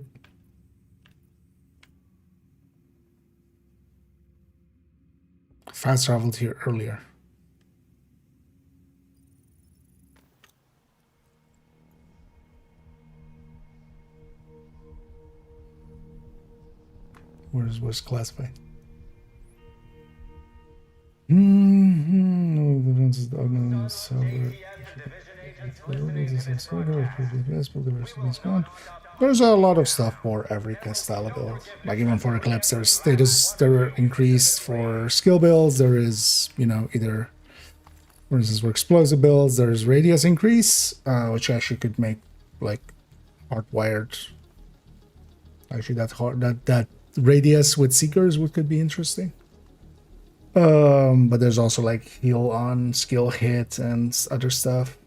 [SPEAKER 1] Fast traveled here earlier. Where's classified? There's a lot of stuff for every style of build. Like even for Eclipse, there's status there increased for skill builds. There is, you know, either, for instance, for explosive builds, there's radius increase, which actually could make like hardwired. Actually, that radius with seekers could be interesting. But there's also like heal on, skill hit, and other stuff.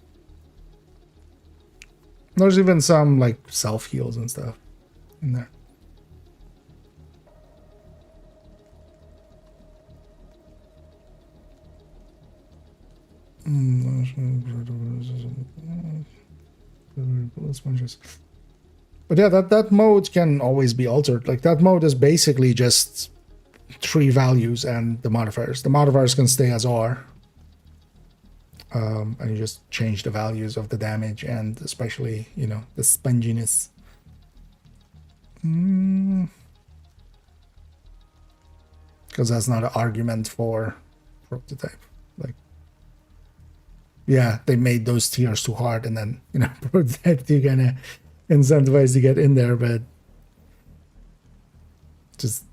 [SPEAKER 1] There's even some like self heals and stuff in there. But yeah, that mode can always be altered. Like that mode is basically just 3 values and the modifiers. The modifiers can stay as are. And you just change the values of the damage and especially, you know, the sponginess. Because that's not an argument for prototype. Like, yeah, they made those tiers too hard and then, you know, prototype you kind of incentivize to get in there, but just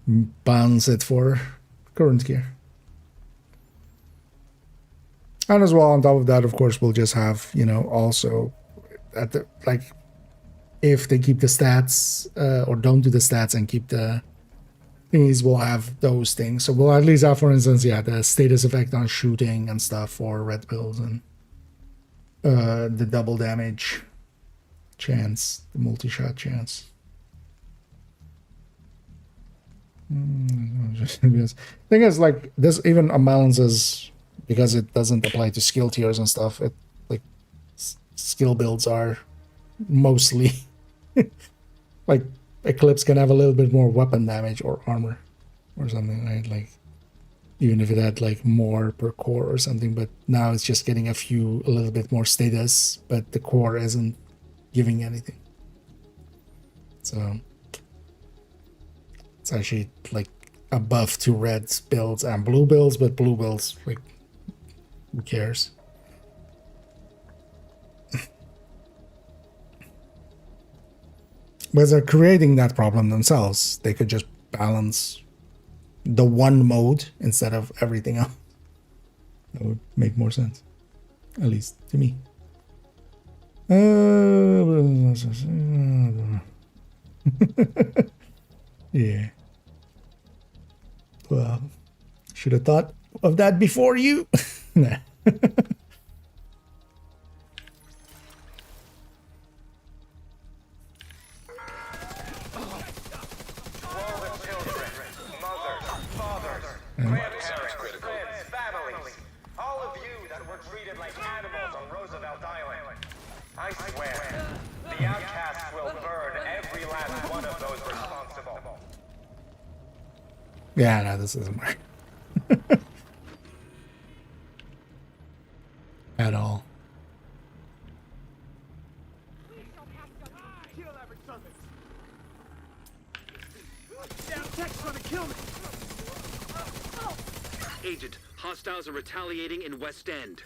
[SPEAKER 1] balance it for current gear. And as well, on top of that, of course, we'll just have, you know, also at the, like, if they keep the stats or don't do the stats and keep the thingies, we'll have those things. So we'll at least have, for instance, yeah, the status effect on shooting and stuff for red builds and the double damage chance, the multi-shot chance. Thing is, like, this even balances because it doesn't apply to skill tiers and stuff. It like skill builds are mostly like Eclipse can have a little bit more weapon damage or armor or something, right? Like even if it had like more per core or something, but now it's just getting a little bit more status, but the core isn't giving anything. So it's actually like a buff to red builds and blue builds, but blue builds, like, who cares? But they're creating that problem themselves. They could just balance the one mode instead of everything else. That would make more sense, at least to me. Yeah. Well, should have thought of that before you. Nah.
[SPEAKER 12] swear, the outcasts will burn every last one of those responsible.
[SPEAKER 1] Yeah, no, this doesn't work. At all.
[SPEAKER 3] Agent, hostiles are retaliating in West End.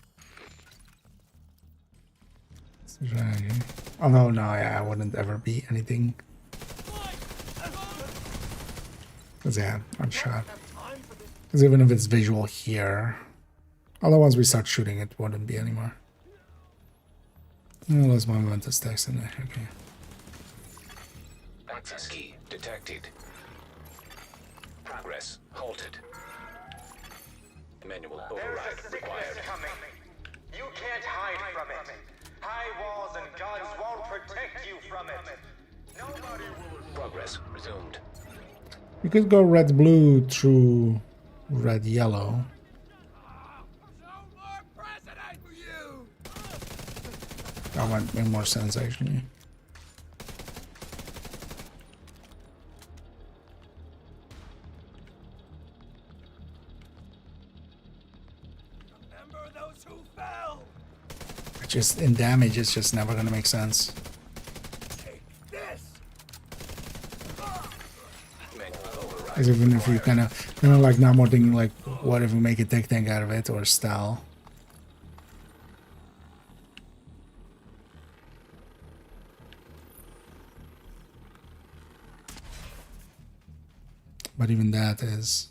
[SPEAKER 1] Oh no, yeah, I wouldn't ever be anything. Cause yeah, I'm shot. Cause even if it's visual here, although once we start shooting, it wouldn't be anymore. Oh, there's my momentous text in there. Okay.
[SPEAKER 4] Access key detected. Progress halted. Manual override required.
[SPEAKER 12] Coming. You can't hide from it. High walls and guns won't protect you from it. Nobody will.
[SPEAKER 4] Progress resumed.
[SPEAKER 1] You could go red blue through red yellow. That might make more sense actually.
[SPEAKER 6] Remember those who fell.
[SPEAKER 1] Just in damage, it's just never gonna make sense.
[SPEAKER 6] Take this.
[SPEAKER 1] Because even if you kind of like now more thinking like, what if we make a tech tank out of it or style? But even that is.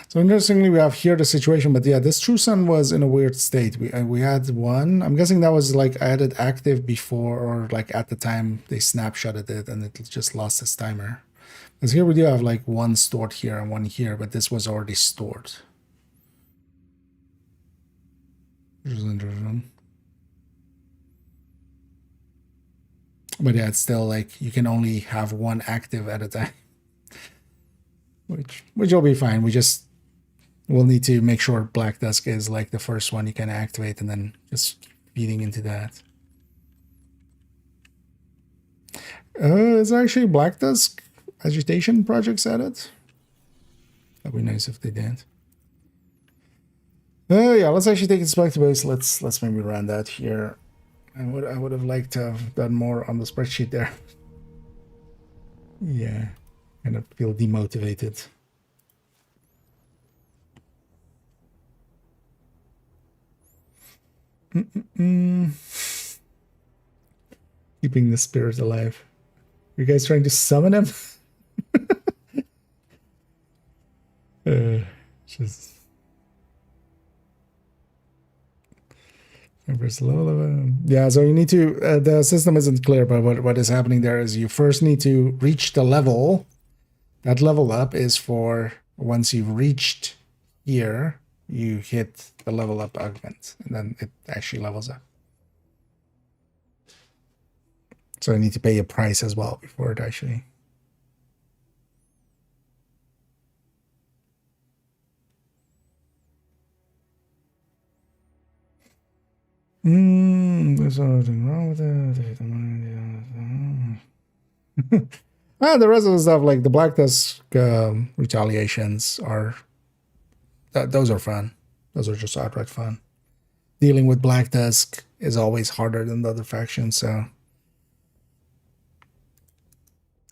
[SPEAKER 1] So interestingly, we have here the situation, but yeah, this True Sun was in a weird state. We had one. I'm guessing that was like added active before, or like at the time they snapshotted it, and it just lost its timer. Because here we do have like one stored here and one here, but this was already stored. Which is interesting. But yeah, it's still like you can only have one active at a time, which will be fine. We'll need to make sure Black Tusk is like the first one you can activate, and then just keep feeding into that. Is there actually Black Tusk agitation projects added? That'd be nice if they did. Yeah, let's actually take it back to base. Let's maybe run that here. I would have liked to have done more on the spreadsheet there. Yeah, kind of feel demotivated. Keeping the spirit alive. You guys trying to summon him? Just first level. Yeah, so you need to. The system isn't clear, but what is happening there is you first need to reach the level. That level up is for once you've reached here, you hit the level up augment, and then it actually levels up. So you need to pay a price as well before it actually. There's nothing wrong with it. The rest of the stuff, like the Black Tusk retaliations, those are fun. Those are just outright fun. Dealing with Black Tusk is always harder than the other factions, so.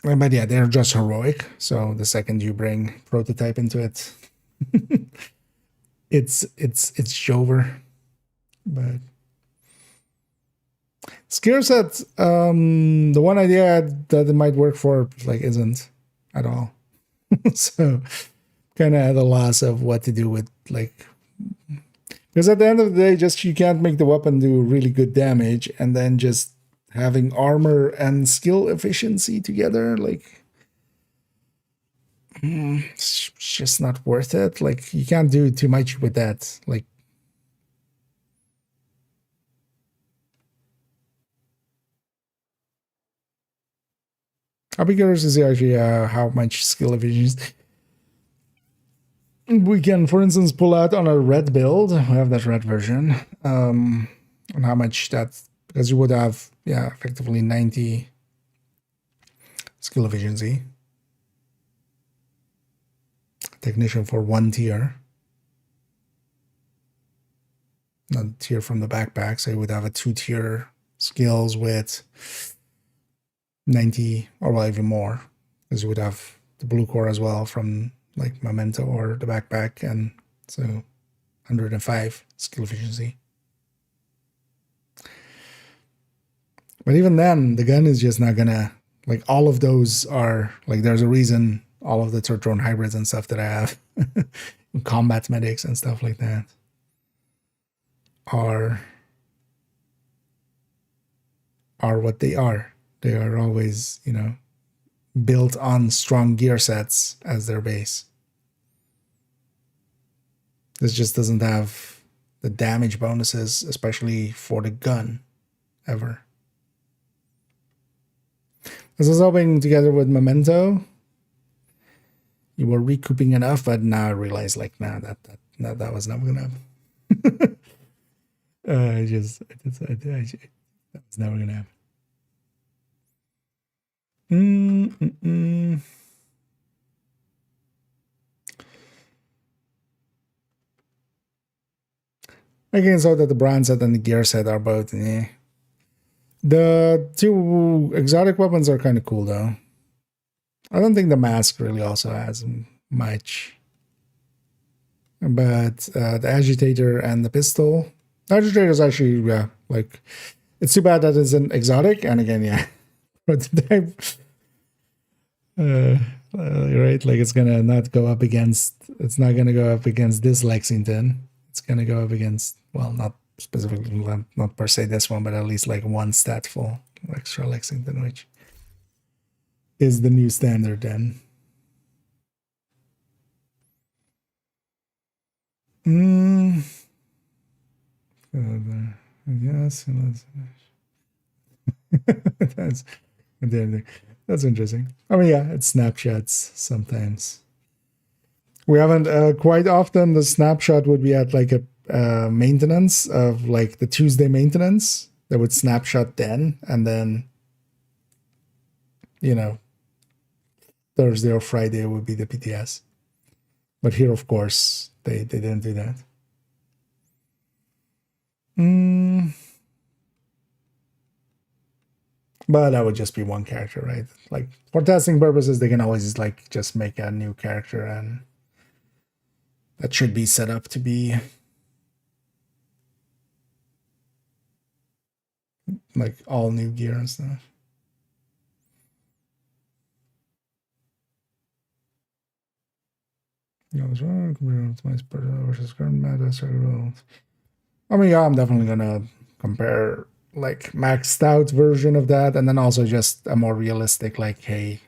[SPEAKER 1] But yeah, they're just heroic. So the second you bring prototype into it, it's over. But scares that the one idea that it might work for like isn't at all. So kind of at a loss of what to do with like, because at the end of the day, just you can't make the weapon do really good damage, and then just having armor and skill efficiency together, like it's just not worth it. Like you can't do too much with that. Like I'll be curious to see actually how much skill efficiency. we can, for instance, pull out on a red build. We have that red version. And how much that, because you would have, yeah, effectively 90 skill efficiency. Technician for 1 tier. Not tier from the backpack, so you would have a 2-tier skills with 90 or well, even more, because you would have the blue core as well from like Memento or the backpack, and so 105 skill efficiency. But even then, the gun is just not gonna, like, all of those are like, there's a reason all of the third drone hybrids and stuff that I have, combat medics and stuff like that, are what they are. They are always, you know, built on strong gear sets as their base. This just doesn't have the damage bonuses, especially for the gun, ever. As I was hoping together with Memento, you were recouping enough, but now I realized, like, nah, that was never gonna happen. That was never gonna happen. Again, so that the brand set and the gear set are both, eh. The 2 exotic weapons are kind of cool, though. I don't think the mask really also has much. But the agitator and the pistol. The agitator is actually, yeah, like, it's too bad that it's an exotic. And again, yeah, prototype. Right, like, it's gonna not go up against. It's not gonna go up against this Lexington. It's gonna go up against, well, not specifically, not per se this one, but at least like 1 stat full extra Lexington, which is the new standard then. Yes, that's interesting. I mean, yeah, it's snapshots sometimes. We haven't quite often. The snapshot would be at like a maintenance of like the Tuesday maintenance that would snapshot then, and then, you know, Thursday or Friday would be the PTS. But here, of course, they didn't do that. But that would just be 1 character, right? Like, for testing purposes, they can always like just make a new character, and that should be set up to be like all new gear and stuff. Versus current meta. I mean, yeah, I'm definitely gonna compare like maxed out version of that, and then also just a more realistic, like, hey,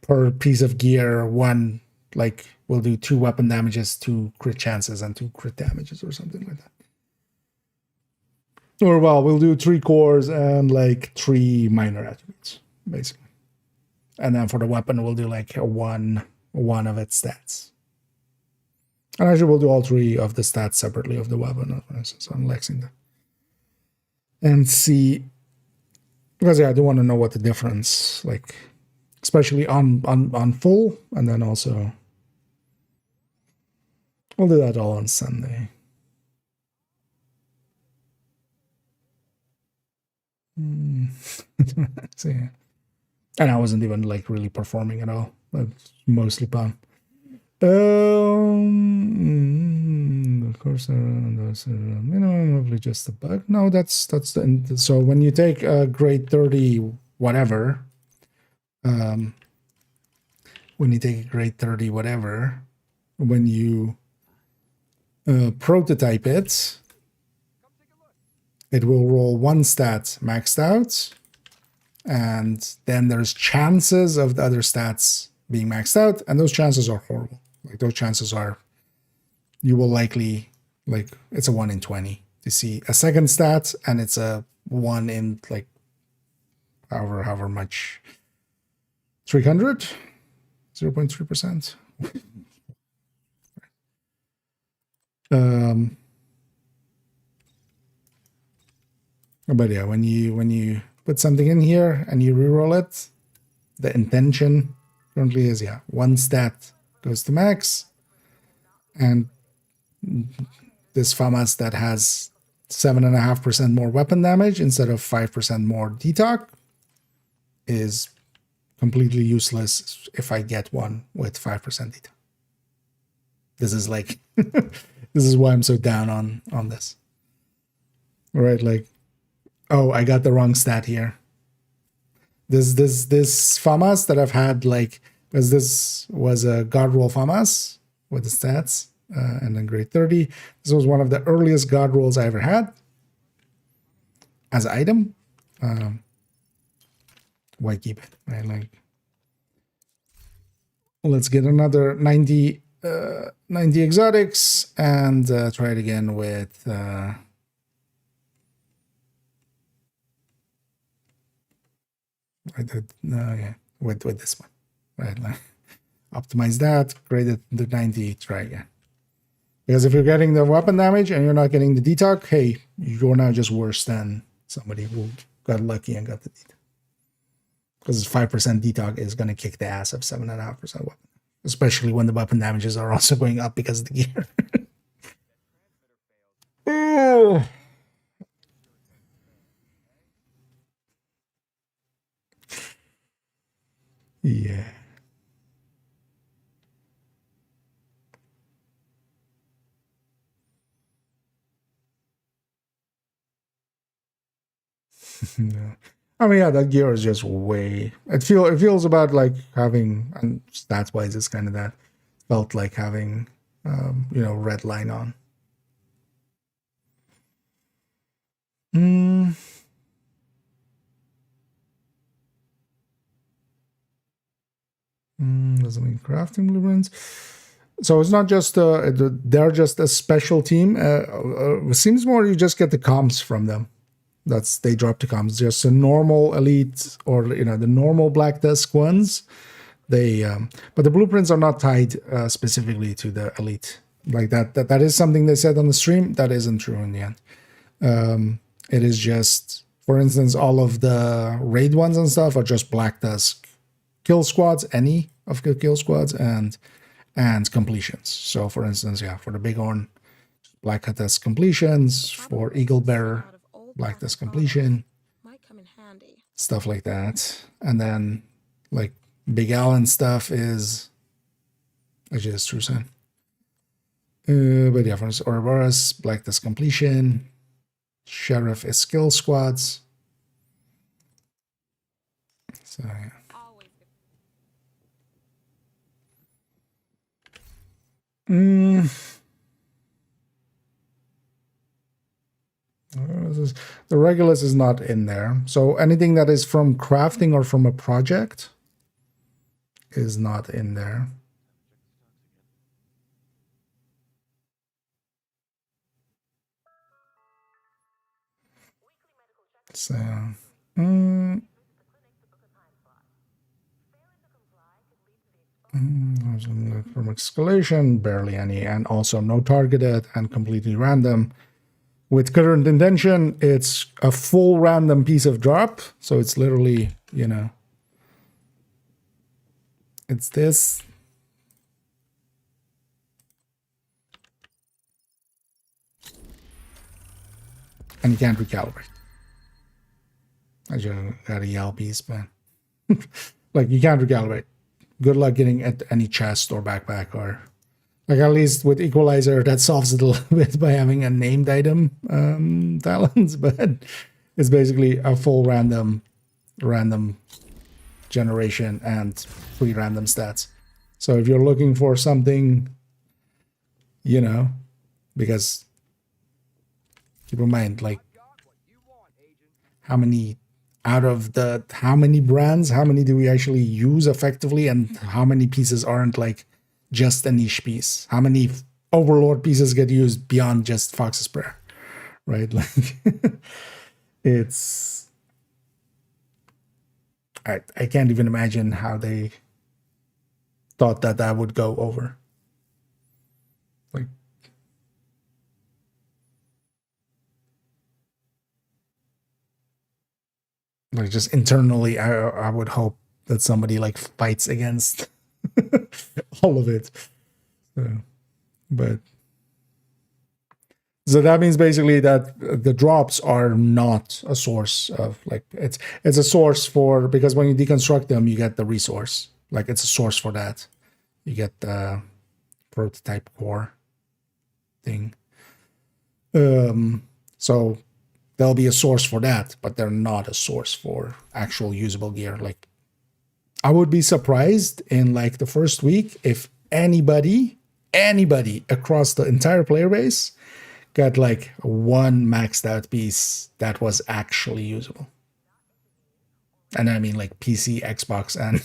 [SPEAKER 1] per piece of gear, 1, like, we'll do 2 weapon damages, 2 crit chances, and 2 crit damages, or something like that. Or, well, we'll do 3 cores and like 3 minor attributes, basically. And then for the weapon, we'll do like a one of its stats. And actually, we'll do all 3 of the stats separately of the weapon, for instance, on Lexington. And see, because yeah, I do want to know what the difference, like, especially on full, and then also we'll do that all on Sunday. So, yeah. And I wasn't even like really performing at all. That's mostly POM. Of course, that's minimum, hopefully just a bug. No, that's the, so when you take a grade 30 whatever, when you take a grade 30 whatever, when you prototype it, it will roll 1 stat maxed out, and then there's chances of the other stats being maxed out, and those chances are horrible. Like, those chances are, you will likely, like, it's a 1 in 20 to see a second stat, and it's a 1 in, like, however much, 300, 0.3%, But yeah, when you put something in here and you reroll it, the intention currently is, yeah, one stat goes to max, and this FAMAS that has 7.5% more weapon damage instead of 5% more detox is completely useless if I get one with 5% detox. This is like, this is why I'm so down on this. All right, like, oh, I got the wrong stat here. This FAMAS that I've had, like, because this was a God roll FAMAS with the stats, and then grade 30. This was one of the earliest God rolls I ever had as an item. Why keep it, right? Like, let's get another 90 exotics and try it again with with this one, right? Like, optimize that, grade it to 90, try again. Because if you're getting the weapon damage and you're not getting the detox, hey, you're now just worse than somebody who got lucky and got the detox. Because 5% detox is going to kick the ass of 7.5% weapon, especially when the weapon damages are also going up because of the gear. Oh. Yeah. Yeah. I mean, yeah, that gear is just way. It feels about like having, and stats wise, it's kind of that. Felt like having, red line on. Doesn't mean crafting blueprints. So it's not just they're just a special team. It seems more you just get the comms from them. They drop the comms. Just a normal elite or the normal Black Tusk ones. But the blueprints are not tied specifically to the elite. Like that is something they said on the stream. That isn't true in the end. It is just, for instance, all of the raid ones and stuff are just Black Tusk kill squads, any of the kill squads, and completions. So, for instance, yeah, for the Bighorn, Black Tusk completions. For Eagle Bearer, Black Tusk completion.
[SPEAKER 11] Might come in handy.
[SPEAKER 1] Stuff like that. And then, like, Big Allen stuff is actually that's true, son. But yeah, for instance, Ouroboros, Black Tusk completion. Sheriff is skill squads. So yeah. The Regulus is not in there. So anything that is from crafting or from a project is not in there. So, from Escalation, barely any, and also no targeted and completely random. With current intention, it's a full random piece of drop, so it's literally, it's this. And you can't recalibrate. I just got a yell piece, man. Like, you can't recalibrate. Good luck getting at any chest or backpack, or like, at least with Equalizer that solves it a little bit by having a named item talents, but it's basically a full random generation and free random stats. So if you're looking for something, because keep in mind, like, how many brands, how many do we actually use effectively, and how many pieces aren't like just a niche piece? How many Overlord pieces get used beyond just Fox's Prayer, right? Like, it's, I can't even imagine how they thought that that would go over. Like just internally, I would hope that somebody like fights against all of it. But so that means basically that the drops are not a source of like it's a source for, because when you deconstruct them, you get the resource. Like it's a source for that. You get the prototype core thing. So there'll be a source for that, but they're not a source for actual usable gear. Like I would be surprised in like the first week if anybody across the entire player base got like one maxed out piece that was actually usable. And I mean like PC, Xbox, and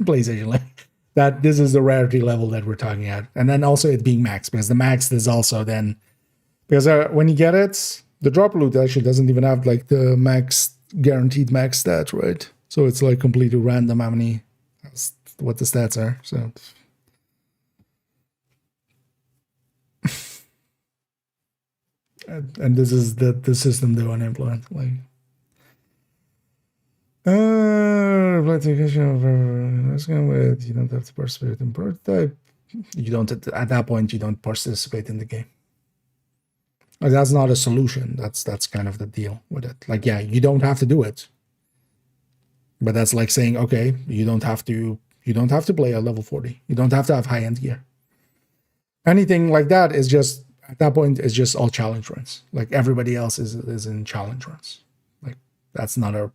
[SPEAKER 1] PlayStation. Like that, this is the rarity level that we're talking at. And then also it being maxed, because the maxed is also then, because when you get it, the drop loot actually doesn't even have like the max guaranteed max stat, right? So it's like completely random how many, what the stats are. So and this is the system they want to implement. Like you don't have to participate in prototype. You don't, at that point you don't participate in the game. That's not a solution. That's kind of the deal with it. Like, yeah, you don't have to do it, but that's like saying, okay, you don't have to play at level 40. You don't have to have high-end gear. Anything like that is just, at that point, is just all challenge runs. Like everybody else is in challenge runs. Like that's not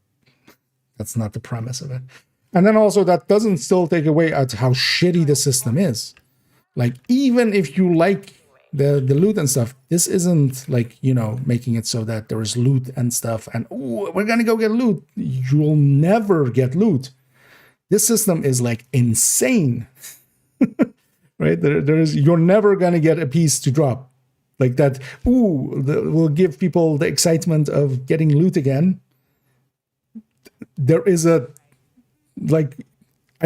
[SPEAKER 1] the premise of it. And then also that doesn't still take away at how shitty the system is. Like even if you like the loot and stuff, this isn't like, you know, making it so that there is loot and stuff and oh, we're gonna go get loot. You'll never get loot. This system is like insane. Right? You're never gonna get a piece to drop like that. Will give people the excitement of getting loot again. There is I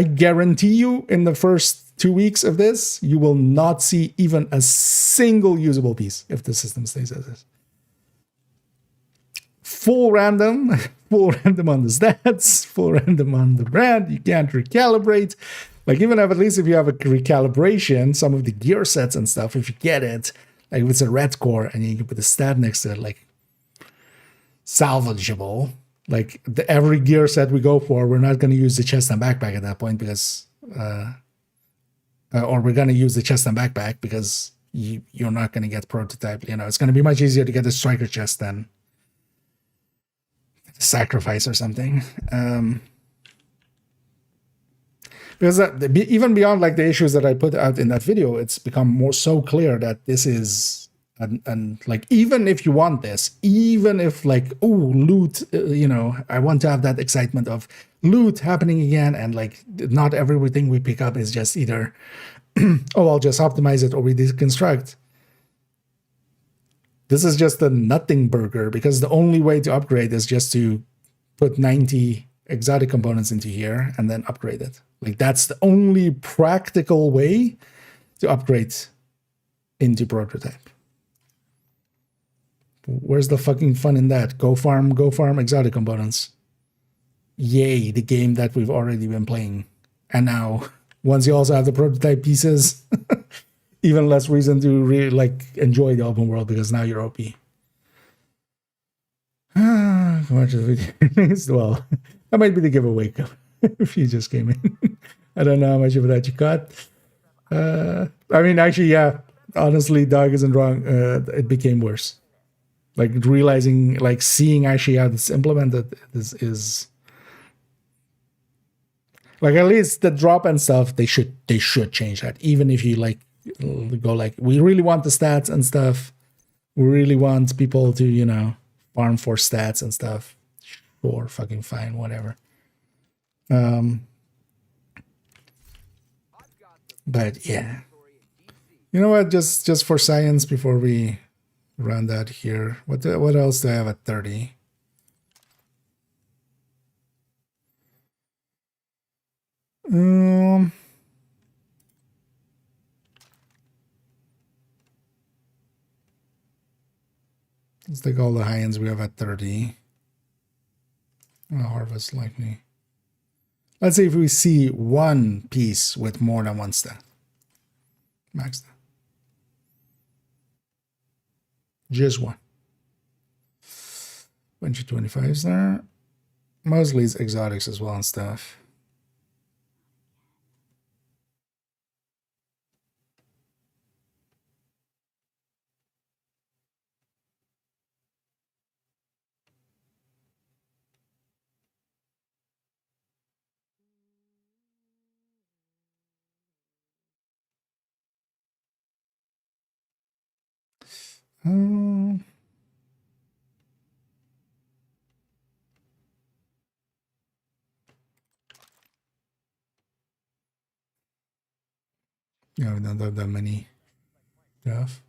[SPEAKER 1] guarantee you in the first 2 weeks of this, you will not see even a single usable piece if the system stays as is. Full random on the stats, full random on the brand. You can't recalibrate. Like even at least if you have a recalibration, some of the gear sets and stuff, if you get it, like if it's a red core and you put a stat next to it, like salvageable. Like every gear set we go for, we're not going to use the chest and backpack at that point because, or we're going to use the chest and backpack because you're not going to get prototype. You know, it's going to be much easier to get a striker chest than sacrifice or something. Because even beyond like the issues that I put out in that video, it's become more so clear that this is. And like, even if you want this, even if like, oh, loot, you know, I want to have that excitement of loot happening again. And like, not everything we pick up is just either, oh, I'll just optimize it or we deconstruct. This is just a nothing burger because the only way to upgrade is just to put 90 exotic components into here and then upgrade it. Like, that's the only practical way to upgrade into prototype. Where's the fucking fun in that? Go farm exotic components. Yay, the game that we've already been playing. And now, once you also have the prototype pieces, even less reason to really like enjoy the open world because now you're OP. How much of it is? Well, that might be the giveaway if you just came in. I don't know how much of that you got. I mean, actually, yeah, honestly, Dog isn't wrong. It became worse. Like realizing, like seeing actually how this implemented is like, at least the drop and stuff, they should change that. Even if you like go like, we really want the stats and stuff. We really want people to, you know, farm for stats and stuff. Sure, fucking fine, whatever. But yeah. You know what? Just for science before we run that here. What else do I have at 30? Let's take all the high ends we have at 30. Harvest likely. Let's say if we see one piece with more than one stat. Max that. Just one. Bunch of 25s there. Mostly it's exotics as well and stuff. Yeah, we don't have that many stuff.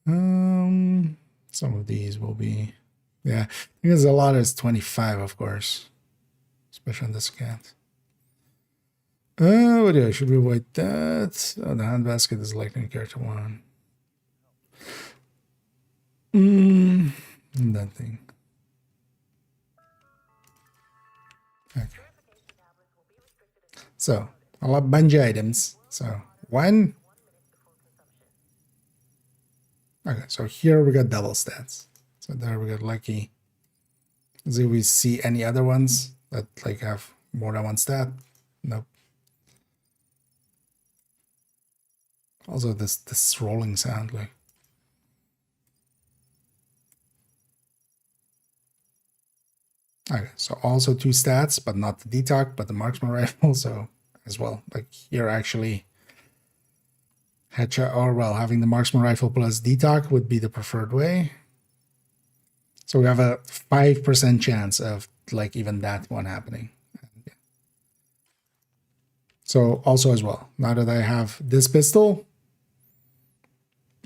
[SPEAKER 1] Some of these will be, yeah, because a lot is 25, of course, especially on the scat. What do I, should we avoid that? Oh, the handbasket is lightning character 1. That thing. Okay. So, a lot of bunch items. So, 1. Okay, so here we got double stats. So there we got lucky. Do we see any other ones that like have more than one stat? Nope. Also this rolling sound like. Okay, so also 2 stats, but not the detox, but the marksman rifle. So as well, like here actually headshot, or well, having the marksman rifle plus detox would be the preferred way. So we have a 5% chance of like even that one happening. So also as well, now that I have this pistol,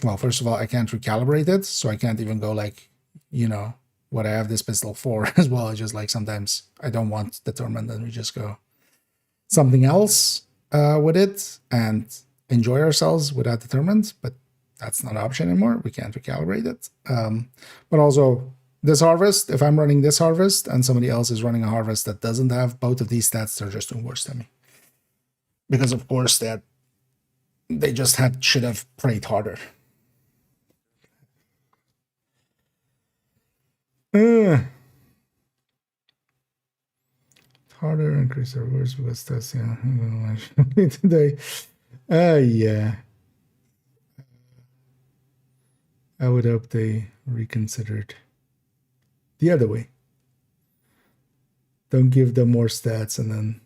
[SPEAKER 1] well, first of all, I can't recalibrate it, so I can't even go like, you know, what I have this pistol for as well. It's just like sometimes I don't want determined, then we just go something else with it and enjoy ourselves without determined, but that's not an option anymore. We can't recalibrate it. But also this harvest, if I'm running this harvest and somebody else is running a harvest that doesn't have both of these stats, they're just doing worse than me. Because of course that they just should have prayed harder. Harder, increase their words because that's, yeah, today. Yeah. I would hope they reconsidered the other way. Don't give them more stats and then.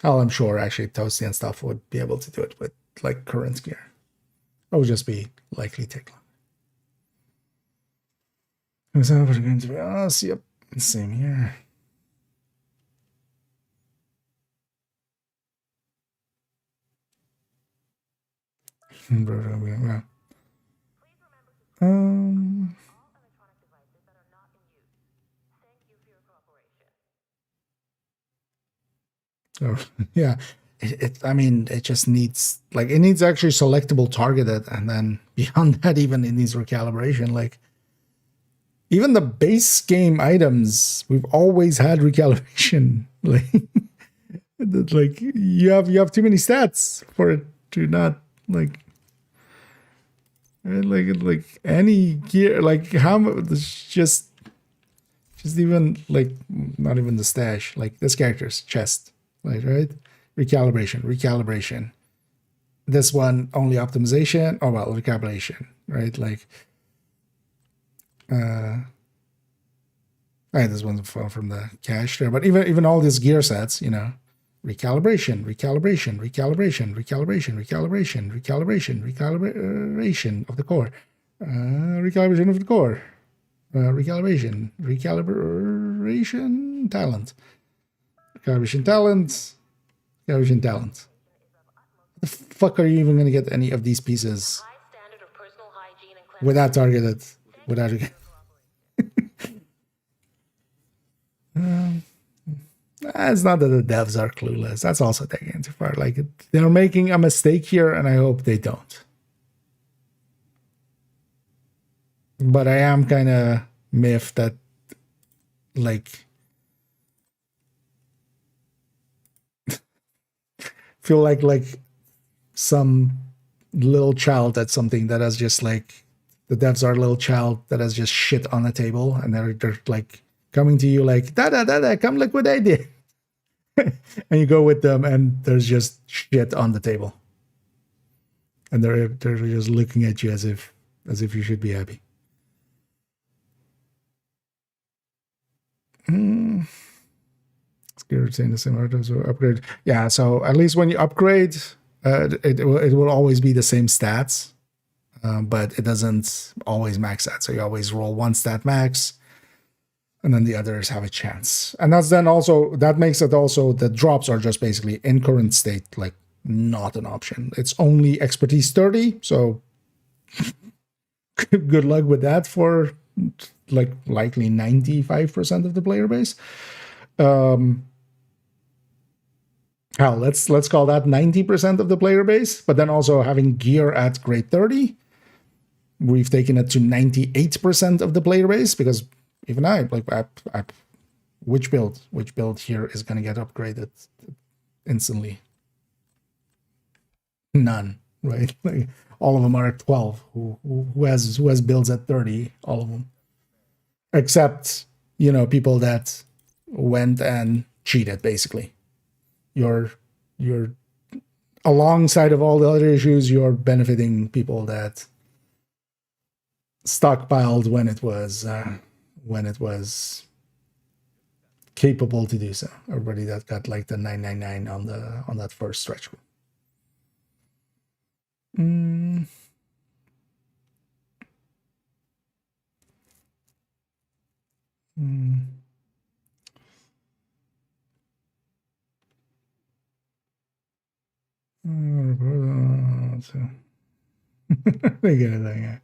[SPEAKER 1] Oh, I'm sure actually Toasty and stuff would be able to do it with like current gear. It would just be likely take long. Who's over going to be? Oh, see, yep, same here. Well. So yeah, I mean, it just needs like it needs actually selectable targeted, and then beyond that, even it needs recalibration. Like even the base game items, we've always had recalibration. Like you have too many stats for it to not like any gear. Like how much just even like not even the stash. Like this character's chest. Like, right? Recalibration. This one, only optimization. Oh, well, recalibration, right? Like, this one's from the cache there. But even all these gear sets, you know, recalibration of the core. Recalibration of the core. Recalibration talent. Recalibration talent. What the fuck are you even going to get any of these pieces without targeted? Without it's not that the devs are clueless. That's also taking it too far. Like they're making a mistake here, and I hope they don't. But I am kind of miffed that, like, feel like some little child at something that has just like, the devs are a little child that has just shit on the table, and they're like coming to you like, da, come look what I did. And you go with them and there's just shit on the table. And they're just looking at you as if you should be happy. Scared saying the same items or upgrade. Yeah, so at least when you upgrade, it will always be the same stats, but it doesn't always max that. So you always roll one stat max, and then the others have a chance. And that's then also, that makes it also, the drops are just basically in current state, like not an option. It's only expertise 30, so good luck with that for like likely 95% of the player base. Hell, let's call that 90% of the player base, but then also having gear at grade 30, we've taken it to 98% of the player base, because even I, like, which build here is going to get upgraded instantly? None, right? Like, all of them are at 12. Who has builds at 30? All of them, except, you know, people that went and cheated. Basically, you're alongside of all the other issues, you're benefiting people that stockpiled when it was capable to do so. Everybody that got like the 999 on that first stretch. They get it there.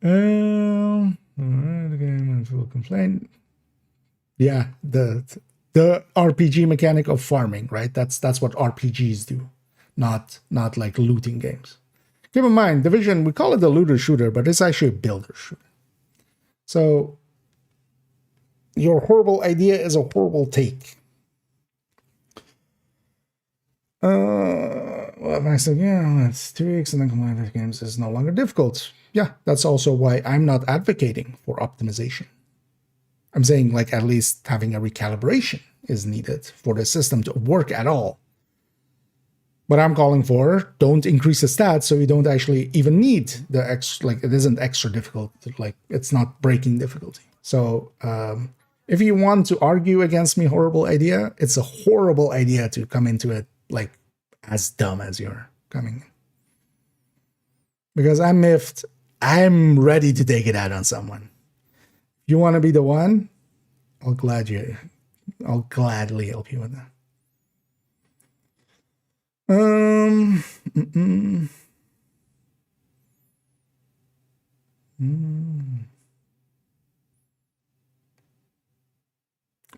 [SPEAKER 1] The game will complain. Yeah, the RPG mechanic of farming, right? That's what RPGs do, not like looting games. Keep in mind, Division, we call it a looter shooter, but it's actually a builder shooter. So your horrible idea is a horrible take. Well, I said, yeah, it's 2 weeks and then completing games is no longer difficult. Yeah, that's also why I'm not advocating for optimization. I'm saying, like, at least having a recalibration is needed for the system to work at all. But I'm calling for, don't increase the stats so you don't actually even need the extra, like, it isn't extra difficult, like, it's not breaking difficulty. So if you want to argue against me horrible idea, it's a horrible idea to come into it like as dumb as you're coming in. Because I'm miffed, I'm ready to take it out on someone. If you want to be the one, I'll gladly help you with that.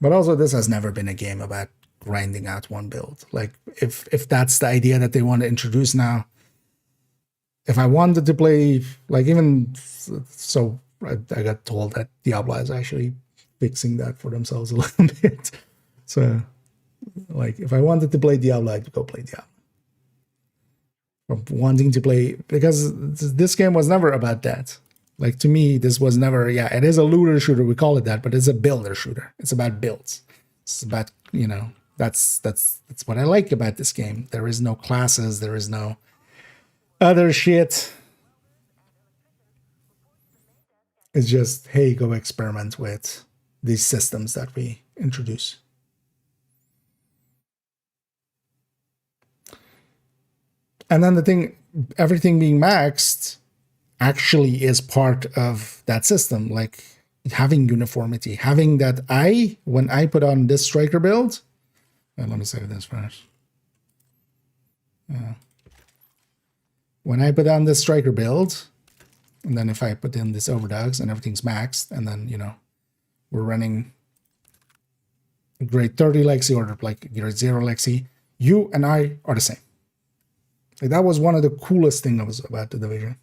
[SPEAKER 1] But also, this has never been a game about grinding out one build. Like, if that's the idea that they want to introduce now, if I wanted to play, like, even so, I got told that Diablo is actually fixing that for themselves a little bit. So, like, if I wanted to play Diablo, I'd go play Diablo. From wanting to play, because this game was never about that. Like, to me, this was never, yeah, it is a looter shooter, we call it that, but it's a builder shooter. It's about builds. It's about, you know, that's what I like about this game. There is no classes, there is no other shit. It's just, hey, go experiment with these systems that we introduce. And then the thing, everything being maxed actually is part of that system. Like, having uniformity, having that when I put on this striker build, let me save this first. When I put on this striker build, and then if I put in this overdogs and everything's maxed, and then, you know, we're running grade 30 Lexi or like grade 0 Lexi, you and I are the same. Like, that was one of the coolest things about the Division.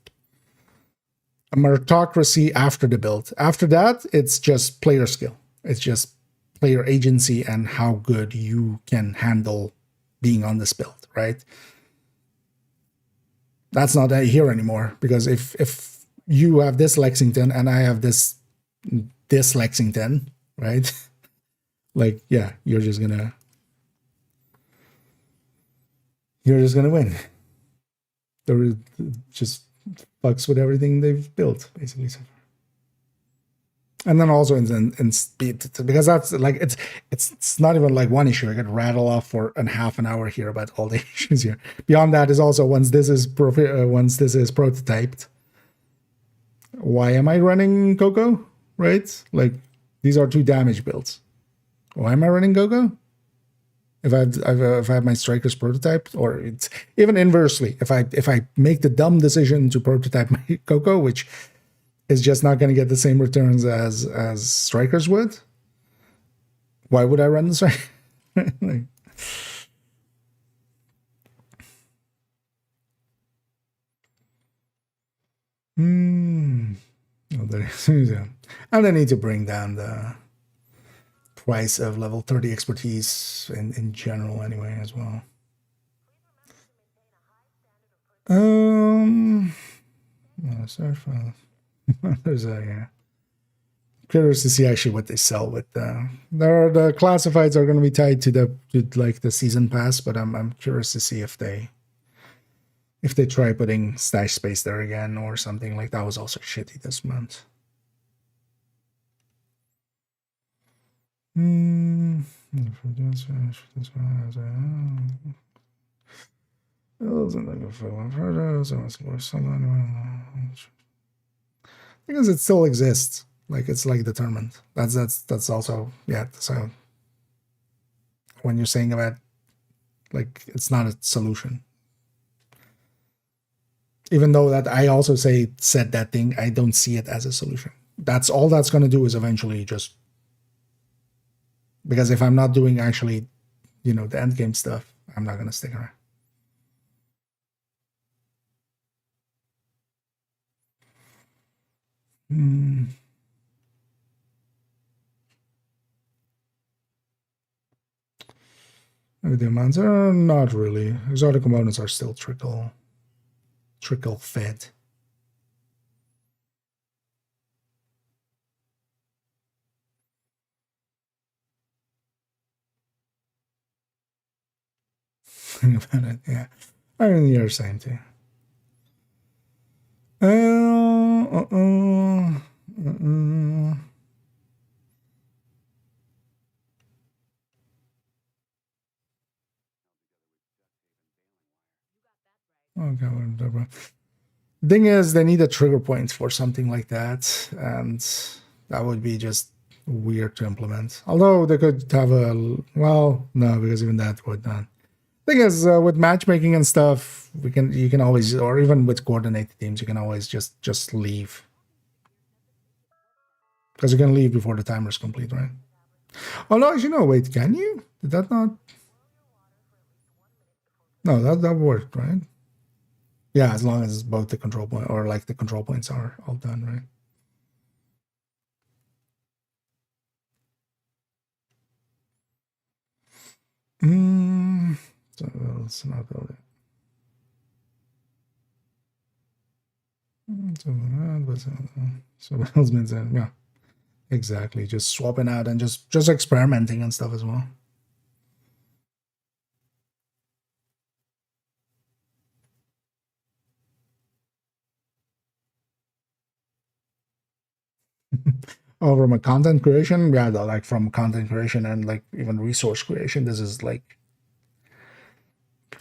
[SPEAKER 1] a meritocracy after the build. After that, it's just player skill. It's just player agency and how good you can handle being on this build, right? That's not here anymore, because if you have this Lexington and I have this Lexington, right? Like, yeah, you're just gonna win. Or just fucks with everything they've built, basically. And then also in speed, because that's like it's not even like one issue. I could rattle off for a half an hour here about all the issues here. Beyond that is also once this is prototyped, why am I running Coco? Right? Like, these are 2 damage builds. Why am I running Coco? If I have my strikers prototyped, or it's even inversely, if I make the dumb decision to prototype my Coco, which is just not going to get the same returns as strikers would, why would I run the strike? Like, oh, yeah. And I need to bring down the price of level 30 expertise in general anyway as well. Search for there's a curious to see actually what they sell with the classifieds are going to be tied to like the season pass, but I'm curious to see if they try putting stash space there again or something. Like, that was also shitty this month. I guess it still exists. Like, it's like determined. That's also, yeah. So when you're saying about, like, it's not a solution, even though that I also said that thing, I don't see it as a solution. That's all that's going to do is eventually just, because if I'm not doing actually, the end game stuff, I'm not going to stick around. The amounts are not really. Exotic components are still trickle fed. Think about it, yeah. I mean, you're saying too. Okay, whatever. Thing is, they need a trigger point for something like that, and that would be just weird to implement. Although they could have no, because even that would not. Thing is, with matchmaking and stuff, you can always, or even with coordinated teams, you can always just leave, because you can leave before the timer is complete, right? Oh no, wait, can you? Did that not? No, that worked, right? Yeah, as long as both the control point or like the control points are all done, right? So let's not build it. So what else means that? Yeah, exactly. Just swapping out and just experimenting and stuff as well. Oh, from a content creation, yeah, like from content creation and like even resource creation, this is like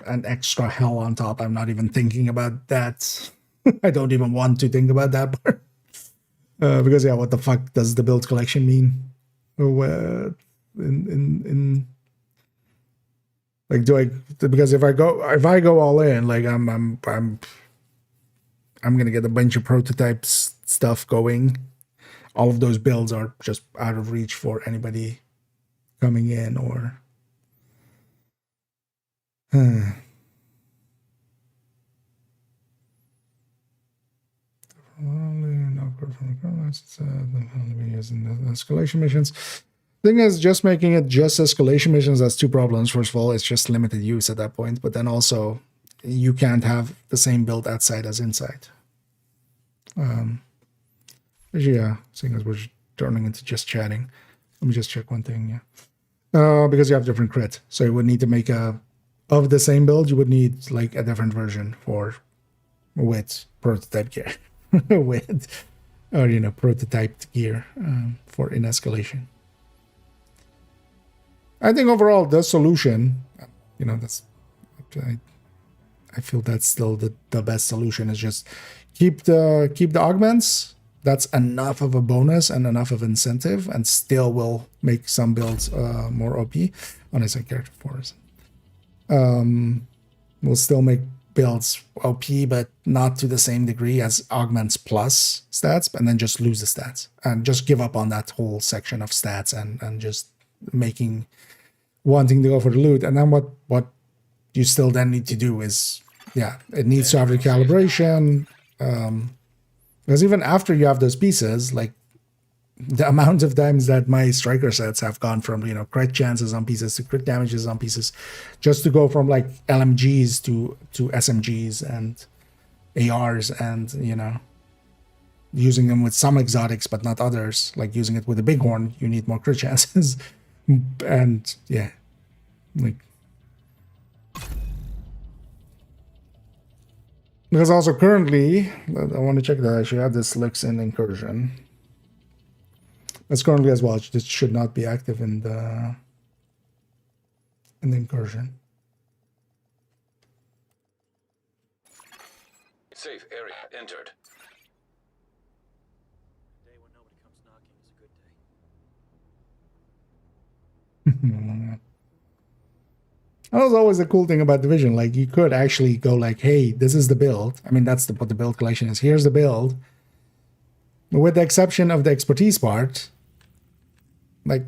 [SPEAKER 1] an extra hell on top. I'm not even thinking about that. I don't even want to think about that part. Because yeah, what the fuck does the build collection mean? In like, because if I go all in, like I'm gonna get a bunch of prototypes stuff going. All of those builds are just out of reach for anybody coming in or. using the escalation missions. Thing is, just making it just escalation missions has two problems. First of all, it's just limited use at that point, but then also you can't have the same build outside as inside. Yeah, seeing as we're turning into just chatting, let me just check one thing. Yeah, because you have different crit, so you would need to make of the same build. You would need like a different version with prototype gear, with prototyped gear for in escalation. I think overall the solution, that's I feel that's still the best solution is just keep the augments. That's enough of a bonus and enough of incentive, and still will make some builds more OP. Honestly, character force will still make builds OP, but not to the same degree as augments plus stats, and then just lose the stats and just give up on that whole section of stats and just wanting to go for the loot. And then what you still then need to do is, it needs to have recalibration. Because even after you have those pieces, like the amount of times that my striker sets have gone from, crit chances on pieces to crit damages on pieces, just to go from like LMGs to SMGs and ARs and, using them with some exotics, but not others, like using it with a bighorn, you need more crit chances. And because also currently, I want to check that I should have this looks in incursion. That's currently as well. This should not be active in the incursion.
[SPEAKER 4] Safe area entered.
[SPEAKER 3] A day when nobody comes knocking is a good day.
[SPEAKER 1] That was always a cool thing about Division. Like, you could actually go like, hey, this is the build. I mean, that's what the build collection is. Here's the build. With the exception of the expertise part, like,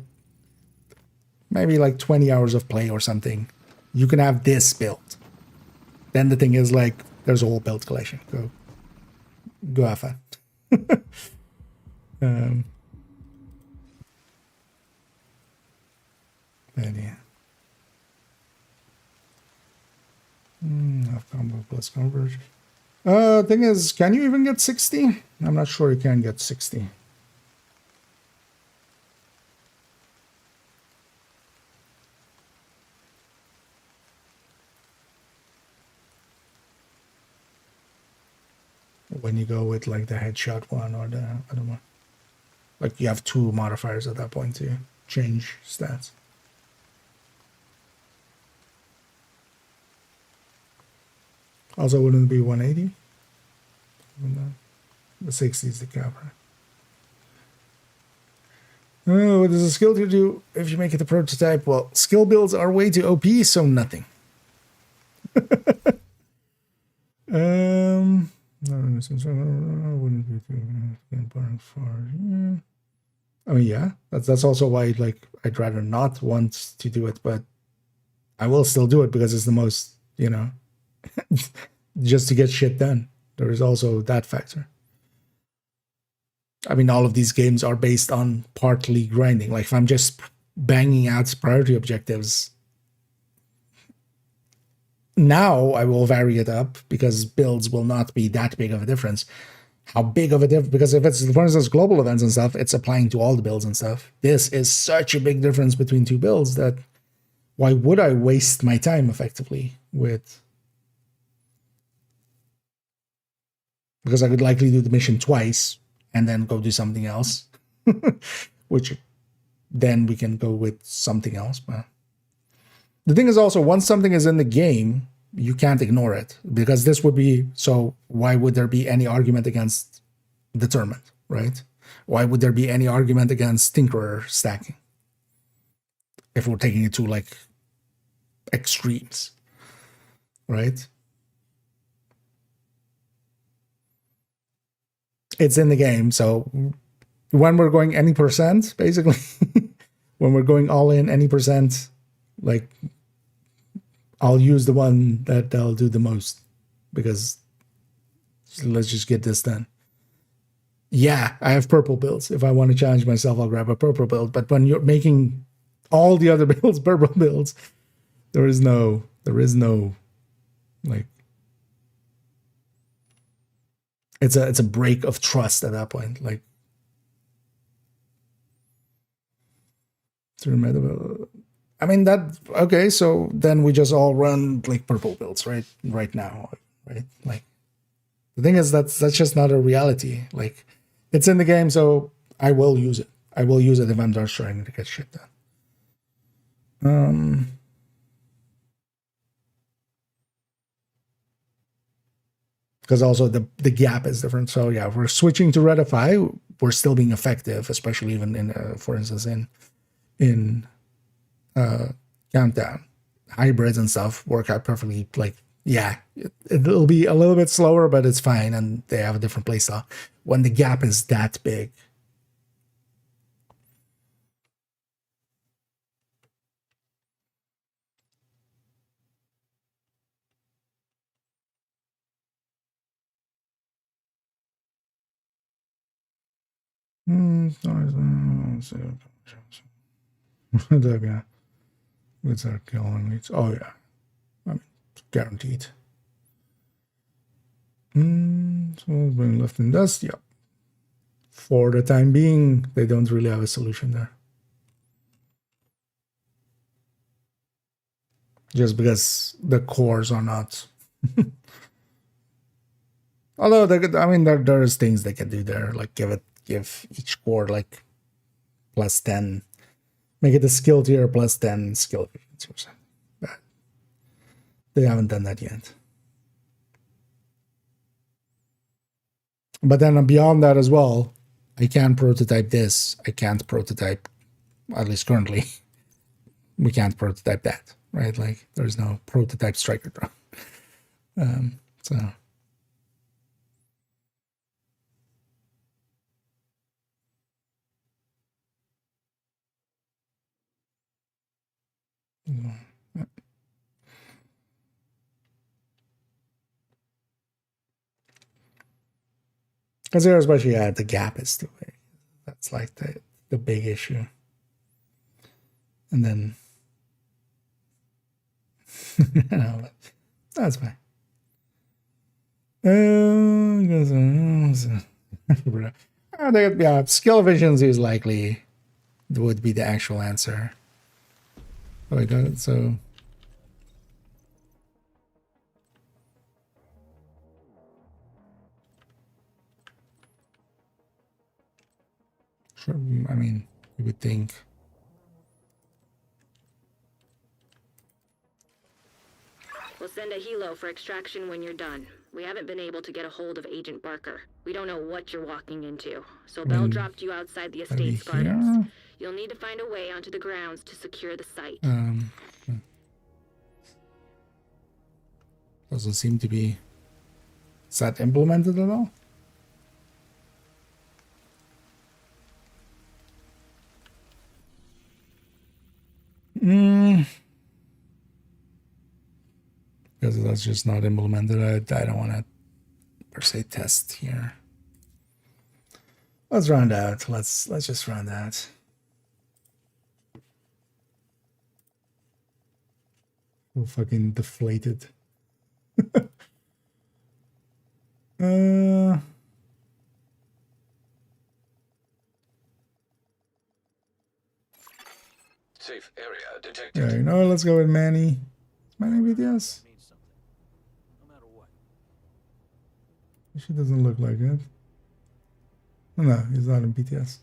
[SPEAKER 1] maybe like 20 hours of play or something, you can have this build. Then the thing is, like, there's a whole build collection. Go have fun. But yeah. Have combo plus converge. Thing is, can you even get 60? I'm not sure you can get 60. When you go with like the headshot one or the other one. Like you have two modifiers at that point to change stats. Also, wouldn't it be 180? The 60 is the cap, right? Oh, what does a skill to do if you make it a prototype? Well, skill builds are way too OP, so nothing. Wouldn't be too far. I mean, yeah, that's also why, like, I'd rather not want to do it, but I will still do it because it's the most, just to get shit done. There is also that factor. I mean, all of these games are based on partly grinding. Like, if I'm just banging out priority objectives, now I will vary it up because builds will not be that big of a difference. How big of a difference? Because if it's, for instance, global events and stuff, it's applying to all the builds and stuff. This is such a big difference between two builds that why would I waste my time effectively with... Because I could likely do the mission twice and then go do something else, which then we can go with something else. But the thing is also, once something is in the game, you can't ignore it, because this would be, so why would there be any argument against determined, right? Why would there be any argument against Tinkerer stacking? If we're taking it to like extremes, right? It's in the game, so when we're going any percent, basically, when we're going all in any percent, like, I'll use the one that I'll do the most, because let's just get this done. yeah, I have purple builds. If I want to challenge myself, I'll grab a purple build. But when you're making all the other builds purple builds, there is no like, it's a break of trust at that point. Like, through meta, I mean that, okay, so then we just all run like purple builds right now, right? Like, the thing is that's just not a reality. Like, it's in the game, so I will use it. I will use it if I'm just trying to get shit done. Because also the gap is different. So yeah, if we're switching to Redify, we're still being effective, especially even in, for instance, in Countdown. Hybrids and stuff work out perfectly. Like, yeah, it'll be a little bit slower, but it's fine, and they have a different playstyle. When the gap is that big, what's our killing rates? Oh yeah, I mean, guaranteed. So been left in dust. Yeah. For the time being, they don't really have a solution there. Just because the cores are not. Although I mean, there's things they can do there, like give each core like +10, make it a skill tier +10 skill efficiency or something. But they haven't done that yet. But then beyond that as well, I can prototype this. I can't prototype, at least currently, we can't prototype that, right? Like, there's no prototype striker drone. So. Because especially the gap is too big. That's like the big issue. And then, no, that's fine. Yeah, skill efficiency is likely would be the actual answer. Oh, I got it. So. Sure, I mean, you would think.
[SPEAKER 7] We'll send a helo for extraction when you're done. We haven't been able to get a hold of Agent Barker. We don't know what you're walking into. So Bell dropped you outside the estate's gardens. You'll need to find a way onto the grounds to secure the site.
[SPEAKER 1] Doesn't seem to be. Is that implemented at all? Because that's just not implemented. I don't want to per se test here. Let's round out. Let's just round out. Oh, fucking deflated.
[SPEAKER 4] Safe area detected.
[SPEAKER 1] Yeah, you know what? Let's go with Manny. Manny BTS? She doesn't look like it. No, he's not in PTS.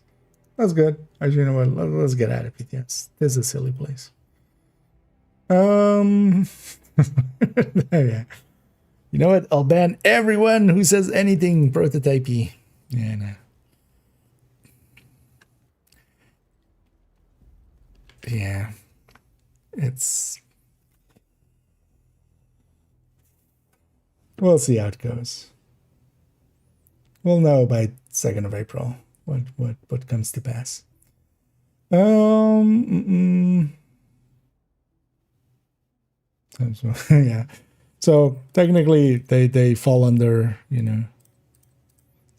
[SPEAKER 1] That's good. Actually, you know what? Let's get out of PTS. This is a silly place. Yeah. You know what? I'll ban everyone who says anything prototypey. Yeah, no. Yeah. It's. We'll see how it goes. We'll know by 2nd of April what comes to pass. Yeah. So technically they fall under, you know,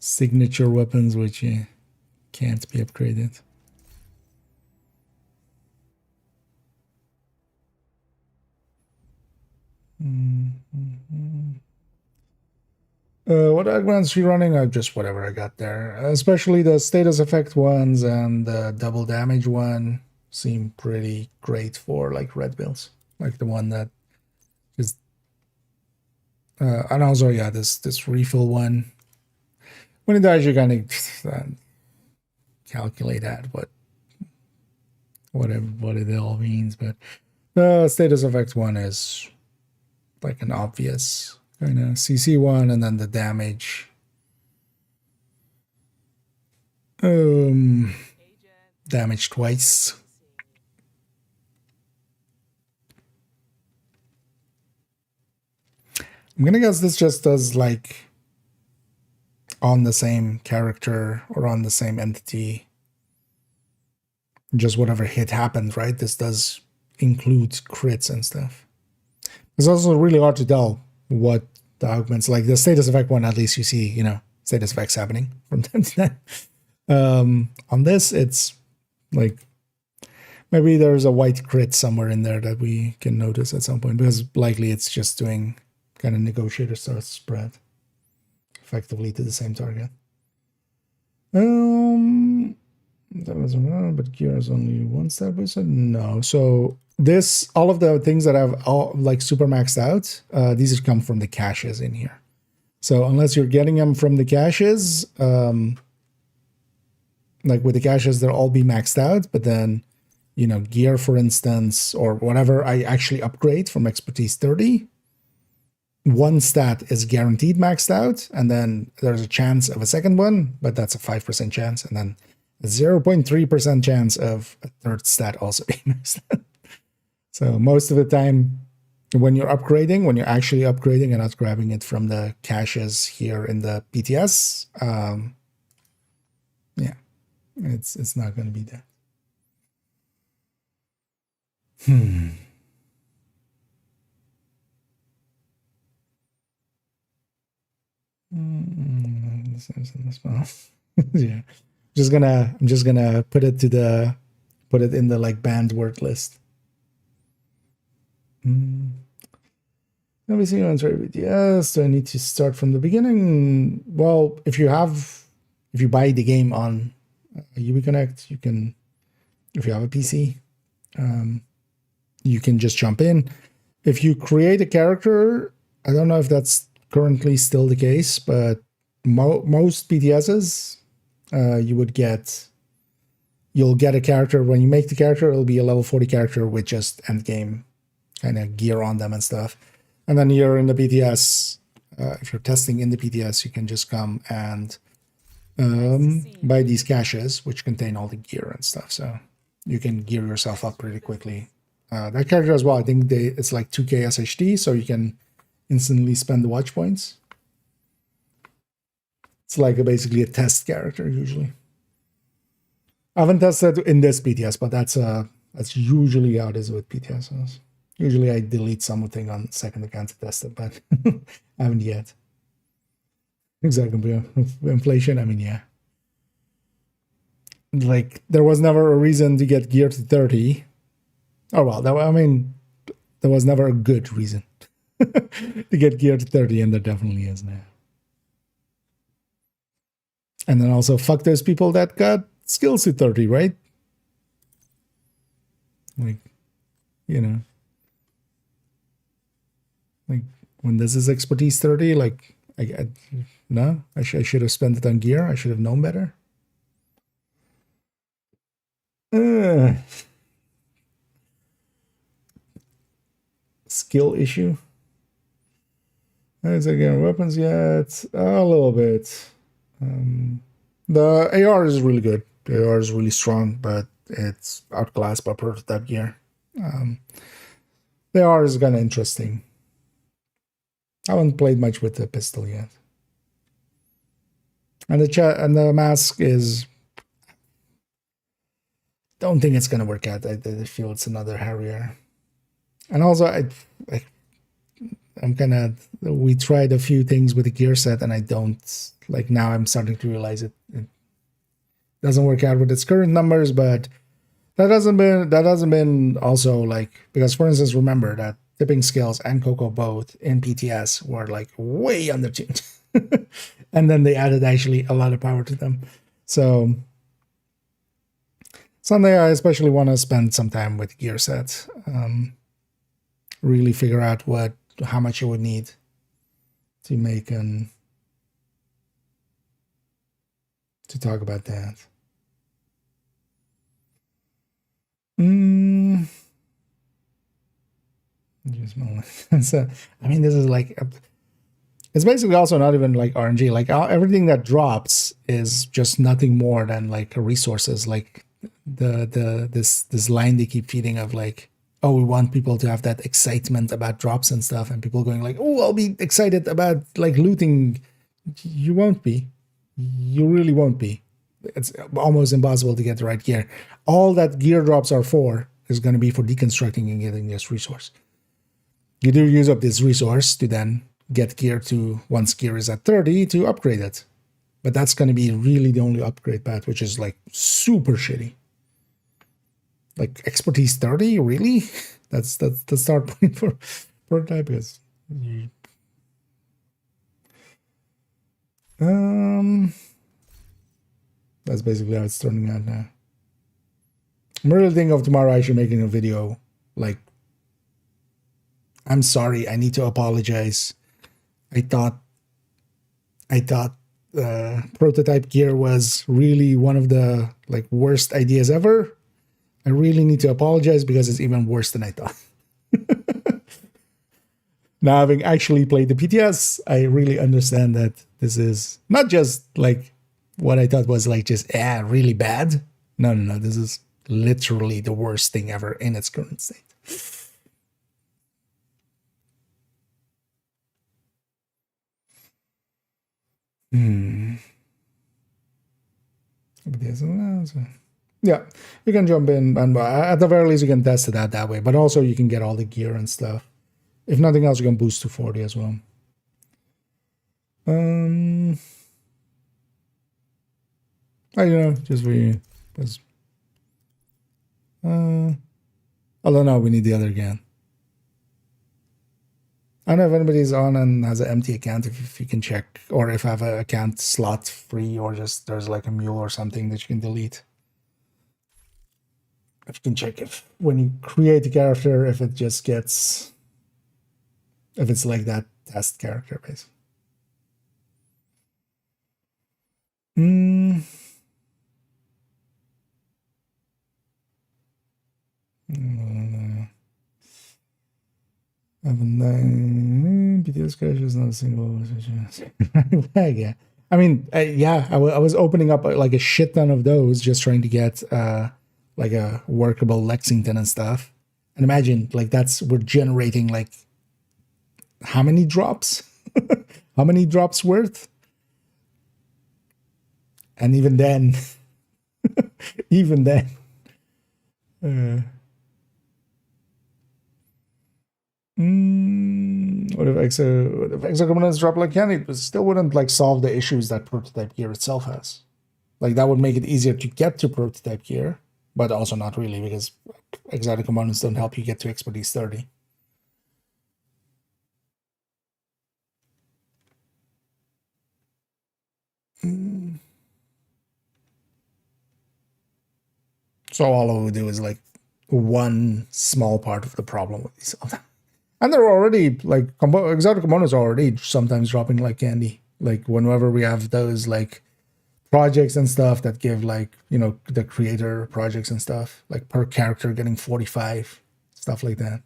[SPEAKER 1] signature weapons which can't be upgraded. What augments you running? Just whatever I got there. Especially the status effect ones and the double damage one seem pretty great for like red builds. Like the one that is, and also yeah, this refill one. When it dies, you're gonna calculate that what it all means. But the status effect one is like an obvious kind of CC one, and then the damage. Damage twice. I'm gonna guess this just does like on the same character or on the same entity. Just whatever hit happened, right? This does include crits and stuff. It's also really hard to tell what the augments, like the status effect one, at least you see, you know, status effects happening from time to time. On this, it's like maybe there's a white crit somewhere in there that we can notice at some point, because likely it's just doing kind of negotiator start spread effectively to the same target. That was wrong, but gear is only one step. We said no. So this, all of the things that I've all like super maxed out, these come from the caches in here. So unless you're getting them from the caches, like with the caches, they'll all be maxed out. But then, you know, gear, for instance, or whatever I actually upgrade from expertise 30, one stat is guaranteed maxed out, and then there's a chance of a second one, but that's a 5% chance, and then a 0.3% chance of a third stat also being maxed out. So most of the time, when you're upgrading, when you're actually upgrading and not grabbing it from the caches here in the PTS, yeah, it's not going to be there. Yeah, I'm just gonna put it in the like banned word list. Let me see. Answer yes. Do I need to start from the beginning? Well, if you buy the game on UbiConnect, you can. If you have a PC, you can just jump in. If you create a character, I don't know if that's currently still the case, but most PTSs, you'll get a character. When you make the character, it'll be a level 40 character with just end game kind of gear on them and stuff. And then you're in the PTS. If you're testing in the PTS, you can just come and buy these caches, which contain all the gear and stuff. So you can gear yourself up pretty quickly. That character as well, I think it's like 2k SHD, so you can instantly spend the watch points. It's like basically a test character usually. I haven't tested in this PTS, but that's usually how it is with PTS. Usually I delete something on second account to test it, but I haven't yet. Exactly. Inflation, I mean, yeah. Like, there was never a reason to get gear to 30. Oh, well, there was never a good reason to get gear to 30, and there definitely is now. And then also, fuck those people that got skills to 30, right? Like, you know. Like, when this is expertise 30, like, I should have spent it on gear. I should have known better. Skill issue. Is again weapons yet? A little bit. The AR is really good. The AR is really strong, but it's outclassed by prototype gear. The AR is kind of interesting. I haven't played much with the pistol yet. And the mask is. Don't think it's gonna work out. I feel it's another Harrier. And also, I we tried a few things with the gear set, and I don't like now. I'm starting to realize it doesn't work out with its current numbers, but that hasn't been also like, because for instance, remember that tipping skills and Coco both in PTS were like way undertuned, and then they added actually a lot of power to them. So someday I especially want to spend some time with gear sets, really figure out how much you would need to make to talk about that. So, I mean, this is like, it's basically also not even like RNG. Like everything that drops is just nothing more than like resources. Like this line they keep feeding of like, oh, we want people to have that excitement about drops and stuff, and people going like, oh, I'll be excited about like looting. You won't be. You really won't be. It's almost impossible to get the right gear. All that gear drops are for is going to be for deconstructing and getting this resource. You do use up this resource to then get gear to, once gear is at 30, to upgrade it. But that's going to be really the only upgrade path, which is like super shitty. Like expertise 30, really? That's the start point for prototype. Because that's basically how it's turning out now. I'm really thinking of tomorrow actually making a video like, I'm sorry, I need to apologize. I thought prototype gear was really one of the like worst ideas ever. I really need to apologize because it's even worse than I thought. Now, having actually played the PTS, I really understand that this is not just like what I thought was like just really bad. No, this is literally the worst thing ever in its current state. Yeah, you can jump in, and at the very least you can test it out that way, but also you can get all the gear and stuff. If nothing else, you can boost to 40 as well. I don't know, just for you. Although no, we need the other again. I don't know if anybody's on and has an empty account, if you can check, or if I have an account slot free, or just there's like a mule or something that you can delete. If you can check if when you create a character, if it just gets, if it's like that test character basically. PTS crash is not a single. Yeah, I mean, I was opening up like a shit ton of those, just trying to get like a workable Lexington and stuff. And imagine like we're generating like how many drops? How many drops worth? And even then, what if exo components drop like candy? It still wouldn't like solve the issues that prototype gear itself has. Like that would make it easier to get to prototype gear, but also not really, because exotic components don't help you get to expertise 30. So all I would do is like one small part of the problem with these. And they're already like exotic components are already sometimes dropping like candy. Like whenever we have those like projects and stuff that give like, you know, the creator projects and stuff, like per character getting 45, stuff like that.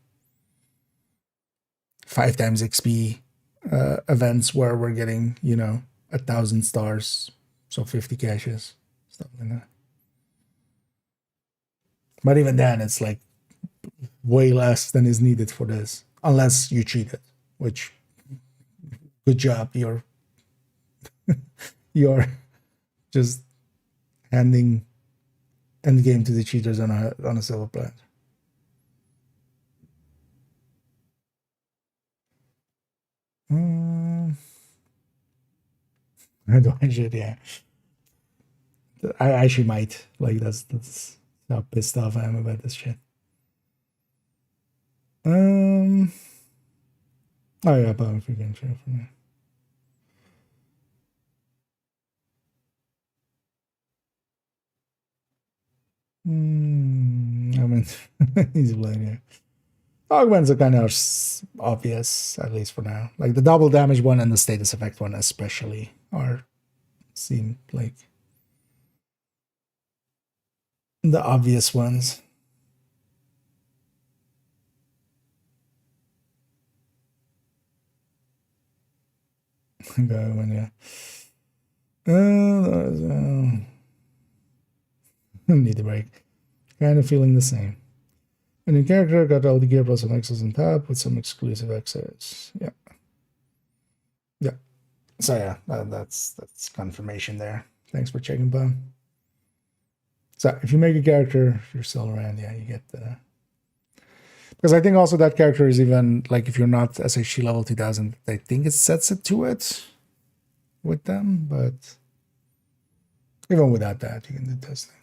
[SPEAKER 1] 5 times XP events where we're getting, you know, 1,000 stars, so 50 caches, stuff like that. But even then, it's like way less than is needed for this, unless you cheated, which, good job, you're just handing endgame to the cheaters on a silver platter. I don't I should, yeah. I actually might. Like that's how pissed off I am about this shit. Oh yeah, but if we can share from there. I mean, he's playing, yeah. Augments are kind of obvious, at least for now. Like the double damage one and the status effect one, especially, seem like the obvious ones. Okay, when yeah. Need a break. Kind of feeling the same. A new character got all the gear plus some extras on top with some exclusive extras. Yeah. Yeah. So yeah, that's confirmation there. Thanks for checking, Bob. So if you make a character, if you're still around, yeah, you get the. Because I think also that character is even like if you're not SHG level 2000, I think it sets it to it with them, but even without that, you can do testing.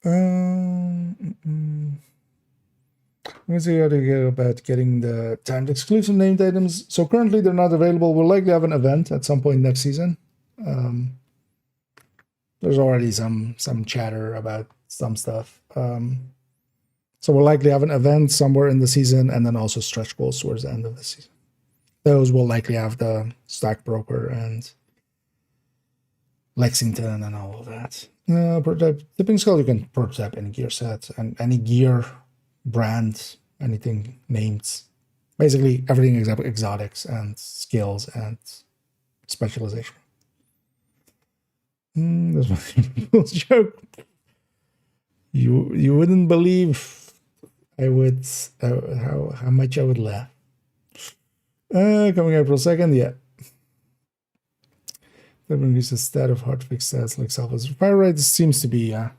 [SPEAKER 1] Let me see how to get about getting the timed exclusive named items. So currently they're not available. We'll likely have an event at some point next season. There's already some chatter about some stuff. So we'll likely have an event somewhere in the season and then also stretch goals towards the end of the season. Those will likely have the Stack Broker and Lexington and all of that. Prototype Tipping Skull, you can prototype any gear set and any gear brand, anything named. Basically everything except exotics and skills and specialization. That's my joke. You wouldn't believe I would how much I would laugh. Coming April 2nd, yeah. That brings the stat of hard fixed stats like Salva's Fire Rate. Seems to be, it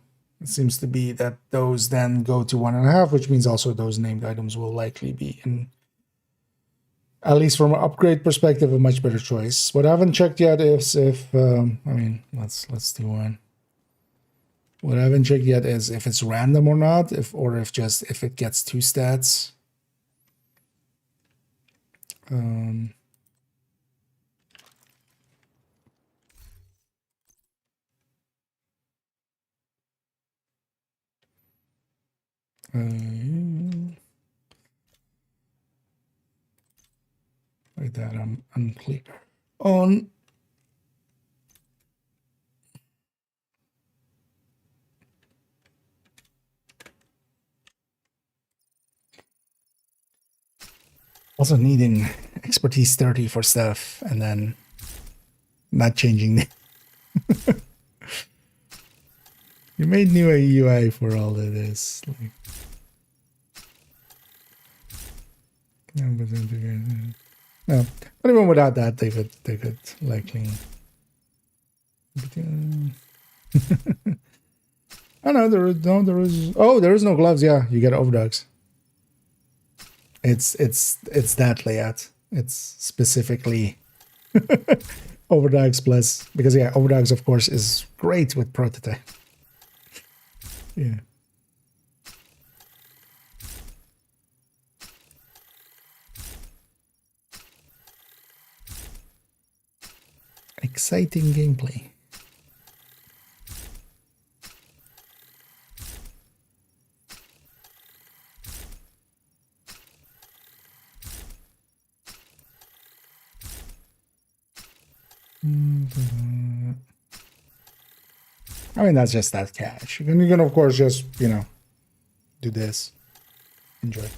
[SPEAKER 1] seems to be that those then go to 1.5, which means also those named items will likely be in, at least from an upgrade perspective, a much better choice. What I haven't checked yet is if I mean let's do one. What I haven't checked yet is if it's random or not, if it gets 2 stats. Like that, I'm unclear on. Also needing expertise 30 for stuff and then not changing. You made new UI for all of this. Like, no, but even without that, they could likely. Oh no, there is no gloves. Yeah, you get overdogs. It's that layout. It's specifically overdogs plus, because yeah, overdogs of course is great with prototype. Yeah. Exciting gameplay. I mean, that's just that cash. And you can, of course, just, do this. Enjoy.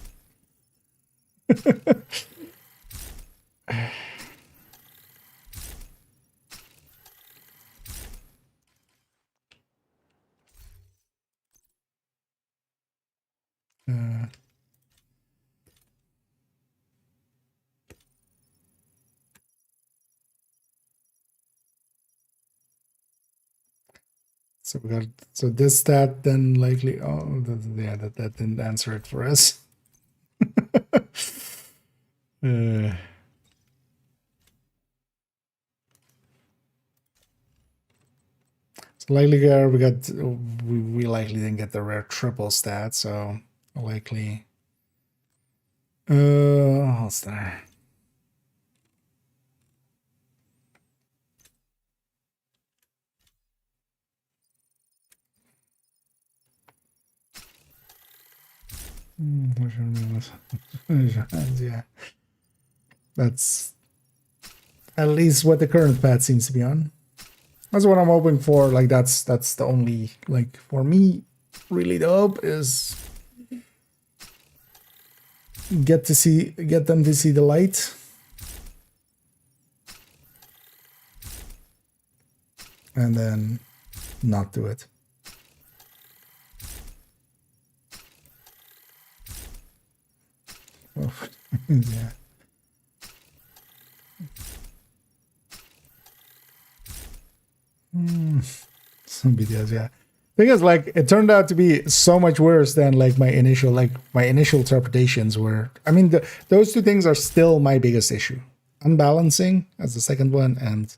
[SPEAKER 1] So we got this stat then likely. Oh, that didn't answer it for us. So likely here we got we likely didn't get the rare triple stat, so likely. What's there? Yeah, that's at least what the current pad seems to be on. That's what I'm hoping for. Like that's the only, like, for me really the hope is get them to see the light, and then not do it. Oh, yeah. Some videos, yeah. Thing is, like, it turned out to be so much worse than like my initial interpretations were. I mean, those two things are still my biggest issue: unbalancing as the second one, and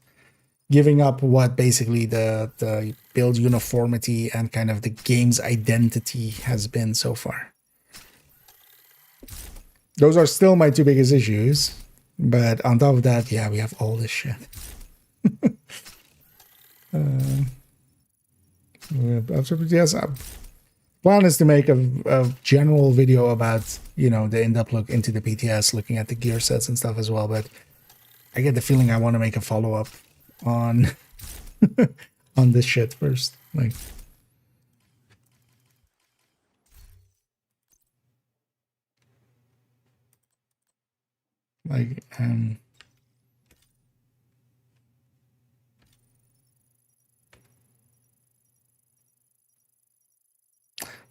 [SPEAKER 1] giving up what basically the build uniformity and kind of the game's identity has been so far. Those are still my two biggest issues. But on top of that, yeah, we have all this shit. Yes, plan is to make a general video about, you know, the in-depth look into the PTS, looking at the gear sets and stuff as well. But I get the feeling I want to make a follow-up on on this shit first.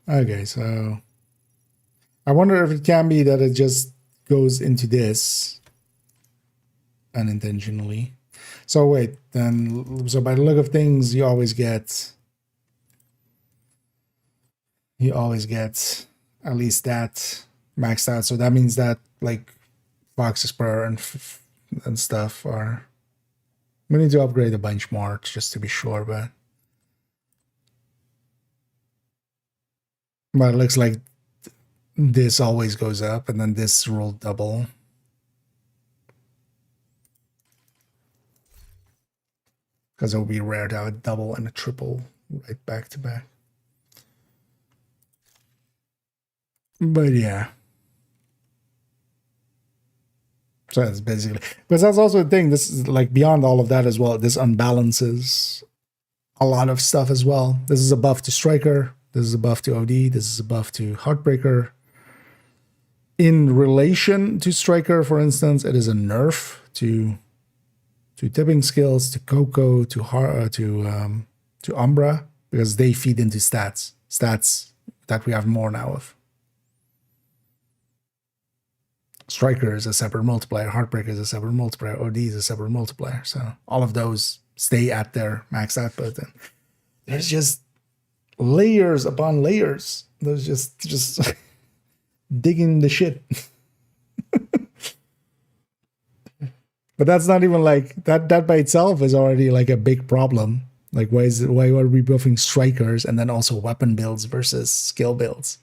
[SPEAKER 1] Okay, so I wonder if it can be that it just goes into this unintentionally. So wait, then, so by the look of things, you always get at least that maxed out. So that means that, like, Fox Explorer and stuff are. We need to upgrade a bunch more just to be sure, but it looks like this always goes up, and then this rolled double. Because it would be rare to have a double and a triple right back to back. But yeah. So that's basically, because that's also the thing. This is like beyond all of that as well. This unbalances a lot of stuff as well. This is a buff to Striker. This is a buff to OD. This is a buff to Heartbreaker. In relation to Striker, for instance, it is a nerf to tipping skills, to Coco, to Umbra, because they feed into stats that we have more now of. Striker is a separate multiplier, Heartbreaker is a separate multiplier, OD is a separate multiplier. So all of those stay at their max output. And there's just layers upon layers. There's just digging the shit. But that's not even like that by itself is already like a big problem. Like, why are we buffing Strikers and then also weapon builds versus skill builds?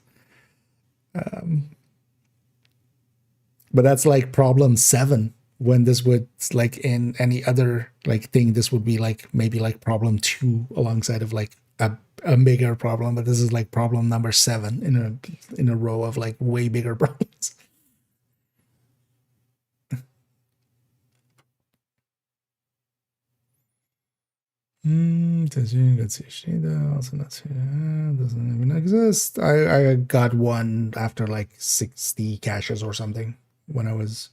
[SPEAKER 1] But that's like problem 7, when this would, like, in any other like thing, this would be like maybe like problem 2 alongside of like a bigger problem. But this is like problem number 7 in a row of like way bigger problems. Let's see. Doesn't even exist. I got one after like 60 caches or something. When I was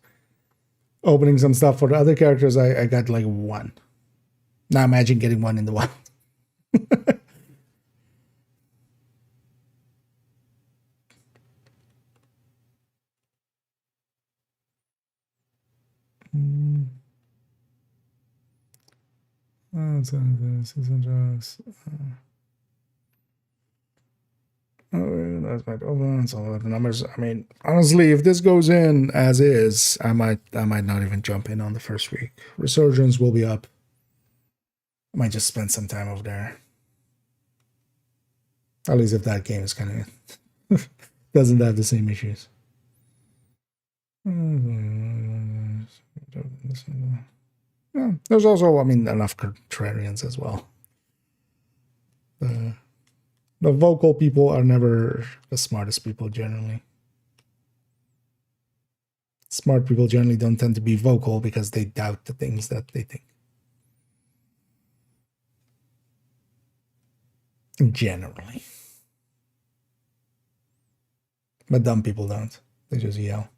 [SPEAKER 1] opening some stuff for the other characters, I got like 1. Now imagine getting 1 in the wild. Season drugs. that's my it's all the numbers. I mean, honestly, if this goes in as is, I might not even jump in on the first week. Resurgence will be up. I might just spend some time over there. At least if that game is kind of doesn't have the same issues. Yeah, there's also, I mean, enough contrarians as well. The vocal people are never the smartest people generally. Smart people generally don't tend to be vocal because they doubt the things that they think. Generally. But dumb people don't. They just yell.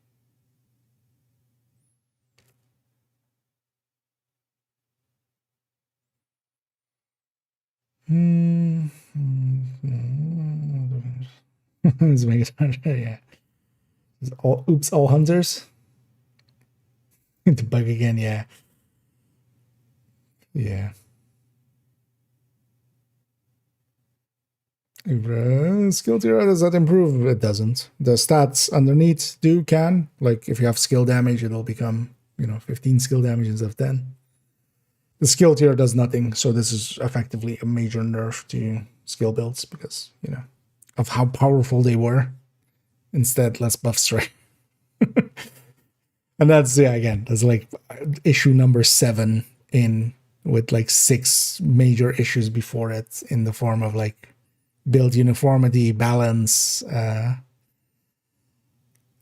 [SPEAKER 1] Let's make it hard. Yeah. Oops, all hunters. The bug again, yeah. Yeah. If skill tier, does that improve? It doesn't. The stats underneath can. Like if you have skill damage, it'll become, 15 skill damage instead of 10. The skill tier does nothing, so this is effectively a major nerf to skill builds because, of how powerful they were. Instead, let's buff straight. And that's, again, that's like issue number 7 in with like 6 major issues before it in the form of like build uniformity, balance,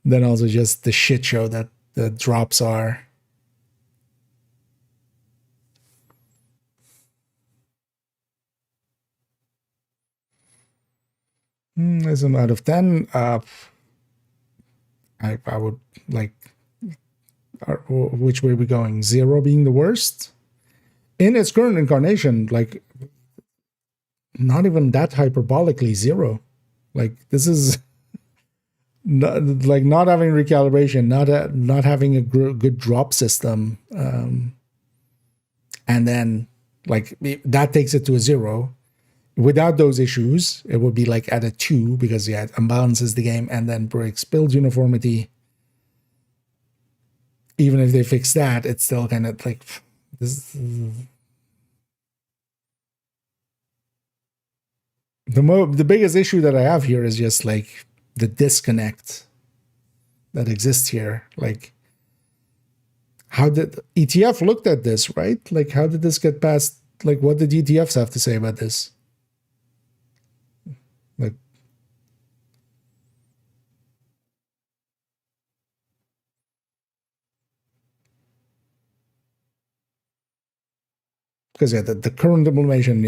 [SPEAKER 1] then also just the shit show that the drops are. As an out of 10, I would like, which way are we going? 0 being the worst? In its current incarnation, like, not even that hyperbolically 0. Like, this is not, like not having recalibration, not having a good drop system, and then like that takes it to a 0. Without those issues, it would be like at a 2 because it unbalances the game and then breaks build uniformity. Even if they fix that, it's still kind of like this. The biggest issue that I have here is just like the disconnect that exists here. Like, how did ETF looked at this, right? Like, how did this get past? Like, what did ETFs have to say about this? Like, because the current implementation,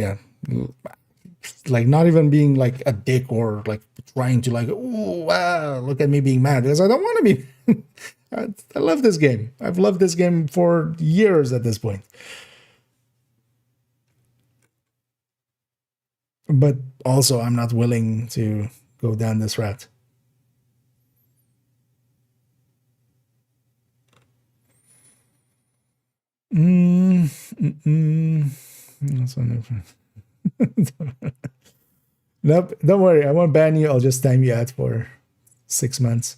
[SPEAKER 1] like not even being like a dick or like trying to like, oh wow, look at me being mad because I don't want to be. I love this game. I've loved this game for years at this point. But also, I'm not willing to go down this route. That's one different. Nope, don't worry. I won't ban you. I'll just time you out for 6 months.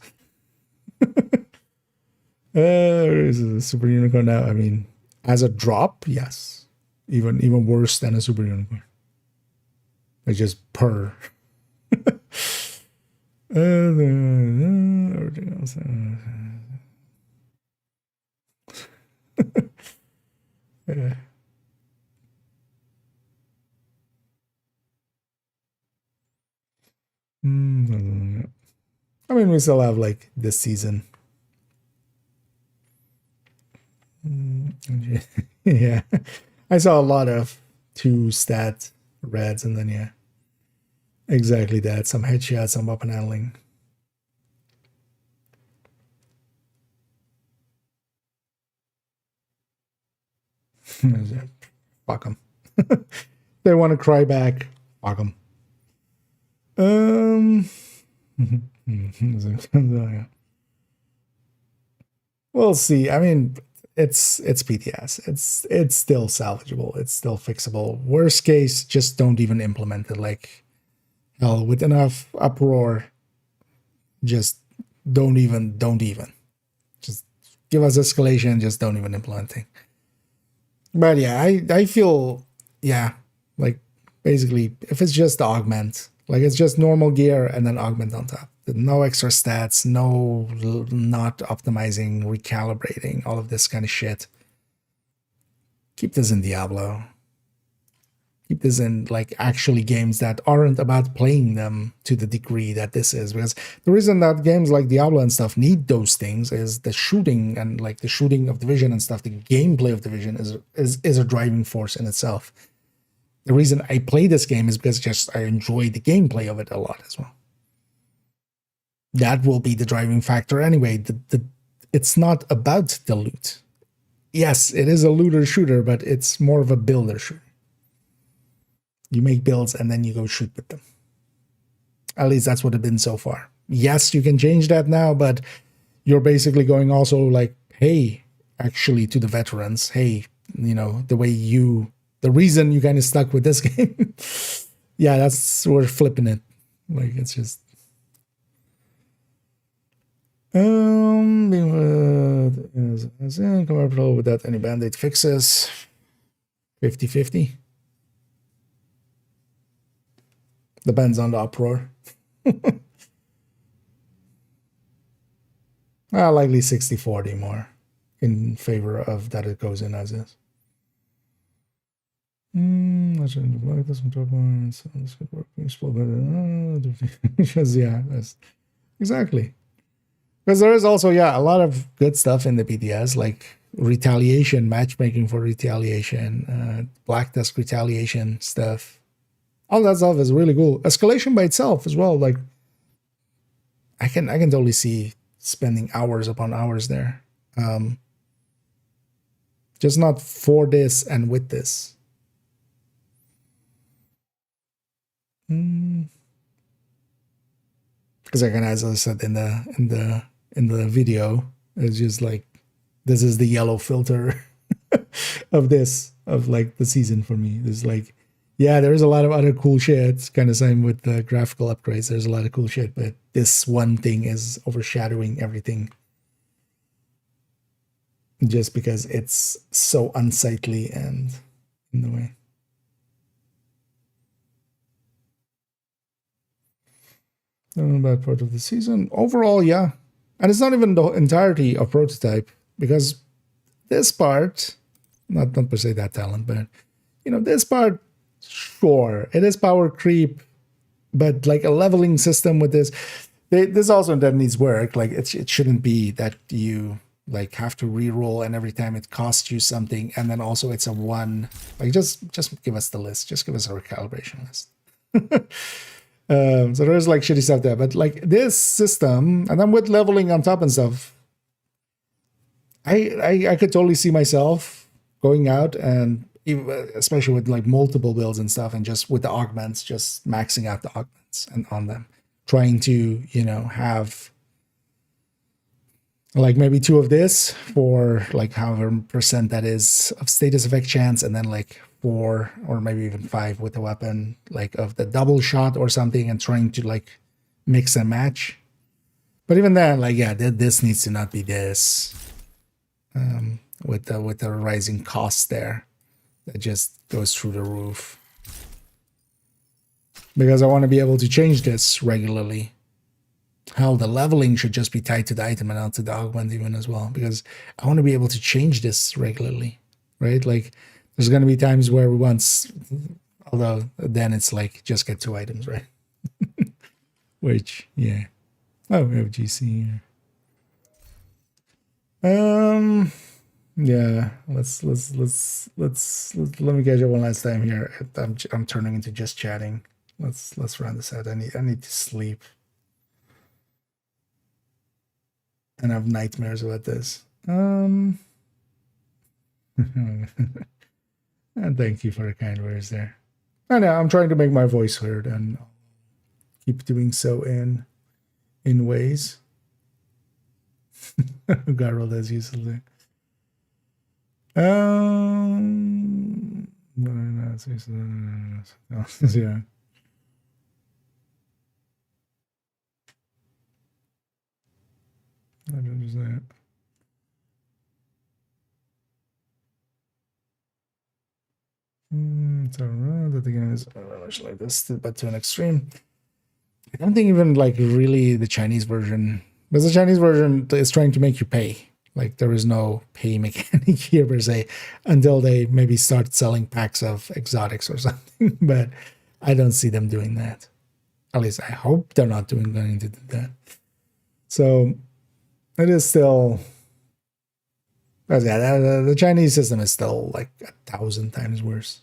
[SPEAKER 1] Is a super unicorn now? I mean, as a drop, yes. Even worse than a super unicorn. I just purr. Yeah. I mean, we still have like this season. Yeah, I saw a lot of 2 stat reds, and then exactly that. Some headshots, some weapon handling. Fuck them. They want to cry back. Fuck them. We'll see. I mean, it's PTS. It's still salvageable. It's still fixable. Worst case, just don't even implement it. Like, hell, with enough uproar, just don't even. Just give us escalation, just don't even implement thing. But yeah, I feel, yeah, like basically if it's just the augment, like it's just normal gear and then augment on top. No extra stats, no not optimizing, recalibrating, all of this kind of shit. Keep this in Diablo. Keep this in like actually games that aren't about playing them to the degree that this is, because the reason that games like Diablo and stuff need those things is the shooting, and like the shooting of Division and stuff, the gameplay of Division is a driving force in itself. The reason I play this game is because just I enjoy the gameplay of it a lot as well. That will be the driving factor anyway. It's not about the loot. Yes, it is a looter shooter, but it's more of a builder shooter. You make builds and then you go shoot with them. At least that's what it's been so far. Yes, you can change that now, but you're basically going also like, hey, actually to the veterans, hey, you know, the reason you kind of stuck with this game. Yeah, we're flipping it. Like, it's just. Comparable without any band-aid fixes. 50-50. Depends on the uproar. Likely 60-40 more in favor of that it goes in as is. Yeah, that's exactly. Because there is also, yeah, a lot of good stuff in the PTS, like retaliation, matchmaking for retaliation, Black Tusk retaliation stuff. All that stuff is really cool. Escalation by itself as well. Like, I can totally see spending hours upon hours there. Just not for this and with this. Because again, as I said in the video, it's just like, this is the yellow filter of like the season for me. There's like, yeah, there's a lot of other cool shit. It's kind of same with the graphical upgrades. There's a lot of cool shit, but this one thing is overshadowing everything. Just because it's so unsightly and in the way. Bad part of the season. Overall, yeah. And it's not even the entirety of prototype, because this part, not per se that talent, but you know, this part, sure, it is power creep, but like a leveling system with this also that needs work. Like it shouldn't be that you like have to re-roll and every time it costs you something, and then also it's a one. Like just give us the list. Just give us a recalibration list. So there's like shitty stuff there, but like this system, and then with leveling on top and stuff, I could totally see myself going out and especially with like multiple builds and stuff, and just with the augments, just maxing out the augments and on them, trying to, you know, have like maybe 2 of this for like however % that is of status effect chance, and then like 4 or maybe even 5 with the weapon, like of the double shot or something, and trying to like mix and match. But even then, like, yeah, this needs to not be this. With the rising costs there, that just goes through the roof. Because I want to be able to change this regularly. Hell, the leveling should just be tied to the item and not to the augment even as well, because I want to be able to change this regularly, right? Like, there's going to be times where we want, although then it's like, just get 2 items, right? Which, yeah. Oh, we have GC here. Yeah, let me catch up one last time here. I'm turning into just chatting. Let's round this out. I need to sleep. And I have nightmares about this. And thank you for the kind words there. I know I'm trying to make my voice heard, and I'll keep doing so in ways. Garrold as usually. Yeah. is that? So that again is much like this, but to an extreme. I don't think even like really the Chinese version, because the Chinese version is trying to make you pay. Like there is no pay mechanic here per se until they maybe start selling packs of exotics or something. But I don't see them doing that. At least I hope they're not going to do that. So it is still. Yeah, the Chinese system is still like 1,000 times worse.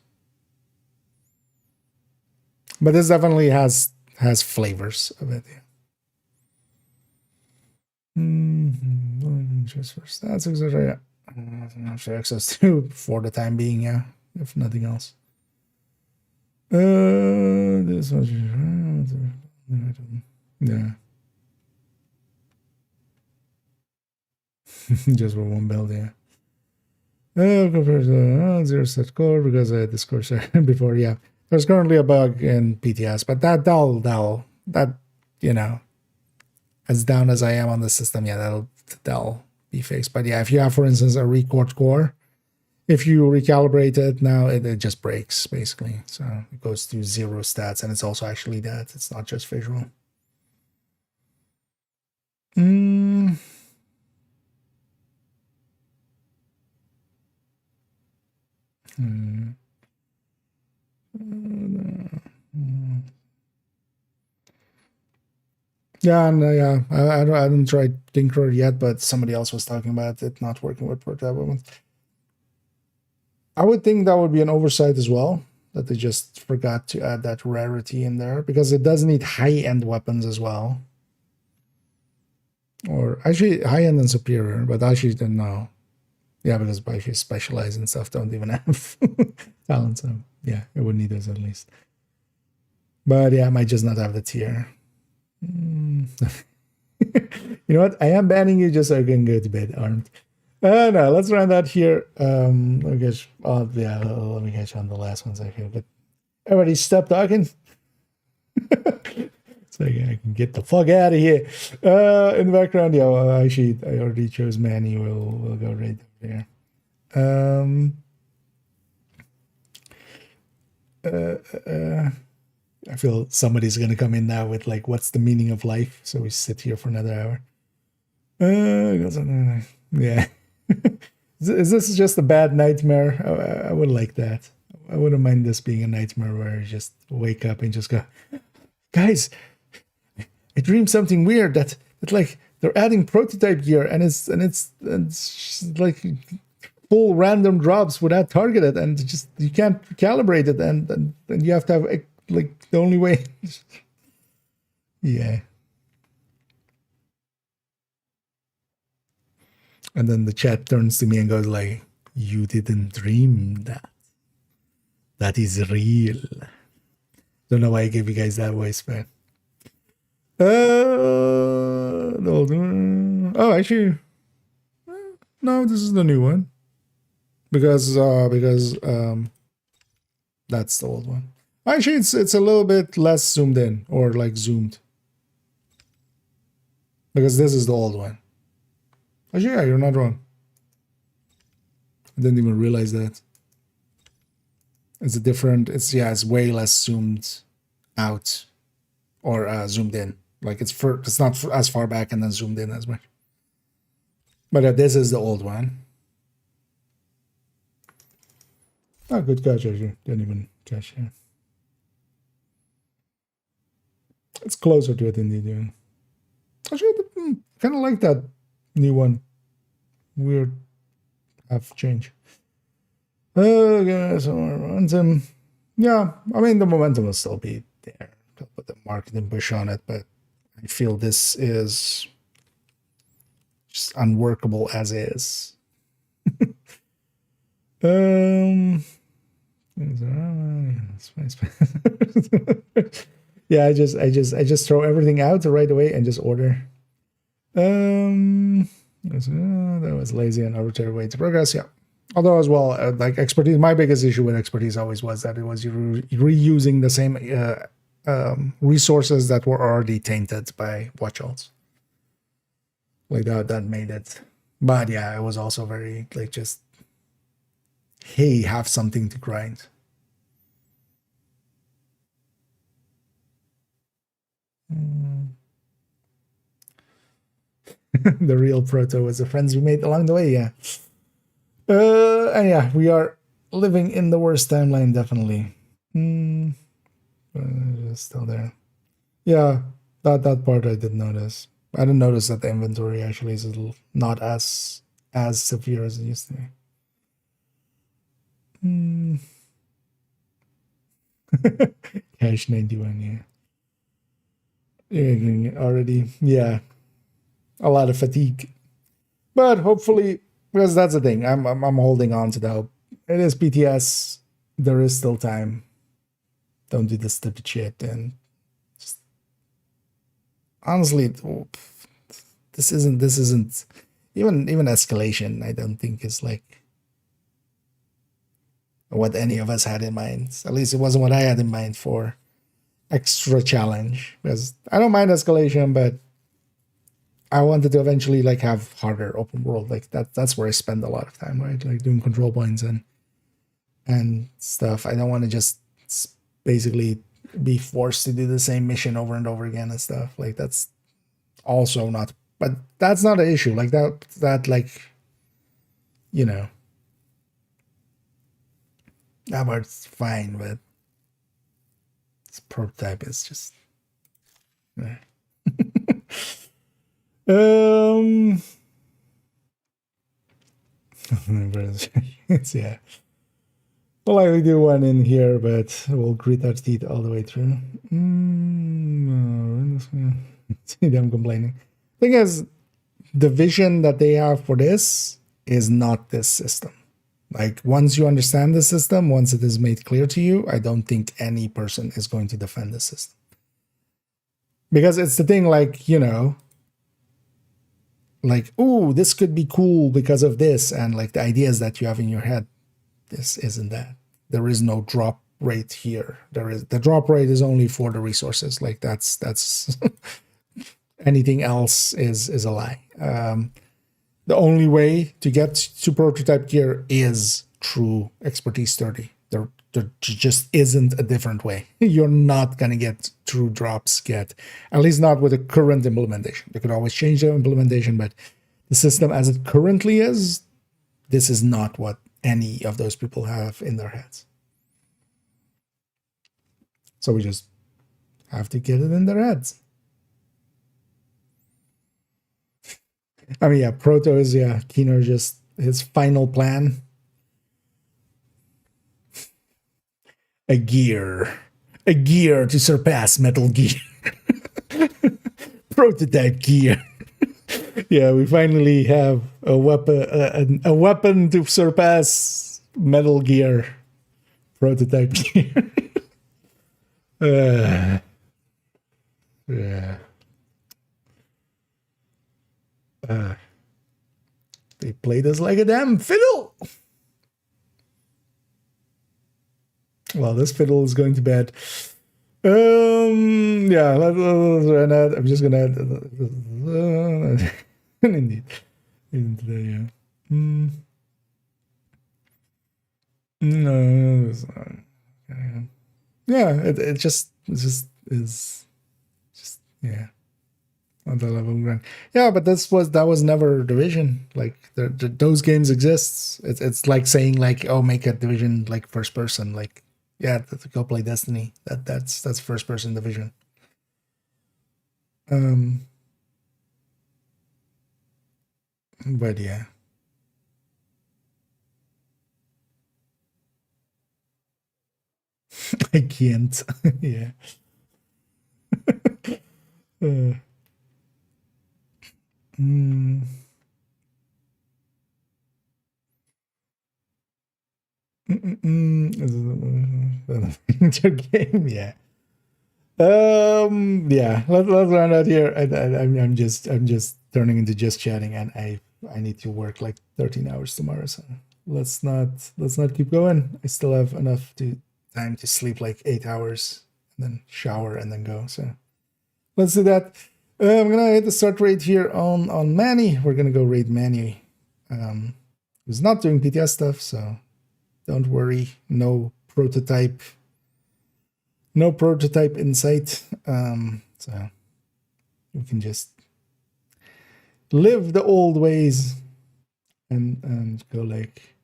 [SPEAKER 1] But this definitely has flavors of it. Yeah. Just for stats, etc. Access to for the time being, yeah, if nothing else. This was yeah. Just for one build, yeah. Compared to zero set core because I had this course before, yeah. There's currently a bug in PTS, but that'll you know, as down as I am on the system, yeah, that'll be fixed. But yeah, if you have, for instance, a record core, if you recalibrate it now, it just breaks basically. So it goes to 0 stats, and it's also actually that. It's not just visual. Yeah, and yeah, I haven't tried Tinkerer yet, but somebody else was talking about it not working with portable weapons. I would think that would be an oversight as well, that they just forgot to add that rarity in there, because it does need high-end weapons as well. Or actually high-end and superior, but actually don't know. Yeah, because actually specialized and stuff don't even have talent, so yeah, it would need those at least. But yeah, I might just not have the tier. You know what? I am banning you just so I can go to bed armed. No, let's run that here. Let me get let me catch on the last ones I hear. But everybody stop talking. So I can get the fuck out of here. In the background, yeah, actually I already chose Manny. We'll go right there. I feel somebody's gonna come in now with like, what's the meaning of life? So we sit here for another hour. Yeah. Is this just a bad nightmare? I would like that. I wouldn't mind this being a nightmare where you just wake up and just go, guys, I dreamed something weird that like they're adding prototype gear and it's like full random drops without targeted, and just you can't calibrate it, and you have to have like the only way. Yeah. And then the chat turns to me and goes like, you didn't dream that. That is real. Don't know why I gave you guys that voice, man. Oh, actually, no, this is the new one. Because that's the old one. Actually, it's a little bit less zoomed in, or like zoomed. Because this is the old one. Actually, yeah, you're not wrong. I didn't even realize that. It's a different, it's way less zoomed out or zoomed in. Like it's not as far back and then zoomed in as much. But this is the old one. Oh, good catch, actually. Didn't even catch here. It's closer to it indeed, yeah. Actually, I kind of like that new one. Weird have change. So momentum. Yeah, I mean the momentum will still be there. I'll put the marketing push on it, but I feel this is just unworkable as is. Yeah, I just throw everything out right away and just order. That was lazy and arbitrary way to progress. Yeah. Although as well, like expertise, my biggest issue with expertise always was that it was reusing the same resources that were already tainted by watch alts. Like that made it. But yeah, it was also very like just, hey, have something to grind. The real proto was the friends we made along the way, yeah. And yeah, we are living in the worst timeline, definitely. Still there. Yeah, that part I did notice. I didn't notice that the inventory actually is not as severe as it used to be. Cash 91, yeah. Already, yeah. A lot of fatigue. But hopefully, because that's the thing, I'm holding on to the hope. It is PTS. There is still time. Don't do this stupid shit. And just, honestly, this isn't even escalation. I don't think is like what any of us had in mind. At least it wasn't what I had in mind for extra challenge. Because I don't mind escalation, but I wanted to eventually like have harder open world. Like that's where I spend a lot of time, right? Like doing control points and stuff. I don't want to just basically be forced to do the same mission over and over again and stuff. Like that's also not, but that's not an issue. Like that like, you know, that part's fine, but this prototype is just, yeah. Yeah. We'll likely do one in here, but we'll grit our teeth all the way through. See them complaining. Thing is, the vision that they have for this is not this system. Like, once you understand the system, once it is made clear to you, I don't think any person is going to defend the system. Because it's the thing, like, you know, like, oh, this could be cool because of this, and like the ideas that you have in your head. This isn't that. There is no drop rate here. The drop rate is only for the resources. Like that's anything else is a lie. The only way to get to prototype gear is through expertise 30. There just isn't a different way. You're not gonna get true drops yet, at least not with the current implementation. They could always change the implementation, but the system as it currently is, this is not what any of those people have in their heads. So we just have to get it in their heads. I mean, yeah, Proto is, yeah, Keener just his final plan. A gear to surpass Metal Gear. Prototype gear. Yeah, we finally have a weapon to surpass Metal Gear. Prototype gear. Yeah. They played us like a damn fiddle. Well, this fiddle is going to bed. Yeah, let's run out. I'm just gonna add indeed into the no, it's not. Yeah, it just yeah. On the level ground. Yeah, but that was never Division. Like those games exist. It's like saying like, oh, make a Division like first person. Like, yeah, go play Destiny. That's first person Division. But yeah. I can't. Yeah. Your game, yeah. Yeah. Let's run out here. I'm just turning into just chatting, and I need to work like 13 hours tomorrow. So let's not keep going. I still have enough time to sleep like 8 hours, and then shower, and then go. So let's do that. I'm gonna hit the start rate here on Manny. We're gonna go raid Manny. Who's not doing PTS stuff, so don't worry. No prototype in sight. So we can just live the old ways and go like,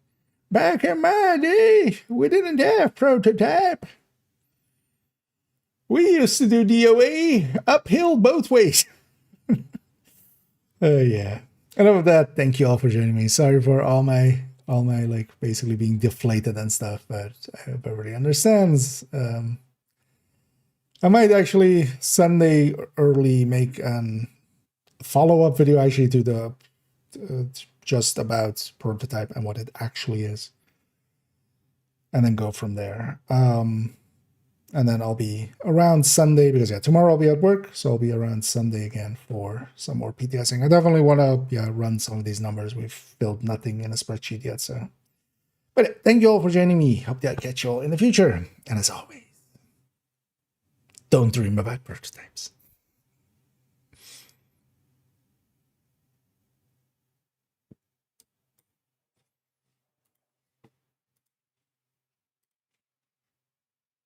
[SPEAKER 1] back in my day, we didn't have prototype. We used to do DOA uphill both ways. Yeah. Enough of that. Thank you all for joining me. Sorry for all my like basically being deflated and stuff, but I hope everybody understands. I might actually Sunday early make a follow-up video actually to the just about prototype and what it actually is, and then go from there. And then I'll be around Sunday because tomorrow I'll be at work, so I'll be around Sunday again for some more PTSing. I definitely want to run some of these numbers. We've built nothing in a spreadsheet yet, so. But thank you all for joining me. Hope that I catch you all in the future. And as always, don't dream about prototypes.